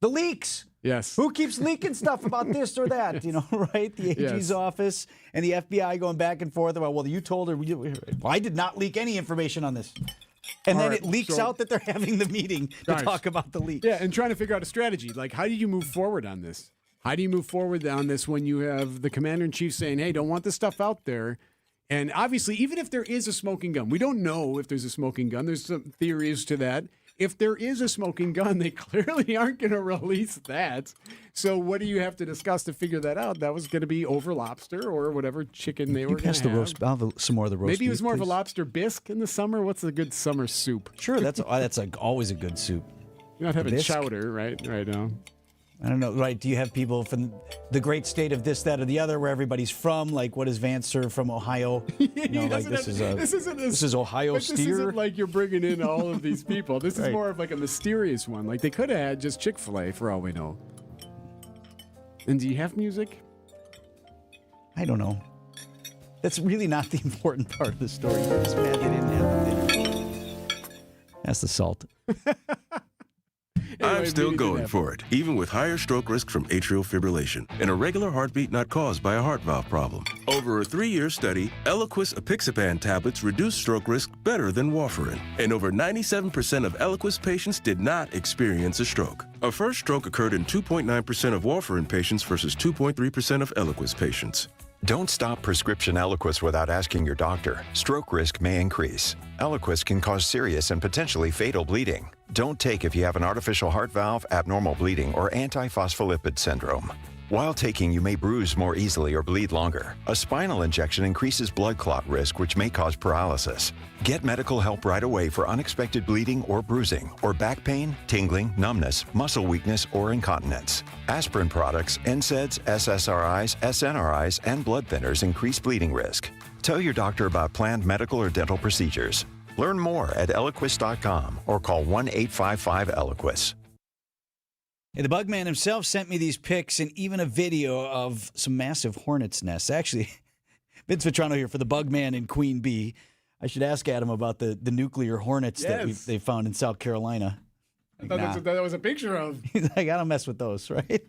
Speaker 7: the leaks.
Speaker 8: Yes.
Speaker 7: Who keeps leaking stuff about this or that? You know, right? The AG's office and the FBI going back and forth about, well, you told her. I did not leak any information on this. And then it leaks out that they're having the meeting to talk about the leak.
Speaker 8: Yeah, and trying to figure out a strategy. Like, how do you move forward on this? How do you move forward on this when you have the commander-in-chief saying, hey, don't want this stuff out there? And obviously, even if there is a smoking gun, we don't know if there's a smoking gun. There's some theories to that. If there is a smoking gun, they clearly aren't going to release that. So what do you have to discuss to figure that out? That was going to be over lobster or whatever chicken they were going to have.
Speaker 7: Roast. I'll have some more of the roast.
Speaker 8: Maybe it was
Speaker 7: beef,
Speaker 8: more
Speaker 7: please.
Speaker 8: of a lobster bisque in the summer. What's a good summer soup?
Speaker 7: Sure, that's always a good soup.
Speaker 8: You're not having
Speaker 7: Bisque?
Speaker 8: chowder right now.
Speaker 7: I don't know, right? Do you have people from the great state of this, that, or the other, where everybody's from? Like, what does Vance serve from Ohio? You know, like this is Ohio
Speaker 8: but
Speaker 7: steer.
Speaker 8: This isn't like you're bringing in all of these people. This is more of like a mysterious one. Like they could have had just Chick-fil-A for all we know. And do you have music?
Speaker 7: I don't know. That's really not the important part of the story. You're just mad they didn't have it. That's the salt.
Speaker 17: I'm still going for it, even with higher stroke risk from atrial fibrillation and a regular heartbeat not caused by a heart valve problem. Over a 3-year study, Eliquis apixaban tablets reduce stroke risk better than warfarin, and over 97% of Eliquis patients did not experience a stroke. A first stroke occurred in 2.9% of warfarin patients versus 2.3% of Eliquis patients.
Speaker 18: Don't stop prescription Eliquis without asking your doctor. Stroke risk may increase. Eliquis can cause serious and potentially fatal bleeding. Don't take if you have an artificial heart valve, abnormal bleeding, or antiphospholipid syndrome. While taking, you may bruise more easily or bleed longer. A spinal injection increases blood clot risk, which may cause paralysis. Get medical help right away for unexpected bleeding or bruising, or back pain, tingling, numbness, muscle weakness, or incontinence. Aspirin products, NSAIDs, SSRIs, SNRIs, and blood thinners increase bleeding risk. Tell your doctor about planned medical or dental procedures. Learn more at Eliquis.com or call 1-855-ELIQUIS.
Speaker 7: Hey, the Bugman himself sent me these pics and even a video of some massive hornet's nests. Actually, Vince Vitrano here for the Bugman and Queen Bee. I should ask Adam about the nuclear hornets that they found in South Carolina.
Speaker 8: I thought that's what that was a picture of.
Speaker 7: He's like, I don't mess with those, right?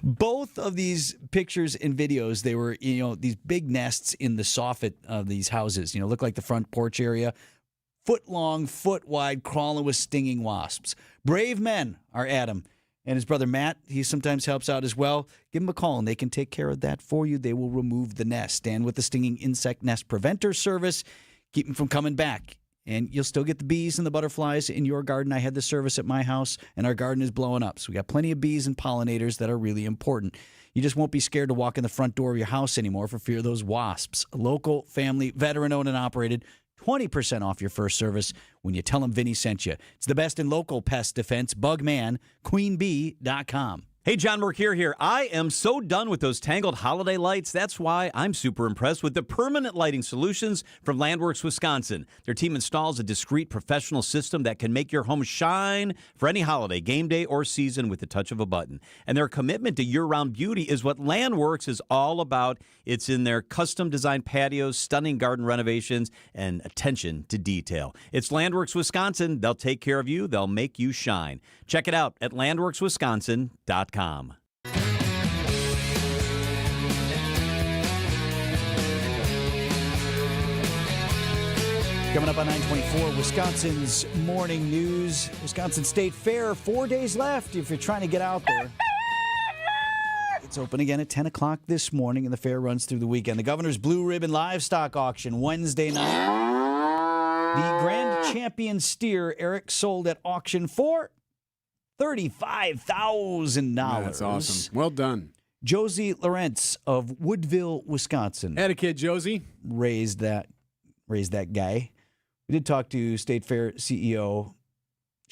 Speaker 7: Both of these pictures and videos, they were, these big nests in the soffit of these houses. Look like the front porch area. Foot long, foot wide, crawling with stinging wasps. Brave men are Adam and his brother Matt. He sometimes helps out as well. Give them a call and they can take care of that for you. They will remove the nest. Stand with the Stinging Insect Nest Preventer Service. Keep them from coming back. And you'll still get the bees and the butterflies in your garden. I had the service at my house, and our garden is blowing up. So we got plenty of bees and pollinators that are really important. You just won't be scared to walk in the front door of your house anymore for fear of those wasps. Local, family, veteran-owned and operated. 20% off your first service when you tell them Vinny sent you. It's the best in local pest defense. Bugman, queenbee.com.
Speaker 19: Hey, John Mercure here. I am so done with those tangled holiday lights. That's why I'm super impressed with the permanent lighting solutions from Landworks, Wisconsin. Their team installs a discreet professional system that can make your home shine for any holiday, game day, or season with the touch of a button. And their commitment to year-round beauty is what Landworks is all about. It's in their custom-designed patios, stunning garden renovations, and attention to detail. It's Landworks, Wisconsin. They'll take care of you. They'll make you shine. Check it out at landworkswisconsin.com. Coming
Speaker 7: up on 924, Wisconsin's Morning News. Wisconsin State Fair, 4 days left if you're trying to get out there. It's open again at 10 o'clock this morning, and the fair runs through the weekend. The Governor's Blue Ribbon Livestock Auction Wednesday night. The grand champion steer, Erik, sold at auction for $35,000.
Speaker 8: That's awesome. Well done.
Speaker 7: Josie Lawrence of Woodville, Wisconsin.
Speaker 8: Had a kid, Josie.
Speaker 7: Raised that guy. We did talk to State Fair CEO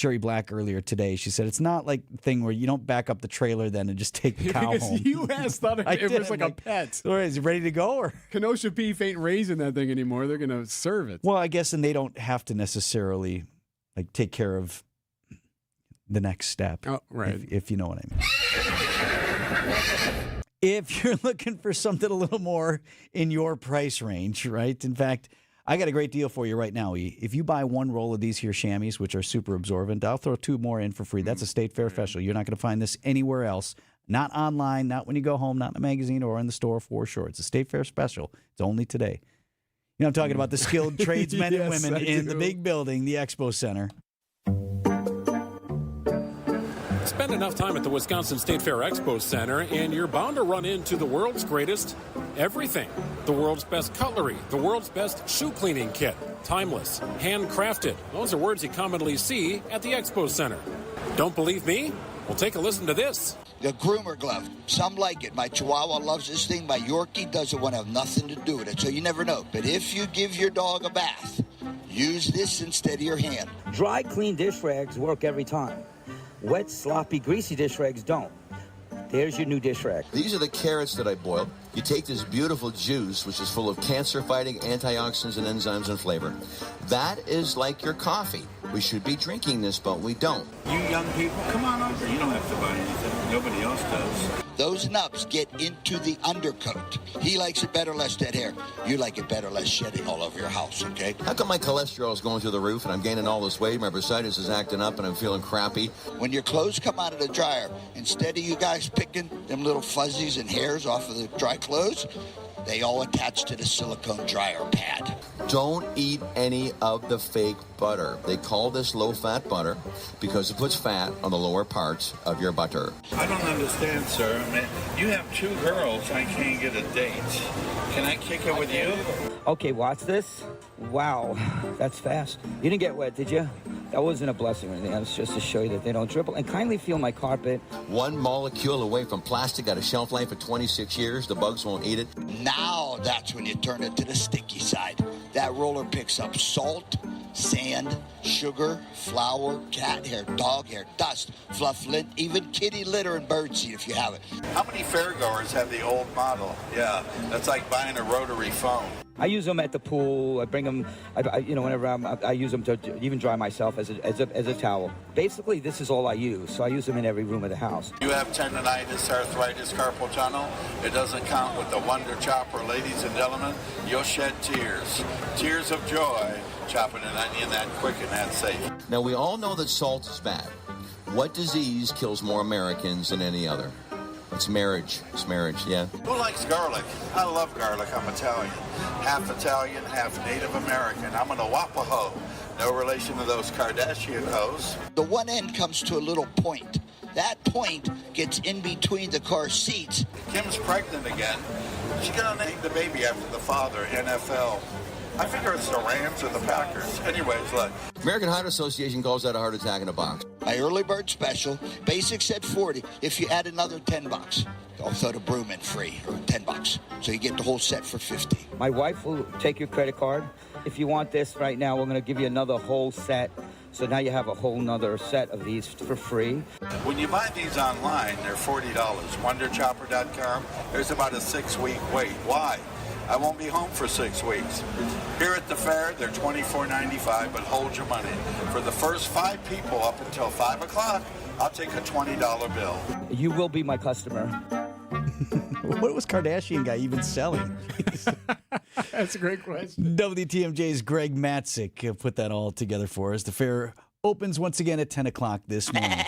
Speaker 7: Cherry Black earlier today. She said it's not like the thing where you don't back up the trailer then and just take the cow home.
Speaker 8: You asked thought it was like a pet.
Speaker 7: Or is it ready to go? Or
Speaker 8: Kenosha beef ain't raising that thing anymore. They're going to serve it.
Speaker 7: Well, I guess, and they don't have to necessarily like take care of the next step.
Speaker 8: Oh, right.
Speaker 7: If you know what I mean. If you're looking for something a little more in your price range, right? In fact, I got a great deal for you right now, E. If you buy one roll of these here chamois, which are super absorbent, I'll throw 2 more in for free. That's a State Fair special. You're not going to find this anywhere else. Not online, not when you go home, not in a magazine or in the store for sure. It's a State Fair special. It's only today. You know, I'm talking about the skilled tradesmen and women in the big building, the Expo Center.
Speaker 1: Spend enough time at the Wisconsin State Fair Expo Center, and you're bound to run into the world's greatest everything. The world's best cutlery, the world's best shoe cleaning kit. Timeless, handcrafted. Those are words you commonly see at the Expo Center. Don't believe me? Well, take a listen to this.
Speaker 20: The groomer glove. Some like it. My Chihuahua loves this thing. My Yorkie doesn't want to have nothing to do with it, so you never know. But if you give your dog a bath, use this instead of your hand.
Speaker 21: Dry, clean dish rags work every time. Wet, sloppy, greasy dish rags don't. There's your new dish rag.
Speaker 22: These are the carrots that I boiled. You take this beautiful juice, which is full of cancer-fighting antioxidants and enzymes and flavor. That is like your coffee. We should be drinking this, but we don't.
Speaker 23: You young people, come on over. You don't have to buy anything. Nobody else does.
Speaker 20: Those nubs get into the undercoat. He likes it better, less dead hair. You like it better, less shedding all over your house, okay?
Speaker 22: How come my cholesterol is going through the roof and I'm gaining all this weight, my bursitis is acting up, and I'm feeling crappy?
Speaker 20: When your clothes come out of the dryer, instead of you guys picking them little fuzzies and hairs off of the dry clothes, they all attach to the silicone dryer pad.
Speaker 22: Don't eat any of the fake butter. They call this low-fat butter because it puts fat on the lower parts of your butter.
Speaker 23: I don't understand, sir. I mean, you have 2 girls. I can't get a date. Can I kick it with you?
Speaker 21: Okay, watch this. Wow, that's fast. You didn't get wet, did you? That wasn't a blessing or anything. That was just to show you that they don't dribble. And kindly feel my carpet.
Speaker 22: 1 molecule away from plastic, got a shelf life of 26 years. The bugs won't eat it.
Speaker 20: Now that's when you turn it to the sticky side. That roller picks up salt, sand, sugar, flour, cat hair, dog hair, dust, fluff, lint, even kitty litter and birdseed if you have it.
Speaker 23: How many fairgoers have the old model? Yeah, that's like buying a rotary phone.
Speaker 21: I use them at the pool. I bring them, whenever I use them to even dry myself as a towel. Basically, this is all I use, so I use them in every room of the house.
Speaker 23: You have tendonitis, arthritis, carpal tunnel. It doesn't count with the Wonder Chopper, ladies and gentlemen. You'll shed tears. Tears of joy, chopping an onion that quick and that safe.
Speaker 22: Now, we all know that salt is bad. What disease kills more Americans than any other? It's marriage. It's marriage, yeah.
Speaker 23: Who likes garlic? I love garlic. I'm Italian. Half Italian, half Native American. I'm an Awapaho. No relation to those Kardashian hoes.
Speaker 20: The one end comes to a little point. That point gets in between the car seats.
Speaker 23: Kim's pregnant again. She's going to name the baby after the father, NFL. I figure it's the Rams or the Packers. Anyways, look.
Speaker 22: American Heart Association calls that a heart attack in a box.
Speaker 20: My early bird special, basics at $40. If you add another $10, I'll throw the broom in free, or $10. So you get the whole set for $50.
Speaker 21: My wife will take your credit card. If you want this right now, we're going to give you another whole set. So now you have a whole nother set of these for free.
Speaker 23: When you buy these online, they're $40. WonderChopper.com. There's about a 6-week wait. Why? I won't be home for 6 weeks. Here at the fair, they're $24.95, but hold your money. For the first 5 people up until 5 o'clock, I'll take a $20 bill.
Speaker 21: You will be my customer.
Speaker 7: What was Kardashian guy even selling?
Speaker 8: That's a great question.
Speaker 7: WTMJ's Greg Matzik put that all together for us. The fair opens once again at 10 o'clock this morning.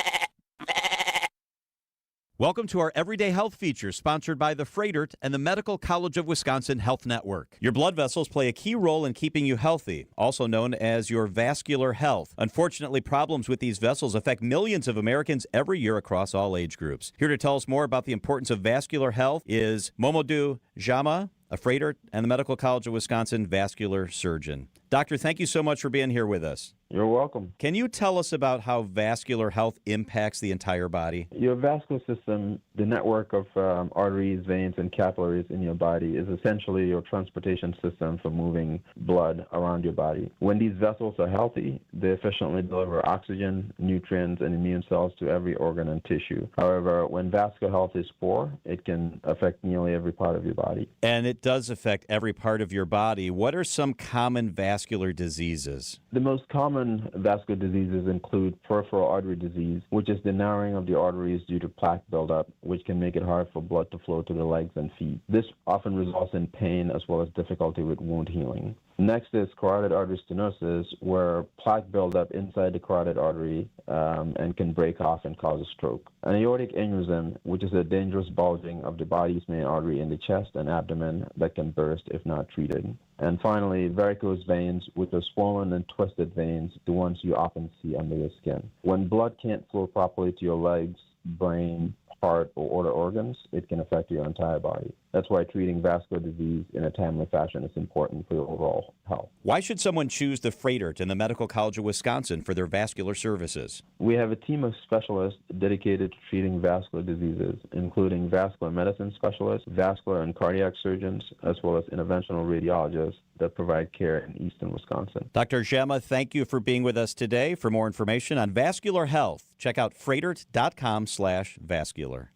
Speaker 19: Welcome to our Everyday Health feature, sponsored by the Freightert and the Medical College of Wisconsin Health Network. Your blood vessels play a key role in keeping you healthy, also known as your vascular health. Unfortunately, problems with these vessels affect millions of Americans every year across all age groups. Here to tell us more about the importance of vascular health is Momodou Jama, a Freightert and the Medical College of Wisconsin vascular surgeon. Doctor, thank you so much for being here with us.
Speaker 2: You're welcome.
Speaker 19: Can you tell us about how vascular health impacts the entire body?
Speaker 2: Your vascular system, the network of arteries, veins, and capillaries in your body is essentially your transportation system for moving blood around your body. When these vessels are healthy, they efficiently deliver oxygen, nutrients, and immune cells to every organ and tissue. However, when vascular health is poor, it can affect nearly every part of your body.
Speaker 19: And it does affect every part of your body. What are some common vascular diseases?
Speaker 2: The most common vascular diseases include peripheral artery disease, which is the narrowing of the arteries due to plaque buildup, which can make it hard for blood to flow to the legs and feet. This often results in pain as well as difficulty with wound healing. Next is carotid artery stenosis, where plaque buildup inside the carotid artery and can break off and cause a stroke. An aortic aneurysm, which is a dangerous bulging of the body's main artery in the chest and abdomen that can burst if not treated. And finally, varicose veins, which are swollen and twisted veins, the ones you often see under your skin. When blood can't flow properly to your legs, brain, heart, or other organs, it can affect your entire body. That's why treating vascular disease in a timely fashion is important for your overall health.
Speaker 19: Why should someone choose the Freighter and the Medical College of Wisconsin for their vascular services?
Speaker 2: We have a team of specialists dedicated to treating vascular diseases, including vascular medicine specialists, vascular and cardiac surgeons, as well as interventional radiologists that provide care in eastern Wisconsin.
Speaker 19: Dr. Gemma, thank you for being with us today. For more information on vascular health, check out freightert.com/vascular.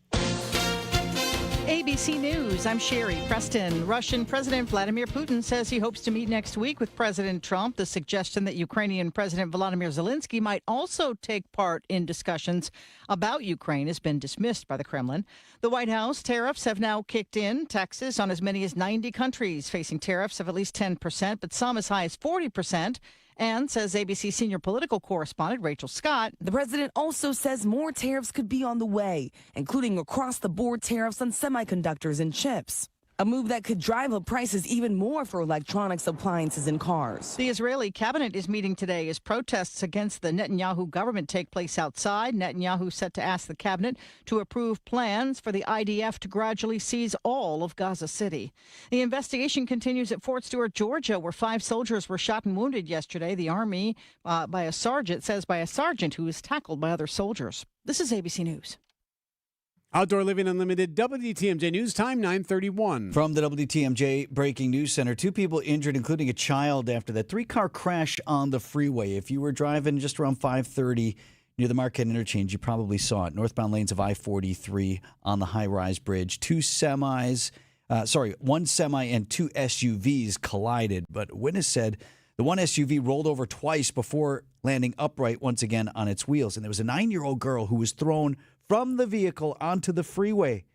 Speaker 3: ABC News, I'm Sherry Preston. Russian President Vladimir Putin says he hopes to meet next week with President Trump. The suggestion that Ukrainian President Volodymyr Zelensky might also take part in discussions about Ukraine has been dismissed by the Kremlin. The White House tariffs have now kicked in. Taxes on as many as 90 countries facing tariffs of at least 10%, but some as high as 40%. And, says ABC senior political correspondent Rachel Scott,
Speaker 4: the president also says more tariffs could be on the way, including across-the-board tariffs on semiconductors and chips. A move that could drive up prices even more for electronics, appliances, and cars.
Speaker 3: The Israeli cabinet is meeting today as protests against the Netanyahu government take place outside. Netanyahu set to ask the cabinet to approve plans for the IDF to gradually seize all of Gaza City. The investigation continues at Fort Stewart, Georgia, where 5 soldiers were shot and wounded yesterday. The Army, by a sergeant who was tackled by other soldiers. This is ABC News.
Speaker 8: Outdoor Living Unlimited, WTMJ News Time, 9:31.
Speaker 7: From the WTMJ Breaking News Center, 2 people injured, including a child, after that 3-car crash on the freeway. If you were driving just around 5:30 near the Marquette Interchange, you probably saw it. Northbound lanes of I-43 on the high-rise bridge. 1 semi and 2 SUVs collided, but witness said the one SUV rolled over twice before landing upright once again on its wheels. And there was a 9-year-old girl who was thrown from the vehicle onto the freeway,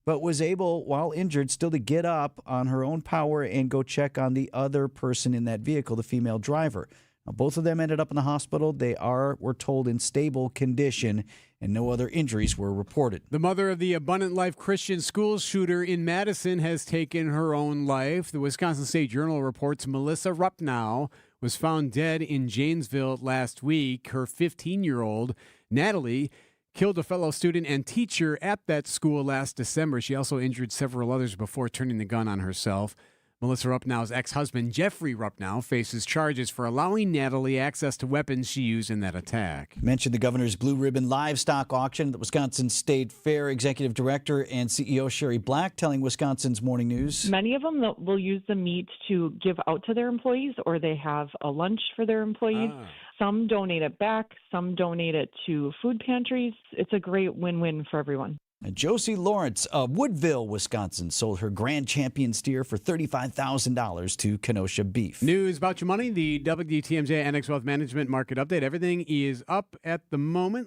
Speaker 7: but was able, while injured, still to get up on her own power and go check on the other person in that vehicle, the female driver. Now, both of them ended up in the hospital. They were told, in stable condition, and no other injuries were reported.
Speaker 8: The mother of the Abundant Life Christian School shooter in Madison has taken her own life. The Wisconsin State Journal reports Melissa Rupnow was found dead in Janesville last week. Her 15-year-old, Natalie, killed a fellow student and teacher at that school last December. She also injured several others before turning the gun on herself. Melissa Rupnow's ex-husband, Jeffrey Rupnow, faces charges for allowing Natalie access to weapons she used in that attack.
Speaker 7: Mentioned the governor's Blue Ribbon livestock auction at the Wisconsin State Fair. Executive Director and CEO Sherry Black telling Wisconsin's Morning News.
Speaker 5: Many of them will use the meat to give out to their employees, or they have a lunch for their employees. Some donate it back. Some donate it to food pantries. It's a great win-win for everyone.
Speaker 7: And Josie Lawrence of Woodville, Wisconsin, sold her grand champion steer for $35,000 to Kenosha Beef.
Speaker 8: News about your money, the WTMJ Annex Wealth Management Market Update. Everything is up at the moment.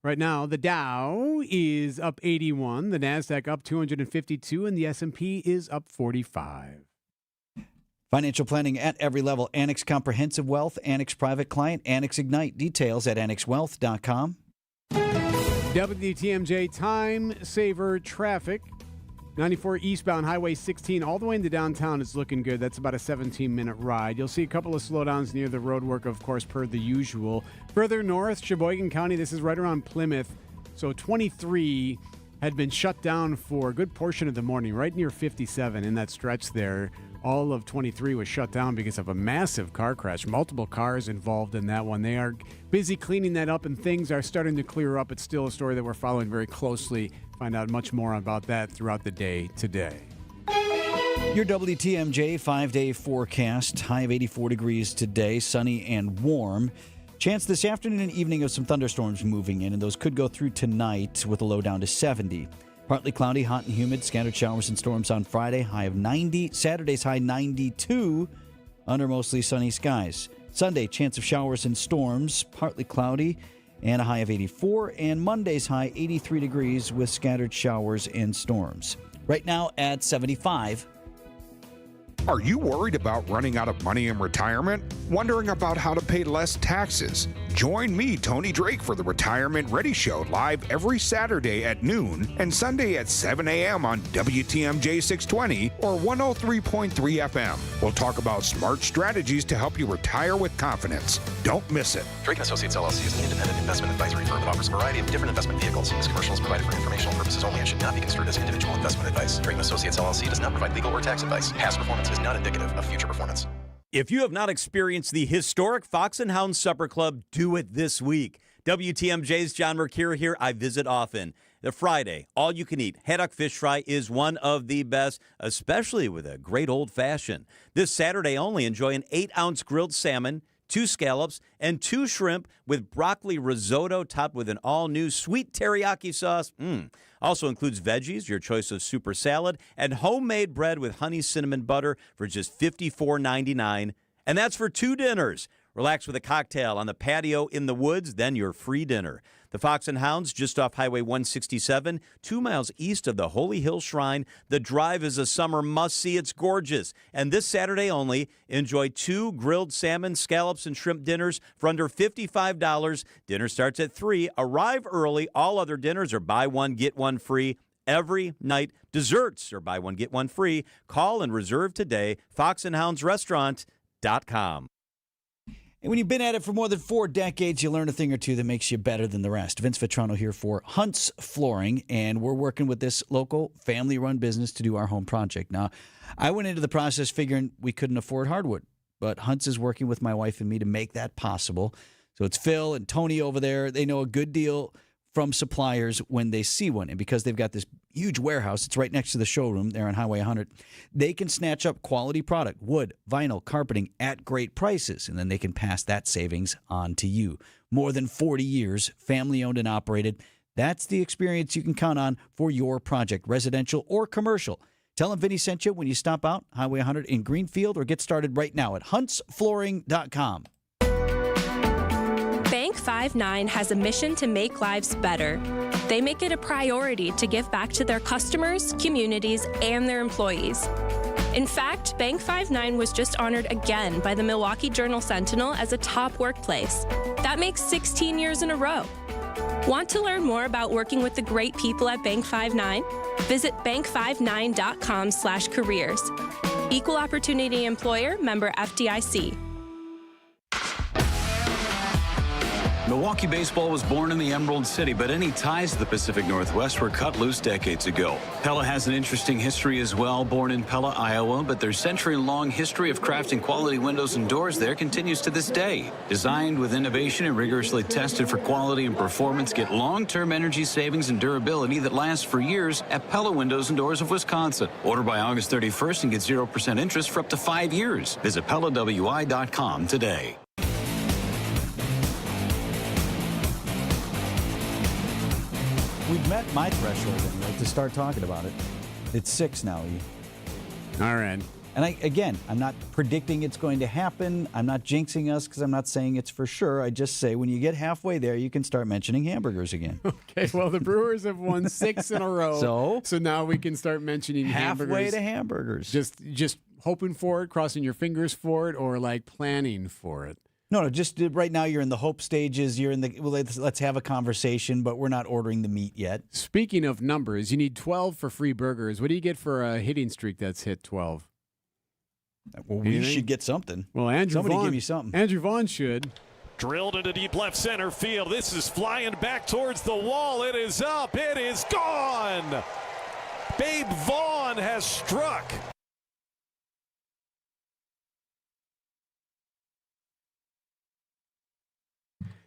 Speaker 8: Right now, the Dow is up 81, the NASDAQ up 252, and the S&P is up 45.
Speaker 7: Financial planning at every level. Annex Comprehensive Wealth, Annex Private Client, Annex Ignite. Details at annexwealth.com.
Speaker 8: WTMJ time saver traffic. 94 eastbound Highway 16 all the way into downtown is looking good. That's about a 17-minute ride. You'll see a couple of slowdowns near the roadwork, of course, per the usual. Further north, Sheboygan County, this is right around Plymouth. So 23 had been shut down for a good portion of the morning, right near 57 in that stretch there. All of 23 was shut down because of a massive car crash. Multiple cars involved in that one. They are busy cleaning that up, and things are starting to clear up. It's still a story that we're following very closely. Find out much more about that throughout the day today.
Speaker 7: Your WTMJ 5-day forecast. High of 84 degrees today, sunny and warm. Chance this afternoon and evening of some thunderstorms moving in, and those could go through tonight with a low down to 70. Partly cloudy, hot and humid, scattered showers and storms on Friday, high of 90. Saturday's high 92, under mostly sunny skies. Sunday, chance of showers and storms, partly cloudy, and a high of 84. And Monday's high 83 degrees with scattered showers and storms. Right now at 75.
Speaker 9: Are you worried about running out of money in retirement? Wondering about how to pay less taxes? Join me, Tony Drake, for the Retirement Ready Show live every Saturday at noon and Sunday at 7 a.m. on WTMJ 620 or 103.3 FM. We'll talk about smart strategies to help you retire with confidence. Don't miss it.
Speaker 10: Drake & Associates LLC is an independent investment advisory firm that offers a variety of different investment vehicles. This commercial is provided for informational purposes only and should not be construed as individual investment advice. Drake & Associates LLC does not provide legal or tax advice. Past performance is not indicative of future performance.
Speaker 19: If you have not experienced the historic Fox and Hound Supper Club, do it this week. WTMJ's John Mercure here. I visit often. The Friday, all-you-can-eat haddock fish fry is one of the best, especially with a great old-fashioned. This Saturday only, enjoy an 8-ounce grilled salmon, 2 scallops, and 2 shrimp with broccoli risotto topped with an all-new sweet teriyaki sauce. Also includes veggies, your choice of super salad, and homemade bread with honey cinnamon butter for just $54.99. And that's for 2 dinners. Relax with a cocktail on the patio in the woods, then your free dinner. The Fox and Hounds, just off Highway 167, 2 miles east of the Holy Hill Shrine. The drive is a summer must-see. It's gorgeous. And this Saturday only, enjoy 2 grilled salmon, scallops, and shrimp dinners for under $55. Dinner starts at 3. Arrive early. All other dinners are buy one, get one free. Every night, desserts are buy one, get one free. Call and reserve today. foxandhoundsrestaurant.com.
Speaker 7: And when you've been at it for more than 4 decades, you learn a thing or two that makes you better than the rest. Vince Vitrano here for Hunt's Flooring, and we're working with this local family-run business to do our home project. Now, I went into the process figuring we couldn't afford hardwood, but Hunt's is working with my wife and me to make that possible. So it's Phil and Tony over there. They know a good deal from suppliers when they see one. And because they've got this huge warehouse, it's right next to the showroom there on Highway 100, they can snatch up quality product, wood, vinyl, carpeting at great prices, and then they can pass that savings on to you. More than 40 years, family-owned and operated. That's the experience you can count on for your project, residential or commercial. Tell them Vinny sent you when you stop out, Highway 100 in Greenfield, or get started right now at huntsflooring.com.
Speaker 11: Bank 5-9 has a mission to make lives better. They make it a priority to give back to their customers, communities, and their employees. In fact, Bank 5-9 was just honored again by the Milwaukee Journal-Sentinel as a top workplace. That makes 16 years in a row. Want to learn more about working with the great people at Bank 5-9? Visit bank59.com/careers. Equal Opportunity Employer, member FDIC.
Speaker 24: Milwaukee baseball was born in the Emerald City, but any ties to the Pacific Northwest were cut loose decades ago. Pella has an interesting history as well. Born in Pella, Iowa, but their century-long history of crafting quality windows and doors there continues to this day. Designed with innovation and rigorously tested for quality and performance, get long-term energy savings and durability that lasts for years at Pella Windows and Doors of Wisconsin. Order by August 31st and get 0% interest for up to 5 years. Visit PellaWI.com today.
Speaker 7: We've met my threshold anyway to start talking about it. It's 6 now, E.
Speaker 8: All right.
Speaker 7: And I'm not predicting it's going to happen. I'm not jinxing us because I'm not saying it's for sure. I just say when you get halfway there, you can start mentioning hamburgers again.
Speaker 8: Okay, well, the Brewers have won 6 in a row. So now we can start mentioning hamburgers.
Speaker 7: Halfway to hamburgers.
Speaker 8: Just hoping for it, crossing your fingers for it, or like planning for it.
Speaker 7: No, just right now you're in the hope stages. You're in the, well, let's have a conversation, but we're not ordering the meat yet.
Speaker 8: Speaking of numbers, you need 12 for free burgers. What do you get for a hitting streak that's hit 12?
Speaker 7: Well, we should get something.
Speaker 8: Well,
Speaker 7: Somebody give me something.
Speaker 8: Andrew Vaughn should.
Speaker 12: Drilled into deep left center field. This is flying back towards the wall. It is up. It is gone. Babe Vaughn has struck.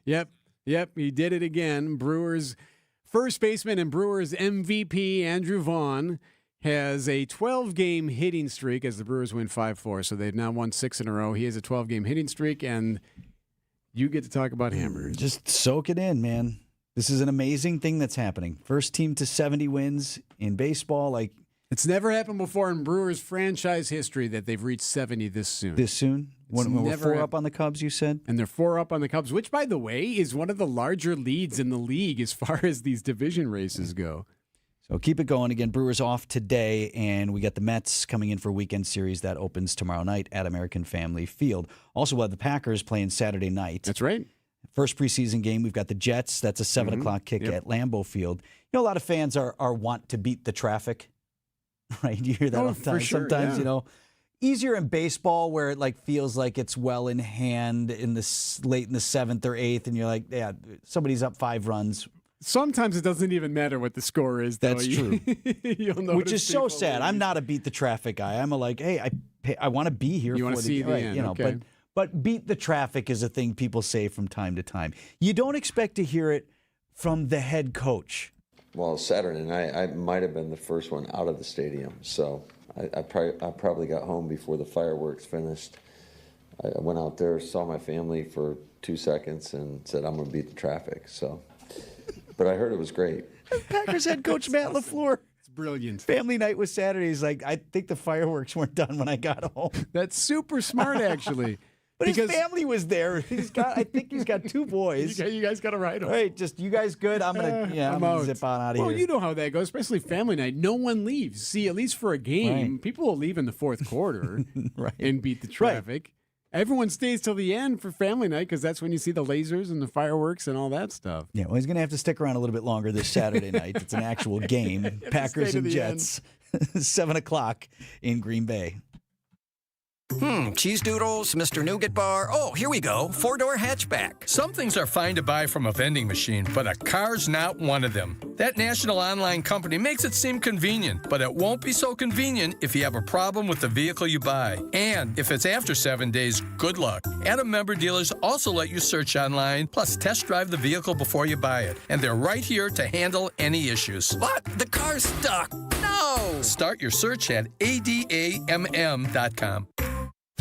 Speaker 8: Yep, he did it again. Brewers first baseman and Brewers MVP Andrew Vaughn has a 12-game hitting streak as the Brewers win 5-4. So they've now won 6 in a row. He has a 12-game hitting streak, and you get to talk about hammers.
Speaker 7: Just soak it in, man. This is an amazing thing that's happening. First team to 70 wins in baseball.
Speaker 8: It's never happened before in Brewers franchise history that they've reached 70 this soon.
Speaker 7: This soon? When we're 4 up on the Cubs, you said?
Speaker 8: And they're 4 up on the Cubs, which, by the way, is one of the larger leads in the league as far as these division races go.
Speaker 7: So keep it going. Again, Brewers off today, and we got the Mets coming in for a weekend series that opens tomorrow night at American Family Field. Also, we'll have the Packers playing Saturday night.
Speaker 8: That's right.
Speaker 7: First preseason game, we've got the Jets. That's a 7 o'clock kick at Lambeau Field. You know, a lot of fans are want to beat the traffic, right? You hear that all the time.
Speaker 8: For sure,
Speaker 7: sometimes, you know, easier in baseball where it feels like it's well in hand in the late in the 7th or 8th, and you're like, yeah, somebody's up 5 runs.
Speaker 8: Sometimes it doesn't even matter what the score is, though.
Speaker 7: That's true. Which is so sad.
Speaker 8: Leave.
Speaker 7: I'm not a beat the traffic guy. I'm hey, I want to be here.
Speaker 8: You want to see the end,
Speaker 7: you know,
Speaker 8: okay.
Speaker 7: But beat the traffic is a thing people say from time to time. You don't expect to hear it from the head coach.
Speaker 13: Well, Saturday night, I might have been the first one out of the stadium, so I probably got home before the fireworks finished. I went out there, saw my family for 2 seconds, and said, I'm going to beat the traffic. But I heard it was great.
Speaker 7: Packers head coach Matt LaFleur.
Speaker 8: It's brilliant.
Speaker 7: Family night was Saturday. He's like, I think the fireworks weren't done when I got home.
Speaker 8: That's super smart, actually.
Speaker 7: But his family was there. I think he's got 2 boys.
Speaker 8: You guys got to ride home.
Speaker 7: Hey, just you guys good? I'm gonna zip on out of here.
Speaker 8: Well, you know how that goes, especially family night. No one leaves. See, at least for a game, people will leave in the 4th quarter and beat the traffic. Right. Everyone stays till the end for family night because that's when you see the lasers and the fireworks and all that stuff.
Speaker 7: Yeah, well, he's going to have to stick around a little bit longer this Saturday night. It's an actual game. Packers and Jets, 7 o'clock in Green Bay.
Speaker 14: Cheese doodles, Mr. Nougat Bar. Oh, here we go. 4-door hatchback.
Speaker 16: Some things are fine to buy from a vending machine, but a car's not one of them. That national online company makes it seem convenient, but it won't be so convenient if you have a problem with the vehicle you buy. And if it's after 7 days, good luck. Adam member dealers also let you search online, plus test drive the vehicle before you buy it. And they're right here to handle any issues.
Speaker 14: But the car's stuck. No!
Speaker 16: Start your search at adamm.com.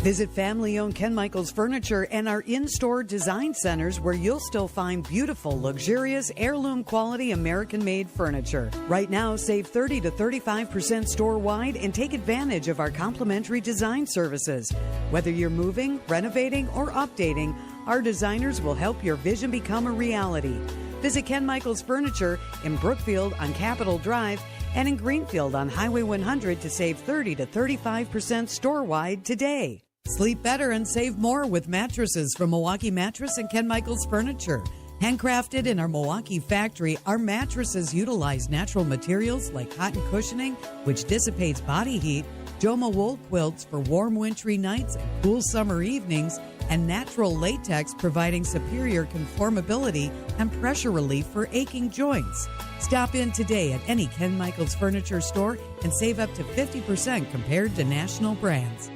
Speaker 25: Visit family-owned Ken Michaels Furniture and our in-store design centers where you'll still find beautiful, luxurious, heirloom-quality American-made furniture. Right now, save 30 to 35% store-wide and take advantage of our complimentary design services. Whether you're moving, renovating, or updating, our designers will help your vision become a reality. Visit Ken Michaels Furniture in Brookfield on Capitol Drive and in Greenfield on Highway 100 to save 30 to 35% store-wide today. Sleep better and save more with mattresses from Milwaukee Mattress and Ken Michaels Furniture. Handcrafted in our Milwaukee factory, our mattresses utilize natural materials like cotton cushioning, which dissipates body heat, Joma wool quilts for warm wintry nights and cool summer evenings, and natural latex providing superior conformability and pressure relief for aching joints. Stop in today at any Ken Michaels Furniture store and save up to 50% compared to national brands.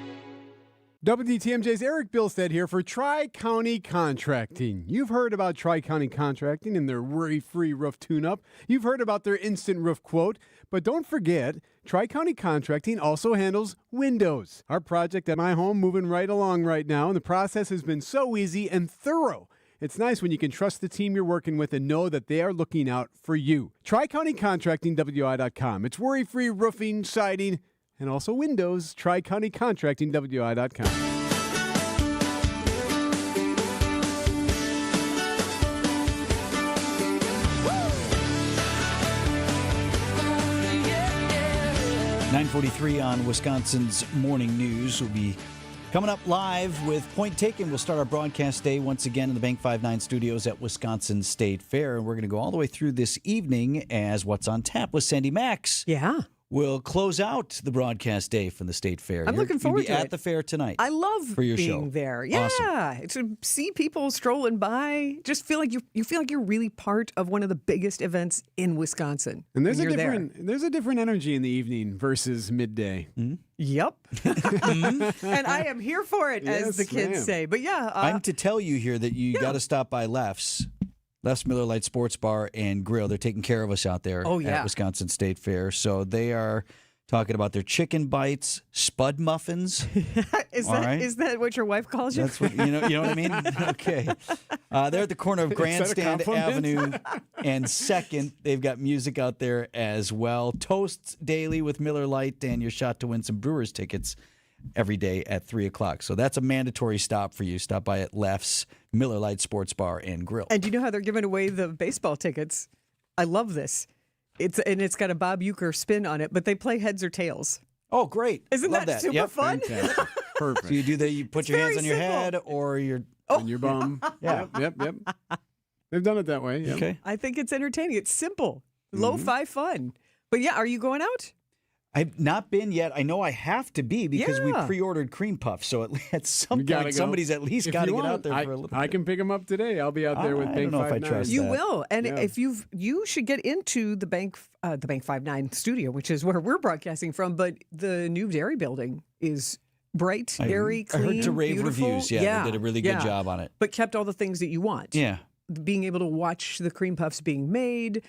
Speaker 8: WTMJ's Erik Bilstad here for Tri-County Contracting. You've heard about Tri-County Contracting and their worry-free roof tune-up. You've heard about their instant roof quote. But don't forget, Tri-County Contracting also handles windows. Our project at my home moving right along right now, and the process has been so easy and thorough. It's nice when you can trust the team you're working with and know that they are looking out for you. Tri-County Contracting, WI.com. It's worry-free roofing, siding, and also windows. Tri-County Contracting, WI.com.
Speaker 7: .943 on Wisconsin's Morning News. We'll be coming up live with Point Taken. We'll start our broadcast day once again in the Bank 5-9 studios at Wisconsin State Fair. And we're going to go all the way through this evening as What's on Tap with Sandy Max.
Speaker 3: Yeah.
Speaker 7: will close out the broadcast day from the State Fair.
Speaker 1: I'm looking forward to it.
Speaker 7: At the fair tonight.
Speaker 1: I love
Speaker 7: for your
Speaker 1: being
Speaker 7: show.
Speaker 1: there. Yeah,
Speaker 7: Awesome.
Speaker 1: to see people strolling by, just feel like you feel like you're really part of one of the biggest events in Wisconsin.
Speaker 8: And there's
Speaker 1: when
Speaker 8: a
Speaker 1: you're
Speaker 8: different there's a different energy in the evening versus midday.
Speaker 7: Mm-hmm.
Speaker 1: Yep. And I am here for it, as the kids say. But yeah,
Speaker 7: I'm to tell you here that you got to stop by Leff's Miller Lite Sports Bar and Grill. They're taking care of us out there at Wisconsin State Fair. So they are talking about their chicken bites, spud muffins.
Speaker 1: Is that what your wife calls you?
Speaker 7: That's what you know what I mean? Okay. They're at the corner of Grandstand Avenue and 2nd. They've got music out there as well. Toasts daily with Miller Lite and your shot to win some Brewers tickets every day at 3 o'clock. So that's a mandatory stop for you. Stop by at Leff's Miller Lite Sports Bar and Grill.
Speaker 1: And you know how they're giving away the baseball tickets? I love this. It's got a Bob Uecker spin on it, but they play heads or tails.
Speaker 7: Oh, great.
Speaker 1: Isn't that super fun?
Speaker 8: Perfect.
Speaker 7: So you do that, you put your hands on your head or your
Speaker 8: on your bum.
Speaker 7: Yeah.
Speaker 8: Yep. They've done it that way. Yep.
Speaker 7: Okay.
Speaker 1: I think it's entertaining. It's simple. Lo-fi fun. But yeah, are you going out?
Speaker 7: I've not been yet. I know I have to be because we pre-ordered cream puffs. So at some point, somebody's at least got to get out there for a little bit.
Speaker 8: I can pick them up today. I'll be out there with Bank 5-9.
Speaker 1: You will. And if you should get into the Bank 5-9 studio, which is where we're broadcasting from. But the new dairy building is bright, airy, clean,
Speaker 7: I heard to rave
Speaker 1: beautiful.
Speaker 7: reviews. Yeah, they did a really good job on it.
Speaker 1: But kept all the things that you want.
Speaker 7: Yeah.
Speaker 1: Being able to watch the cream puffs being made,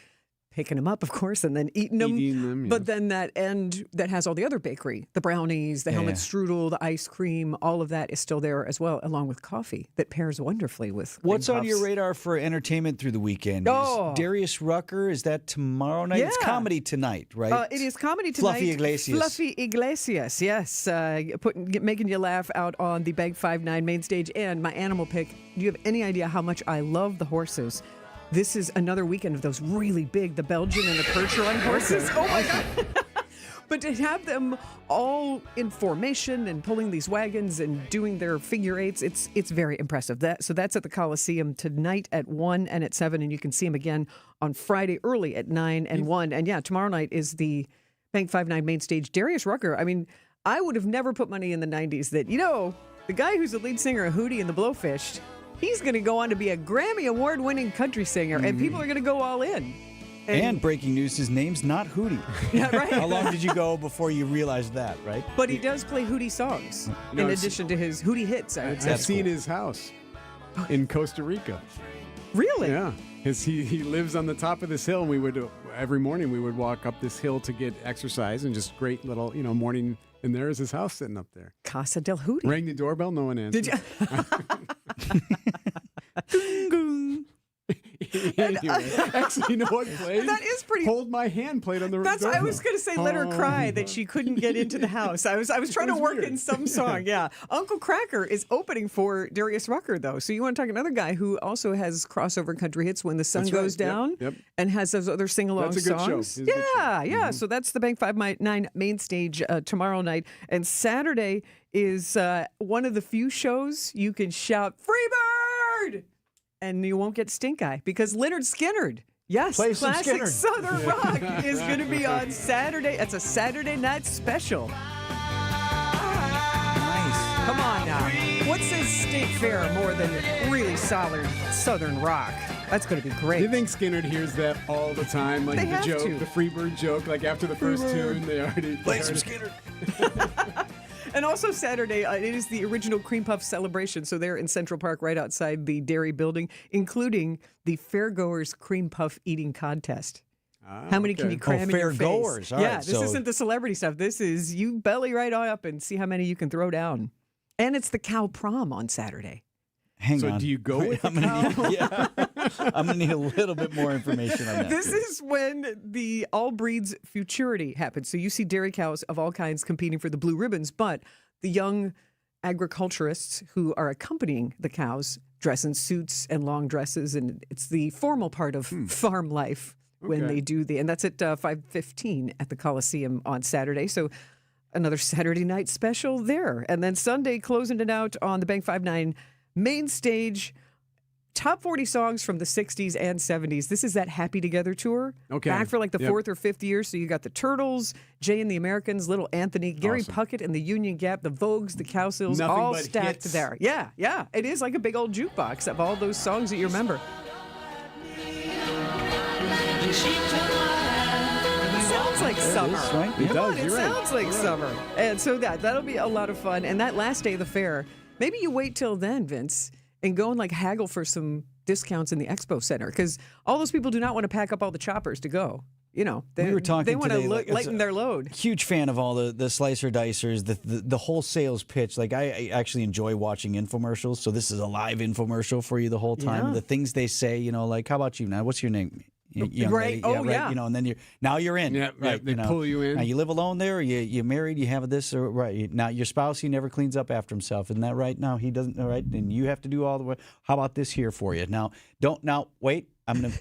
Speaker 1: picking them up, of course, and then eating them. But then that end that has all the other bakery, the brownies, the helmet strudel, the ice cream, all of that is still there as well, along with coffee that pairs wonderfully with cream
Speaker 7: What's on
Speaker 1: puffs.
Speaker 7: your radar for entertainment through the weekend?
Speaker 1: Oh.
Speaker 7: Is Darius Rucker, is that tomorrow night? It's comedy tonight, right?
Speaker 1: It is comedy tonight. Fluffy Iglesias, yes. Making you laugh out on the Bank 5-9 main stage. And my animal pick, do you have any idea how much I love the horses? This is another weekend of those really big, the Belgian and the Percheron horses. Oh, my God. But to have them all in formation and pulling these wagons and doing their figure eights, it's very impressive. So that's at the Coliseum tonight at 1 and at 7, and you can see them again on Friday early at 9 and 1. And, yeah, tomorrow night is the Bank 5-9 main stage. Darius Rucker, I mean, I would have never put money in the 90s that, the guy who's the lead singer of Hootie and the Blowfish, he's going to go on to be a Grammy Award-winning country singer, and people are going to go all in.
Speaker 7: And breaking news, his name's not Hootie.
Speaker 1: Yeah, right.
Speaker 7: How long did you go before you realized that, right?
Speaker 1: But he does play Hootie songs in addition to his Hootie hits, I would say.
Speaker 8: I've seen his house in Costa Rica.
Speaker 1: Really?
Speaker 8: Yeah. He lives on the top of this hill, and we would every morning we would walk up this hill to get exercise, and just great little morning. And there is his house sitting up there.
Speaker 1: Casa del Hootie.
Speaker 8: Rang the doorbell, no one answered.
Speaker 1: Did you?
Speaker 8: Anyway, actually, you know what played?
Speaker 1: That is pretty.
Speaker 8: Hold My Hand played on the doorbell.
Speaker 1: I was going to say, let her cry that she couldn't get into the house. I was trying to work in some song. Yeah. Uncle Cracker is opening for Darius Rucker, though. So you want to talk another guy who also has crossover country hits, When the Sun Goes Down, and has those other sing-along songs.
Speaker 8: That's a good show.
Speaker 1: Yeah. So that's the Bank 5-9 main stage tomorrow night. And Saturday is one of the few shows you can shout, "Freebird!" and you won't get stink eye because Lynyrd Skynyrd. Yes,
Speaker 7: Play some
Speaker 1: classic
Speaker 7: Skynyrd.
Speaker 1: Southern rock is going to be on Saturday. It's a Saturday night special.
Speaker 7: Nice.
Speaker 1: Come on now. What says State Fair more than really solid Southern rock? That's going to be great.
Speaker 8: Do you think Skynyrd hears that all the time? Like
Speaker 1: They
Speaker 8: the
Speaker 1: have
Speaker 8: joke,
Speaker 1: to.
Speaker 8: the Freebird joke, like after the first tune, they already
Speaker 7: Play some Skynyrd.
Speaker 1: And also Saturday, it is the original Cream Puff celebration. So they're in Central Park right outside the dairy building, including the Fairgoers Cream Puff eating contest. How many can you cram in your face?
Speaker 7: Fairgoers. All
Speaker 1: yeah,
Speaker 7: right,
Speaker 1: this isn't the celebrity stuff. This is you belly right on up and see how many you can throw down. And it's the cow prom on Saturday.
Speaker 7: Hang on.
Speaker 8: So do you go with
Speaker 7: I'm gonna need a little bit more information on that.
Speaker 1: This is when the all breeds futurity happens. So you see dairy cows of all kinds competing for the blue ribbons, but the young agriculturists who are accompanying the cows dress in suits and long dresses, and it's the formal part of farm life when they do and that's at 5:15 at the Coliseum on Saturday. So another Saturday night special there. And then Sunday closing it out on the Bank 5-9 main stage. top 40 songs from the 60s and 70s. This is that Happy Together tour.
Speaker 8: Okay.
Speaker 1: Back for like the
Speaker 8: Yep.
Speaker 1: 4th or 5th year. So you got the Turtles, Jay and the Americans, Little Anthony, Gary
Speaker 8: Awesome.
Speaker 1: Puckett and the Union Gap, the Vogues, the Cowsills,
Speaker 8: Nothing
Speaker 1: all
Speaker 8: but
Speaker 1: stacked
Speaker 8: hits.
Speaker 1: there. Yeah, yeah. It is like a big old jukebox of all those songs that you remember. It sounds like summer.
Speaker 7: is, right?
Speaker 8: It
Speaker 1: Come
Speaker 8: does,
Speaker 1: on, it
Speaker 8: you're right.
Speaker 1: sounds like
Speaker 8: You're right.
Speaker 1: summer. And so that'll be a lot of fun. And that last day of the fair, maybe you wait till then, Vince, and go and like haggle for some discounts in the expo center, because all those people do not want to pack up all the choppers to go. You know,
Speaker 7: We were talking
Speaker 1: they want
Speaker 7: today,
Speaker 1: to
Speaker 7: like, it's
Speaker 1: lighten their load.
Speaker 7: Huge fan of all the slicer dicers, the whole sales pitch. Like I actually enjoy watching infomercials. So this is a live infomercial for you the whole time.
Speaker 1: Yeah.
Speaker 7: The things they say, you know, like, how about you now? What's your name? Young
Speaker 1: Right.
Speaker 7: lady.
Speaker 1: Oh, yeah.
Speaker 7: You know, and then you're in.
Speaker 8: Yeah,
Speaker 7: right.
Speaker 8: they pull you in.
Speaker 7: Now you live alone there. You married. You have this. Or, right. Now your spouse, he never cleans up after himself. Isn't that right? Now he doesn't. All right. And you have to do all the way. How about this here for you? Now wait. I'm gonna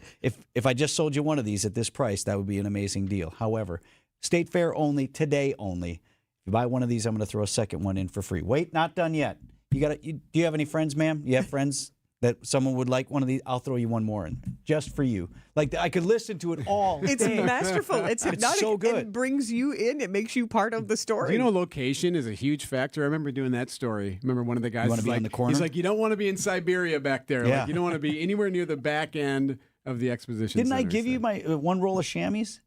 Speaker 7: if I just sold you one of these at this price, that would be an amazing deal. However, State Fair only, today only. If you buy one of these, I'm gonna throw a second one in for free. Wait, not done yet. Do you have any friends, ma'am? You have friends that someone would like one of these? I'll throw you one more in just for you. Like I could listen to it all.
Speaker 1: It's
Speaker 7: day.
Speaker 1: masterful. It's hypnotic.
Speaker 7: so good.
Speaker 1: It brings you in. It makes you part of the story.
Speaker 8: Do you know location is a huge factor? I remember doing that story. Remember one of the guys
Speaker 7: You wanna
Speaker 8: was
Speaker 7: be
Speaker 8: like,
Speaker 7: in the corner?
Speaker 8: he's like, you don't want to be in Siberia back there.
Speaker 7: Yeah.
Speaker 8: Like, you don't want to be anywhere near the back end of the exposition
Speaker 7: Didn't I
Speaker 8: center,
Speaker 7: give
Speaker 8: so.
Speaker 7: you my one roll of chamois?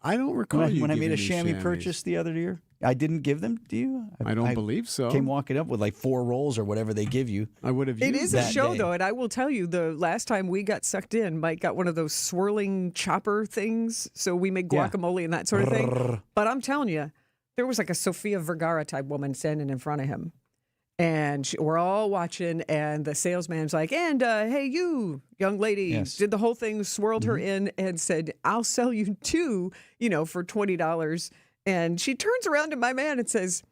Speaker 8: I don't recall
Speaker 7: When I
Speaker 8: you
Speaker 7: made a
Speaker 8: giving me
Speaker 7: chamois purchase the other year? I didn't give them to you?
Speaker 8: I don't believe so.
Speaker 7: Came walking up with like 4 rolls or whatever they give you.
Speaker 8: I would have used
Speaker 1: It is a
Speaker 7: that
Speaker 1: show,
Speaker 7: day.
Speaker 1: though, and I will tell you, the last time we got sucked in, Mike got one of those swirling chopper things, so we make
Speaker 7: Yeah.
Speaker 1: guacamole and that sort of thing. But I'm telling you, there was like a Sofia Vergara type woman standing in front of him, and we're all watching, and the salesman's like, and hey, you, young lady,
Speaker 7: Yes.
Speaker 1: did the whole thing, swirled her in, and said, I'll sell you 2, for $20. And she turns around to my man and says,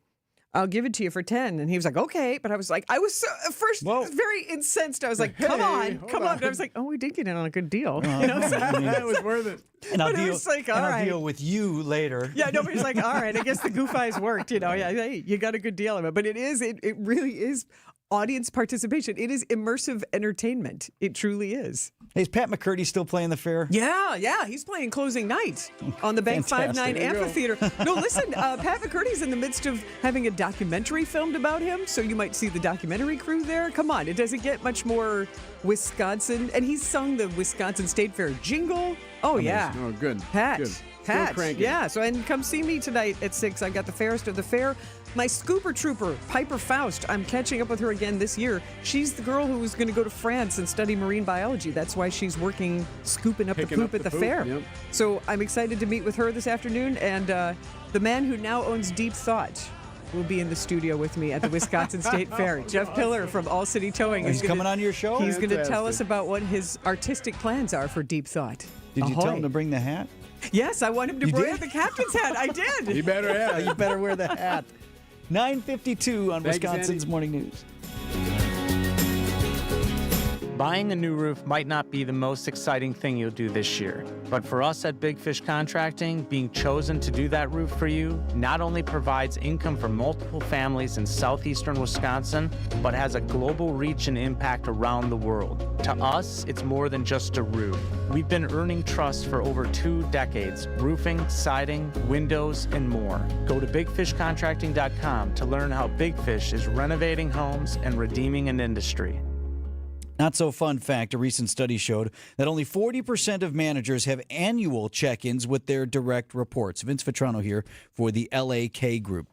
Speaker 1: I'll give it to you for 10. And he was like, okay. But I was so, at first, very incensed. I was like, come on. But I was like, oh, we did get in on a good deal.
Speaker 8: That was worth it.
Speaker 7: And I'll
Speaker 1: But it
Speaker 7: deal,
Speaker 1: was like,
Speaker 7: and
Speaker 1: all
Speaker 7: I'll
Speaker 1: right.
Speaker 7: deal with you later.
Speaker 1: Yeah, nobody's like, all right, I guess the goof eyes worked, Yeah, hey, you got a good deal of it. But it really is audience participation. It is immersive entertainment. It truly is.
Speaker 7: Hey, is Pat McCurdy still playing the fair?
Speaker 1: Yeah, he's playing closing night on the Bank
Speaker 7: Fantastic.
Speaker 1: 5-9
Speaker 7: There you go.
Speaker 1: Amphitheater. No, listen, Pat McCurdy's in the midst of having a documentary filmed about him, so you might see the documentary crew there. Come on, it doesn't get much more Wisconsin. And he's sung the Wisconsin State Fair jingle. Oh, yeah.
Speaker 8: Oh, good.
Speaker 1: Pat.
Speaker 8: Good.
Speaker 1: Pat.
Speaker 8: Still cranking.
Speaker 1: Yeah, so and come see me tonight at 6. I got the fairest of the fair. My scooper trooper, Piper Faust, I'm catching up with her again this year. She's the girl who was going to go to France and study marine biology. That's why she's working scooping up
Speaker 8: Picking
Speaker 1: the
Speaker 8: up
Speaker 1: poop at
Speaker 8: the
Speaker 1: the
Speaker 8: poop,
Speaker 1: fair.
Speaker 8: yep.
Speaker 1: So I'm excited to meet with her this afternoon. And the man who now owns Deep Thought will be in the studio with me at the Wisconsin State Fair. Jeff Pillar from All City Towing.
Speaker 7: He's coming on your show?
Speaker 1: He's going to tell us
Speaker 8: Fantastic.
Speaker 1: about what his artistic plans are for Deep Thought.
Speaker 7: Did you tell
Speaker 1: Ahoy.
Speaker 7: him to bring the hat?
Speaker 1: Yes, I want him to
Speaker 7: You
Speaker 1: wear
Speaker 7: did?
Speaker 1: the captain's hat. I did.
Speaker 8: You better have
Speaker 7: You
Speaker 8: it.
Speaker 7: better wear the hat. 9:52 on
Speaker 8: Thanks,
Speaker 7: Wisconsin's
Speaker 8: Andy.
Speaker 7: Morning News.
Speaker 6: Buying a new roof might not be the most exciting thing you'll do this year, but for us at Big Fish Contracting, being chosen to do that roof for you not only provides income for multiple families in southeastern Wisconsin, but has a global reach and impact around the world. To us, it's more than just a roof. We've been earning trust for over 2 decades, roofing, siding, windows, and more. Go to bigfishcontracting.com to learn how Big Fish is renovating homes and redeeming an industry.
Speaker 7: Not so fun fact, a recent study showed that only 40% of managers have annual check-ins with their direct reports. Vince Vitrano here for the LAK Group.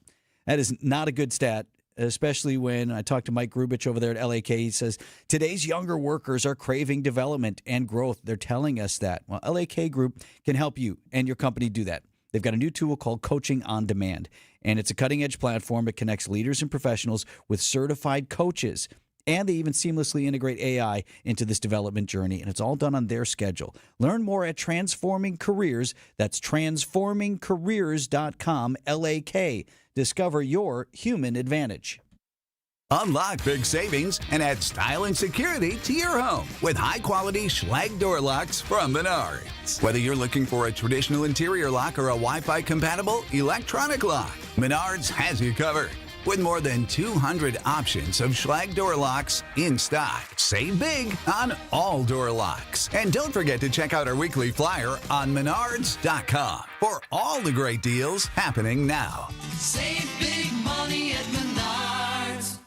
Speaker 7: That is not a good stat, especially when I talked to Mike Grubich over there at LAK. He says, today's younger workers are craving development and growth. They're telling us that. Well, LAK Group can help you and your company do that. They've got a new tool called Coaching on Demand, and it's a cutting-edge platform that connects leaders and professionals with certified coaches. And they even seamlessly integrate AI into this development journey, and it's all done on their schedule. Learn more at Transforming Careers. That's transformingcareers.com, LAK. Discover your human advantage.
Speaker 15: Unlock big savings and add style and security to your home with high-quality Schlage door locks from Menards. Whether you're looking for a traditional interior lock or a Wi-Fi compatible electronic lock, Menards has you covered. with more than 200 options of Schlag door locks in stock. Save big on all door locks. And don't forget to check out our weekly flyer on Menards.com for all the great deals happening now.
Speaker 17: Save big money at Menards.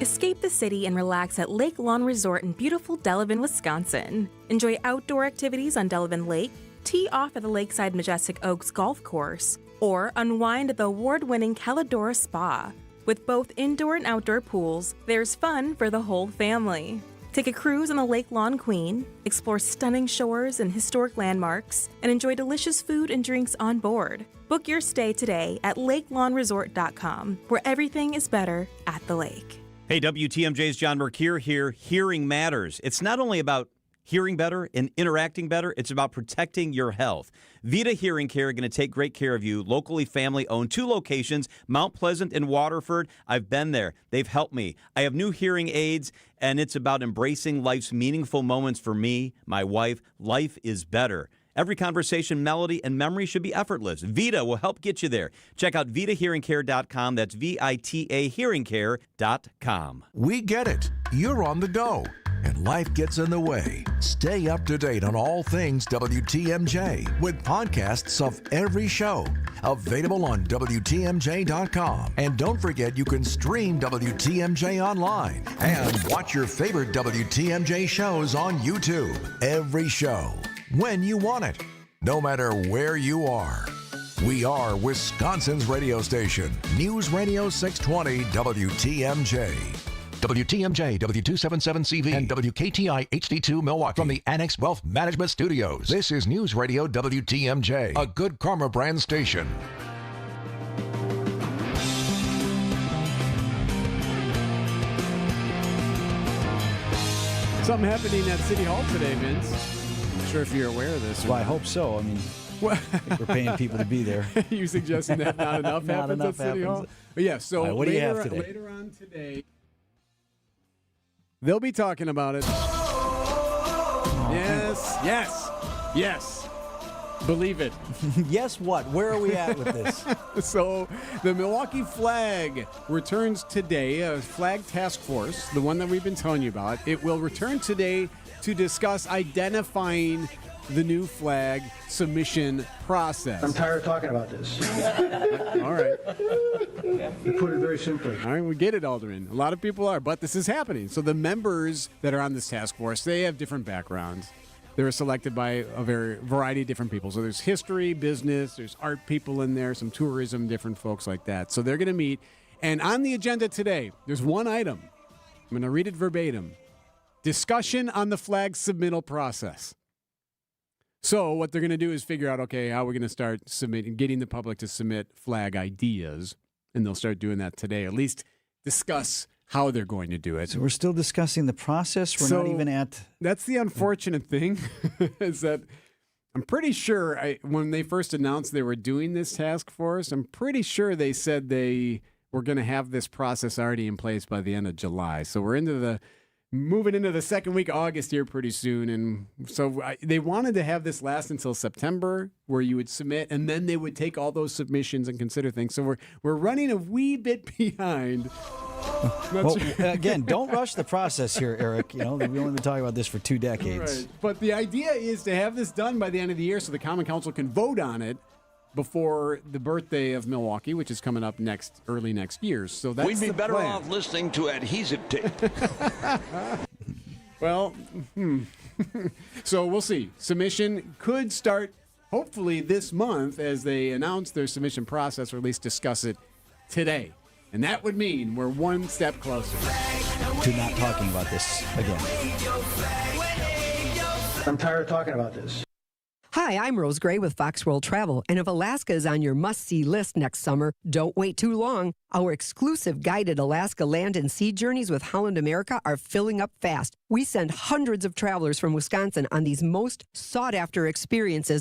Speaker 18: Escape the city and relax at Lake Lawn Resort in beautiful Delavan, Wisconsin. Enjoy outdoor activities on Delavan Lake, tee off at the Lakeside Majestic Oaks Golf Course, or unwind at the award-winning Caladora Spa. With both indoor and outdoor pools, there's fun for the whole family. Take a cruise on the Lake Lawn Queen, explore stunning shores and historic landmarks, and enjoy delicious food and drinks on board. Book your stay today at lakelawnresort.com, where everything is better at the lake.
Speaker 19: Hey, WTMJ's John Mercure here. Hearing matters. It's not only about hearing better and interacting better, it's about protecting your health. Vita Hearing Care are going to take great care of you. Locally family-owned, 2 locations, Mount Pleasant and Waterford. I've been there. They've helped me. I have new hearing aids, and it's about embracing life's meaningful moments for me, my wife. Life is better. Every conversation, melody, and memory should be effortless. Vita will help get you there. Check out VitaHearingCare.com. That's VITA HearingCare.com.
Speaker 20: We get it. You're on the go, and life gets in the way. Stay up to date on all things WTMJ with podcasts of every show. Available on WTMJ.com. And don't forget you can stream WTMJ online and watch your favorite WTMJ shows on YouTube. Every show, when you want it, no matter where you are. We are Wisconsin's radio station, News Radio 620 WTMJ. WTMJ, W277CV, and WKTI HD2 Milwaukee from the Annex Wealth Management Studios. This is News Radio WTMJ, a Good Karma brand station.
Speaker 8: Something happening at City Hall today, Vince. I'm not sure if you're aware of this.
Speaker 7: Well, I hope so. I mean, I think we're paying people to be there.
Speaker 8: You suggesting that not enough happens at City Hall? But yeah, so
Speaker 7: right, what do you have today?
Speaker 8: Later on today, they'll be talking about it. Yes. Believe it.
Speaker 7: Yes, what? Where are we at with this?
Speaker 8: So the Milwaukee flag returns today, a flag task force, the one that we've been telling you about. It will return today to discuss identifying the new flag submission process.
Speaker 22: I'm tired of talking about this.
Speaker 8: All right.
Speaker 22: You put it very simply.
Speaker 8: All right, we get it, Alderman. A lot of people are, but this is happening. So the members that are on this task force, they have different backgrounds. They're selected by a variety of different people. So there's history, business, there's art people in there, some tourism, different folks like that. So they're going to meet. And on the agenda today, there's one item. I'm going to read it verbatim. Discussion on the flag submittal process. So what they're going to do is figure out, okay, how we're going to start getting the public to submit flag ideas. And they'll start doing that today. At least discuss how they're going to do it.
Speaker 7: So we're still discussing the process. We're not even at...
Speaker 8: That's the unfortunate thing, is that I'm pretty sure when they first announced they were doing this task force, I'm pretty sure they said they were going to have this process already in place by the end of July. So we're moving into the second week of August here pretty soon. And so they wanted to have this last until September, where you would submit, and then they would take all those submissions and consider things. So we're running a wee bit behind.
Speaker 7: Well, again, don't rush the process here, Eric. You know, we've only been talking about this for 2 decades.
Speaker 8: Right. But the idea is to have this done by the end of the year so the Common Council can vote on it before the birthday of Milwaukee, which is coming up early next year. So that's
Speaker 23: We'd be better
Speaker 8: plan.
Speaker 23: off listening to adhesive tape.
Speaker 8: Well, so we'll see. Submission could start hopefully this month as they announce their submission process, or at least discuss it today. And that would mean we're one step closer
Speaker 7: to not talking about this again.
Speaker 22: I'm tired of talking about this.
Speaker 26: Hi, I'm Rose Gray with Fox World Travel, and if Alaska is on your must-see list next summer, don't wait too long. Our exclusive guided Alaska land and sea journeys with Holland America are filling up fast. We send hundreds of travelers from Wisconsin on these most sought-after experiences